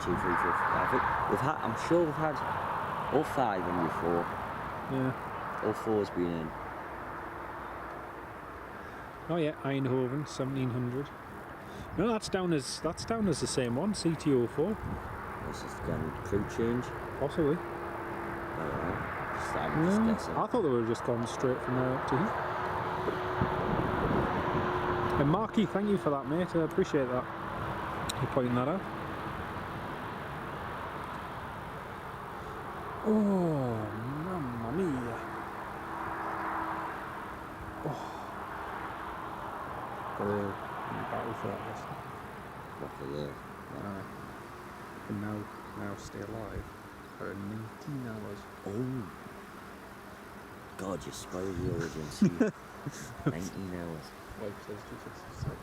2, 3, 4, 5. I'm sure we've had all 5 in before. Yeah. All 4's been in. Oh yeah, Eindhoven 1700. No, that's down as the same one, CT04. This is going crew change. Possibly. I'm just guessing. I thought they were just gone straight from there up to here. And Marky, thank you for that, mate. I appreciate that. You pointing that out. Oh, mamma mia. Oh. Got a battle for that lesson. What for the? And now stay alive for 19 hours. Oh. God, you spoiled the audience. You 19 hours. Wife says to us, it's like,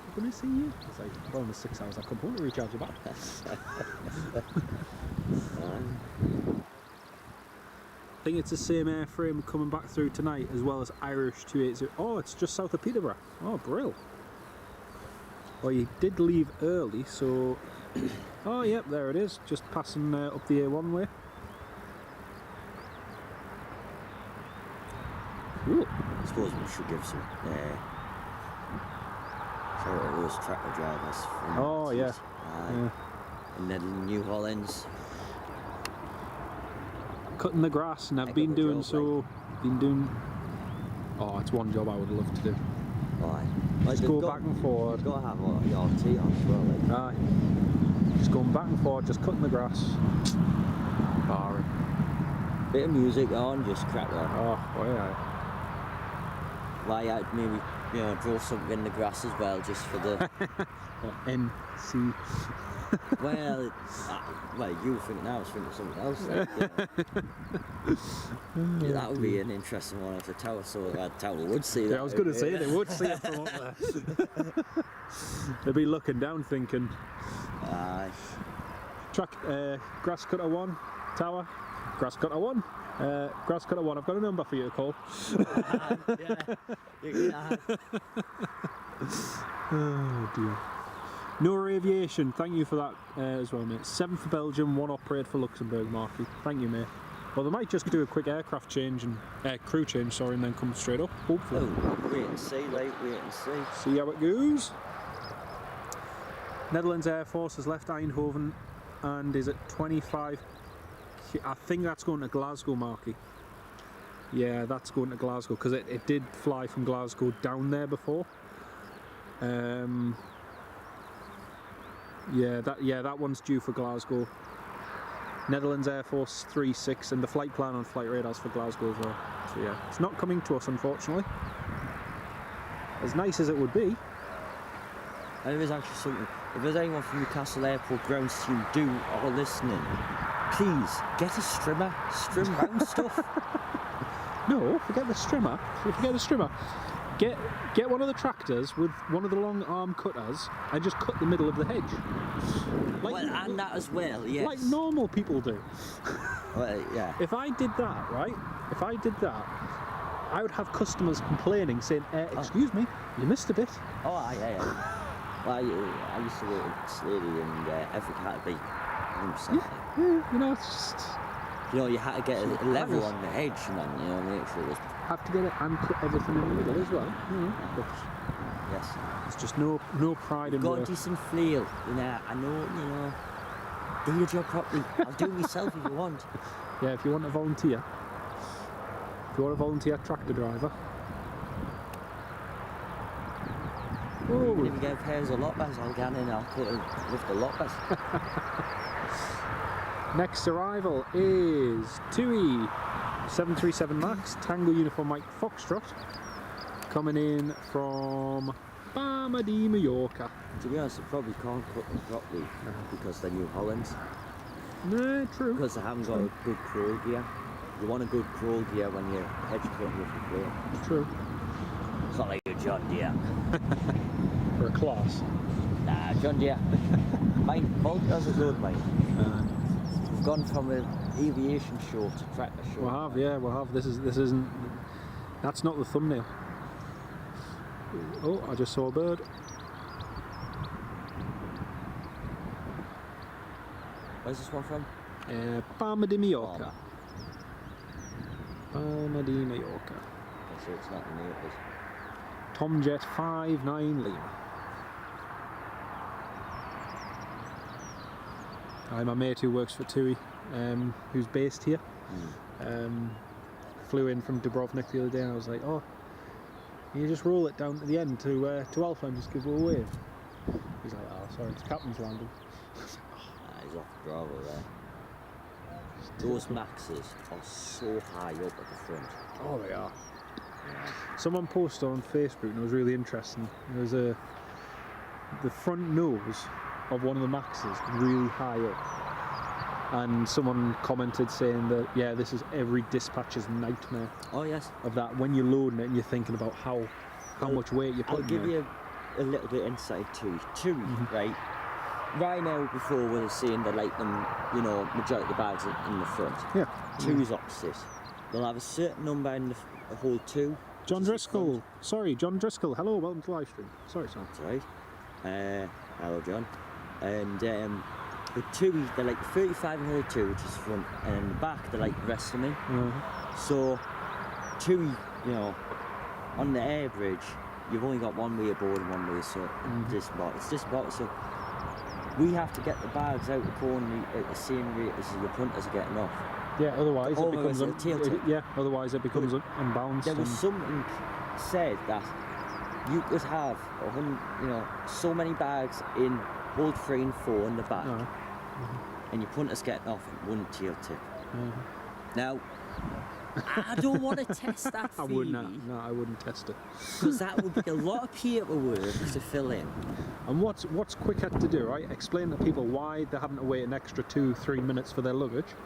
I'm going to see you. It's like, well, in the 6 hours I come home to recharge your battery. I think it's the same airframe coming back through tonight, as well as Irish 280. Oh, it's just south of Peterborough. Oh, brill. Well, you did leave early, so... Oh, yep, there it is. Just passing up the A1 way. Cool. I suppose we should give some shout out those tractor drivers from Oh, yeah. And then New Hollands. Cutting the grass, and I've Heck been of a doing job, so... Been doing... Oh, it's one job I would love to do. Right. Just go back and forward. You've got to have your tea on as well. Like. Aye. Just going back and forward, just cutting the grass. Barring. Bit of music on, just crack on. Oh, yeah. Like I'd maybe, draw something in the grass as well, just for the... NC. Well, you think now, I was thinking something else. Like, that would be an interesting one at the tower, so the tower would see that. Yeah, I was going to say, they would see it from up there. They'd be looking down thinking... grass cutter 1, tower, grass cutter 1. Grass cutter 1, I've got a number for you to call. Oh dear. Noor Aviation, thank you for that as well, mate. 7 for Belgium, 1 operate for Luxembourg, Marky. Thank you, mate. Well, they might just do a quick aircraft change and crew change, sorry, and then come straight up. Hopefully. Oh, wait and see, wait and see. See how it goes. Netherlands Air Force has left Eindhoven and is at 25. I think that's going to Glasgow, Marky. Yeah, that's going to Glasgow because it did fly from Glasgow down there before. Yeah, that one's due for Glasgow. Netherlands Air Force 36, and the flight plan on flight radars for Glasgow as well. So yeah, it's not coming to us, unfortunately. As nice as it would be. And there is actually something. If there's anyone from Newcastle Airport grounds team do or listening, please get a strimmer, strim round stuff. No, forget the strimmer. Forget the strimmer. Get one of the tractors with one of the long arm cutters and just cut the middle of the hedge. Well, and that as well, yes. Like normal people do. Well, yeah. If I did that, right? If I did that, I would have customers complaining, saying, "Excuse me, you missed a bit." Oh, yeah. Well, I used to work at Slady and every cat would be 100%. Yeah, it's just... you had to get a level on the edge, man, make sure it was... Have to get it and put everything in the middle as well. But yes. It's just no pride in got work. a decent flail, I know, do your job properly. I'll do it myself if you want. Yeah, if you want a volunteer. If you want a volunteer tractor driver. Even if you get pairs of lockbacks, I'll get in, I'll lift the lockbacks. Next arrival is TUI 737 MAX, Tango Uniform Mike Foxtrot, coming in from Palma de Mallorca. To be honest, they probably can't cut them properly because they're New Hollands. No, true. Because they haven't got a good crawl gear. You want a good crawl gear when you're hedge cutting with the plane. True. It's not like a John Deere. For a class. Nah, John Deere. Mine, Malta's a good mine. We've gone from an aviation show to tractor show. We'll have, yeah, we'll have. This isn't. That's not the thumbnail. Oh, I just saw a bird. Where's this one from? Palma de Mallorca. Palma de Mallorca. Okay, so it's not in Naples. Tomjet 59 Lima. My mate who works for TUI, who's based here, flew in from Dubrovnik the other day, and I was like, "Oh, you just roll it down to the end to Alpha and just give it a wave." He's like, "Oh, sorry, it's captain's landing." He's off Bravo there. Those Maxes are so high up at the front. Oh, they are. Yeah. Someone posted on Facebook, and it was really interesting. There was the front nose of one of the Maxes really high up, and someone commented saying that yeah, this is every dispatcher's nightmare Oh yes. of that when you're loading it and you're thinking about how much weight you're I'll putting give in. you a little bit insight too. Right? Right now, before we were saying they like them, you know, majority of the bags in the front. Yeah. 2 is opposite. They'll have a certain number in the hold 2. John which is the Driscoll. front. Sorry, John Driscoll. Hello, welcome to the live stream. Sorry, Sam. That's right. Hello, John. And with 2, they're like 35 in hold 2, which is front, and in the back they're like the rest of me. So 2, you know, on the air bridge, you've only got one way aboard and one way, so it's this bottle. So we have to get the bags out the corner at the same rate as the punters are getting off. Yeah, otherwise it becomes Otherwise otherwise it becomes unbalanced. There was something said that you could have so many bags in hold 3 and 4 in the back, and your punter's getting off at one tail tip. Now, I don't want to test that I theory. wouldn't. No, I wouldn't test it. Because that would be a lot of paperwork to fill in. And what's quicker to do, right? Explain to people why they're having to wait an extra 2-3 minutes for their luggage,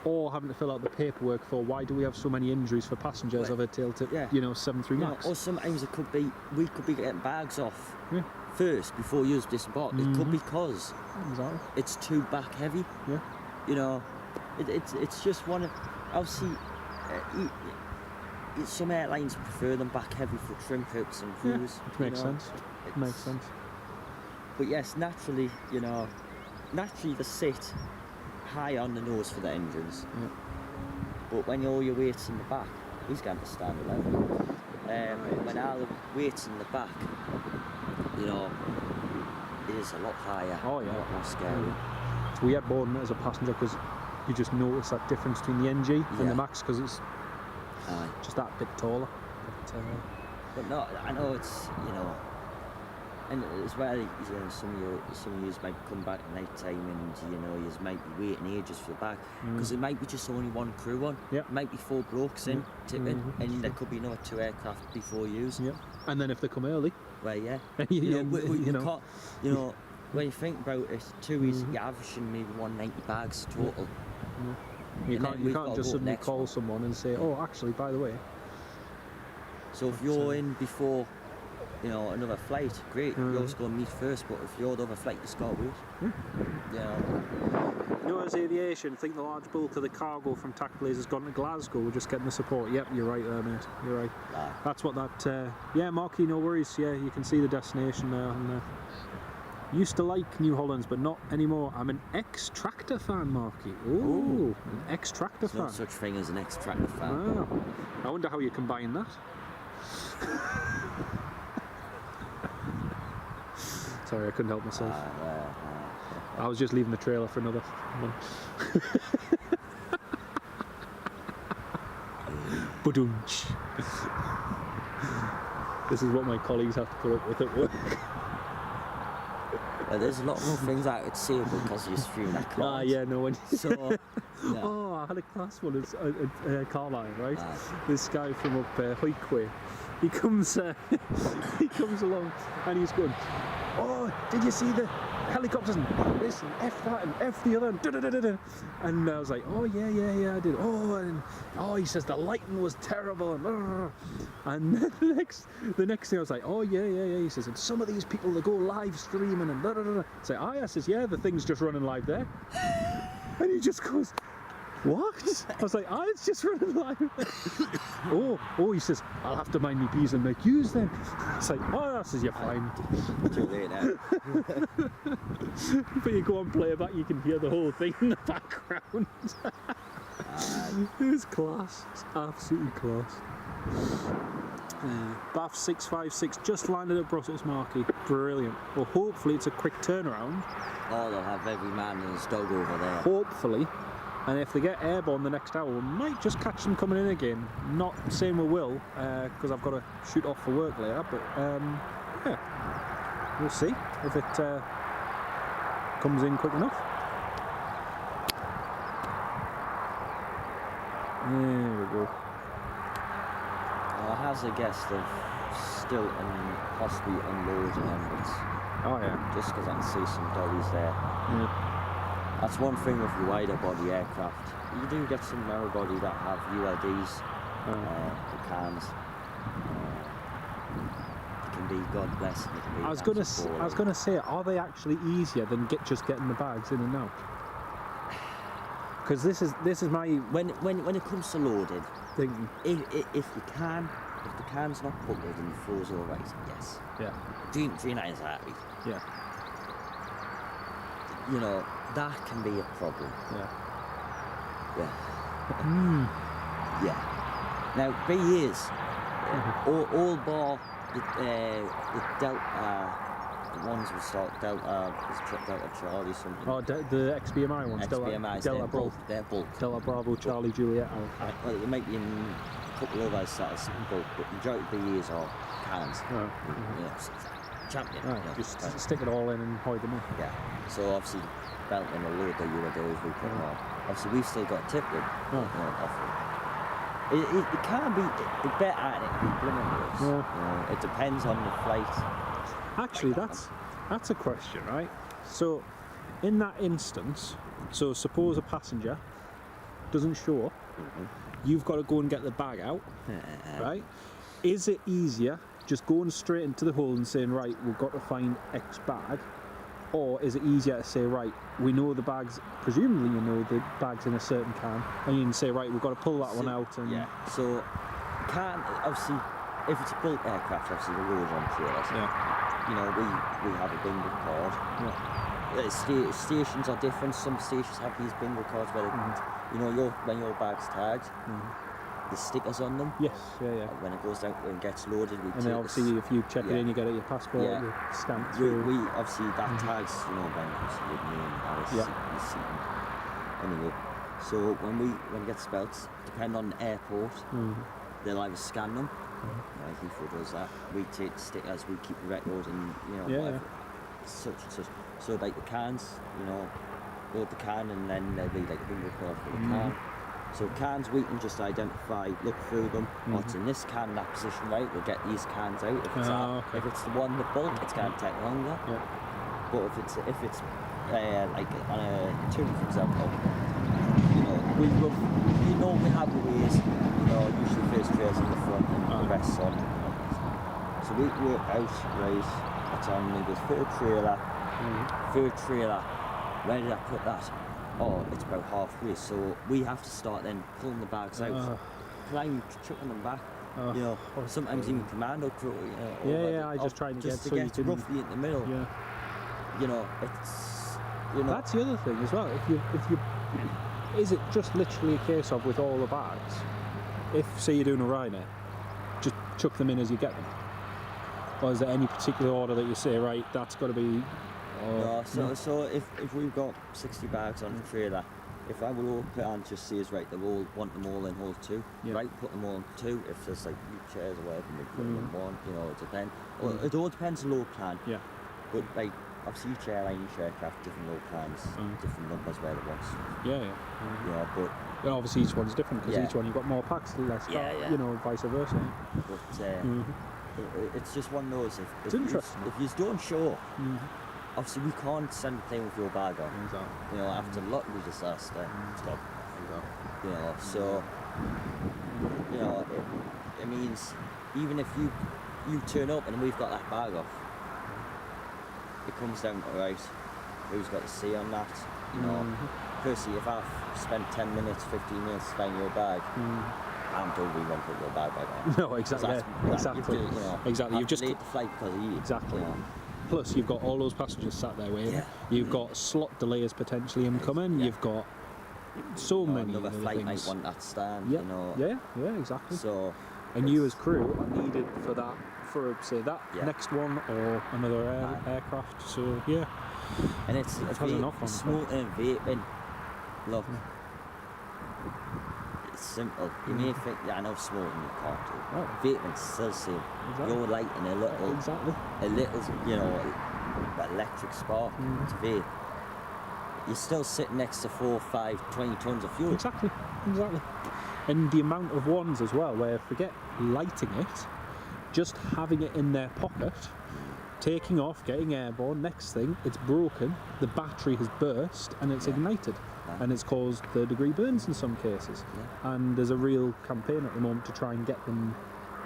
or having to fill out the paperwork for why do we have so many injuries for passengers of a tail tip, 737 Max. Or sometimes we could be getting bags off first before you disembark. It could be because it's too back heavy. Yeah. You know, it's just one of, obviously, some airlines prefer them back heavy for trim purposes and cruise. Which makes sense. Makes sense. But yes, naturally they sit high on the nose for the engines. But when all your weight's in the back, he's going to stand level. When all the weight's in the back, you know, it is a lot higher. Oh yeah. A lot more scary. It's weird boarding it as a passenger because you just notice that difference between the NG and the Max because it's just that bit taller. But no, I know it's, you know, and as well, some of you might come back at night time and you know you might be waiting ages for the bag because it might be just only one crew on. It might be 4 blokes in tipping, and there could be another 2 aircraft before you. And then if they come early, well, we you can't, you know, when you think about it, 2 is you're averaging maybe 190 bags total. You can't just suddenly call someone and say, oh, actually, by the way. So if you're in before, you know, another flight, great, you're just going to meet first, but if you're the other flight, you got to wait. You know, as aviation, I think the large bulk of the cargo from TACBlaze has gone to Glasgow. We're just getting the support. Yep, you're right there, mate. You're right. That's what that... Marky, no worries. Yeah, you can see the destination there. And, used to like New Hollands, but not anymore. I'm an ex-Tractor fan, Marky. Ooh, an ex-Tractor fan. No such thing as an ex-Tractor fan. Wow. I wonder how you combine that. Sorry, I couldn't help myself. I was just leaving the trailer for another one. Badunch. This is what my colleagues have to put up with at work. There's a lot more things I could say because you're streaming that class. Oh, I had a class one at Carlisle, right? This guy from up Hoykway, he comes along and he's going, oh, did you see the helicopters and this and F that and F the other and da-da-da-da-da. And I was like, oh yeah, I did. Oh, he says the lighting was terrible and the next thing I was like, oh yeah. He says, and some of these people they go live streaming and da-da-da-da. I say, I says, yeah, the thing's just running live there. And he just goes, what? I was like, it's just running live. oh, he says, I'll have to mind me P's and make Q's then. I was like, I says, you're fine. Too late now. But you go on playback, you can hear the whole thing in the background. It was class. It's absolutely class. Bath 656 just landed at Brussels, Marky. Brilliant. Well, hopefully it's a quick turnaround. Oh, they'll have every man and his dog over there. Hopefully. And if they get airborne the next hour, we might just catch them coming in again. Not saying we will, because I've got to shoot off for work later, but we'll see if it comes in quick enough. There we go. I has a guest of still and possibly unloading onwards. Oh yeah. Just because I can see some dollies there. That's one thing with the wider body aircraft. You do get some narrow body that have ULDs, the cans. It can be, God bless it, can be. I was gonna say, are they actually easier than just getting the bags in and out? Because this is my when it comes to loading, thinking. if the can's not buckled and the floor's all right, yes. Yeah. G9's happy. Yeah. You know, that can be a problem. Yeah. Yeah. Yeah. Now, BAs, all bar the Delta, the ones we start Delta, Delta Charlie something. Oh, the XBMI ones. XBMIs, Delta Bravo. They're bulk. Delta Bravo, Charlie Juliet. Well, it might be in a couple of others that are bulk, but the majority of BAs are cans. Oh. You know, champion. Right, you know, just stick it all in and hide them in. Yeah. So obviously, belting a load that you were doing, we put on. Obviously, we've still got tip with. You know, offering. It can be better at it than blooming worse. Yeah. You know, it depends on the flight. Actually, that's a question, right? So, in that instance, so suppose a passenger doesn't show up, you've got to go and get the bag out, right? Is it easier just going straight into the hole and saying, right, we've got to find X bag, or is it easier to say, right, we know the bags, presumably you know the bag's in a certain can, and you can say, right, we've got to pull that one out and... Yeah, so can, obviously, if it's a bulk aircraft, obviously the rules on trailers. Yeah. You know, we have a bingo card. Yeah. Stations are different. Some stations have these bingo cards where, you know, when your bag's tagged, the stickers on them. Yes, yeah. When it goes down, when it gets loaded, we And then obviously if you check it in, you get it your passport, Yeah. you stamp We through. obviously that tags, you know, when it's with me and Alice, anyway. So when it gets spelt, depending on the airport, they'll either scan them. Like Heathrow does that. We take the stickers, we keep the record, and you know, whatever, such and such. So like the cans, you know, load the can, and then there'll be like a bingo card for the can. So cans, we can just identify, look through them. What's in this can, that position, right? We'll get these cans out. If it's the one with bulk, it's going to take longer. Yeah. But if it's like on a tune, for example, you know, we normally have the ways. You know, usually first trailers in the front and the rest on. So we work out, right? That's on maybe third trailer. Where did I put that? Oh, it's about halfway, so we have to start then pulling the bags out, chucking them back. You know, sometimes even commando crew. You know, I just try and just get to get roughly in the middle. Yeah. You know, it's That's the other thing as well. If you is it just literally a case of with all the bags? If say you're doing a Ryanair, just chuck them in as you get them, or is there any particular order that you say, right, that's got to be? No, so if we've got 60 bags on the trailer, if I will open it and just see is right, they all want them all in hold 2, right, put them all in 2. If there's like chairs or whatever, we put them in 1, you know, it depends. It all depends on load plan. Yeah. But like, obviously each airline, each aircraft, different load plans, different numbers where they want. Yeah. You know, but obviously each one's different because each one you've got more packs, less, you know, vice versa. But it's just one of those. It's interesting. If you don't show up, obviously we can't send a plane with your bag on. Exactly. You know, after lottery disaster, stop. You know, so you know, it means even if you turn up and we've got that bag off, it comes down to right, who's got the say on that? You know, personally, if I've spent 10 minutes, 15 minutes to find your bag, I'm told we won't put your bag back on. No, exactly. Exactly. Exactly. You've just delayed the flight because of you. Exactly. You know. Plus, you've got all those passengers sat there waiting. Yeah. You've got slot delays potentially incoming. You've got so many another other flight things. might want that stand. Yeah. You know. Yeah, exactly. So. And you as crew are needed for that, for say that next one or another aircraft. So yeah. And it's smoking and vaping. Look. It's simple. You may think, I know smoking you can't do. Vaping's still the same. Exactly. You're lighting a little, you know, electric spark to vape. You're still sitting next to 4, 5, 20 tons of fuel. Exactly. And the amount of ones as well, where forget lighting it, just having it in their pocket taking off, getting airborne. Next thing, it's broken, the battery has burst, and it's ignited, and it's caused third-degree burns in some cases. And there's a real campaign at the moment to try and get them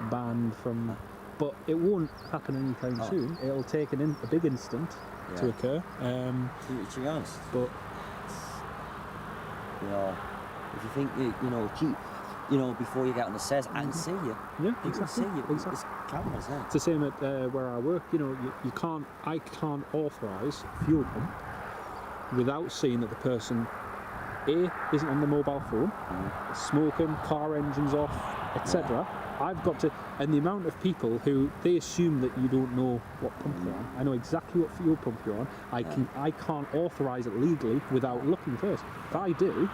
banned from. But it won't happen anytime soon. It'll take a big instant to occur. To be honest, But you know, if you think keep, before you get on the stairs, I can see you. yeah, You can see exactly. you. There's cameras there. It's the same at where I work. I can't authorise fuel pump without seeing that the person isn't on the mobile phone, smoking, car engines off, etc. I've got to, and the amount of people who they assume that you don't know what pump you're on. I know exactly what fuel pump you're on. I can't authorise it legally without looking first. If I do,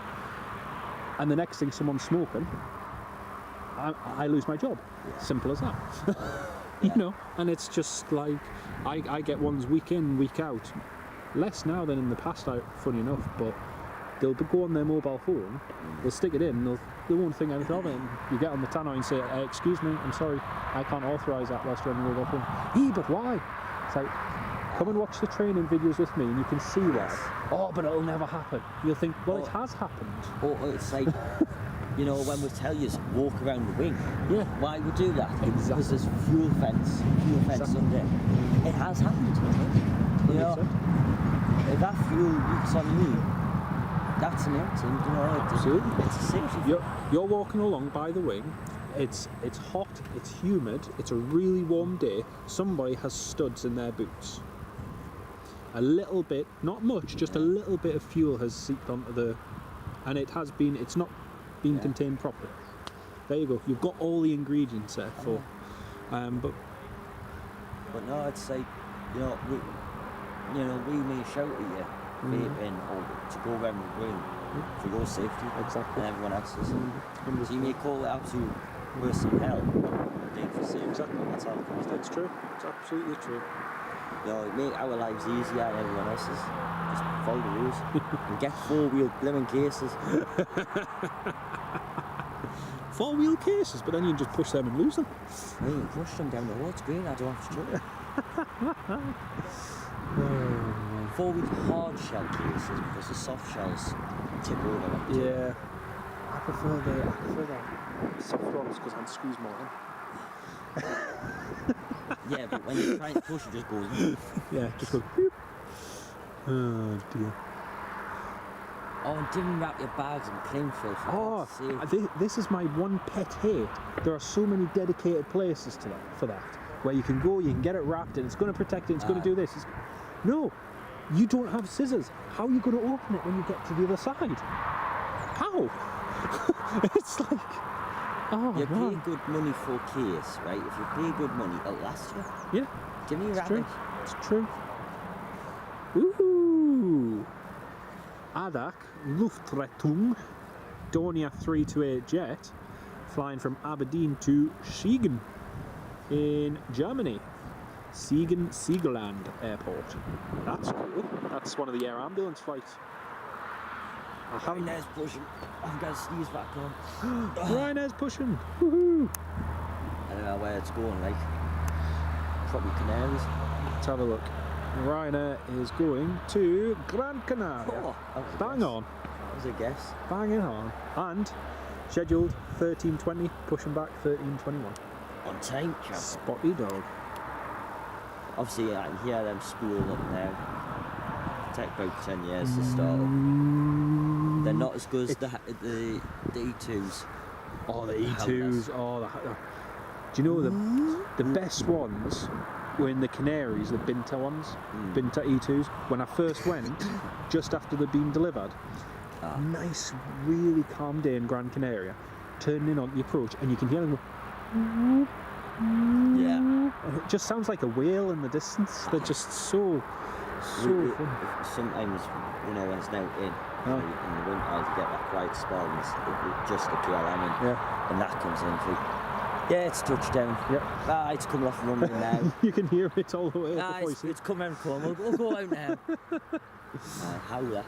and the next thing someone's smoking, I lose my job. Simple as that. And it's just like I get ones week in, week out. Less now than in the past, funny enough, but they'll go on their mobile phone, they'll stick it in, they won't think anything of it. And you get on the tannoy and say, excuse me, I'm sorry, I can't authorise that whilst you're on the mobile phone. But why? It's like, come and watch the training videos with me and you can see why. Oh, but it'll never happen. You'll think, well, it has happened. Or it's like, when we tell you to walk around the wing, why we do that? Exactly. Because there's fuel fence under. It has happened. If that fuel leaks on me, that's an empty, Absolutely. It's a safety. You're walking along by the wing, it's hot, it's humid, it's a really warm day, somebody has studs in their boots. A little bit, not much, just a little bit of fuel has seeped onto and it's not been contained properly. There you go, you've got all the ingredients there for, but no, it's like, we may shout at you, vaping, or to go around the room for your safety Exactly. and everyone else's. So you may call it out to worse than hell, dangerous. Exactly. That's how it comes down. it's true, it's absolutely true. It make our lives easier than everyone else's. Just follow the rules and get four-wheel blimmin' cases. Four-wheel cases, but then you just push them and lose them. You can push them down the road, it's great, I don't have to struggle. Four-wheel hard shell cases because the soft shells tip over. Yeah, I prefer the soft ones because I can squeeze more in. Yeah, but when you're trying to push, it just goes. Yeah, just go. Beep. Oh dear. Oh, and didn't wrap your bags in cling film. This is my one pet hate. There are so many dedicated places for that, where you can go, you can get it wrapped, and it's going to protect it. It's going to do this. No, you don't have scissors. How are you going to open it when you get to the other side? How? It's like, you pay good money for a case, right? If you pay good money, it'll last you. Yeah, Give me a it's rabbit. true. It's true. Ooh. Adak Luftrettung Dornier 328 jet flying from Aberdeen to Siegen in Germany. Siegerland Airport. That's cool. That's one of the air ambulance flights. Ryanair's pushing. I've got to sneeze back on. Ryanair's pushing. Woohoo! I don't know where it's going, like. Probably Canaries. Let's have a look. Ryanair is going to Gran Canaria. Oh, that was a Bang guess. on. That was a guess. Banging on. And scheduled 13:20, pushing back 13:21. On time, chap. Spotty dog. Obviously, I can hear them spooling up now. It'll take about 10 years to start up. They're not as good as the E2s. Oh, the E2s. Oh, do you know the best ones were in the Canaries, the Binta ones, Binta E2s. When I first went, just after they'd been delivered, nice, really calm day in Gran Canaria. Turning in on the approach, and you can hear them go. Yeah. And it just sounds like a whale in the distance. They're just so fun. Sometimes, when it's now in the winter, I get that quiet spell and it's just the KLM and that comes in through. Yeah, it's touchdown. Yep. It's coming off runway now. You can hear it all the way up. It's come around the corner. We'll go out now. Howler.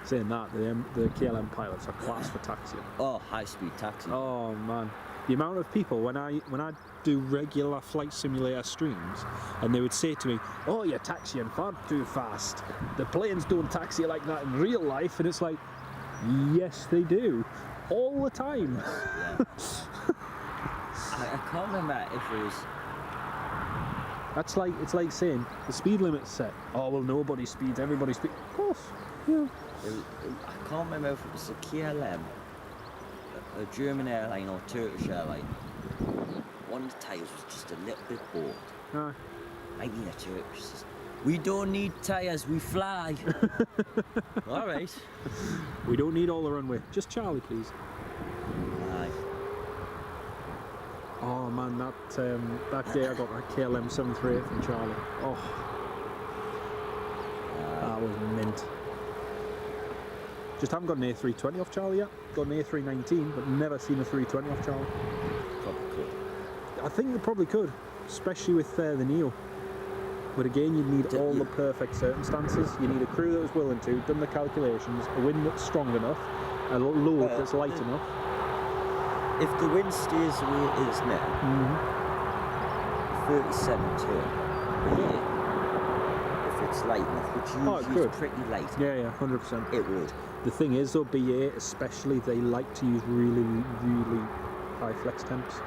Saying that, the KLM pilots are class for taxiing. Oh, high-speed taxi. Oh man, The amount of people when I do regular flight simulator streams, and they would say to me, "Oh, you're taxiing far too fast. The planes don't taxi like that in real life," and it's like, yes, they do, all the time. Yeah. I can't remember if it was. It's like saying the speed limit's set. Oh well, nobody speeds, everybody speeds. Of course, yeah. I can't remember if it was a KLM, a German airline or Turkish airline. One of the tyres was just a little bit bald. Maybe a Turkish says, "We don't need tyres, we fly." All right. We don't need all the runway. Just Charlie, please. Aye. Oh man, that day I got that KLM 738 from Charlie. Oh, that was mint. Just haven't got an A320 off Charlie yet. Got an A319, but never seen a 320 off Charlie. Probably could. I think they probably could, especially with the Neo. But again, you'd need all the perfect circumstances. You need a crew that was willing to, done the calculations, a wind that's strong enough, a load that's light enough. If the wind stays the way it is now, 37 turn. Yeah. If it's light enough, which usually is pretty light. Yeah, 100%. It would. The thing is though, BA especially, they like to use really, really high flex temps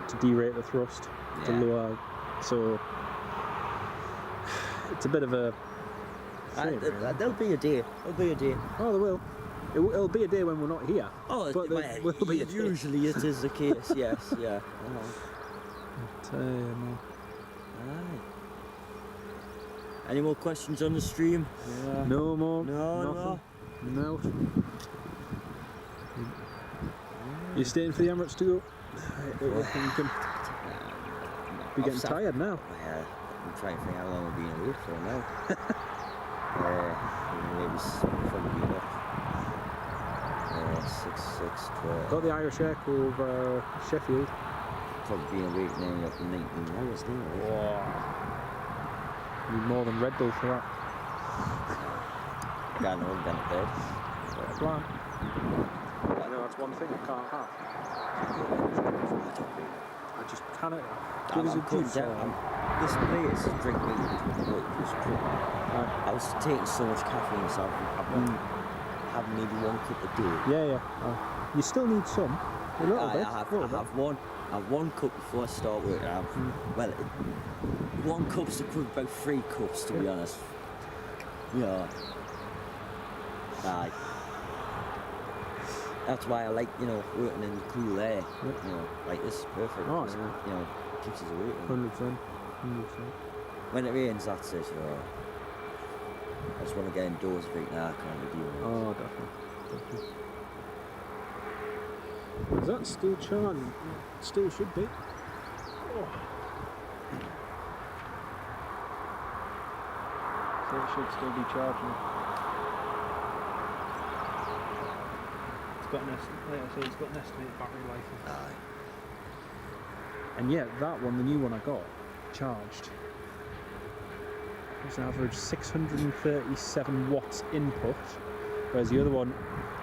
to derate the thrust, to lower, so it's a bit of a shame, really. There'll be a day. There'll be a day. Oh, there will. It'll be a day when we're not here. Oh, but there will be a day. Usually it is the case. Yes, yeah. No. Aye. Any more questions on the stream? Yeah. No more. No. You staying for the Emirates to go? You can be getting tired now. Yeah, I'm trying to think how long I've been awake for now. Maybe probably been up. 6, 12. Got the Irish Air over Sheffield. Probably been awake nearly up to 19 hours now. Wow. Need more than Red Bull for that. Going home, going to bed. Plan. I know that's one thing I can't have. I just cannot. Give us a juice. This place is drink me. I was taking so much caffeine, so I've having maybe 1 cup a day. Yeah. You still need some. A little bit. I have one cup before I start work. Well, 1 cup's equivalent about 3 cups, to be honest. Yeah. Aye. That's why I like, working in the cool air. Like this is perfect. Oh, keeps us awake. 100%. When it rains, that's it. I just want to get indoors right now. I can't be doing it. Oh, definitely. Is that still charging? Still should be. Oh. So it should still be charging. It's got an estimated battery life. Aye. And yet that one, the new one I got, charged. It's an average 637 watts input, whereas the other one,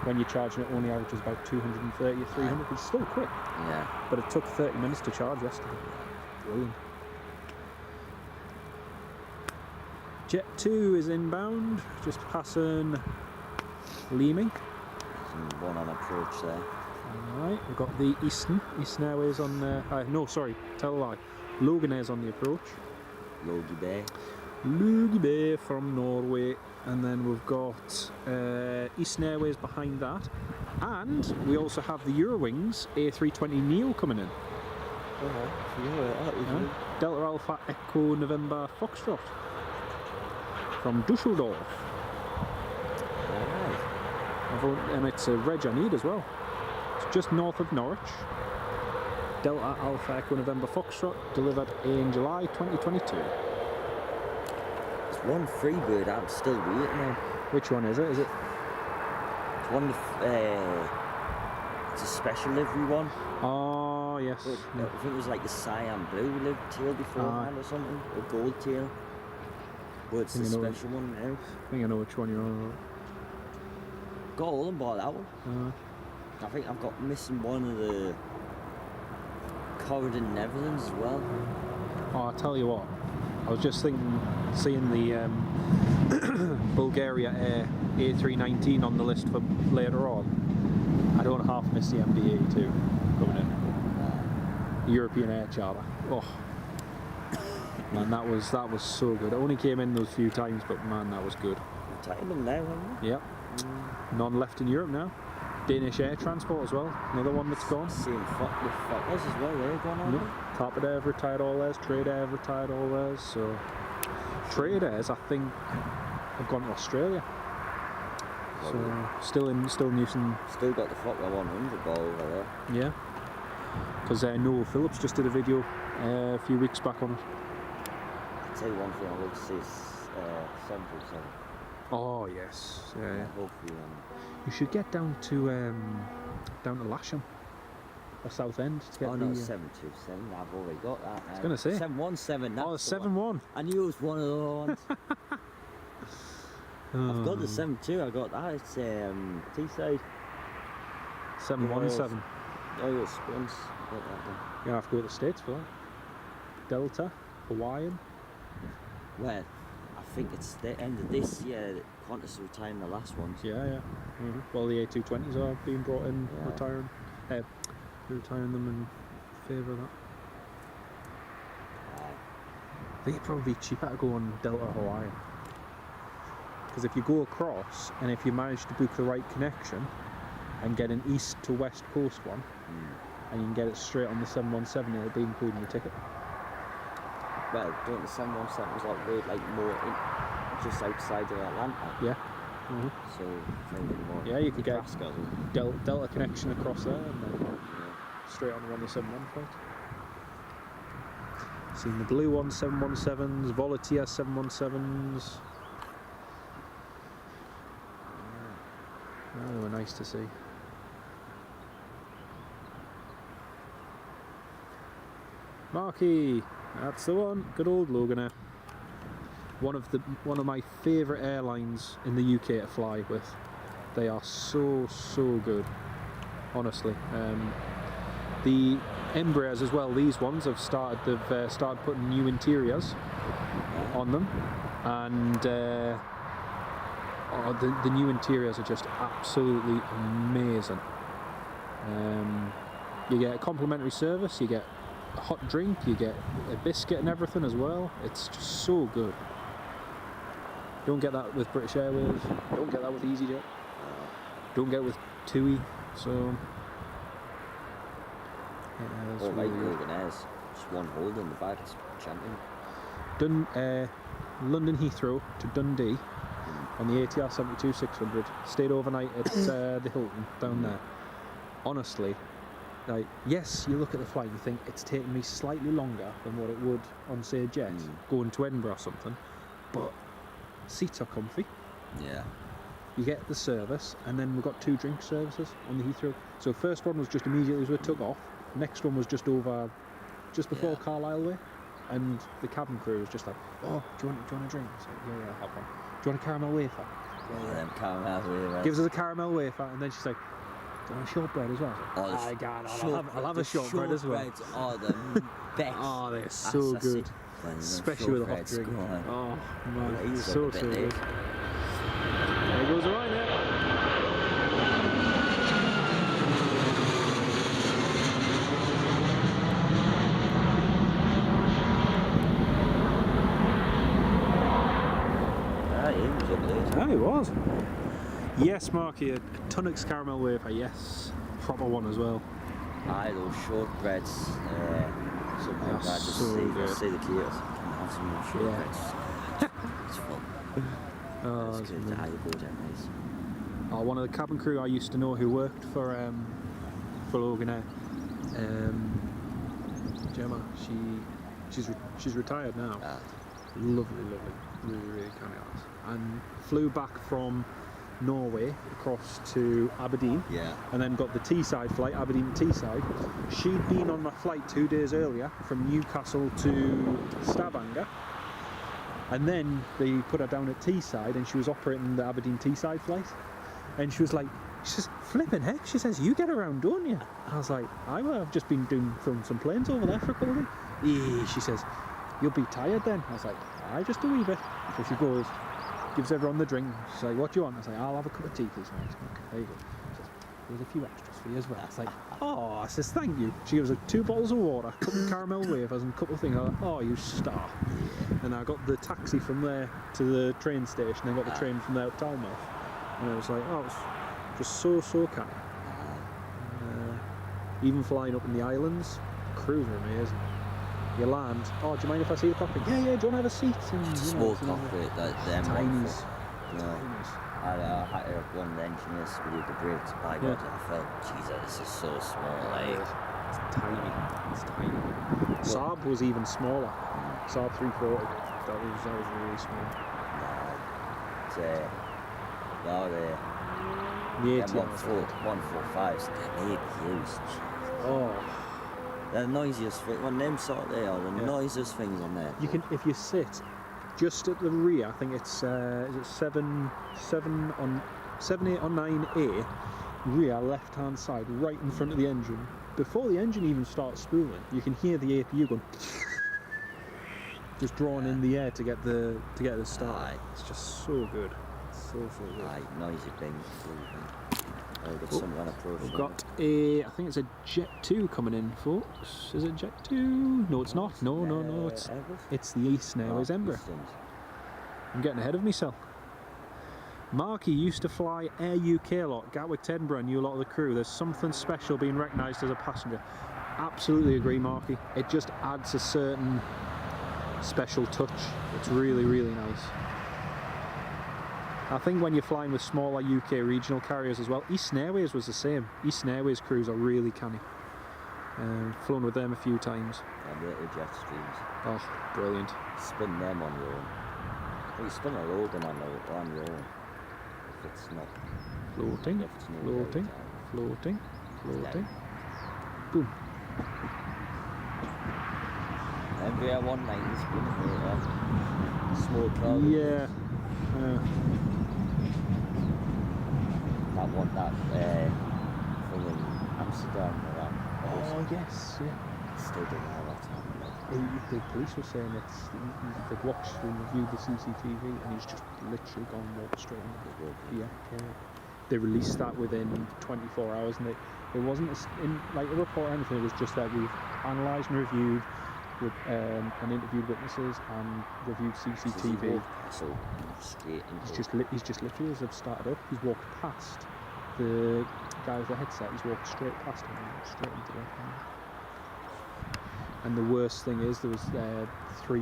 when you're charging it, only averages about 230 or 300, which is still quick. Yeah. But it took 30 minutes to charge yesterday. Brilliant. Jet 2 is inbound, just passing Leeming. Some one on approach there. Alright, we've got the Eastern Airways on there. No, sorry, tell a lie. Logan Air's on the approach. Logie Bay. Logie Bay from Norway, and then we've got Eastern Airways behind that, and we also have the Eurowings A320 Neo coming in. Delta Alpha Echo November Foxtrot from Dusseldorf. And it's a reg I need as well. It's just north of Norwich. Delta Alpha Echo November Foxtrot, delivered in July 2022. There's one Freebird I'm still waiting on. Which one is it? Is it? It's one. It's a special livery one. Oh yes. I think it was like the cyan blue tail beforehand or something, or gold tail. But it's the special one now. I think I know which one you're on. Got all and bought that one. I think I've got missing one of the Corridor, Netherlands as well. Oh, I'll tell you what, I was just thinking, seeing the Bulgaria Air A319 on the list for later on. I don't half miss the MDA too coming in. European Air Charter. Oh man, that was so good. It only came in those few times, but man, that was good. Taking them now, haven't Yep. None left in Europe now. Danish Air Transport as well, another one that's gone. Seeing Fockers as well, they're gone on. Yep. Carpet Air have retired all theirs, Trade Air have retired all theirs, so Trade Airs I think have gone to Australia. So still using. Still got the Fokker 100 ball over there. Yeah. Because Noel Phillips just did a video a few weeks back on it. I'll tell you one thing I would say is 747. Oh yes, yeah. Hopefully, You should get down to Lasham or Southend to get oh the. no, 727. I've already got that. I was gonna say 717. That's the the 7-1. I knew it was one of the ones. I've got the 72. I got that. It's Teesside. 717. Oh, it's once. Got that one. You have to go to the States for that. Delta, Hawaiian. Well, I think it's the end of this year that Qantas is retiring the last ones. Yeah. Well, the A220s are being brought in, Yeah. retiring them in favour of that. I think it'd probably be cheaper to go on Delta Hawaiian. Because if you go across, and if you manage to book the right connection, and get an east to west coast one, and you can get it straight on the 717, it'll be including the ticket. Well, don't the 717 was like way more just outside of Atlanta. Yeah. So maybe more. Yeah, you could get Nebraska. Delta connection across there, and then straight on the 71 flight. Seen the blue ones, 717s, Volatia 717s. Oh, they were nice to see. Marquee, that's the one. Good old Loganair. One of my favourite airlines in the UK to fly with. They are so good, honestly. The Embraers as well. These ones have started. They've started putting new interiors on them, and the new interiors are just absolutely amazing. You get a complimentary service. You get a hot drink. You get a biscuit and everything as well. It's just so good. Don't get that with British Airways. Don't get that with EasyJet. Don't get it with TUI. So. Yeah, Oh, right, Loganair's just one hold in the back. It's champion. London Heathrow to Dundee on the ATR 72-600. Stayed overnight at the Hilton down there. Honestly, like, yes, you look at the flight and you think it's taken me slightly longer than what it would on, say, a jet going to Edinburgh or something, but seats are comfy. Yeah. You get the service, and then we've got 2 drink services on the Heathrow. So first one was just immediately as we took off. Next one was just before Carlisle Way, and the cabin crew was just like, "Oh, do you want a drink?" So, yeah, I'll have one. Do you want a caramel wafer? Yeah, them caramel wafers. Gives us a caramel wafer, and then she's like, "Do you want a shortbread as well?" Oh, I got it. I'll have a shortbread as well. Shortbreads are the best. Oh, they're so good, especially with a hot drink. Oh man, it's so good. There goes the Ryanair. Oh, it was. Yes, Marky, a Tunnocks caramel wafer, yes. Proper one as well. Aye, those shortbreads. Sometimes I just see the kids and have some more shortbreads. It's fun. Oh, it's good to have you go down these. Oh, one of the cabin crew I used to know who worked for Loganair, Gemma, she's retired now. Lovely, really kind of nice. And flew back from Norway across to Aberdeen, and then got the Teesside flight, Aberdeen to Teesside. She'd been on a flight 2 days earlier from Newcastle to Stavanger, and then they put her down at Teesside, and she was operating the Aberdeen Teesside flight. And she was like, She says, flipping heck, she says, you get around, don't you? I was like, I've just been filming some planes over there for a couple of days. Yeah, she says, you'll be tired then. I was like, I just a wee bit. So she goes, gives everyone the drink. She's like, what do you want? I was like, I'll have a cup of tea, please. I was like, okay, there you go. She says, here's a few extras for you as well. I was like, oh, I says, thank you. She gives us 2 bottles of water, a couple of caramel wafers and a couple of things. I was like, oh, you star. And I got the taxi from there to the train station, then got the train from there to Talmouth. And I was like, oh, it was just so calm. Even flying up in the islands, crews are amazing. You land, oh, do you mind if I see the cockpit? Yeah, do you want to have a seat? And, It's a small cockpit, them tinies. You know, I had to have one of the engineers to do the brakes. By God, I felt, Jesus, this is so small. Like, It's tiny. Saab was even smaller. Saab 340. That was really small. The yeah, 80 145s, they're big, huge. Oh. They're the noisiest thing. When them sort they are, the noisiest things on there. You can, if you sit just at the rear, I think it's is it 7, 8 on 9A, rear left hand side, right in front of the engine. Before the engine even starts spooling, you can hear the APU going, just drawing in the air to get the start. It's just so good. So good. Noisy things. We've got some kind of approach. We've got I think it's a Jet 2 coming in, folks. Is it Jet 2? No, it's not. No. It's the Eastern Airways Embraer. I'm getting ahead of myself. Marky used to fly Air UK a lot, Gatwick to Edinburgh, knew a lot of the crew. There's something special being recognised as a passenger. Absolutely agree, Marky. It just adds a certain special touch. It's really nice. I think when you're flying with smaller UK regional carriers as well, Eastern Airways was the same. Eastern Airways crews are really canny. Flown with them a few times. And little jet streams. Oh, brilliant. Spin them on your own. Well, you spin a load on your own. If it's not floating. Boom. Embraer 190's spinning later. Small cloud. Yeah. That thing in Amsterdam. Oh yes, yeah. Still don't know what's happening. The police were saying that they've watched and reviewed the CCTV and he's just literally gone walk straight into the road. Yeah. They released that within 24 hours and it wasn't in like a report or anything, it was just that we've analysed and reviewed and interviewed witnesses and reviewed CCTV. He's just literally, as I've started up, he's walked past the guy with the headset, he's walked straight past him and walked straight into the camera. And the worst thing is there was 3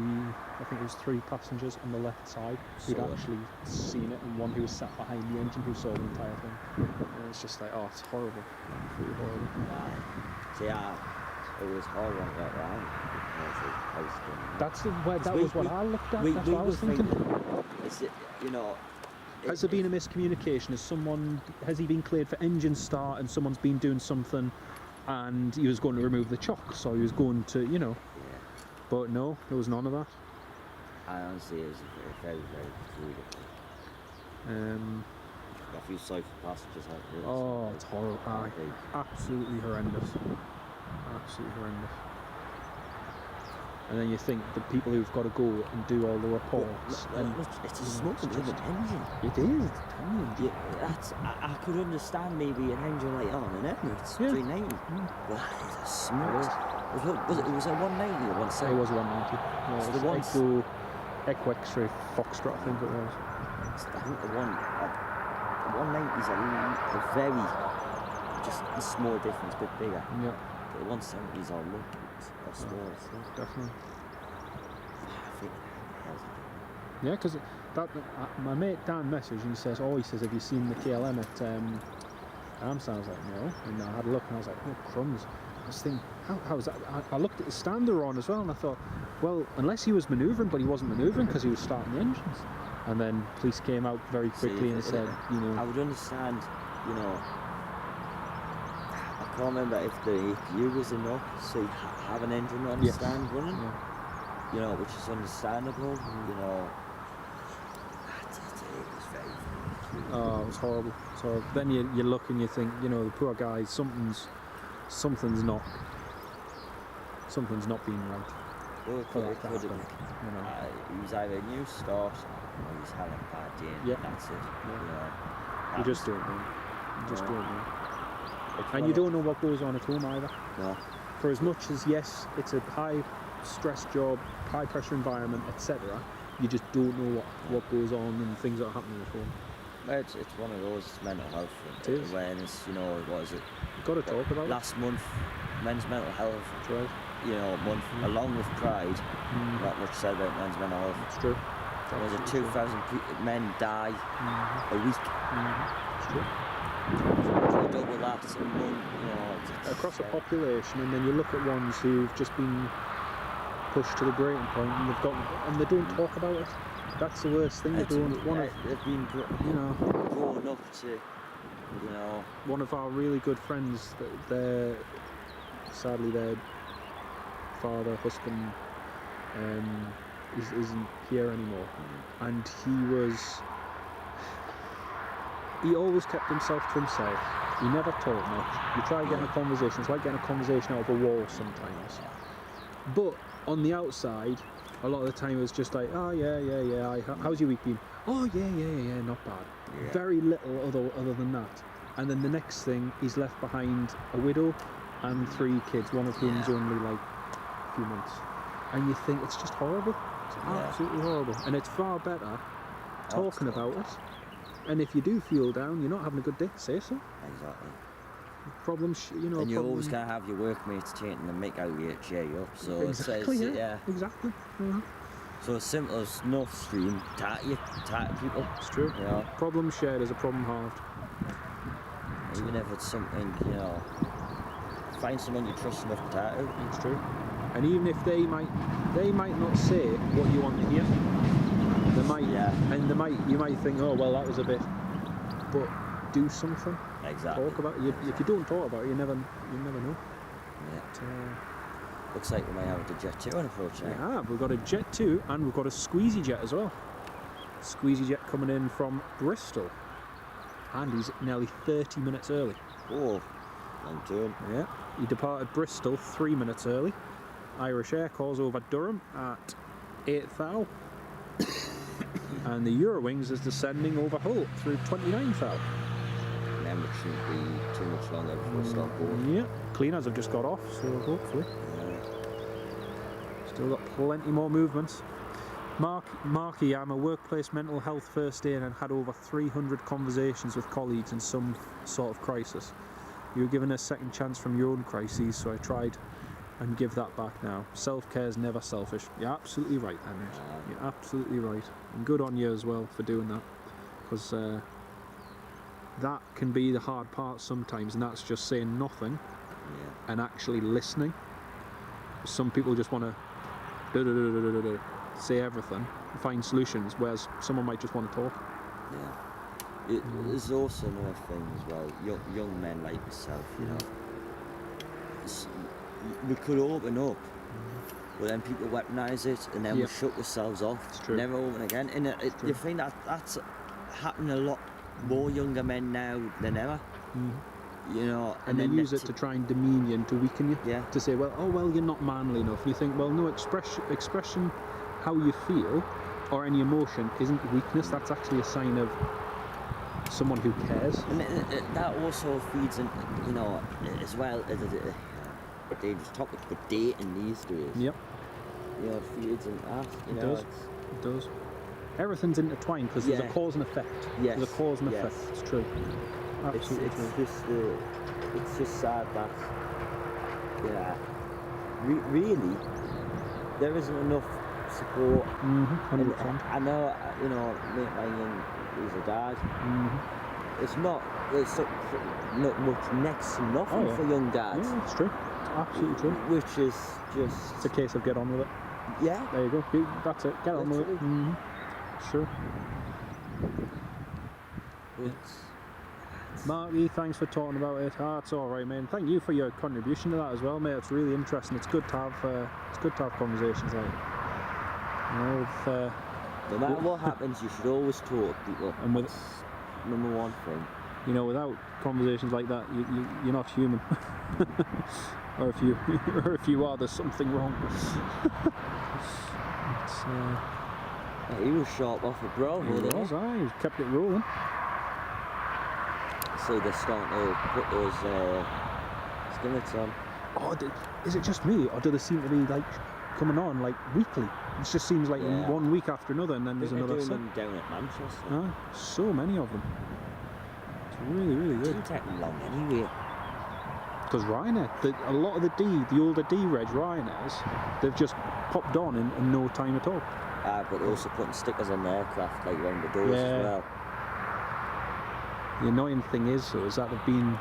passengers on the left side who'd actually seen it, and one who was sat behind the engine who saw the entire thing. And it's just like, oh, it's horrible. Absolutely horrible. See, it was horrible when I got around. That was what I looked at. That's what I was thinking. Has there been a miscommunication? Has he been cleared for engine start and someone's been doing something and he was going to remove the chocks, or he was going to, Yeah. But no, there was none of that. I honestly, it was very fluid. I feel sorry for passengers out there. Oh, it's horrible. Absolutely horrendous. Absolutely horrendous. And then you think the people who've got to go and do all the reports. It's a small engine. It is. It's tiny. Yeah, I could understand maybe an engine like on an Emirates 390, but that is a small. It was a 190 or 170? It was 190. Yeah, it was Echo X-ray Foxtrot, I think it was. I think the 190 is a very just a small difference, a bit bigger. Yeah. The 170s are small. Definitely. Yeah, because my mate Dan messaged and he says, have you seen the KLM at Amsterdam? I was like, no. And I had a look and I was like, oh, crumbs. I was thinking, how is that? I looked at the stand they were on as well and I thought, well, unless he was manoeuvring, but he wasn't manoeuvring because he was starting the engines. And then police came out very quickly and said, I would understand, I can't remember if the APU was enough, so you have an engine on the stand running, which is understandable, it was very Oh, it was horrible. So then you look and you think, you know, the poor guy, something's not being right. Well, For that to could've- happen, you know. he was either a new start or he was having a bad day. And Yeah. that's it. Yeah. You know, You that just was- don't know. You just No. don't know. it's And one you of- don't know what goes on at home either. No. For as much as, yes, it's a high stress job, high pressure environment, etc., you just don't know what goes on and things that are happening at home. Well, it's one of those mental health It is. awareness. You know, what is it? You've got to talk about it. Last month, men's mental health. That's right. You know, month along with Pride. Not much said about men's mental health. It's true. There was a Absolutely true. 2,000 men die a week. It's true. Double that in a month. You know, it's Across a population, and then you look at ones who've just been pushed to the breaking point, and they don't talk about it. That's the worst thing. They don't. They've been grown up to, you know. One of our really good friends, sadly their father, husband, isn't here anymore, and he always kept himself to himself. He never talked much. You try getting a conversation, it's like getting a conversation out of a wall sometimes. But on the outside, a lot of the time it was just like, oh yeah, how's your week been? Oh yeah, not bad. Yeah. Very little other than that. And then the next thing, he's left behind a widow and 3 kids, one of whom's only like a few months. And you think it's just horrible. It's absolutely horrible. And it's far better talking about it. And if you do feel down, you're not having a good day, say so. Exactly. Problems, you know. And you're always going to have your workmates taking the mick out of you to cheer you up. So Exactly, it says, yeah. Exactly. Yeah. So as simple as North Stream, tattoo people. It's true. You know, Problem shared is a problem halved. even if it's something, you know, find someone you trust enough to tattoo. It's true. And even if they might not say what you want to hear. They might, and you might think, oh well, that was a bit. But do something. Exactly. Talk about it. If you don't talk about it, you never know. Yeah. But, Looks like we may have a Jet 2 on approach now. yeah, we've got a Jet 2 and we've got a Squeezy Jet as well. Squeezy Jet coming in from Bristol, and he's nearly 30 minutes early. Oh, long turn. Yeah, he departed Bristol 3 minutes early. Irish Air calls over Durham at 8 thou. And the Eurowings is descending over Hull through 29 thou. Then it shouldn't be too much longer before we start going. Yeah, cleaners have just got off, so hopefully. Still got plenty more movements. Marky, I'm a workplace mental health first aid and had over 300 conversations with colleagues in some sort of crisis. You were given a second chance from your own crises, so I tried and give that back now. Self-care is never selfish. You're absolutely right, Henry. You're absolutely right. And good on you as well for doing that, because that can be the hard part sometimes, and that's just saying nothing and actually listening. Some people just want to say everything and find solutions, whereas someone might just want to talk. Yeah. There's also another thing as well. Young men like yourself, you know. We could open up, but then people weaponise it, and then we shut ourselves off. It's true. Never open again. And you think that's happening a lot more younger men now than ever. You know, and they use it to try and demean you and to weaken you. Yeah. To say, well, you're not manly enough. And you think, well, no, expression how you feel or any emotion isn't weakness. That's actually a sign of someone who cares. And that also feeds in, you know, as well as a dangerous topic, but dating these days. Yep. You know, it feeds in that. It does. It does. Everything's intertwined because there's a cause and effect. Yes. There's a cause and effect. It's true. It's Absolutely true. it's just sad that, really, there isn't enough support. 100%. I know, you know, mate mine, he's a dad. It's not much next to nothing for young dads. Yeah, it's true. It's absolutely true. Which is just... It's a case of get on with it. Yeah. There you go. That's it. Get on with it. Sure. Marky, thanks for talking about it. It's all right, man. Thank you for your contribution to that as well, mate. It's really interesting. It's good to have conversations like, you know, no matter what happens, you should always talk to people. And with number one thing. You know, without conversations like that, you're not human. or if you are, there's something wrong. He was sharp off a Bravo. He was, he kept it rolling. So they're starting to put those skimmets on. Oh, is it just me, or do they seem to be like coming on like weekly? It just seems like one week after another, and then there's another set. Them down at Manchester. So many of them. It's really, really It good. didn't take them long anyway. Because Ryanair, a lot of the older D-Reg Ryanairs, they've just popped on in no time at all. But they're also putting stickers on the aircraft, like around the doors as well. The annoying thing is, though, is that they've been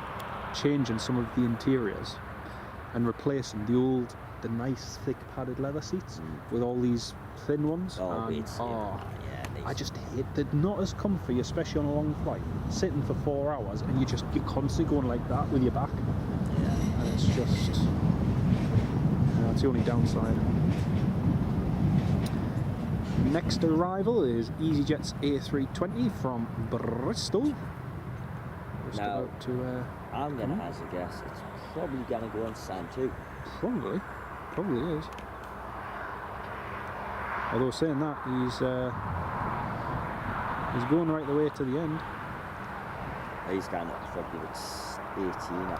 changing some of the interiors and replacing the nice thick padded leather seats with all these thin ones. I just hate, they're not as comfy, especially on a long flight. Sitting for 4 hours and you're constantly going like that with your back. Yeah. And it's just, that's the only downside. Next arrival is EasyJet's A320 from Bristol. Just now, about to, I'm going to hazard a guess, it's probably going to go on San too. Probably is. Although saying that, he's going right the way to the end. He's going up probably with 18, I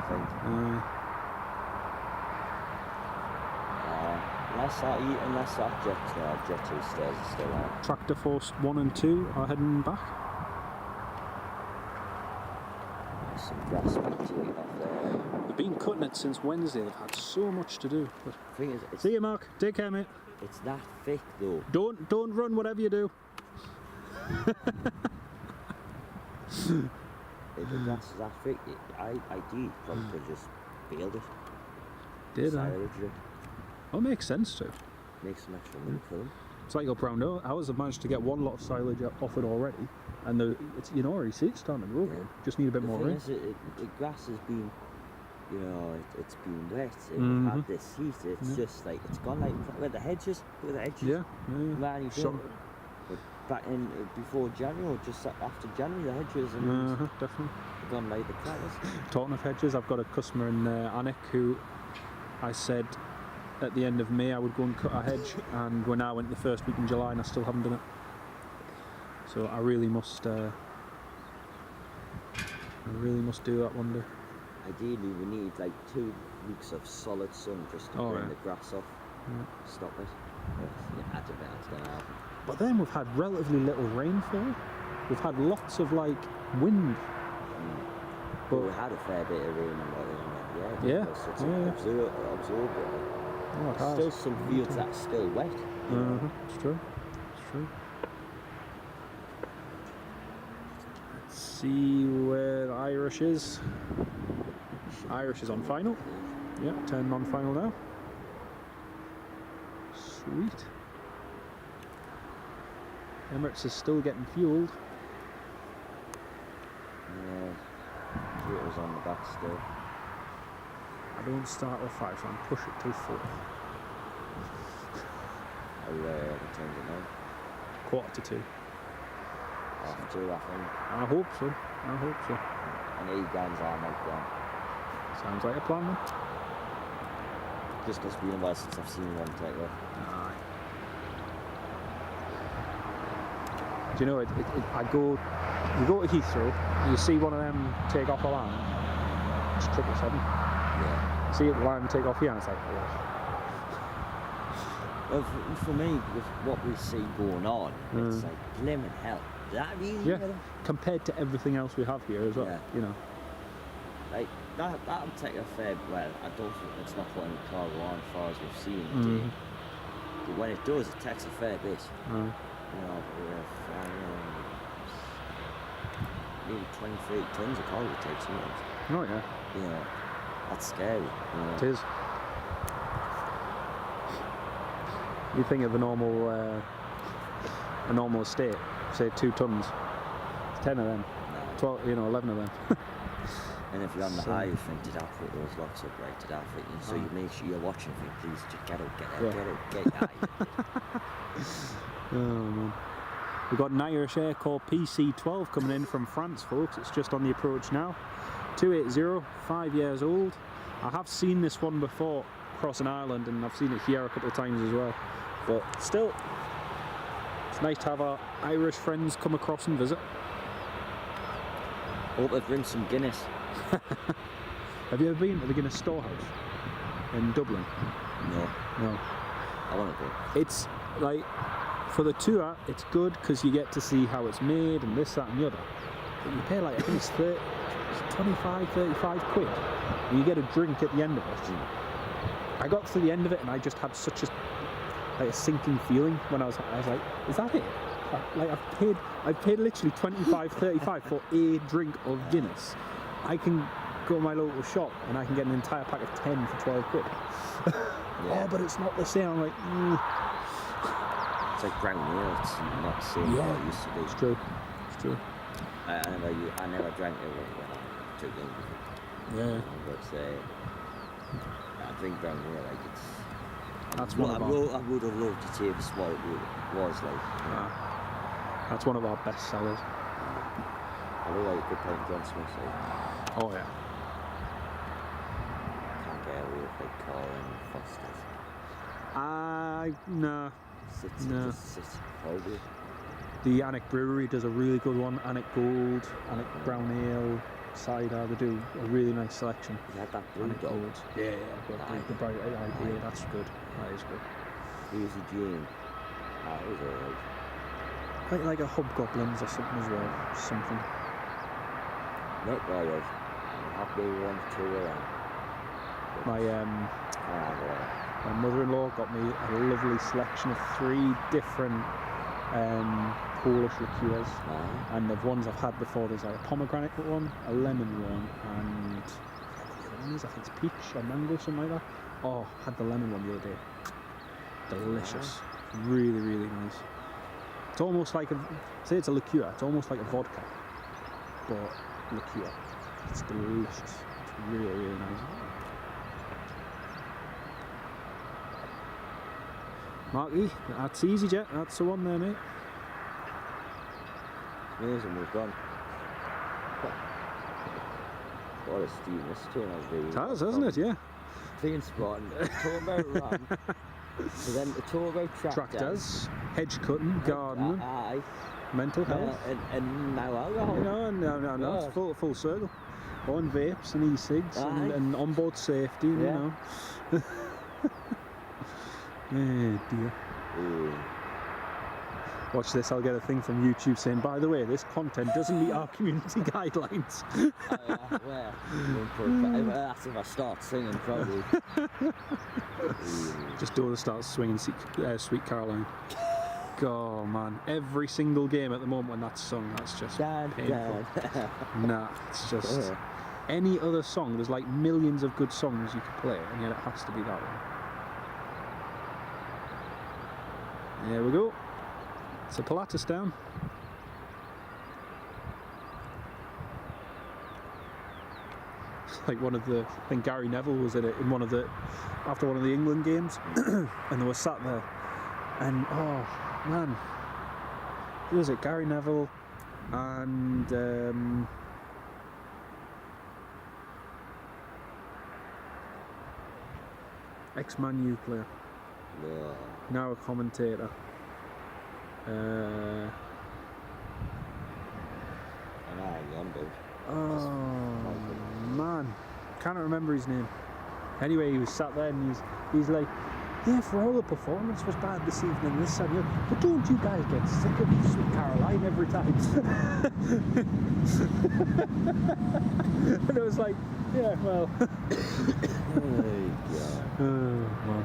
think. Unless that Jet 2 stairs is still on. Tractor Force 1 and 2 are heading back. There's some grass material off there. They've been cutting it since Wednesday. They've had so much to do. But The thing is, see you, Mark. Take care, mate. it's that thick though. Don't run, whatever you do. If the grass is that thick, I did probably just build it. Did I? Silage it. Oh, makes sense too. Make some extra money for them. It's like up round ours have managed to get one lot of silage offered already, and it's already see it's starting to grow. Yeah. Just need a bit more rain. The grass has been, it's been wet. It had this heat. It's just like it's gone like look at the hedges. Look at the hedges. Yeah. Man, but back in before January, or just after January, the hedges and Definitely. gone like the crackers. Talking of hedges, I've got a customer in Alnwick who I said at the end of May I would go and cut a hedge, and we're now into the first week in July and I still haven't done it. So I really must do that one day. Ideally, we need like 2 weeks of solid sun just to burn the grass off. Stop it. I don't know what's going to happen. But then we've had relatively little rainfall. We've had lots of like wind. But we had a fair bit of rain and water in there. It's absorbed it. Oh, it has. Still some fields that's still wet. It's true. Let's see where Irish is. Irish is on final. Yeah, 10 on final now. Sweet. Emirates is still getting fueled. Yeah, it was on the back still. I don't start with 5, so I'm push it till 4. What time is it now? 1:45. Half 2, I think. I hope so. And 8 guns are my plan. Sounds like a plan then. Just because it's been a while since I've seen one take off. Aye. Do you know, you go to Heathrow, you see one of them take off a line, it's 777. Yeah. See it line take off here, and it's like, oh. Well, for me, with what we see going on, it's like, blimmin' hell. Is that really? Yeah. Compared to everything else we have here as well, you know. Like, that'll take a fair, well, I don't think it's not going to cargo on as far as we've seen today. But when it does, it takes a fair bit. Maybe 20, 30 tons of cargo it takes sometimes. Oh yeah. That's scary. It is. You think of a normal estate, say 2 tons, 10 of them, 12, 11 of them. And if you're on the high, you think, did I put those locks up right? Did I put you? So you make sure you're watching, think, please just get out. Oh man. We've got an Irish Air Corps PC-12 coming in from France, folks. It's just on the approach now. 280, 5 years old. I have seen this one before crossing Ireland, and I've seen it here a couple of times as well. But still, it's nice to have our Irish friends come across and visit. Hope they bring some Guinness. Have you ever been to the Guinness Storehouse in Dublin? No. No. I want to go. It's like, for the tour, it's good because you get to see how it's made and this, that and the other. But you pay like, I think it's 25, 35 quid. And you get a drink at the end of it. I got to the end of it and I just had such a sinking feeling when I was like, is that it? Like I've paid literally 25, 35 for a drink of Guinness. I can go to my local shop and I can get an entire pack of 10 for 12 quid. Oh, but it's not the same. I'm like, It's like brown ale, it's not the same as what it used to be. It's true. It's true. I never drank it when I took it. Yeah. But I drink brown ale, like it's... That's I would have loved to taste what it was like. That's one of our best sellers. I look like a good pint of John Smith, so Oh yeah. can't get away with like Colin and Foster's. Nah. No. It's horrible. The Annick Brewery does a really good one. Annick Gold, Annick Brown Ale, cider. They do a really nice selection. You had that blue Annick dog. Gold. Yeah. The bright IPA. That's good. That is good. Easy Jane. That was alright. Quite like a Hobgoblins or something as well. Something. Not right. Happy 1, 2 around. My mother-in-law got me a lovely selection of 3 different Polish liqueurs, and the ones I've had before, there's like a pomegranate one, a lemon one, and I think it's peach or mango, something like that. Oh, I had the lemon one the other day. Delicious. Really, really nice. It's almost like say it's a liqueur, it's almost like a vodka, but liqueur. It's delicious. It's really, really nice. Marky, that's EasyJet, that's the one there, mate. Amazing, we've gone. What a steepness turn has been. It has, hasn't it? Yeah. Clean spot, and talk about run. So then talk about Tractors, hedge cutting, gardening, mental health. And now alcohol. No, it's full circle. On vapes and e-cigs and onboard safety, you know. Oh dear. Watch this, I'll get a thing from YouTube saying, by the way, this content doesn't meet our community guidelines. That's if I start singing, probably. Just don't start swinging Sweet Caroline. Oh man, every single game at the moment when that's sung, that's just painful. Nah, it's just... Any other song, there's like millions of good songs you could play, and yet it has to be that one. There we go. It's a Pilatus down. Like one of the, I think Gary Neville was in it in after one of the England games, and they were sat there, and oh man, who was it? Gary Neville and ex-Man U player. Now a commentator. Oh man, can't remember his name. Anyway, he was sat there and he's like, yeah, for all the performance was bad this evening, this and that, but don't you guys get sick of Sweet Caroline every time? And it was like, yeah, well. Oh man.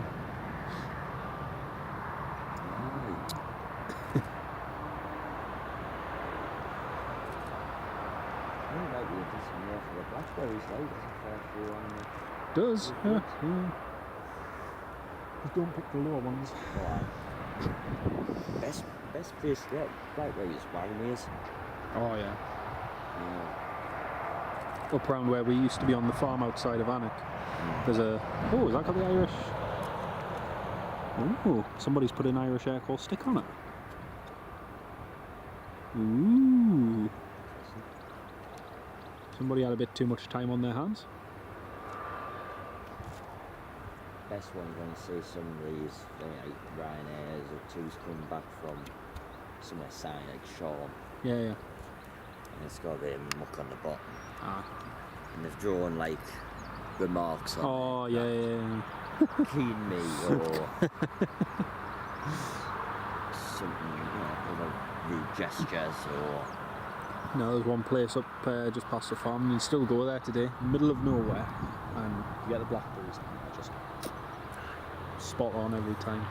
Does, yeah. Just don't pick the lower ones. Best place to get right where you spine is. Oh yeah. Up around where we used to be on the farm outside of Annick. There's a... Oh, has that got the Irish... Oh, somebody's put an Irish Air Corps stick on it. Ooh. Somebody had a bit too much time on their hands. Best one when you see some of these like Ryanairs or twos come back from somewhere sign like Sean, Yeah, yeah. and it's got the muck on the bottom, Ah. and they've drawn like remarks on Oh, it, yeah, yeah, yeah. clean me or something, other rude gestures or. No, there's one place up just past the farm, and you still go there today, middle of nowhere, and you get the blackberries, and they're just spot on every time.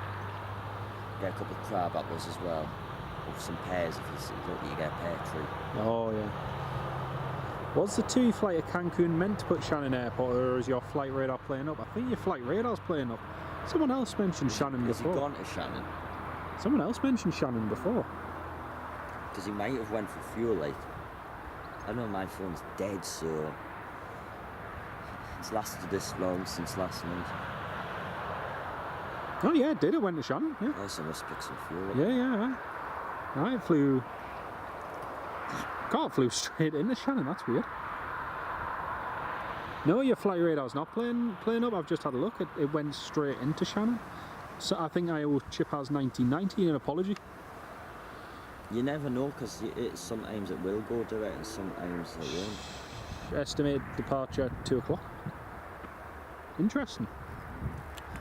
Get a couple of crab apples as well, or some pears if you get a pear tree. Oh, yeah. Was the TUI flight to Cancun meant to put Shannon Airport, or is your flight radar playing up? I think your flight radar's playing up. Someone else mentioned Shannon Has he before. gone to Shannon? Someone else mentioned Shannon before. Because he might have went for fuel, like. I don't know, my phone's dead, so it's lasted this long since last night. Oh yeah, it did. It went to Shannon. Yeah. I also must pick some fuel up. Yeah, yeah. Right. It flew. God, it flew straight into Shannon. That's weird. No, your flight radar's not playing up. I've just had a look. It went straight into Shannon. So I think I owe Chip has 1990 an apology. You never know, because sometimes it will go direct and sometimes it won't. Estimated departure 2 o'clock. Interesting.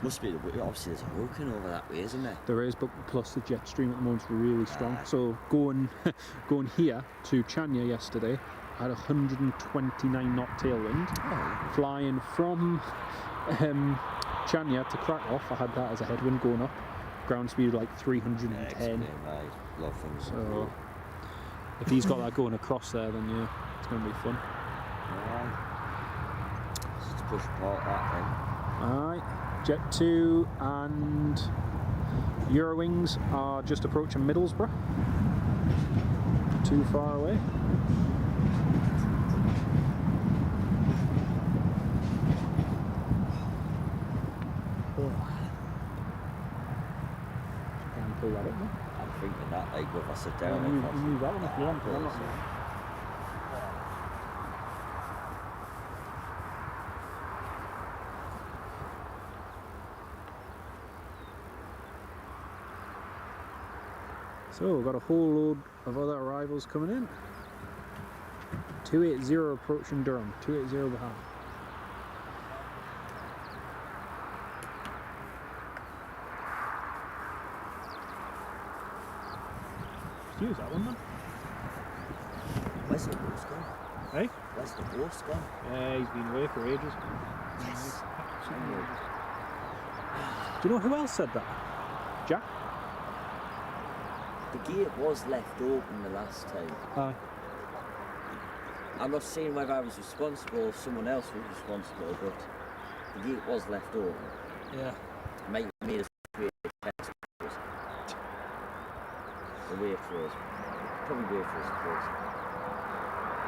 Must be, obviously there's a hurricane over that way, isn't there? There is, but plus the jet stream at the moment's really strong. Aye. So going here to Chania yesterday, I had 129 knot tailwind. Oh. Flying from Chania to Krakow, I had that as a headwind going up. Ground speed like 310. Right. A lot of things. So if he's got that going across there, then yeah, it's going to be fun. Alright. Just push apart that Alright, Jet 2 and Eurowings are just approaching Middlesbrough. Too far away. Can't pull that up, no? then. I'm thinking that, like, if I sit Yeah, down. you move that one if you want to. Yeah. I'm not- So we've got a whole load of other arrivals coming in. 280 approaching Durham, 280 behind. Just use that one then. Where's the horse gone? Hey? Where's the horse gone? Yeah, he's been away for ages. Yes. Do you know who else said that? Jack? The gate was left open the last time. I'm not saying whether I was responsible or someone else was responsible, but the gate was left open. Yeah. Might have made us wait for us. The wait for us. Probably wait for us, of course.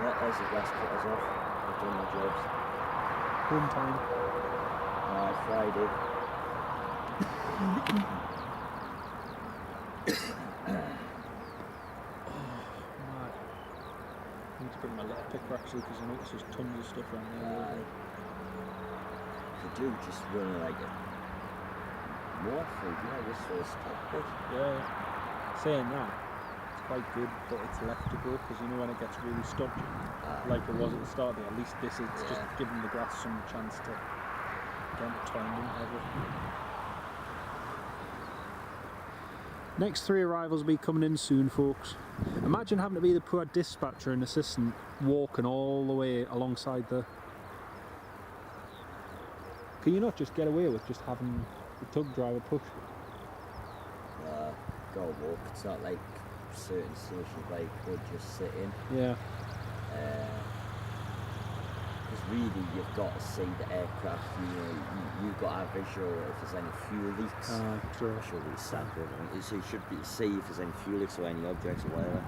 Yeah, there's the glass cutters off. They've done their jobs. Home time. Friday. Mad. I need to bring my letter picker actually because I notice there's tons of stuff around there. Could do just run like a more food, just for a stop bit. Yeah. Saying that, it's quite good that it's left to go because you know when it gets really stodgy, like it was at the start there, at least this is just giving the grass some chance to get entwined into everything. Next 3 arrivals will be coming in soon, folks. Imagine having to be the poor dispatcher and assistant walking all the way alongside the... Can you not just get away with just having the tug driver push? Go walk, it's not like certain stations like would just sit in. Yeah. Because really you've got to see the aircraft, you've got to have visual if there's any fuel leaks. True. I'm sure it's standard. So you should be see if there's any fuel leaks or any objects or whatever.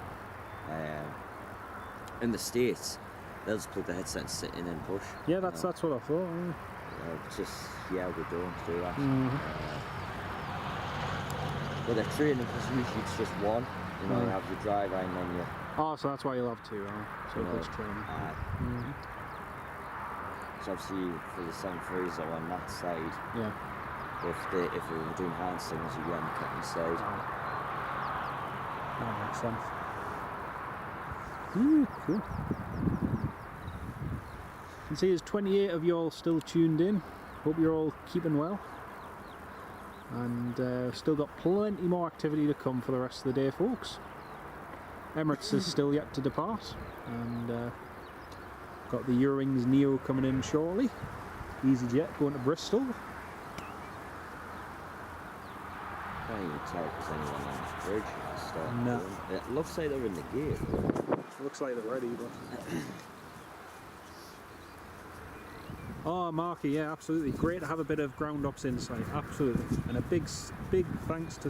In the States, they'll just plug the headset and sit in and push. Yeah, that's what I thought. Just, we don't do that. Well, they're training because usually it's just one. You know, you have your driver and then you. Oh, so that's why you'll have two, so You know, it's training. So obviously for the 737s are on that side. Yeah. If we were doing handstands, you'd be on the captain's side. That makes sense. Cool. You can see there's 28 of you all still tuned in. Hope you're all keeping well. And still got plenty more activity to come for the rest of the day, folks. Emirates is still yet to depart, and got the Eurowings Neo coming in shortly. EasyJet going to Bristol. Can't even tell if there's anyone on the bridge at the start. No. It looks like they're in the gate. Looks like they're ready, but... Oh, Marky, yeah, absolutely. Great to have a bit of ground ops insight, absolutely. And a big thanks to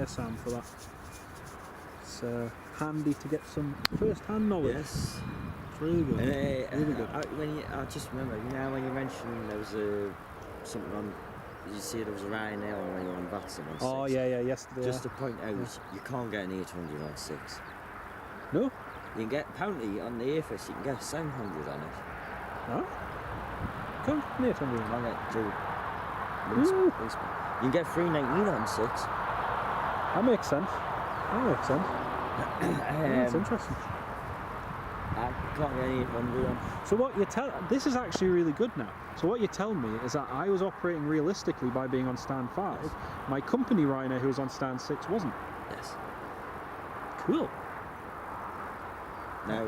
Sam for that. It's handy to get some first-hand knowledge. Yes. It's really good. And, really good. I just remember, you know, when you mentioned there was something on, did you see there was a Ryanair on when you were on Vatson on 6? Oh, yeah, yesterday. Just to point out, you can't get an 800 on 6. No? You can get, apparently on the Airfest, you can get a 700 on it. No? Come, near 800. I'll get two. Ooh. You can get 319 on 6. That makes sense. That's interesting. I can't get any 800 on. So what you tell, this is actually really good now. So what you're telling me is that I was operating realistically by being on stand 5. Yes. My company Ryanair who was on stand 6 wasn't. Yes. Cool. Now,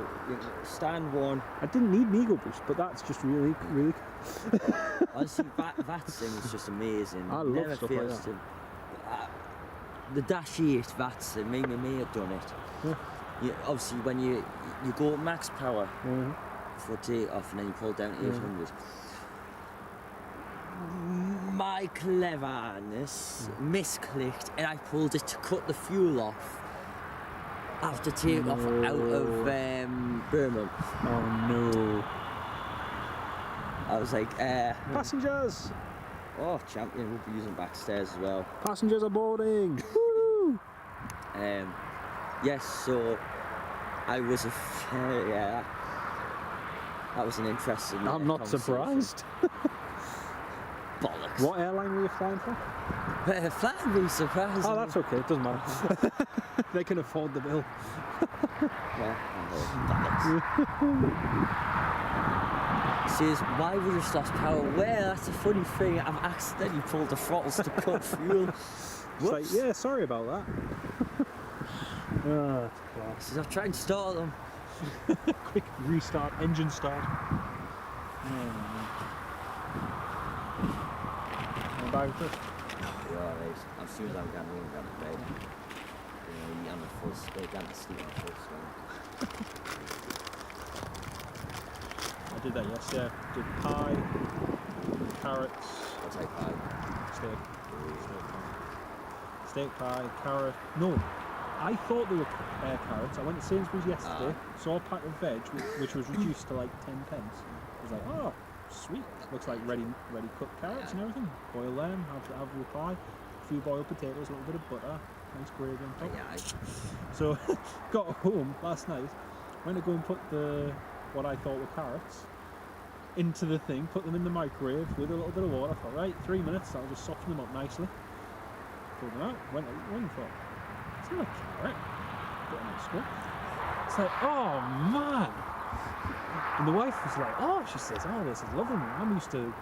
stand 1. I didn't need an ego boost, but that's just really cool. Honestly, Vatson is just amazing. I love Never stuff like fails that. to. The Dash 8 Vatson, me and my mate done it. Yeah. Obviously, when you go at max power Mm-hmm. for takeoff and then you pull down 800. My cleverness misclicked and I pulled it to cut the fuel off after takeoff out of Birmingham. Oh no. I was like, Passengers! oh, champion, we'll be using backstairs as well. Passengers are boarding! Woo! Yes, so I was yeah, that was an interesting. I'm not conversation. surprised. Bollocks. What airline were you flying for? Flying me surprised. Oh, that's okay, it doesn't matter. They can afford the bill. Yeah, bollocks. Says, why would you lost power? Well, that's a funny thing. I've accidentally pulled the throttles to cut fuel. It's like, yeah, sorry about that. That's class. Says, I've tried to start them. Quick restart, engine start. Back with it. Yeah, as soon as I'm getting home, I'm going to bed. You know, eat on the full steak, I'm sleep on the full steak. I did that yesterday. Did pie, carrots, I'll take pie. steak. Steak pie, carrot. No, I thought they were carrots. I went to Sainsbury's yesterday, saw a pack of veg which was reduced to like 10 pence. I was like, oh, sweet. Looks like ready cooked carrots and everything. Boil them, have your pie, a few boiled potatoes, a little bit of butter, nice gravy on top. Yeah, So got home last night, went to go and put what I thought were carrots into the thing, put them in the microwave with a little bit of water. I thought, right, 3 minutes, that'll just soften them up nicely. Pulled them out, went and thought, it's not a carrot. Bit of extra. It's like, oh man! And the wife was like, oh, she says, oh, this is lovely. I'm used to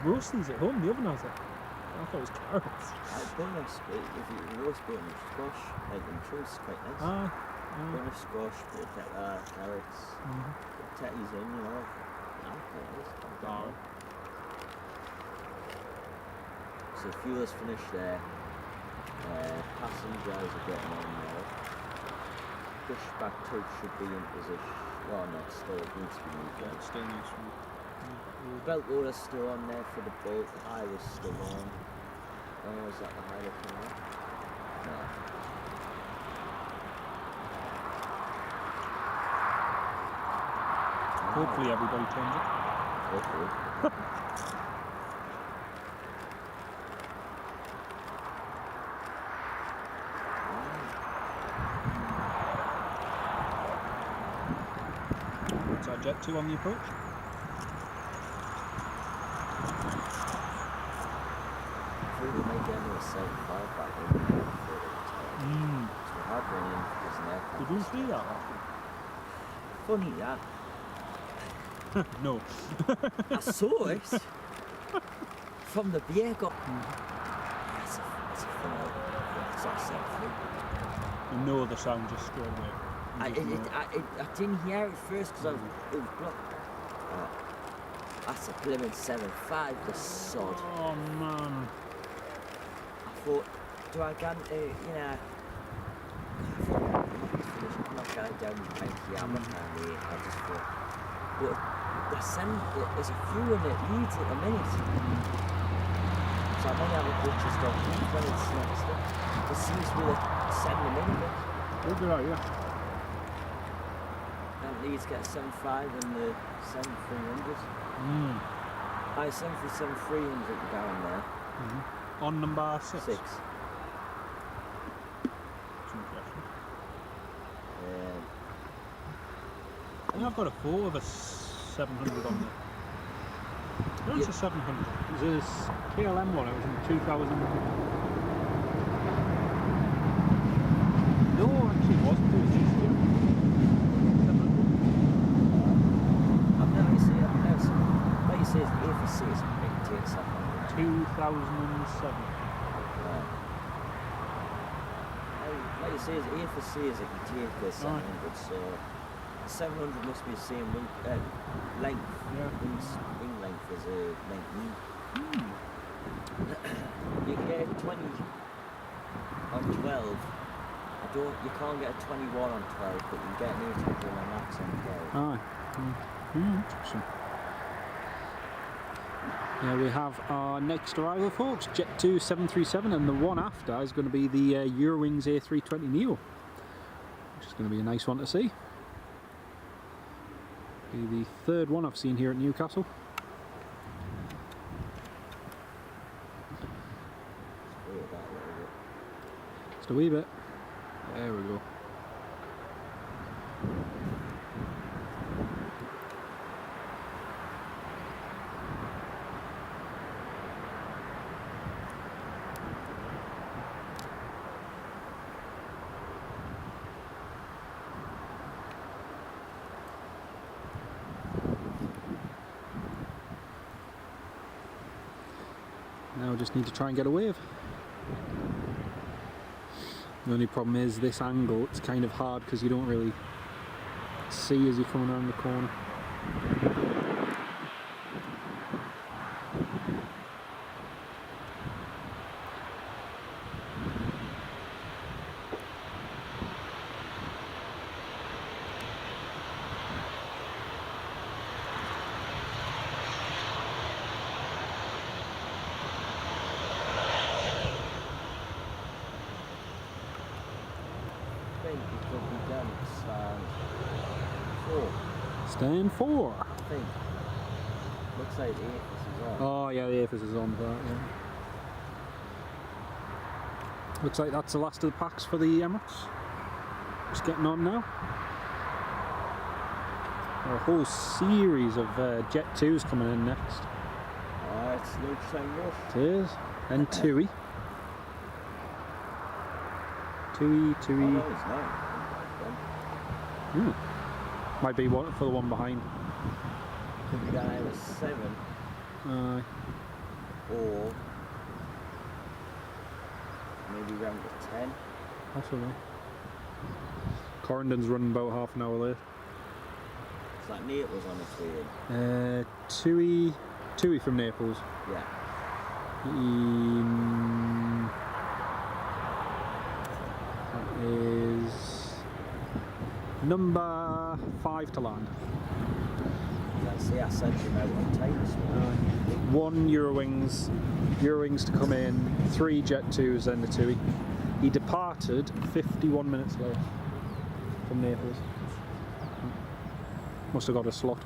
roast these at home in the oven. I was like, I thought it was carrots. bun of squash, if you roast bun of squash, like in truth, it's quite nice. Bun of squash, bit of carrots, put tatties in, you know. Yeah, quite nice. So fuel is finished there. Passengers are getting on now. Pushback tug should be in position. Well, no, still needs to be moved on. Still needs to Belt loader's still on there for the bolt. The high was still on. Oh, is that the high looking on? No. Hopefully everybody turns it. Hopefully. That's our Jet 2 on the approach. I think we might get into a 75 back in before they retire. So we had one in as an aircraft. Did you see that? Funny that. No. I saw it from the vehicle. That's a fun old. It's like 73. You know the sound just straight away. I didn't hear it first because it was blocked. Oh, that's a blimmin' 7.5, the sod. Oh man. I thought, do I go into, you know, I'm not going down with Panky Hammer family. I just thought, but there's a few in it leads at the minute. So I might have a butcher's dog when it's next up. It seems to be like 7 a minute. Good idea. And Leeds get a 7.5 and the 7.300. I 7.300 down there. On number 6. 6. That's interesting. I think I've got a photo of a 700 on there. No, it's a 700. There's a KLM one, it was in 2000. No, actually it wasn't. It was this year. I've never seen it. Like you say, it's the A4C is a big tier 700. 2007. Like you say, it's A4C is a tier 700, so 700 must be the same length. Yeah. Wing length as a 19. You can get a 20 on 12. You can't get a 21 on 12, but you can get an 800 on max on 12. Interesting. Yeah, we have our next arrival, folks. Jet 2 737, and the one after is going to be the Eurowings A320 Neo, which is going to be a nice one to see. Be the third one I've seen here at Newcastle. Just a wee bit. There we go. Now I just need to try and get a wave. The only problem is this angle, it's kind of hard because you don't really see as you're coming around the corner. Stand 4. I think. Looks like the AFIS is on. Oh yeah, the AFIS is on for that, yeah. Looks like that's the last of the packs for the Emirates. Just getting on now. A whole series of Jet 2s coming in next. Oh, it's lunchtime rush. It is. And Tui. Tui. Oh, no, it's not. Might be one for the one behind. Could be down either 7 or maybe round to 10. Possibly. Corendon's running about half an hour late. It's like Naples on its way in. Tui from Naples. Yeah. That is number 5 to land. See, I sent him out on time this morning. 1 Eurowings to come in, 3 Jet 2s, then the Tui. He departed 51 minutes late from Naples. Must have got a slot.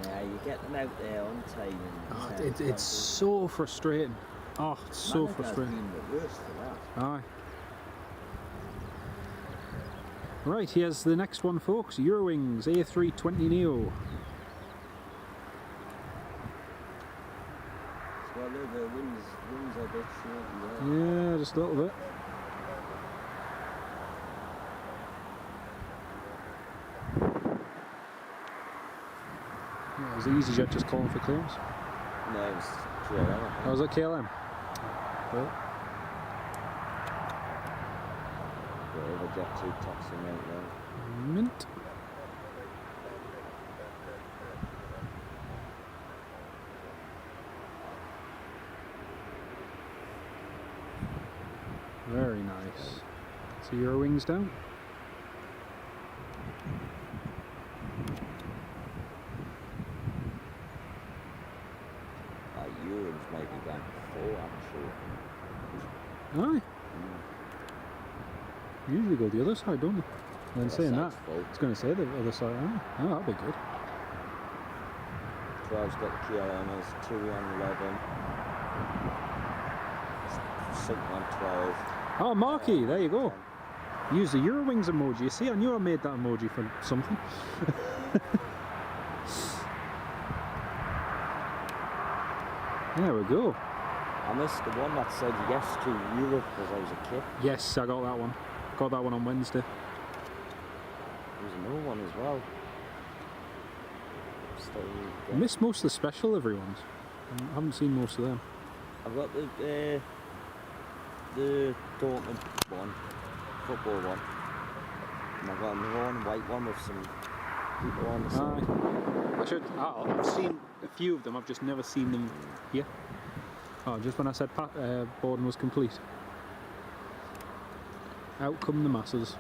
Yeah, you get them out there on time. And It's so frustrating. Oh, it's so frustrating. Been the worst for that. Aye. Right, here's the next one, folks. Eurowings A320neo. So I know the wings are a bit short and Yeah, just a little bit. Yeah, was the EasyJet just calling for clearance? no, it was KLM. Oh, was it KLM? Well, Whatever Jet 2 taxi right now. mint. Very nice. So your wings down. Eurings maybe gone 4 actually. Aye. Usually go the other side, don't they? And then saying that, side's full. it's going to say the other side. Oh, that'd be good. 12's got the KLMs, 2 on 11. 6 on 12. Oh, Marky, there you go. Use the Eurowings emoji. You see, I knew I made that emoji for something. There we go. I missed the one that said yes to Europe because I was a kid. Yes, I got that one. Got that one on Wednesday. There was another one as well. I missed most of the special delivery ones. I haven't seen most of them. I've got the Dortmund one, football one. And I've got another one, white one with some people on the side. I've seen a few of them, I've just never seen them here. Oh, just when I said boarding was complete. Out come the masses.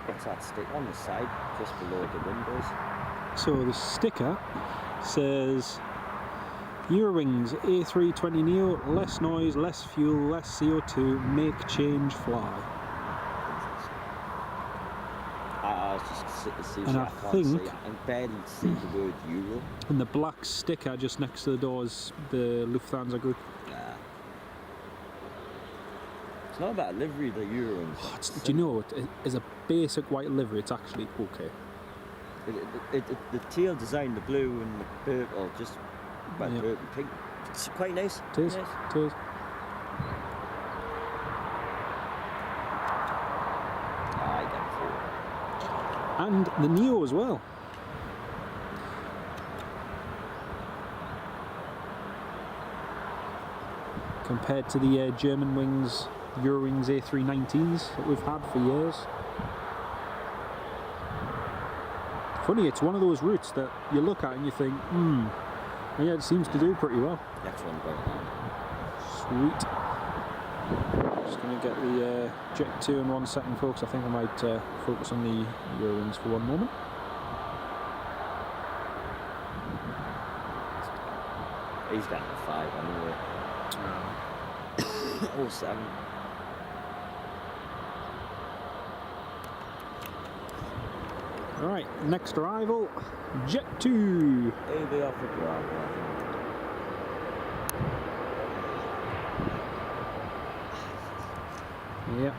What's that stick on the side, just below the windows? So the sticker says Eurowings A320neo, less noise, less fuel, less CO2, make change fly. I was just sitting to see And I I can't think- see, I can barely see the word Euro. And the black sticker just next to the door is the Lufthansa group. Yeah. It's not about livery, the Eurowings. Do you know, as a basic white livery, it's actually okay. The teal design, the blue and the purple, just well, Yeah. purple and pink. It's quite nice. It is, Nice. it is. I get through. And the Neo as well. Compared to the German wings, Eurowings A319s that we've had for years. Funny, it's one of those routes that you look at and you think, yeah, it seems to do pretty well. Next one going on. Sweet. Just going to get the Jet 2 in 1 second, folks. I think I might focus on the Eurowings for one moment. He's down to 5 anyway. Or 7. Alright, next arrival, Jet 2. He'll be off the ground, I Yep.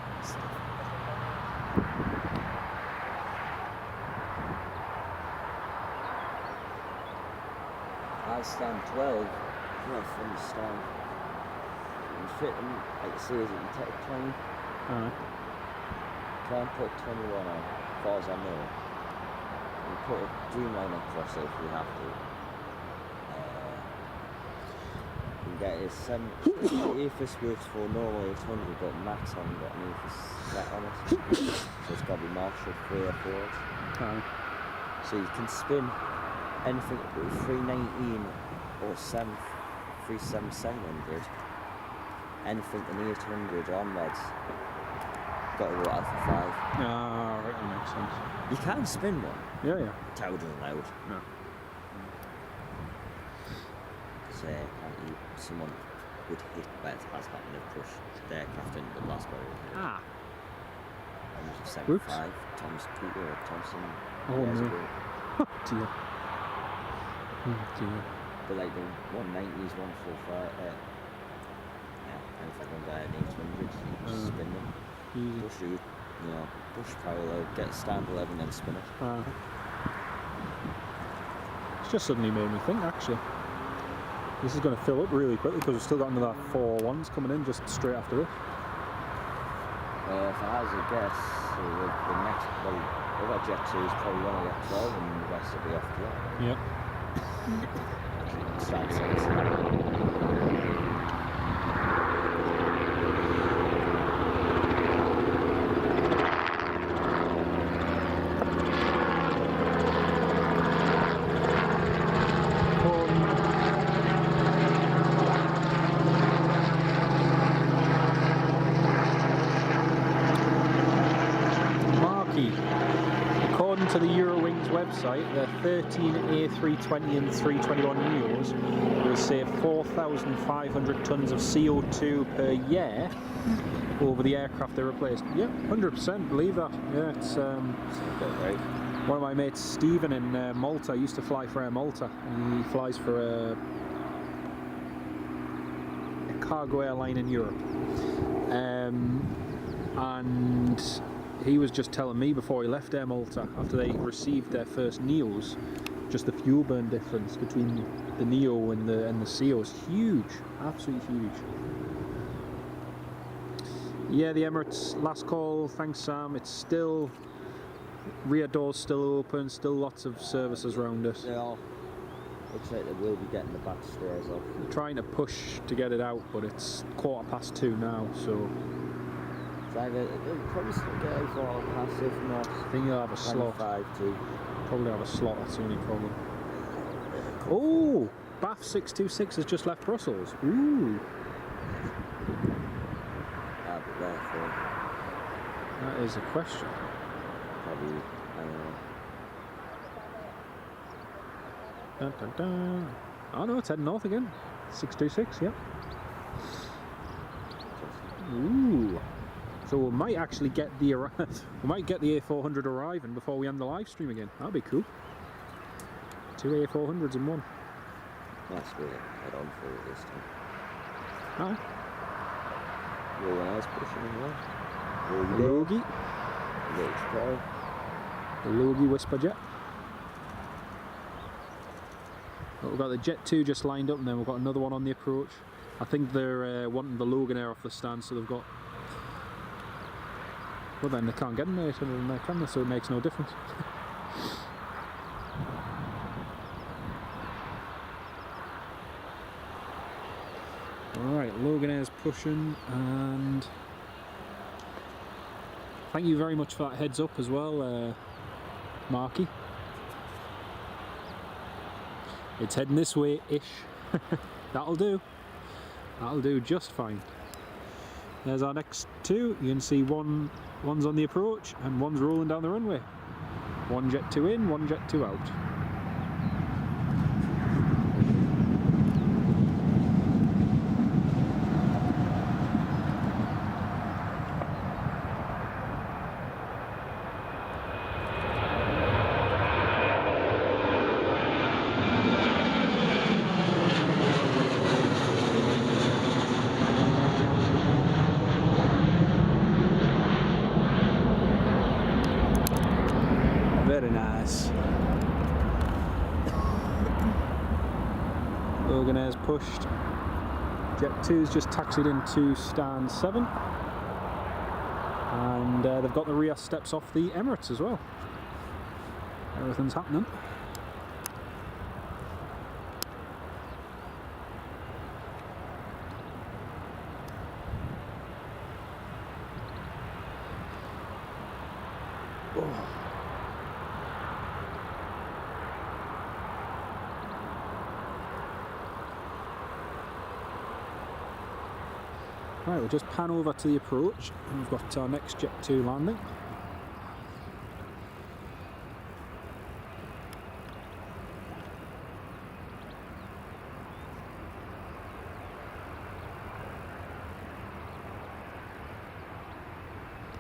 I stand 12. Not from the stand. You fit them, like it says, you can take 20. Alright. Can't put 21 on, as far as I know. You put a Dreamline across it if you have to. You can get a 7. AFIS works for normal 800, but Max hasn't got an AFIS set on it. So it's got to be marshaled 3 or 4. Alright. So you can spin anything with 319 or 37700. Anything in 800 onwards. Got to go out for 5. Ah, right, that makes sense. You can spin one. Yeah, yeah. Tower doesn't allow it. No. So apparently someone would hit, well it has happened, to push the aircraft into the blast barrier. Ah. And it was a Whoops. 75, Thompson. Oh, years no. ago. Dear. Oh, dear. But like the 190s, 145, yeah. anything under 800, just spin them. Easy. Push you know, push parallel, get stand 11 then spin it. It's just suddenly made me think, actually. This is going to fill up really quickly because we've still got another 4 ones coming in just straight after this. If I was a guess, the next, well, other Jet 2 is probably going to get 12 and the rest will be after that. Yep. Start 6. According to the Eurowings website, the 13 A320 and 321 Neos will save 4,500 tonnes of CO2 per year over the aircraft they replaced. Yep, 100% believe that. Yeah, it's Right. one of my mates, Stephen, in Malta, used to fly for Air Malta. He flies for a cargo airline in Europe. And he was just telling me before he left Air Malta, after they received their first Neos, just the fuel burn difference between the Neo and the CO is huge, absolutely huge. Yeah, the Emirates last call, thanks Sam. It's still, rear doors still open, still lots of services around us. Yeah, looks like they will be getting the back stairs off. We're trying to push to get it out, but it's 2:15 now, so They'll probably still get a 4 past if not. I think you'll have a slot. 25 too. Probably have a slot, that's the only problem. Oh! BAF 626 has just left Brussels. Ooh! But therefore, That is a question. probably, I don't know. Dun, dun, dun. Oh no, it's heading north again. 626, yep. Ooh! So we might actually get the we might get the A400 arriving before we end the live stream again. That'd be cool. 2 A400s in one. That's good. Head on for it this time. Alright. Your eyes pushing as well. The Logie. Looks proud. The Logie Whisper Jet. But we've got the Jet 2 just lined up and then we've got another one on the approach. I think they're wanting the Logan Air off the stand, so they've got... Well then they can't get them there, can they? So it makes no difference. Alright, Logan Air's pushing, and thank you very much for that heads up as well, Marky. It's heading this way-ish. That'll do. That'll do just fine. There's our next two. You can see one's on the approach and one's rolling down the runway. One Jet 2 in, one Jet 2 out. Very nice. Logan Air's pushed. Jet 2's just taxied into stand 7. And they've got the rear steps off the Emirates as well. Everything's happening. Right, we'll just pan over to the approach and we've got our next Jet 2 landing.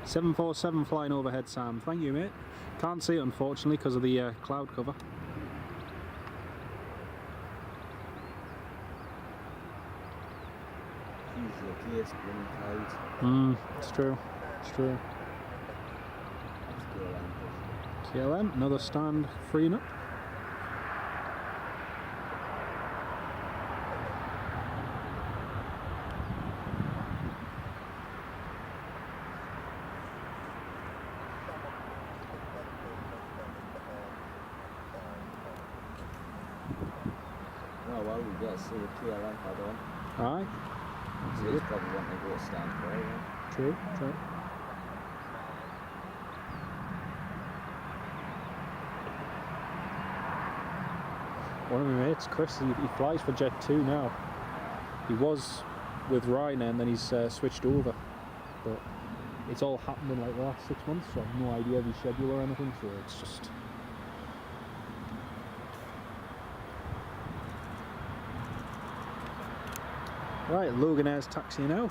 .747 flying overhead, Sam. Thank you, mate. Can't see it unfortunately because of the cloud cover. usually a case blooming cloud. It's true. It's true. That's KLM pushing. KLM, another stand freeing up. Oh well, we get to see the KLM head on. Aye. So he's probably wanting to go stand for it, yeah. True, true. One of my mates, Chris, he flies for Jet 2 now. He was with Ryanair and then he's switched over. But it's all happened in like the last 6 months, so I have no idea of his schedule or anything, so it's just... Right, Logan Air's taxiing out.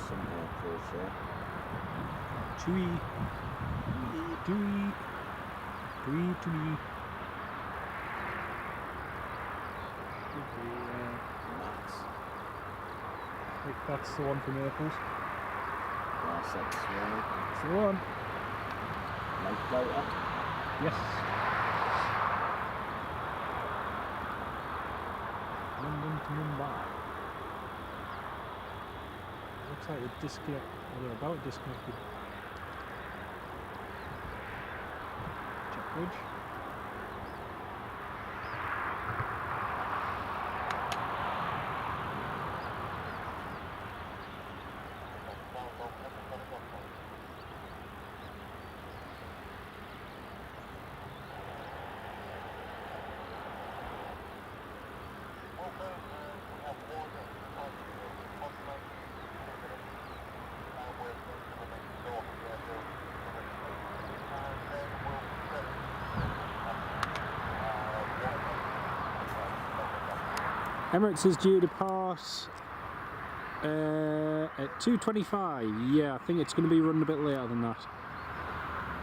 Some airports, yeah. Chewy. Chewy. Chewy to me. Max. I think that's the one from Naples. That's it, Swan. That's the one. Night floater. Yes. London to Mumbai. Looks like the disconnect, or they're about disconnected. Jet bridge. Emirates is due to pass at 2:25. Yeah, I think it's going to be running a bit later than that.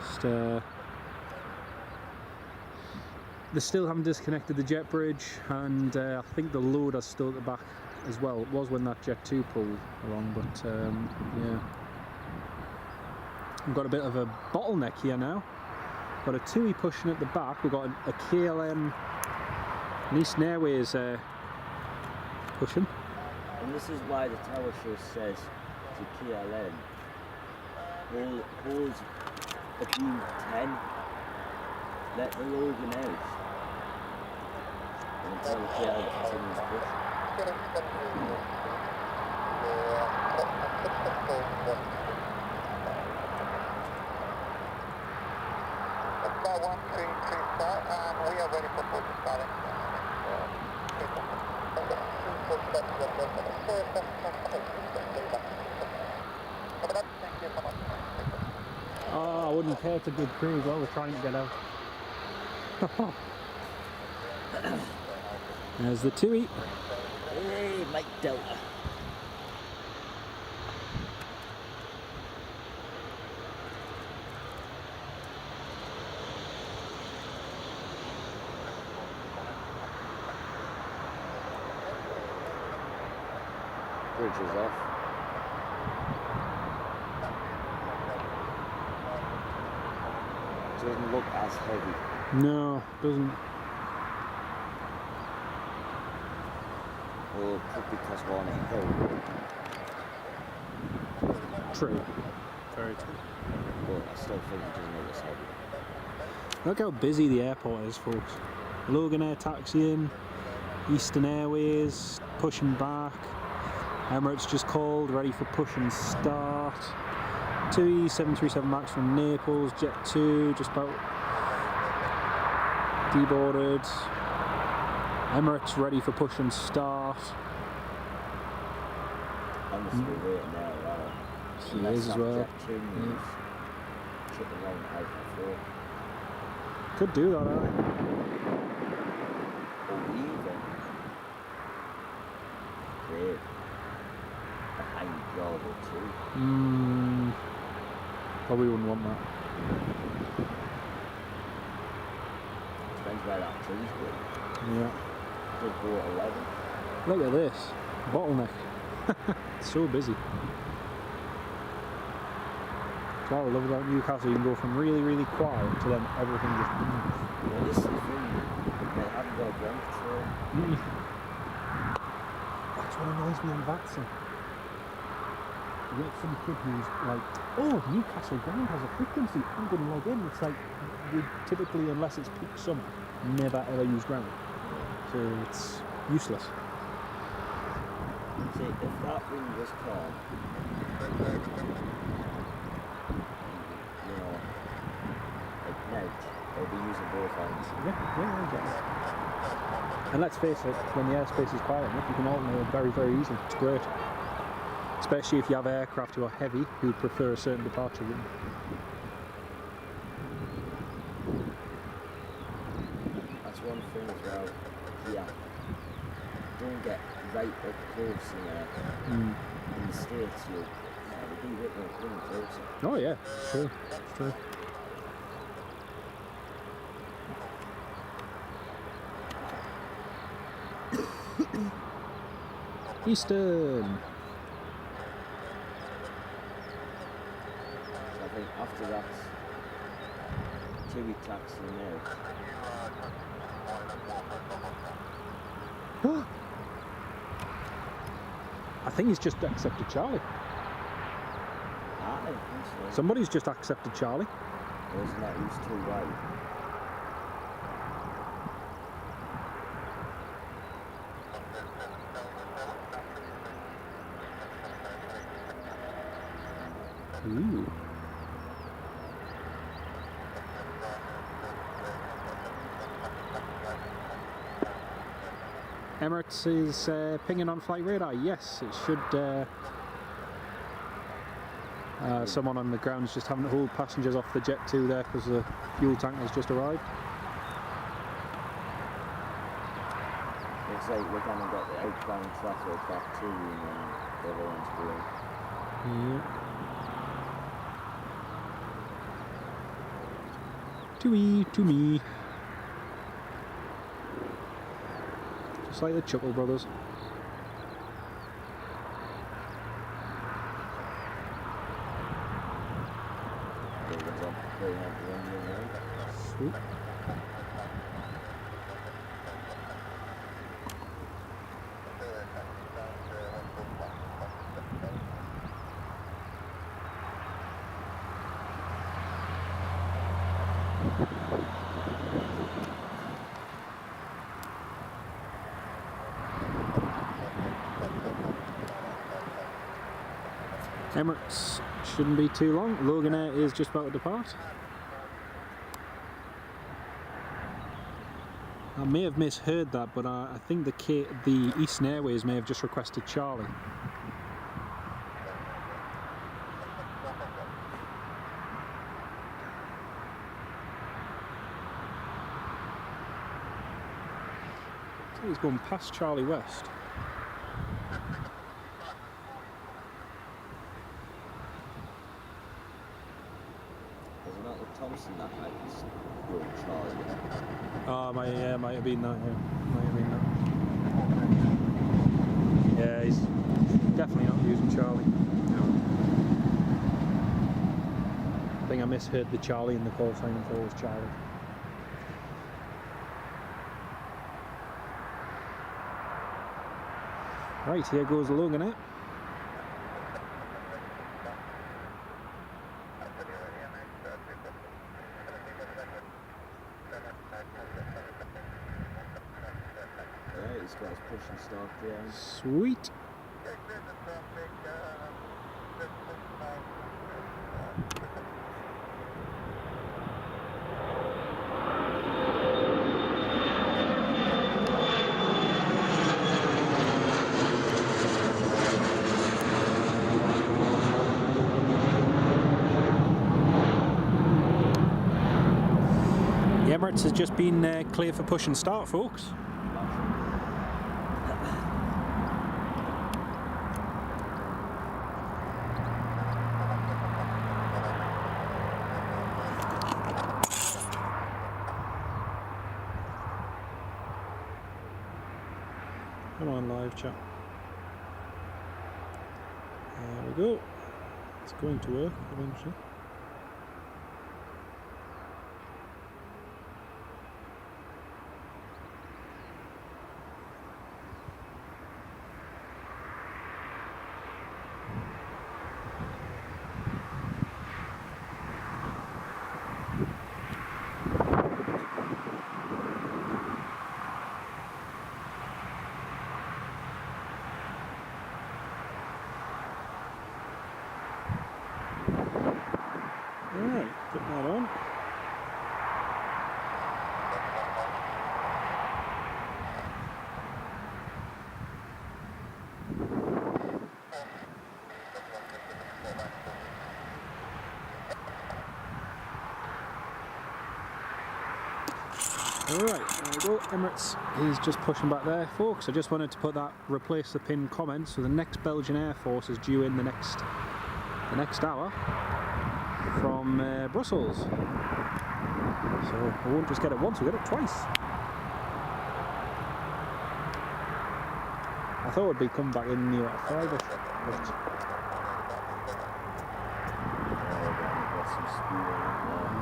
Just, they still haven't disconnected the jet bridge, and I think the loader's still at the back as well. It was when that Jet 2 pulled along, but yeah. We've got a bit of a bottleneck here now. Got a TUI pushing at the back. We've got a KLM and Eastern Airways pushing. And this is why the tower show says to KLM, hold a beam 10, let the Logan out, and until the KLM continues push. That's 1334, and we are ready for push starting. Oh, I wouldn't care, it's a good cruise while we're trying to get out. There's the TUI. Hey, Mike Delta. bridge is off. Doesn't look as heavy. No, doesn't. Well, it could be because we're on a hill. True. Very true. But I still think it doesn't look as heavy. Look how busy the airport is, folks. Logan Air taxiing, Eastern Airways pushing back, Emirates just called, ready for push and start. TUI 737 MAX from Naples, Jet 2 just about deboarded. Emirates ready for push and start. I'm just waiting there as well. She is as well. Jet 2 moves. Chip around out before. Could do that, Or even great behind Bravo 2. Probably wouldn't want that. Depends where that 2's going. Yeah. Could go at 11. Look at this. Bottleneck. It's so busy. That's what I love about Newcastle. You can go from really, really quiet to then everything just... Well, this is the thing. They haven't got ground control. That's what annoys me on Vatson. You get some kid who's like, oh, Newcastle ground has a frequency, I'm going to log in. It's like, we typically, unless it's peak summer, never ever use ground. So it's useless. See, if that wind was calm, you know, like now, they'll be using both hands. Yeah, I get it. And let's face it, when the airspace is quiet enough, you can alternate very, very easily. It's great. Especially if you have aircraft who are heavy, who prefer a certain departure route. That's one thing as well. Yeah. Don't get right up close in there. In the States, you'll be a bit more closer. Oh yeah, it's true. It's true. Eastern. So I think after that, TUI taxi now. I think he's just accepted Charlie. I think so. Somebody's just accepted Charlie. Wasn't that who's too wide? Ooh. Emirates is pinging on flight radar. Yes, it should. Someone on the ground is just having to hold passengers off the Jet 2 there because the fuel tank has just arrived. Looks like we're kind of got the outbound traffic back to and the other one's going. Yeah. To me. Just like the Chuckle Brothers. Sweet. Emirates shouldn't be too long. Logan Air is just about to depart. I may have misheard that, but I think the Eastern Airways may have just requested Charlie. I think he's going past Charlie West. Thompson that night was good Charlie. Oh, might have been that, yeah. Might have been that. Yeah, he's definitely I misheard the Charlie in the call sign and thought it was Charlie. Right, here goes Logan out. Right, he's got his push and start there. Sweet. The Emirates has just been cleared for push and start, folks. Come on, live chat. There we go. It's going to work eventually. Alright, put that on. Alright, there we go. Emirates is just pushing back there, folks. I just wanted to put that replace the pinned comment. So the next Belgian Air Force is due in the next hour from Brussels. So we won't just get it once, we'll get it twice. I thought it'd be come back in near at 5ish.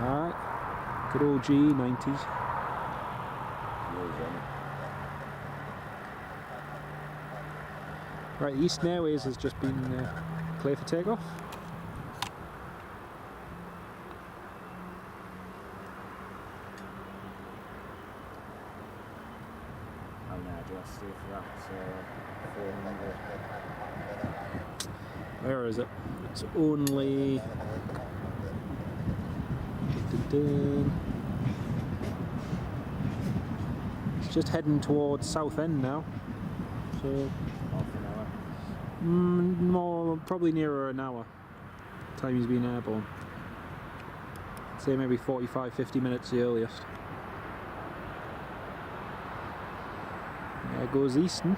Alright, good old G90s. Right, the Eastern Airways has just been clear for takeoff. How now do I stay for that 400? Where is it? It's only... It's just heading towards Southend now. So... Half an hour. more, probably nearer an hour. Time he's been airborne. Say maybe 45-50 minutes the earliest. There goes Easton.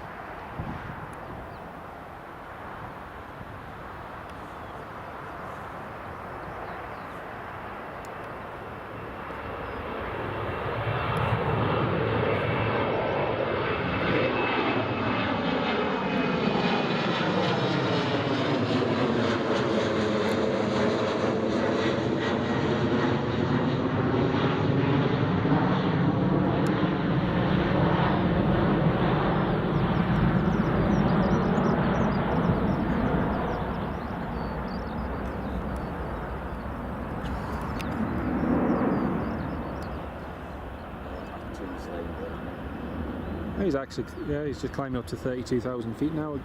He's actually, yeah, he's just climbing up to 32,000 feet now,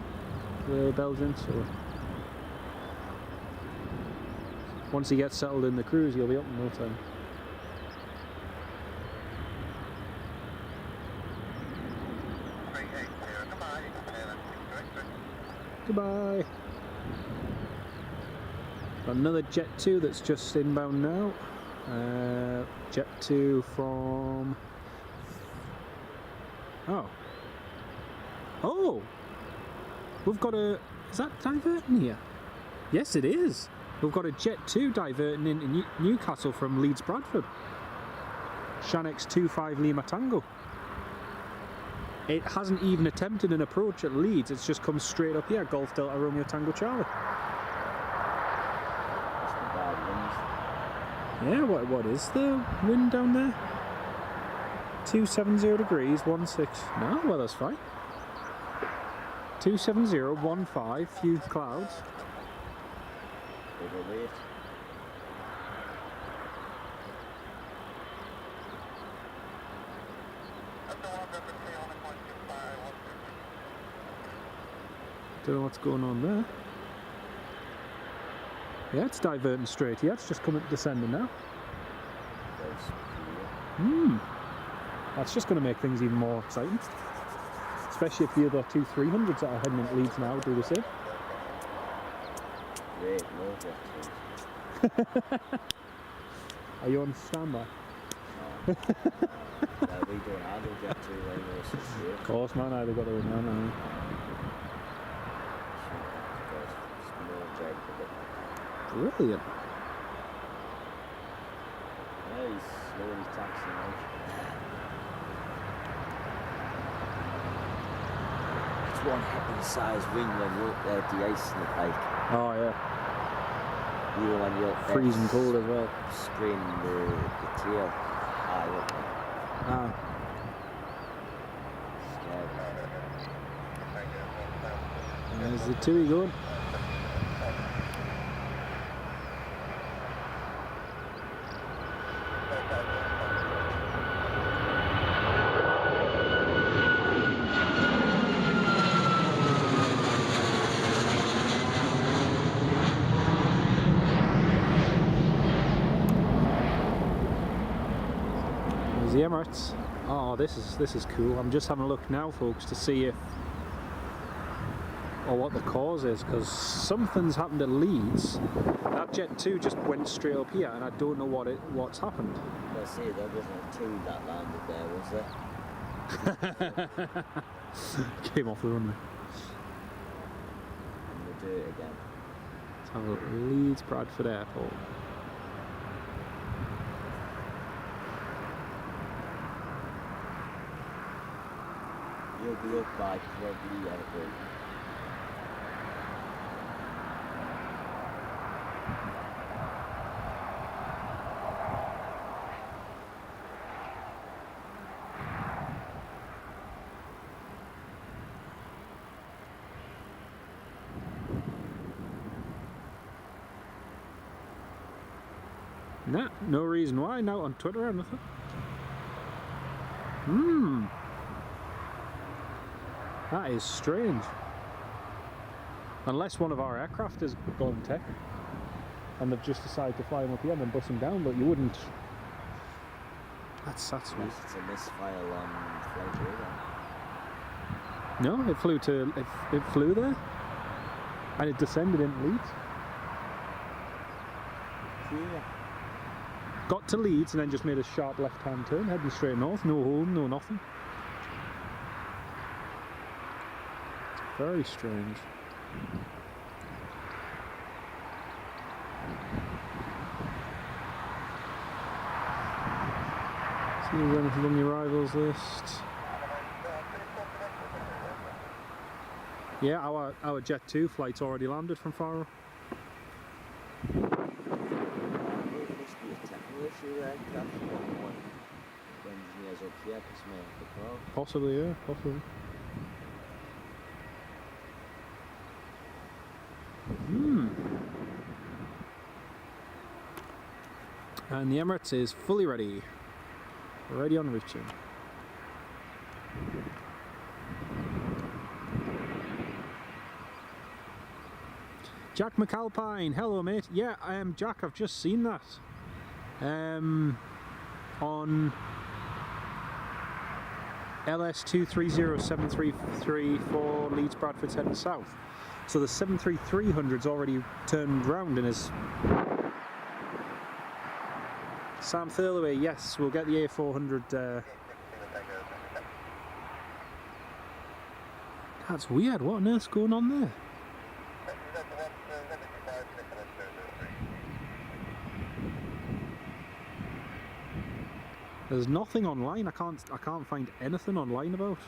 the Belgian, so once he gets settled in the cruise, he'll be up in no time. Goodbye. Got another Jet 2 that's just inbound now. Jet 2 from... Oh! We've got a... Is that diverting here? Yes, it is. We've got a Jet 2 diverting into Newcastle from Leeds Bradford. Shanix 25 Lima Tango. It hasn't even attempted an approach at Leeds, it's just come straight up here, Golf Delta Romeo Tango Charlie. Yeah, what is the wind down there? 270 degrees, 16. No, well that's fine. 270, 15, few clouds. Overweight. Don't know what's going on there. Yeah, it's diverting straight. Yeah, it's just coming descending now. That's just going to make things even more exciting. Especially if the other two 300s that are heading into Leeds now do the same. Great, no jet. Are you on standby? No. Yeah, we don't handle jet 2 anymore, so it's Of course, man, they've got to win now. Brilliant. Yeah, he's slowly taxing out. It's one heck of a size wing when you're up there de-icing the bike. Oh yeah. You know, when you're up there Freezing cold as well. spraying the tail high up. Ah. Scared. There's the Tui going. There's the Emirates. Oh, this is cool. I'm just having a look now, folks, to see if or what the cause is, because something's happened at Leeds. That Jet 2 just went straight up here, and I don't know what's happened. I see, there wasn't a 2 that landed there, was there? Came off the runway. And we'll do it again. Let's have a look. Leeds Bradford Airport. You'll be up by probably airport. Nah, no reason why, not on Twitter or nothing. That is strange. Unless one of our aircraft has gone tech and they've just decided to fly them up here and then bust them down, but you wouldn't. That's weird. Unless it's a misfire on flight over. No, it flew there and it descended into Leeds. Yeah. Got to Leeds and then just made a sharp left-hand turn, heading straight north, no home, no nothing. Very strange. See if there's anything on the arrivals list. Yeah, our Jet 2 flight's already landed from Faro. There must be a technical issue there. That's one engineers up here because me off the car. Possibly, yeah, possibly. And the Emirates is fully ready. Ready on routine. Jack McAlpine, hello mate. Yeah, Jack, I've just seen that. On LS230734 Leeds Bradford's heading south. So the 73300's already turned round and is. Sam Thurloway, yes, we'll get the A400. That's weird. What on earth's going on there? There's nothing online. I can't find anything online about.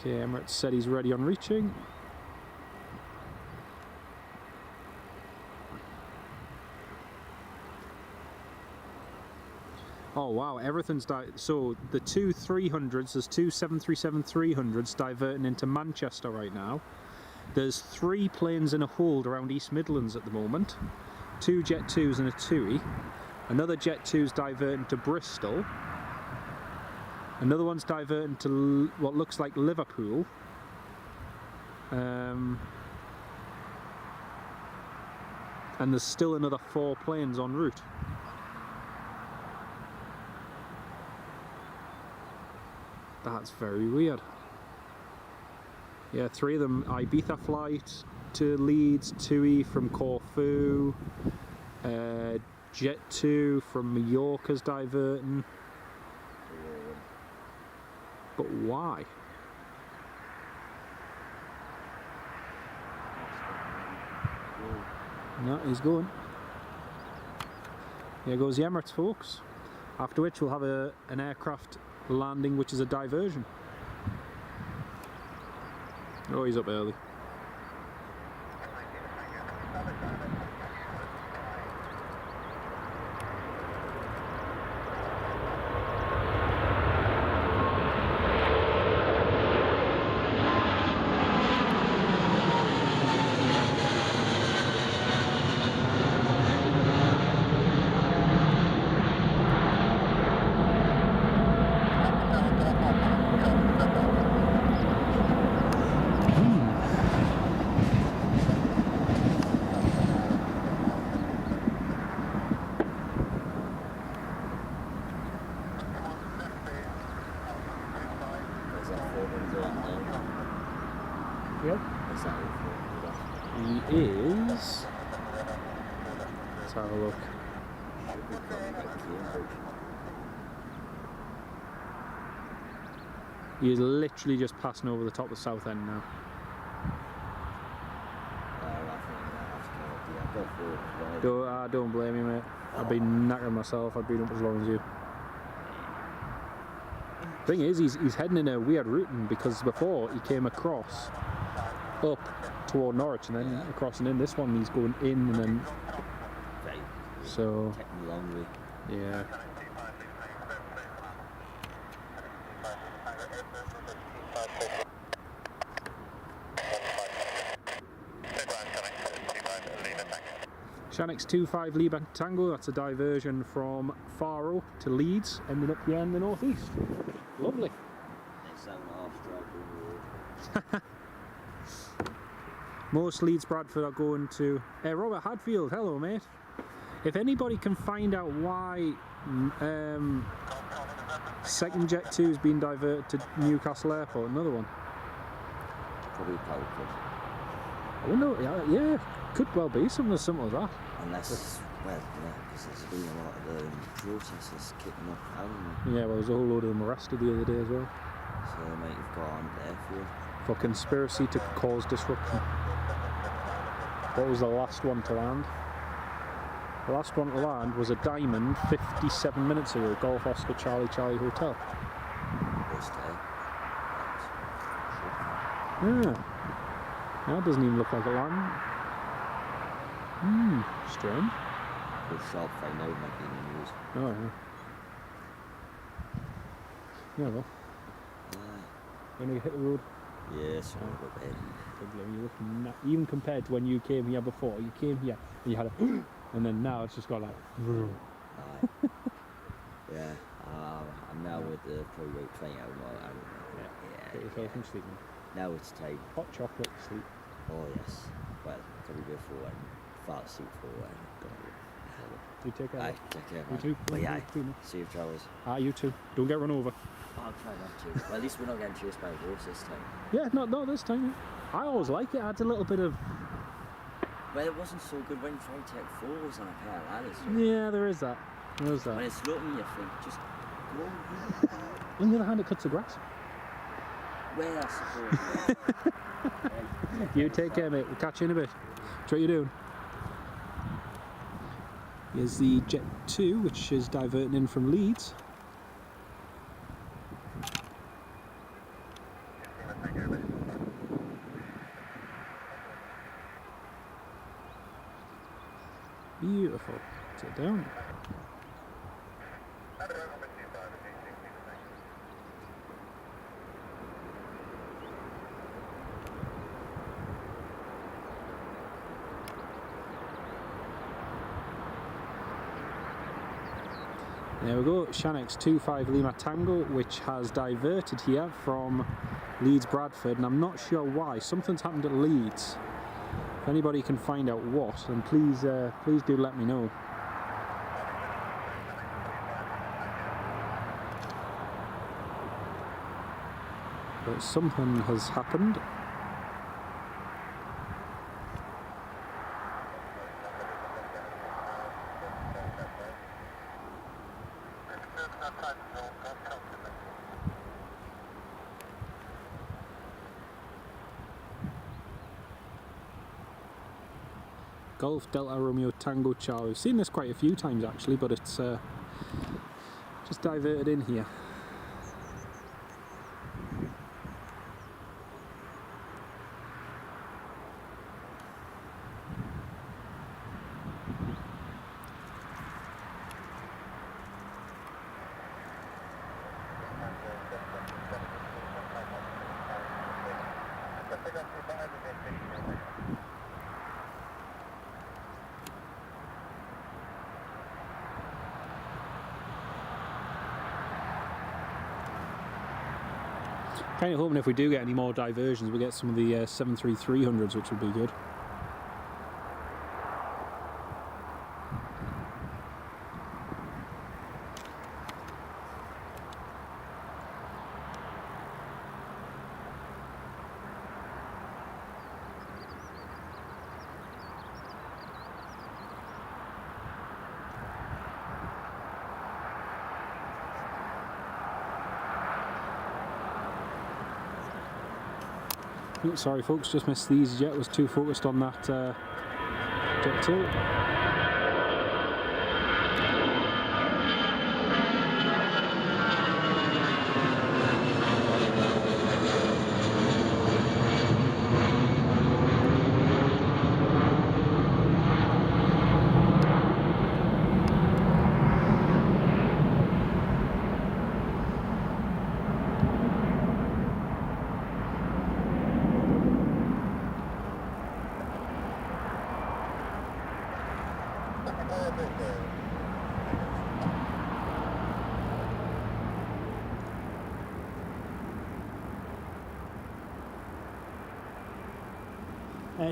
Okay, Emirates said he's ready on reaching. Oh wow, everything's so the two 300s, there's two 737-300s diverting into Manchester right now. There's 3 planes in a hold around East Midlands at the moment. 2 Jet 2s and a TUI. Another Jet 2's diverting to Bristol. Another one's diverting to what looks like Liverpool. And there's still another 4 planes en route. That's very weird. Yeah, 3 of them Ibiza flight to Leeds, TUI from Corfu, Jet 2 from Mallorca's diverting. But why? No, he's going. Here goes the Emirates, folks. After which we'll have an aircraft landing, which is a diversion. Oh, he's up early. Yep. He is. Let's have a look. He is literally just passing over the top of Southend now. Don't blame me, mate. I've been knackered myself. I've been up as long as you. Thing is, he's heading in a weird routing because before he came across up toward Norwich and then across and in. This one he's going in and then. So. Taking a long way. Yeah. Shanix 25 Lebank Tango, that's a diversion from Faro to Leeds, ending up here in the northeast. Lovely. Next 7.5 drive. Most Leeds Bradford are going to Robert Hadfield. Hello, mate. If anybody can find out why second Jet 2 has been diverted to Newcastle Airport, another one. Probably power cut. I wonder, yeah, could well be something as simple as that. Unless, well, yeah, because there's been a lot of protesters kicking up, haven't Yeah, well, there's a whole load of them arrested the other day as well. So they might have got on the airfield. For conspiracy to cause disruption. What was the last one to land? The last one to land was a Diamond 57 minutes ago, Golf Oscar Charlie Charlie Hotel. This day. Yeah. That doesn't even look like a land. Strange. Good shot, find out, might be in the news. Oh, yeah. Yeah, well. When you hit the road, Yes, we'll go bed. you look even compared to when you came here before, you came here and you had a and then now it's just got like Aye. Yeah, I'm now with the probably about 20 hour mark. Get yourself some sleep, man. Now it's time. Hot chocolate, sleep. Oh yes. Well, probably before and fast sleep for a while. You take care. Aye, take care, You man. too. But yeah, You too, man. safe travels. You too. Don't get run over. I'll try not to. Well, at least we're not getting chased by a horse this time. Yeah, not this time. Yeah. I always like it. Adds a little bit of. Well, it wasn't so good when you tried to take fours on a pair of ladders. Yeah, there is that. There is When that. it's looking, you think, just go. On the other hand, it cuts the grass. Well, I suppose. You take care, mate. We'll catch you in a bit. What you doing? Here's the Jet 2, which is diverting in from Leeds. it down. There we go, Shanix 25 Lima Tango, which has diverted here from Leeds Bradford, and I'm not sure why. Something's happened at Leeds. If anybody can find out what, then please do let me know. But something has happened. Golf Delta Romeo Tango Charlie. We've seen this quite a few times actually, but it's just diverted in here. Kind of hoping if we do get any more diversions, we'll get some of the 73300s, which would be good. Sorry folks, just missed the EasyJet, was too focused on that jet 2.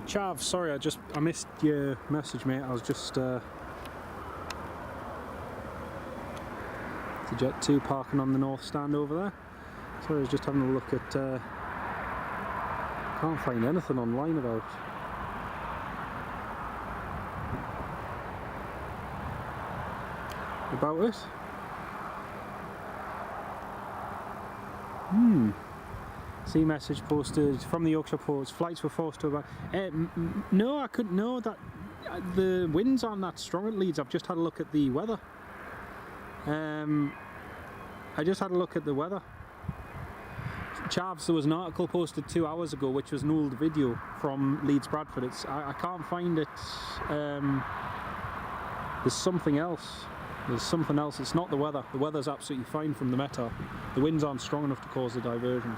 Chav, sorry, I missed your message, mate. I was just the Jet 2 parking on the north stand over there. Sorry, I was just having a look at. Can't find anything online about it. See message posted from the Yorkshire ports. Flights were forced to about. No, I couldn't know that the winds aren't that strong at Leeds. I've just had a look at the weather. I just had a look at the weather. Chavs, there was an article posted 2 hours ago, which was an old video from Leeds Bradford. I can't find it. There's something else. It's not the weather. The weather's absolutely fine from the METAR. The winds aren't strong enough to cause the diversion.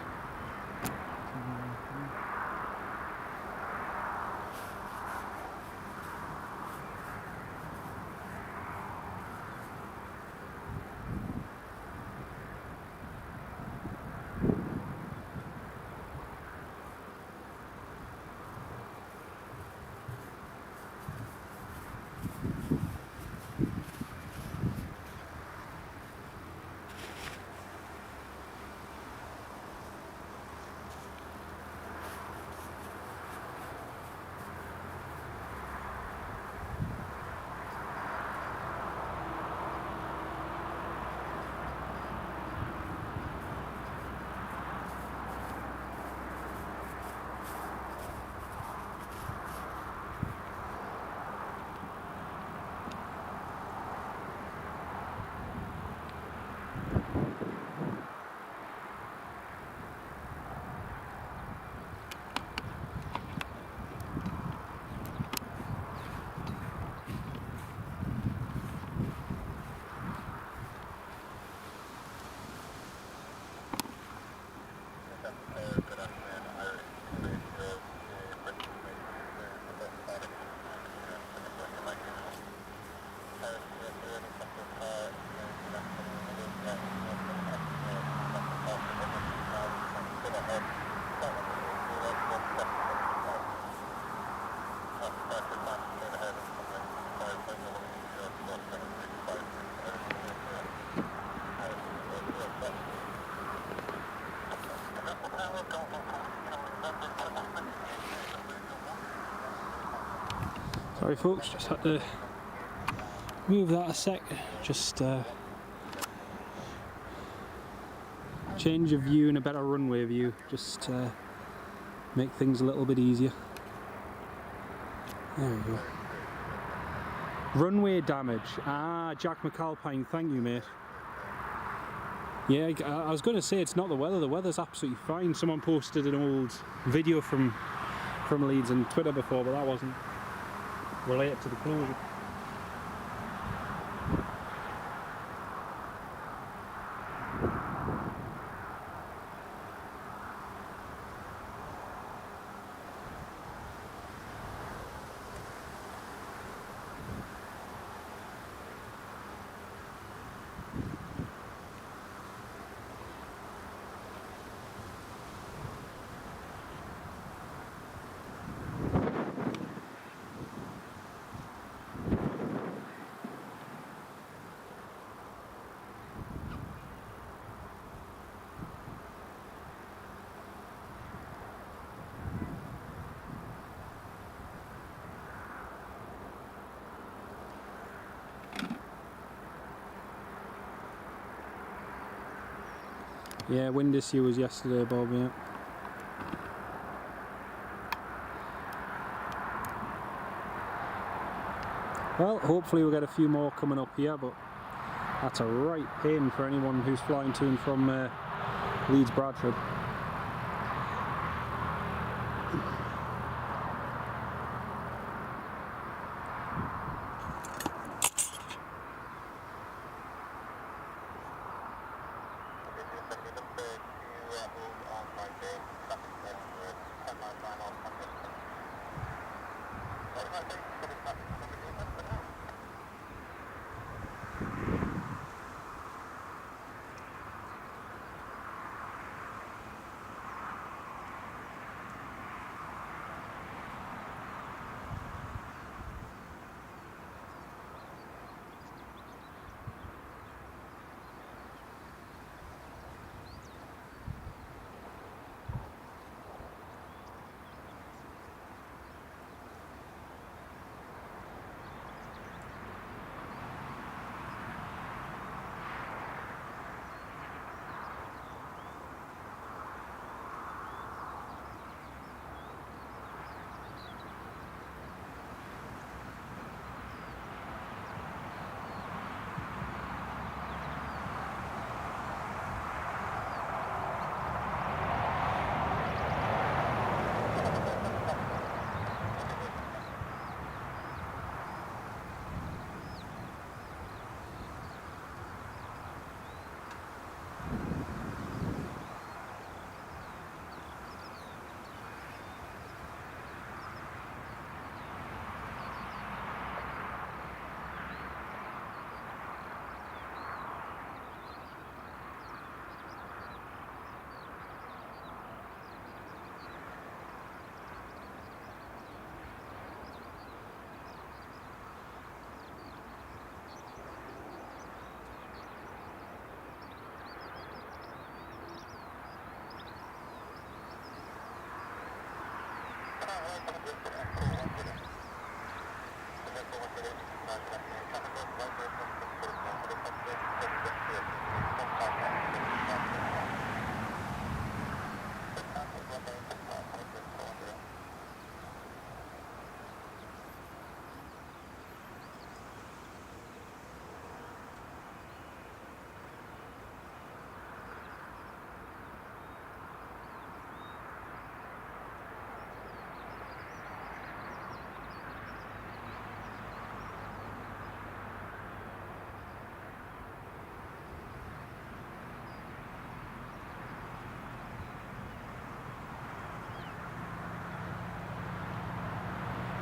Sorry folks, just had to move that a sec, just change of view and a better runway view, just make things a little bit easier. There we go. Runway damage. Ah, Jack McAlpine, thank you mate. Yeah, I was going to say it's not the weather's absolutely fine. Someone posted an old video from Leeds on Twitter before, but that wasn't related to the closure. Yeah, wind issue was yesterday, Bob, yeah. Well, hopefully we'll get a few more coming up here, but that's a right pain for anyone who's flying to and from Leeds Bradford.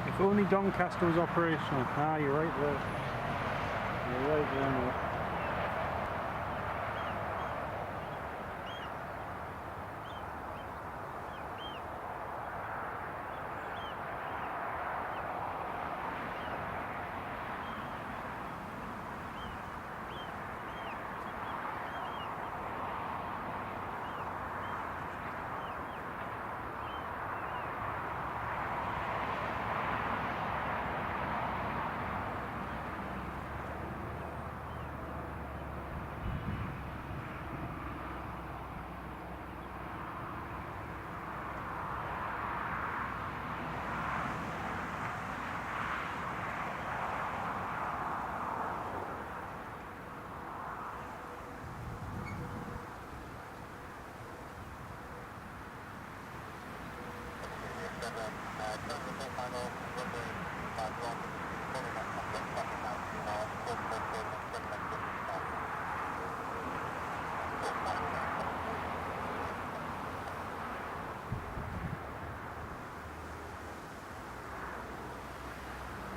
If only Doncaster was operational. Ah, you're right there. You're right there, mate.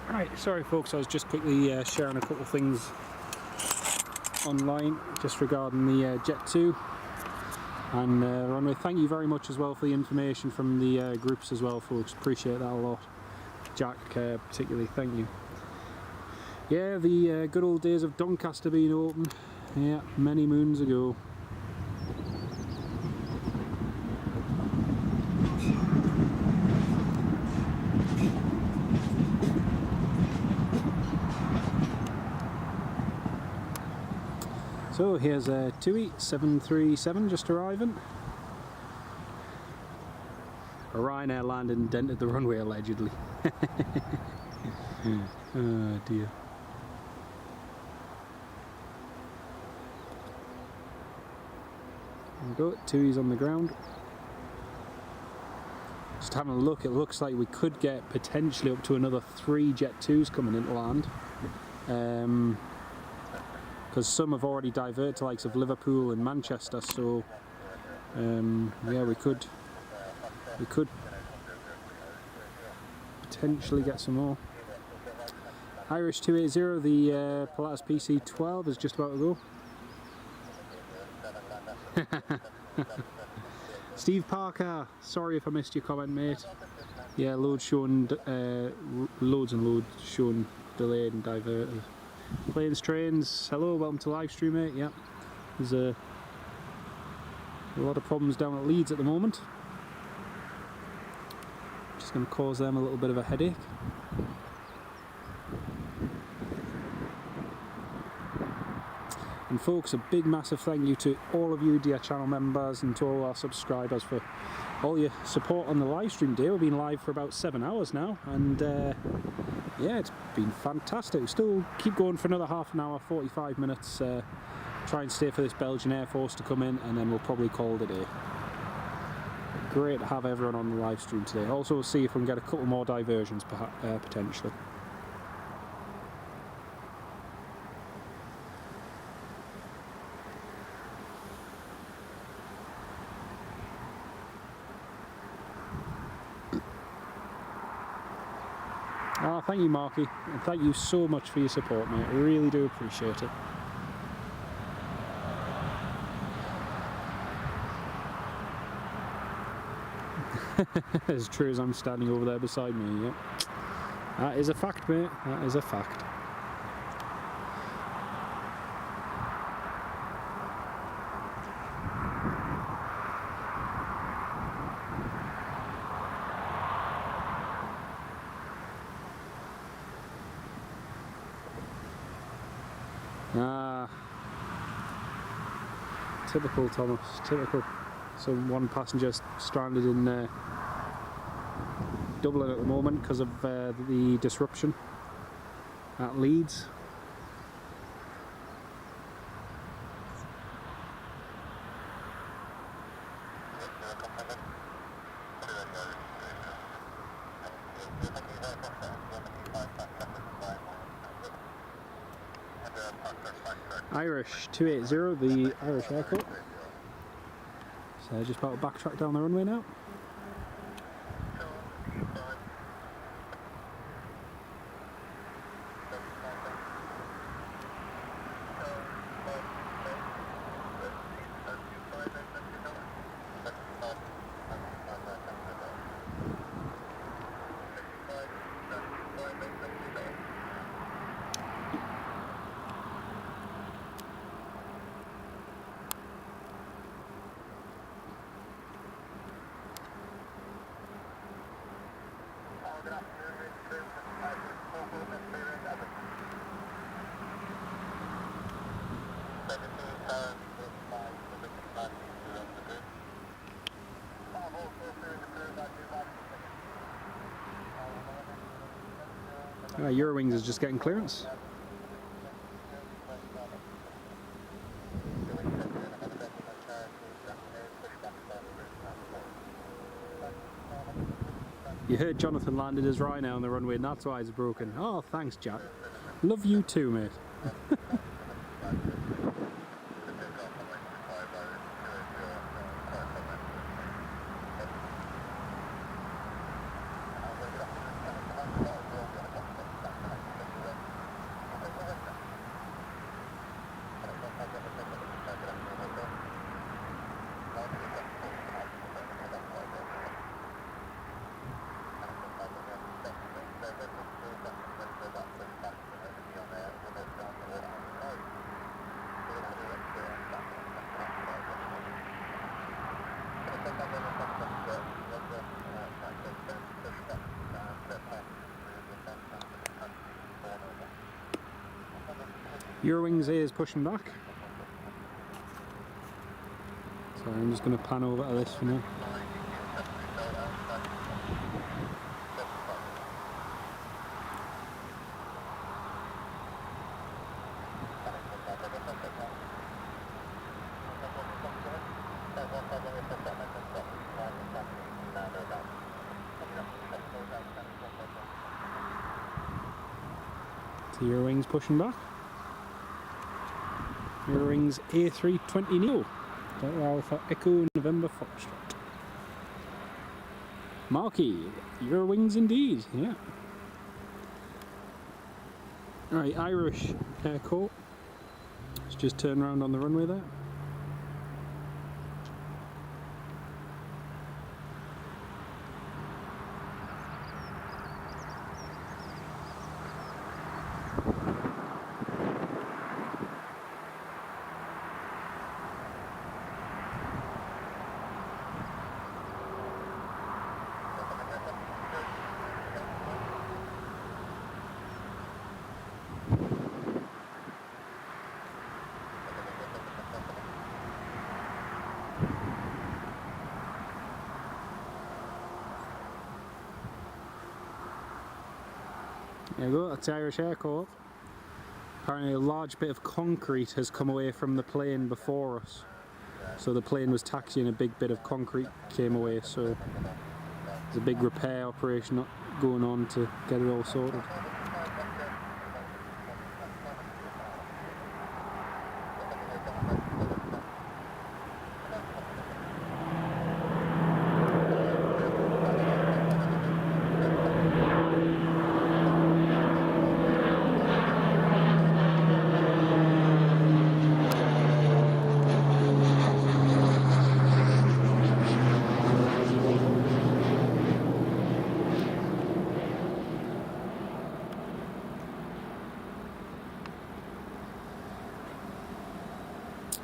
Right, sorry folks, I was just quickly sharing a couple of things online just regarding the Jet 2 and runway. Thank you very much as well for the information from the groups as well folks, appreciate that a lot. Jack particularly, thank you. Yeah, the good old days of Doncaster being open, yeah, many moons ago. So here's a TUI 737 just arriving. A Ryanair landed and dented the runway allegedly. Oh dear. There we go, TUI's on the ground. Just having a look, it looks like we could get potentially up to another 3 Jet 2s coming into land. Because some have already diverted to likes of Liverpool and Manchester, so yeah, we could potentially get some more. Irish 280, the Pilatus PC-12 is just about to go. Steve Parker, sorry if I missed your comment, mate. Yeah, loads and loads showing delayed and diverted. Planes, trains, hello, welcome to live stream, mate. Yeah, there's a lot of problems down at Leeds at the moment. Just going to cause them a little bit of a headache. And folks, a big massive thank you to all of you dear channel members and to all our subscribers for all your support on the live stream day. We've been live for about 7 hours now, and yeah, it's been fantastic. We still keep going for another half an hour, 45 minutes. Try and stay for this Belgian Air Force to come in, and then we'll probably call it a day. Great to have everyone on the live stream today. Also, we'll see if we can get a couple more diversions potentially. Oh, thank you, Marky, and thank you so much for your support, mate. I really do appreciate it. As true as I'm standing over there beside me, yeah. That is a fact, mate. That is a fact. Typical Thomas, typical. So one passenger stranded in Dublin at the moment because of the disruption at Leeds. Irish 280, the Irish Airport. So just about to backtrack down the runway now. Eurowings is just getting clearance. You heard Jonathan landed his Rhino on the runway and that's why it's broken. Oh, thanks, Jack. Love you too, mate. Eurowings A is pushing back. So I'm just going to pan over to this for now. So Eurowings pushing back. Eurowings A320 Neo. Delta Alpha Echo November Foxtrot. Marquee, Eurowings indeed, yeah. Right, Irish Airport. Let's just turn around on the runway there. There you go, that's the Irish Airport. Apparently a large bit of concrete has come away from the plane before us. So the plane was taxiing, a big bit of concrete came away, so there's a big repair operation going on to get it all sorted.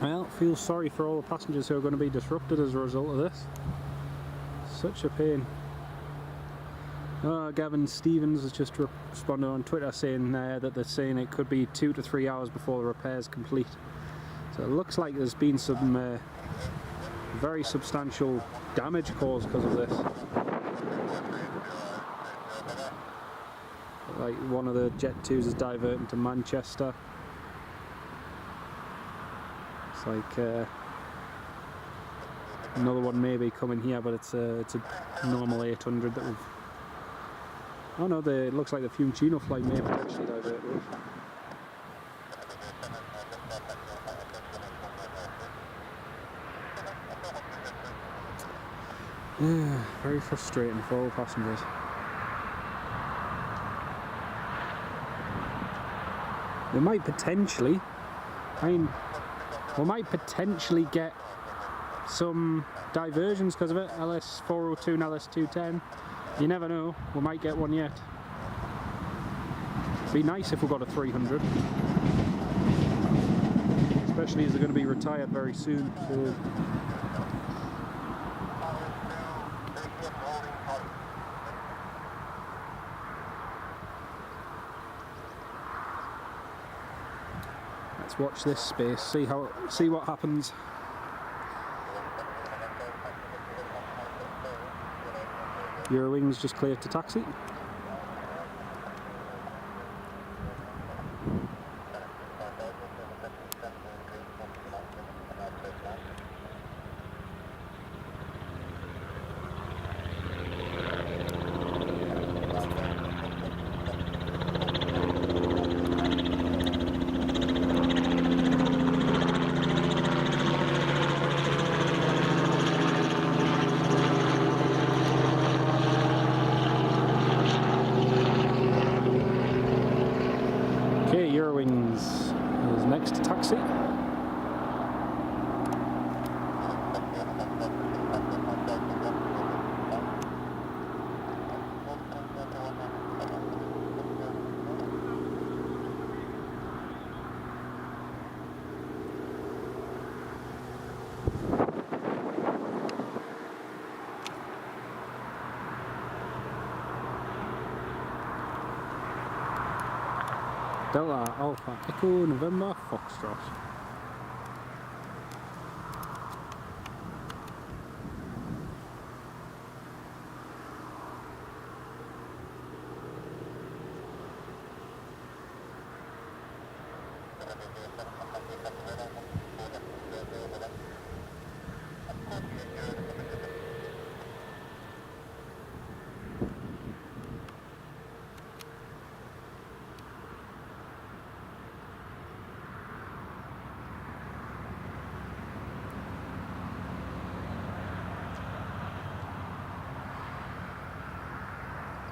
Well, feel sorry for all the passengers who are going to be disrupted as a result of this. Such a pain. Gavin Stevens has just responded on Twitter saying that they're saying it could be 2 to 3 hours before the repairs complete. So it looks like there's been some very substantial damage caused because of this. Like one of the Jet 2s is diverting to Manchester. It's like another one may be coming here, but it's a normal 800 that we've. Oh no, it looks like the Fiumicino flight may potentially divert with. Yeah, very frustrating for all passengers. They might potentially, we might potentially get some diversions because of it. LS402 and LS210. You never know, we might get one yet. It'd be nice if we got a 300. Especially as they're going to be retired very soon. So let's watch this space, see what happens. Eurowings just cleared to taxi. Delta Alpha Echo November Foxtrot.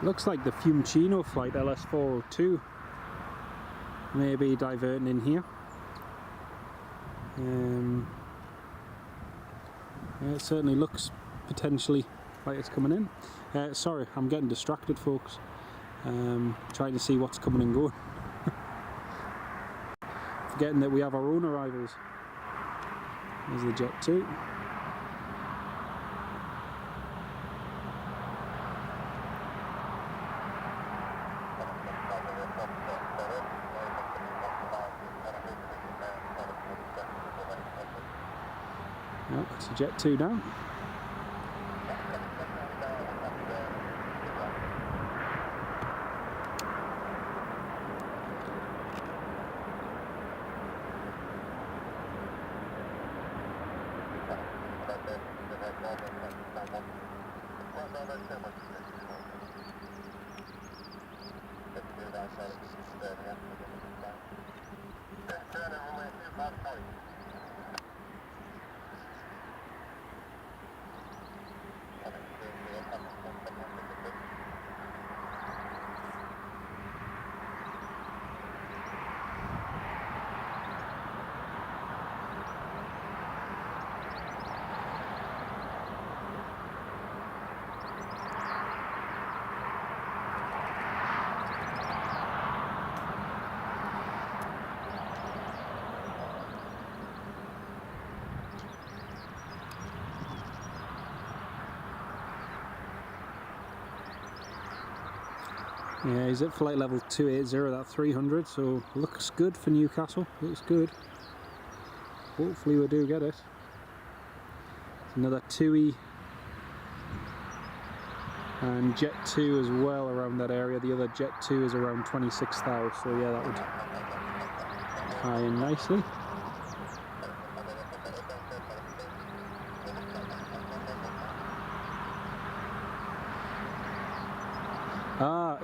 Looks like the Fiumicino flight LS402 may be diverting in here. Yeah, it certainly looks potentially like it's coming in. Sorry, I'm getting distracted, folks. Trying to see what's coming and going. Forgetting that we have our own arrivals. There's the Jet 2. Yep, that's a Jet 2 down. Yeah, he's at flight level 280, that 300, so looks good for Newcastle, looks good. Hopefully we do get it. It's another TUI and Jet 2 as well around that area. The other Jet 2 is around 26,000, so yeah, that would tie in nicely.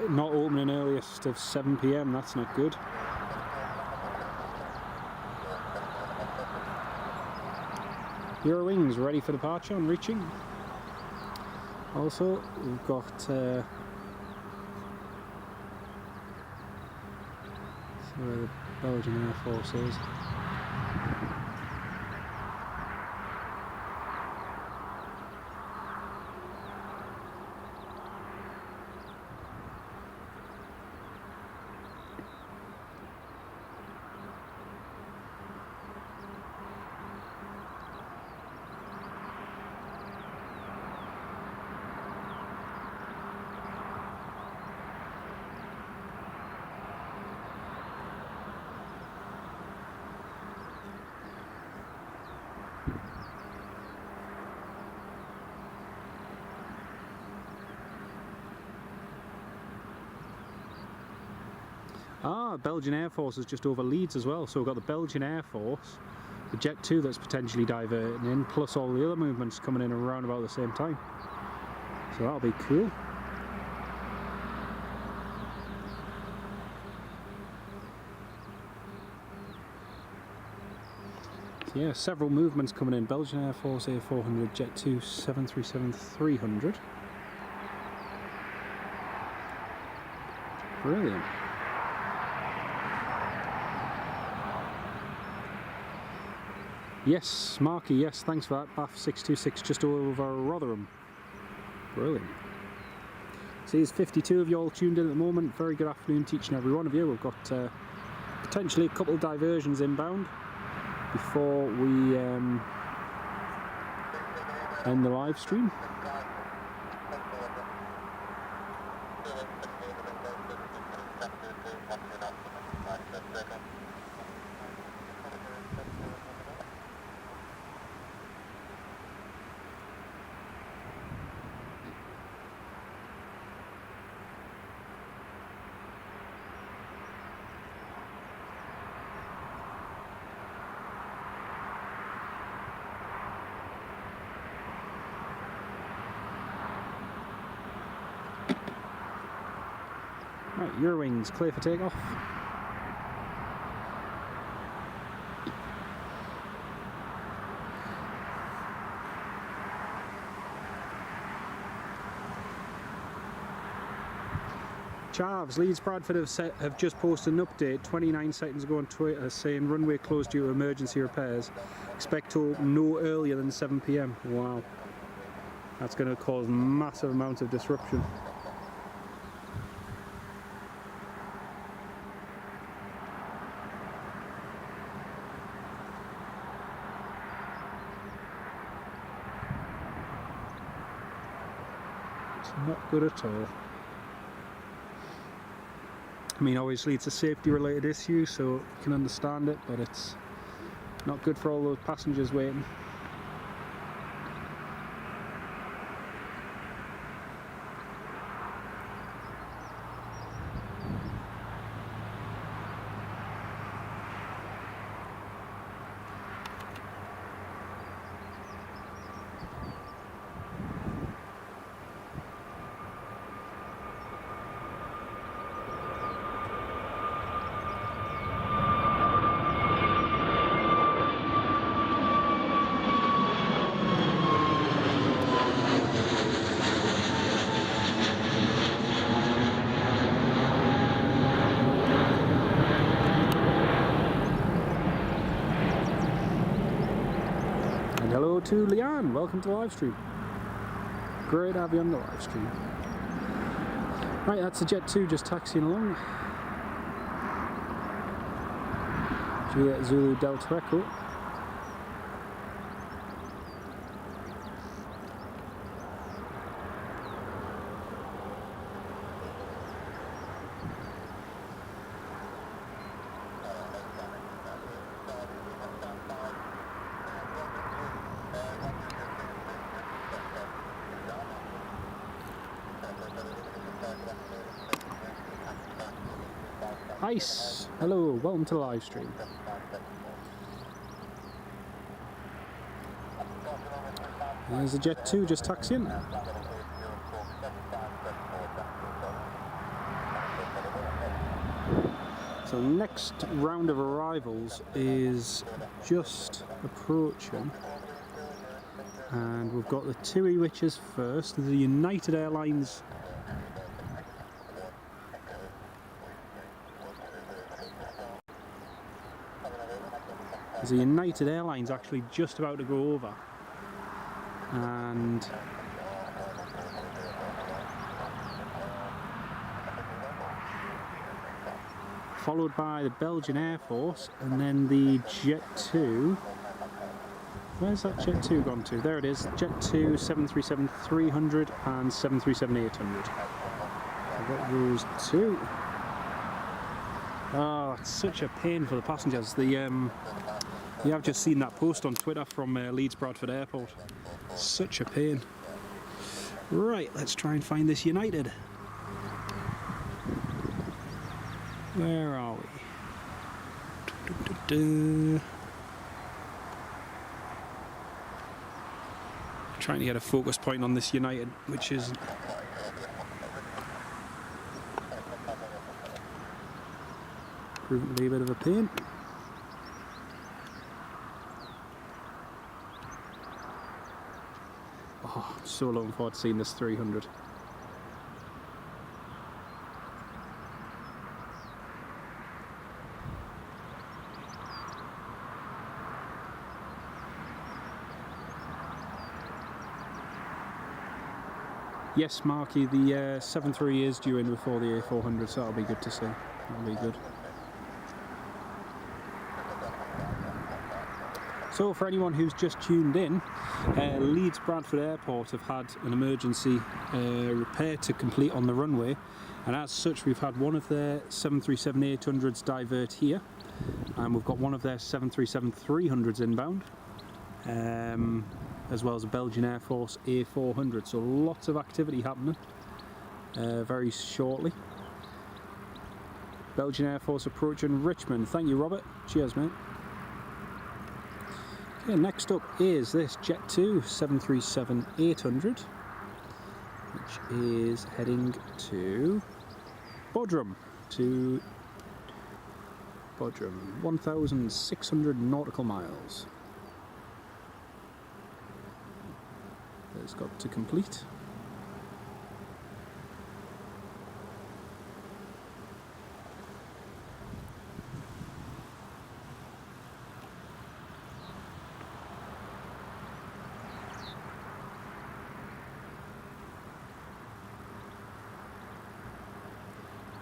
Not opening earliest of 7 PM, that's not good. Eurowings ready for departure and reaching. Also, we've got where the Belgian Air Force is. Belgian Air Force is just over Leeds as well, so we've got the Belgian Air Force, the Jet 2 that's potentially diverting in, plus all the other movements coming in around about the same time. So that'll be cool. So yeah, several movements coming in. Belgian Air Force A400, Jet 2, 737-300. Brilliant. Yes, Marky, yes, thanks for that. BAF 626 just over Rotherham. Brilliant. See, there's 52 of you all tuned in at the moment. Very good afternoon to each and every one of you. We've got potentially a couple of diversions inbound before we end the live stream. Right, your wings clear for takeoff. Chavs, Leeds Bradford have just posted an update 29 seconds ago on Twitter saying runway closed due to emergency repairs. Expect to open no earlier than 7 PM. Wow. That's going to cause massive amounts of disruption. It's not good at all. I mean, obviously it's a safety related issue, so you can understand it, but it's not good for all those passengers waiting. And hello to Leanne, welcome to the live stream. Great to have you on the live stream. Right, that's the Jet 2 just taxiing along. Juliet Zulu Delta Echo. Ice, hello, welcome to the live stream. There's the Jet 2 just taxiing. So next round of arrivals is just approaching, and we've got the TUI which is first, the United Airlines. The United Airlines actually just about to go over, and followed by the Belgian Air Force, and then the Jet 2. Where's that Jet 2 gone to? There it is, Jet 2, 737-300 and 737-800. I've got those two. Oh, it's such a pain for the passengers. You have just seen that post on Twitter from Leeds Bradford Airport. Such a pain. Right, let's try and find this United. Where are we? Trying to get a focus point on this United, which is proving to be a bit of a pain. Oh, I'm so looking forward to seeing this 300. Yes, Marky, the 7.3 is due in before the A400, so that'll be good to see. That'll be good. So for anyone who's just tuned in, Leeds Bradford Airport have had an emergency repair to complete on the runway, and as such we've had one of their 737-800s divert here, and we've got one of their 737-300s inbound, as well as a Belgian Air Force A400, so lots of activity happening very shortly. Belgian Air Force approaching Richmond. Thank you, Robert. Cheers, mate. Okay, next up is this Jet 2 737-800, which is heading to Bodrum to Bodrum, 1,600 nautical miles. It's got to complete.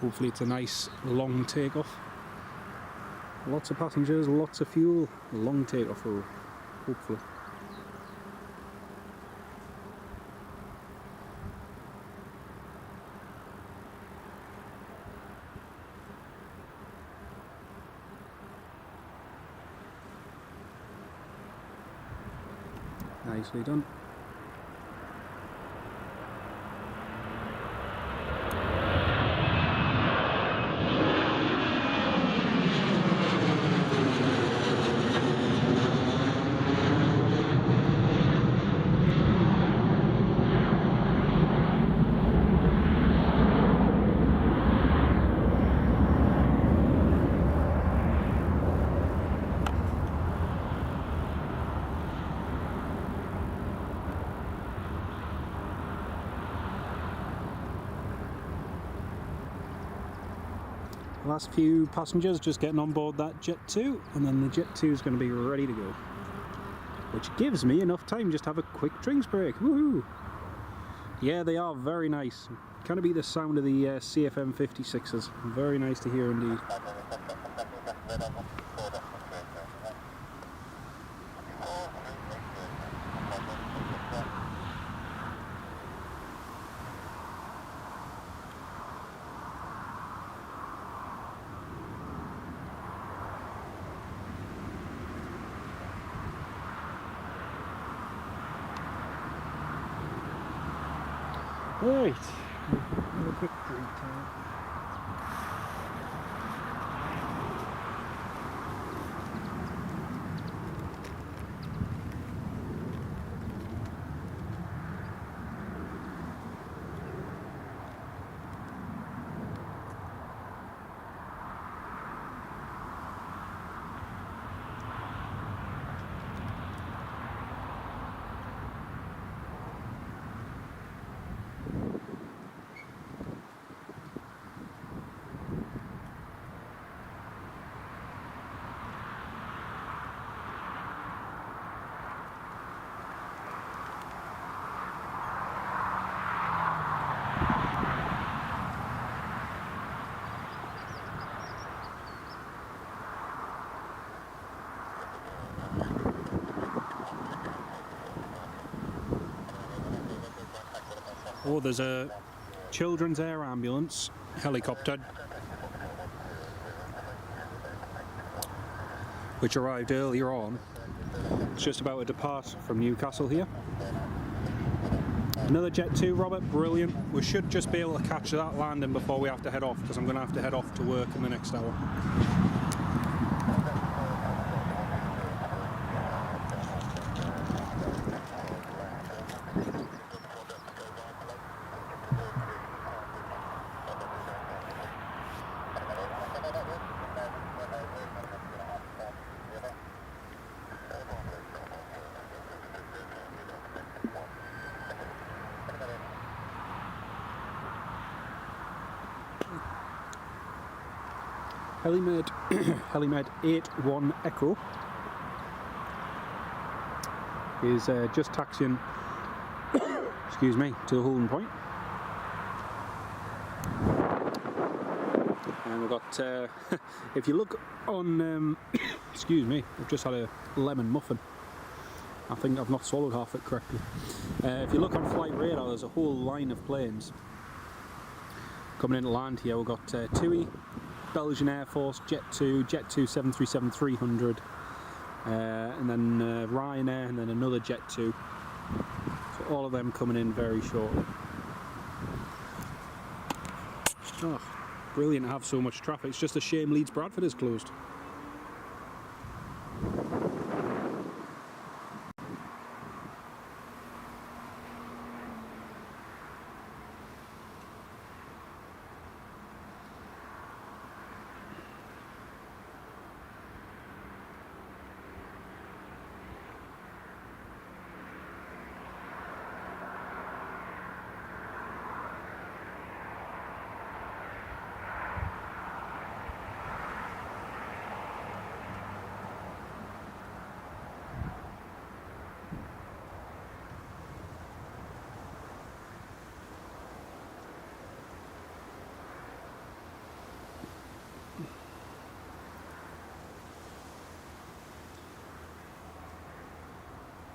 Hopefully it's a nice long takeoff. Lots of passengers, lots of fuel, a long takeoff roll, hopefully. Nicely done. Last few passengers just getting on board that Jet 2, and then the Jet 2 is going to be ready to go. Which gives me enough time just to have a quick drinks break. Woohoo! Yeah, they are very nice. Kind of be the sound of the CFM 56s. Very nice to hear indeed. Right, have a quick drink time. Oh, there's a children's air ambulance helicopter which arrived earlier on. It's just about to depart from Newcastle here. Another Jet 2, Robert, brilliant. We should just be able to catch that landing before we have to head off, because I'm going to have to head off to work in the next hour. Helimed 81 Echo is just taxiing excuse me, to the holding point. And we've got if you look on excuse me, I've just had a lemon muffin. I think I've not swallowed half it correctly. If you look on flight radar, there's a whole line of planes coming in to land here. We've got TUI, Belgian Air Force, Jet 2, Jet 2 737-300, and then Ryanair, and then another Jet 2. So all of them coming in very shortly. Oh, brilliant to have so much traffic. It's just a shame Leeds Bradford is closed.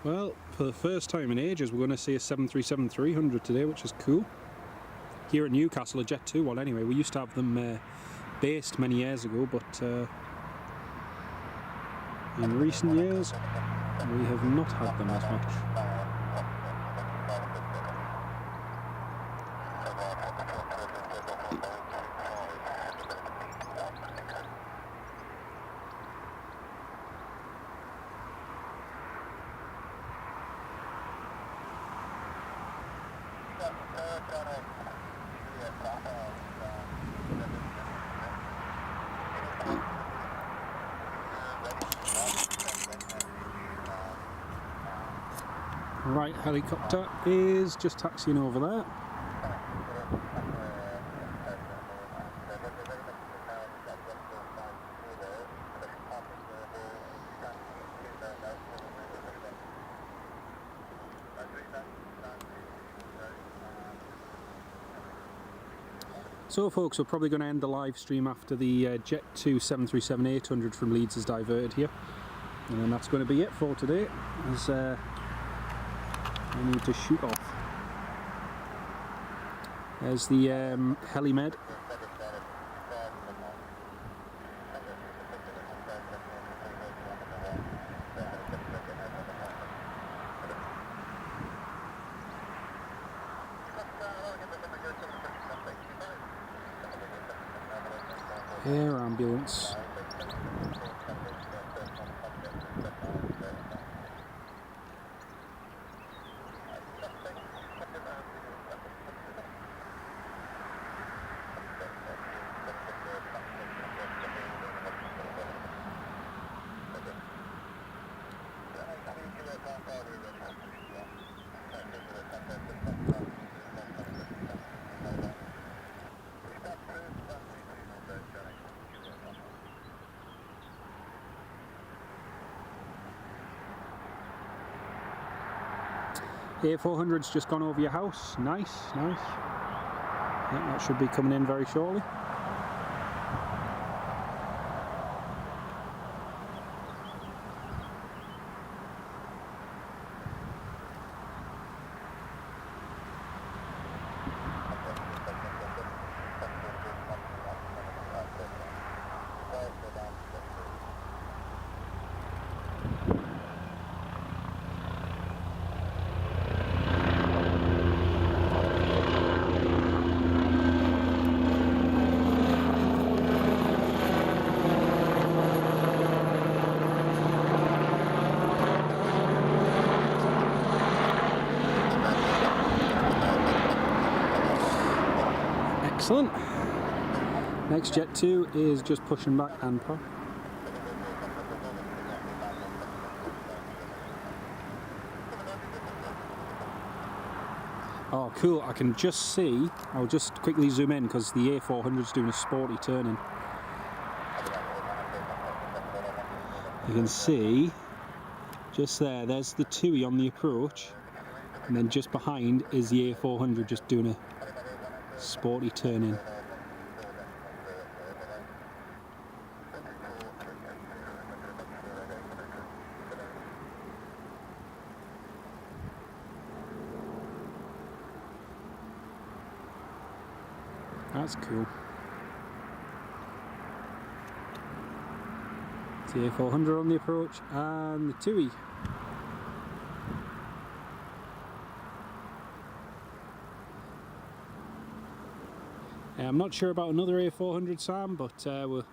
Well, for the first time in ages, we're going to see a 737-300 today, which is cool. Here at Newcastle, a Jet 2 one anyway. We used to have them based many years ago, but in recent years, we have not had them as much. Right, helicopter is just taxiing over there. So folks, we're probably going to end the live stream after the Jet 2 737-800 from Leeds is diverted here. And then that's going to be it for today, as I need to shoot off. There's the helimed. Air ambulance. A400's just gone over your house. Nice, nice. Yeah, that should be coming in very shortly. Excellent. Next Jet 2 is just pushing back and park. Oh cool, I can just see, I'll just quickly zoom in because the A400's doing a sporty turning. You can see, just there, there's the TUI on the approach, and then just behind is the A400 just doing a sporty turning. That's cool. It's the A400 on the approach and the TUI. I'm not sure about another A400, Sam, but we'll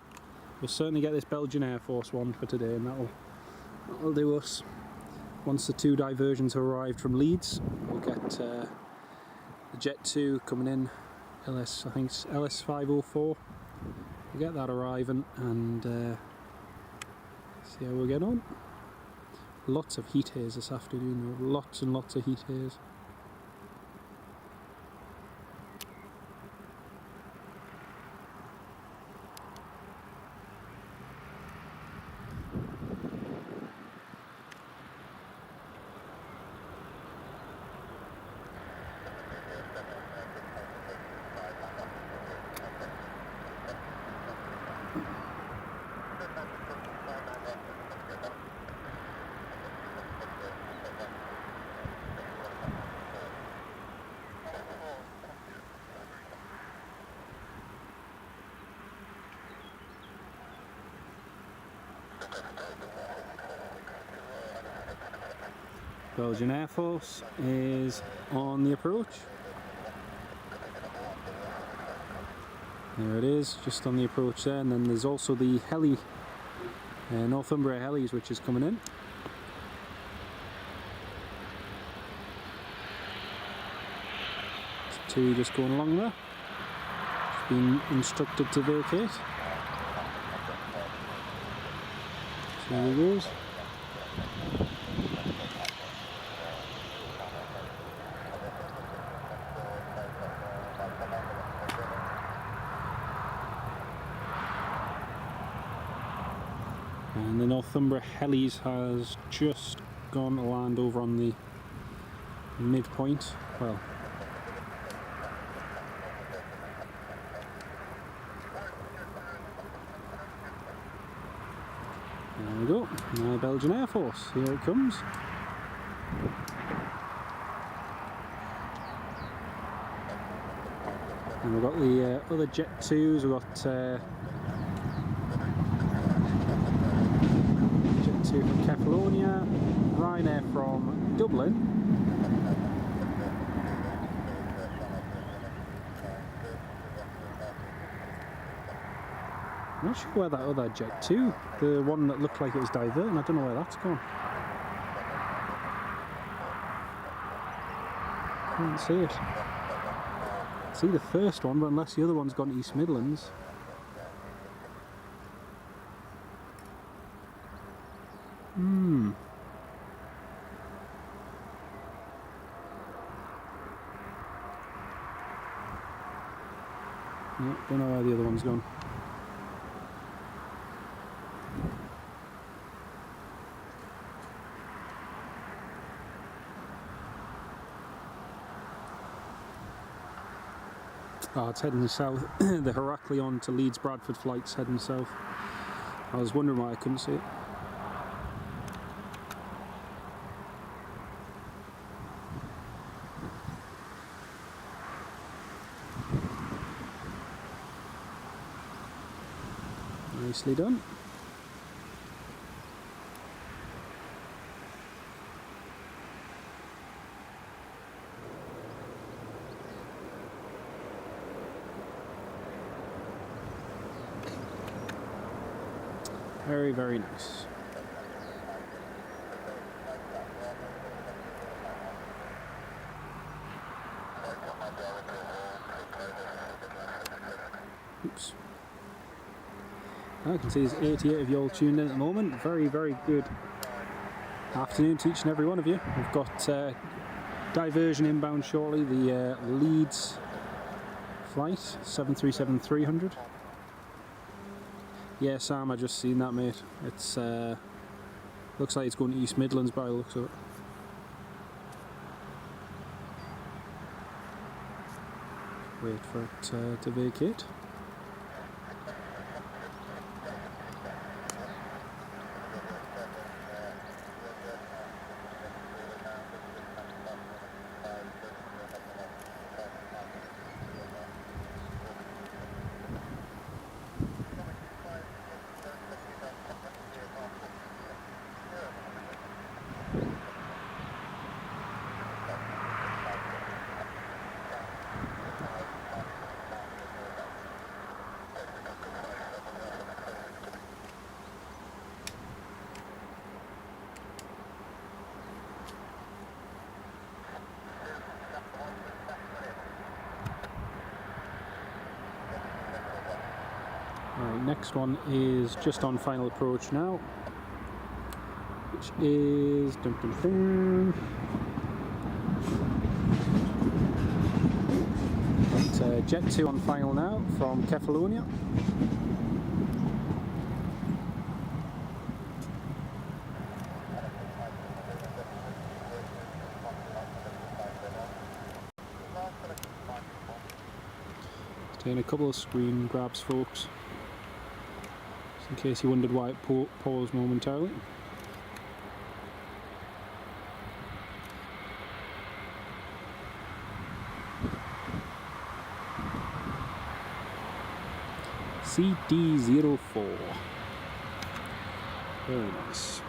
certainly get this Belgian Air Force one for today, and that'll do us. Once the two diversions have arrived from Leeds, we'll get the Jet 2 coming in, I think it's LS504. We'll get that arriving and see how we get on. Lots of heat haze this afternoon, though. Lots and lots of heat haze. Belgian Air Force is on the approach. There it is, just on the approach there, and then there's also the heli, Northumbria helis, which is coming in. There's two just going along there. Just been instructed to vacate. So there he goes. And the Northumbria Helis has just gone to land over on the midpoint. Well, there we go. Now Belgian Air Force, here it comes. And we've got the other Jet 2s, we've got from Kefalonia, Ryanair from Dublin, I'm not sure where that other Jet 2, the one that looked like it was diverting, I don't know where that's gone. I didn't see it. I see the first one, but unless the other one's gone to East Midlands. No, don't know where the other one's gone. Oh, it's heading south. The Heraklion to Leeds Bradford flight's heading south. I was wondering why I couldn't see it. Nicely done. Very, very nice. Oops. I can see there's 88 of you all tuned in at the moment. Very, very good afternoon to each and every one of you. We've got diversion inbound shortly, the Leeds flight, 737-300. Yeah, Sam, I just seen that, mate. It's looks like it's going to East Midlands by the looks of it. Wait for it to vacate. Right, next one is just on final approach now, which is Jet 2 on final now from Kefalonia. Doing a couple of screen grabs, folks, just in case you wondered why it paused momentarily. CD04. Very nice.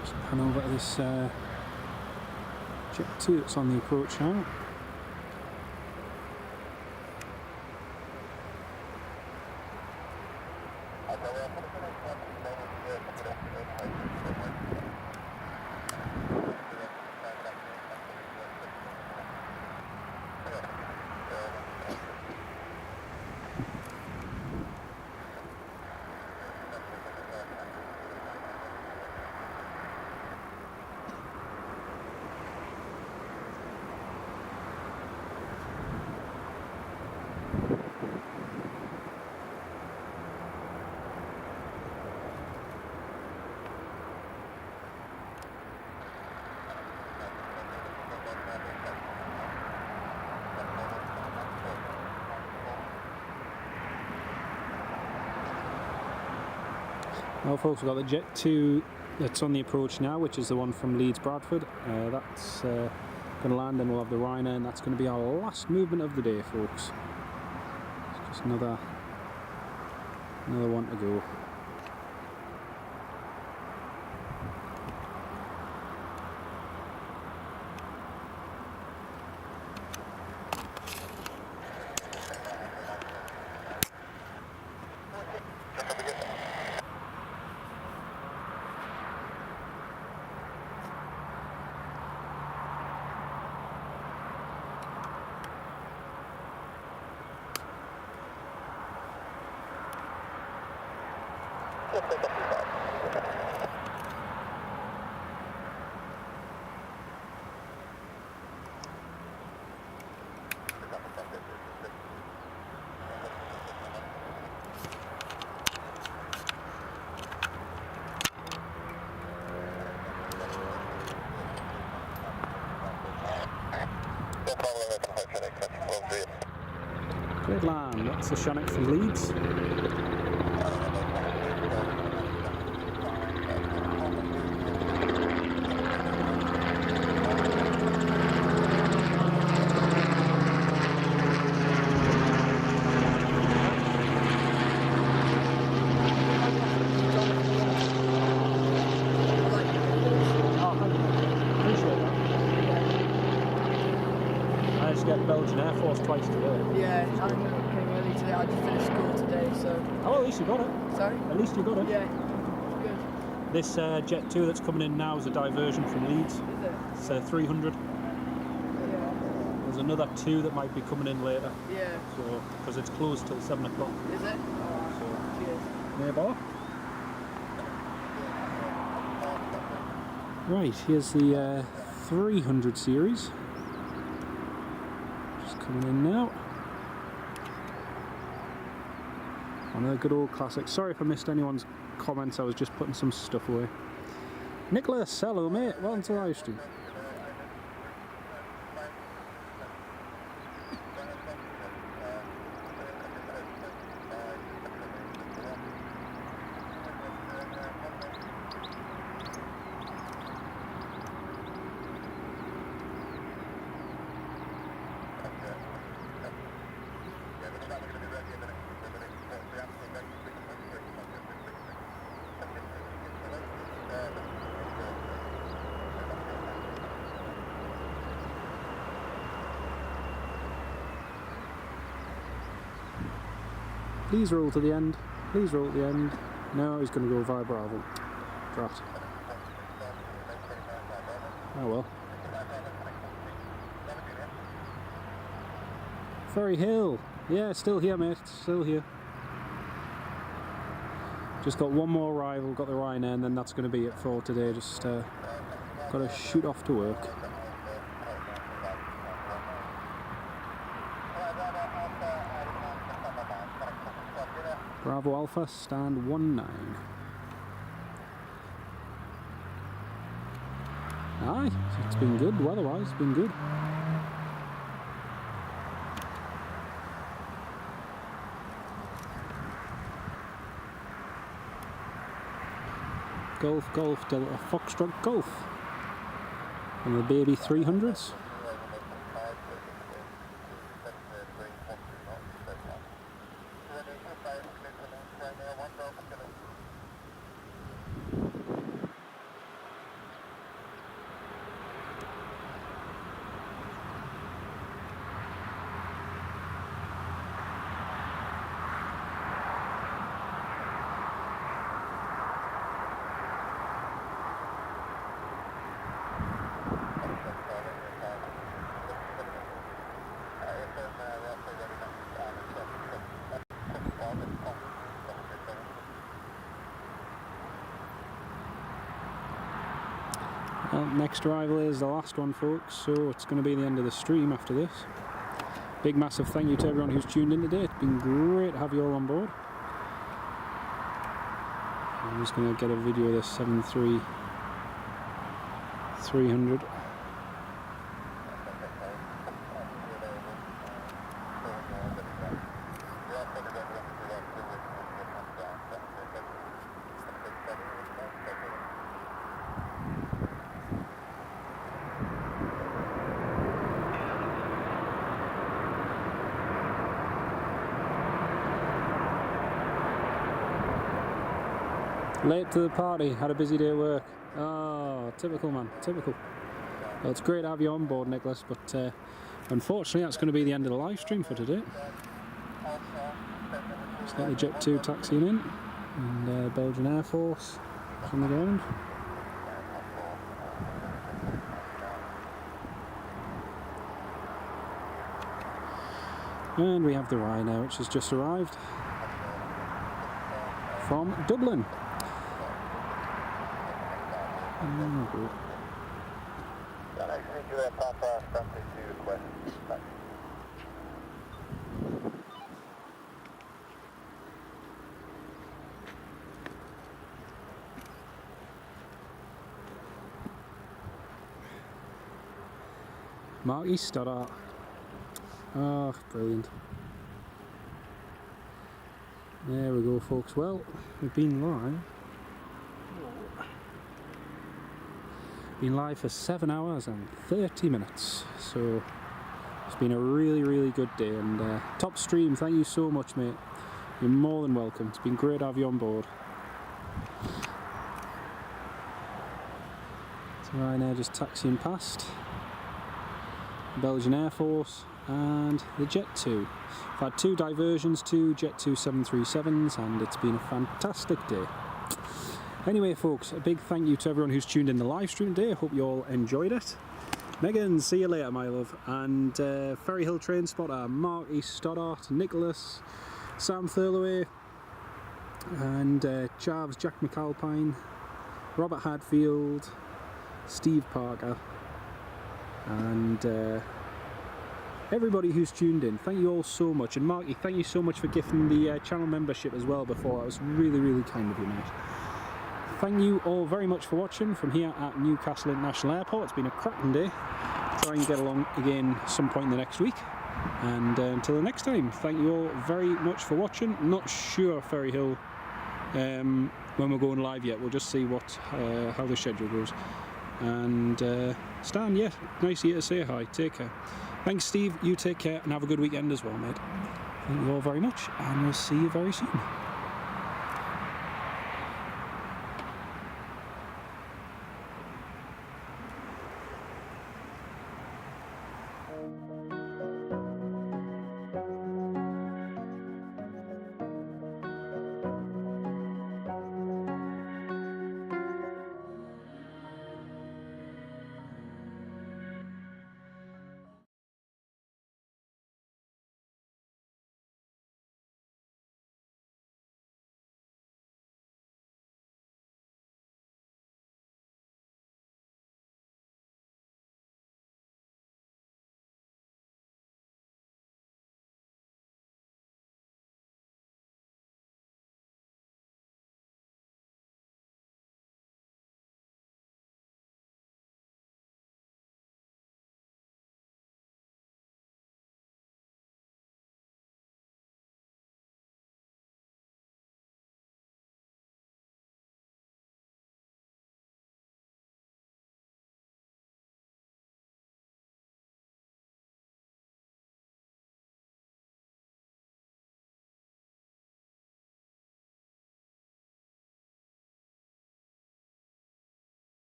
Just pan over to this Jet 2 that's on the approach now. Well folks, we've got the Jet 2 that's on the approach now, which is the one from Leeds Bradford. That's going to land and we'll have the Ryanair, and that's going to be our last movement of the day folks. It's just another one to go. Great land, that's the Shannock from Leeds. Get Belgian Air Force twice today. Yeah, I came early today. I just finished school today, so. Oh, at least you got it. Sorry? At least you got it. Yeah, good. This Jet 2 that's coming in now is a diversion from Leeds. Is it? It's a 300. Yeah. There's another 2 that might be coming in later. Yeah. So, because it's closed till 7 o'clock. Is it? So, Cheers. nearby. Right, here's the 300 series. Coming in now. Another good old classic. Sorry if I missed anyone's comments, I was just putting some stuff away. Nicholas, hello mate, welcome to the live stream. Please roll to the end. Please roll to the end. No, he's going to go via Bravo. Drat. Oh well. Ferry Hill. Yeah, still here, mate. Still here. Just got one more arrival. Got the Ryanair, and then that's going to be it for today. Just got to shoot off to work. Bravo Alpha, stand 19. Aye, it's been good weather-wise, it's been good. Golf, Golf, Delta, Foxtrot, Golf. And the baby 300s. Well, next arrival is the last one, folks, so it's going to be the end of the stream after this. Big massive thank you to everyone who's tuned in today. It's been great to have you all on board. I'm just going to get a video of this 73300. Late to the party, had a busy day at work. Oh, typical man, typical. Well, it's great to have you on board, Nicholas, but unfortunately that's going to be the end of the live stream for today. Just got the Jet 2 taxiing in, and Belgian Air Force on the ground. And we have the Ryanair, which has just arrived from Dublin. Marky Stoddart. Oh, brilliant. There we go, folks. Well, we've been live. Been live for 7 hours and 30 minutes, so it's been a really good day, and top stream. Thank you so much, mate. You're more than welcome. It's been great to have you on board. So Ryanair just taxiing past, Belgian Air Force and the Jet 2. I've had 2 diversions, 2 Jet 2 737s, and it's been a fantastic day. Anyway, folks, a big thank you to everyone who's tuned in the live stream today. I hope you all enjoyed it. Megan, see you later, my love. And Ferry Hill Train Spotter, Marky Stoddart, Nicholas, Sam Thurloway, and Jarves, Jack McAlpine, Robert Hadfield, Steve Parker, and everybody who's tuned in. Thank you all so much. And Marky, thank you so much for gifting the channel membership as well before. That was really kind of you, mate. Thank you all very much for watching from here at Newcastle International Airport. It's been a cracking day. Try and get along again some point in the next week. And until the next time, thank you all very much for watching. Not sure Ferry Hill when we're going live yet. We'll just see what how the schedule goes. And Stan, yeah, nice of you to say hi. Take care. Thanks, Steve. You take care and have a good weekend as well, mate. Thank you all very much, and we'll see you very soon.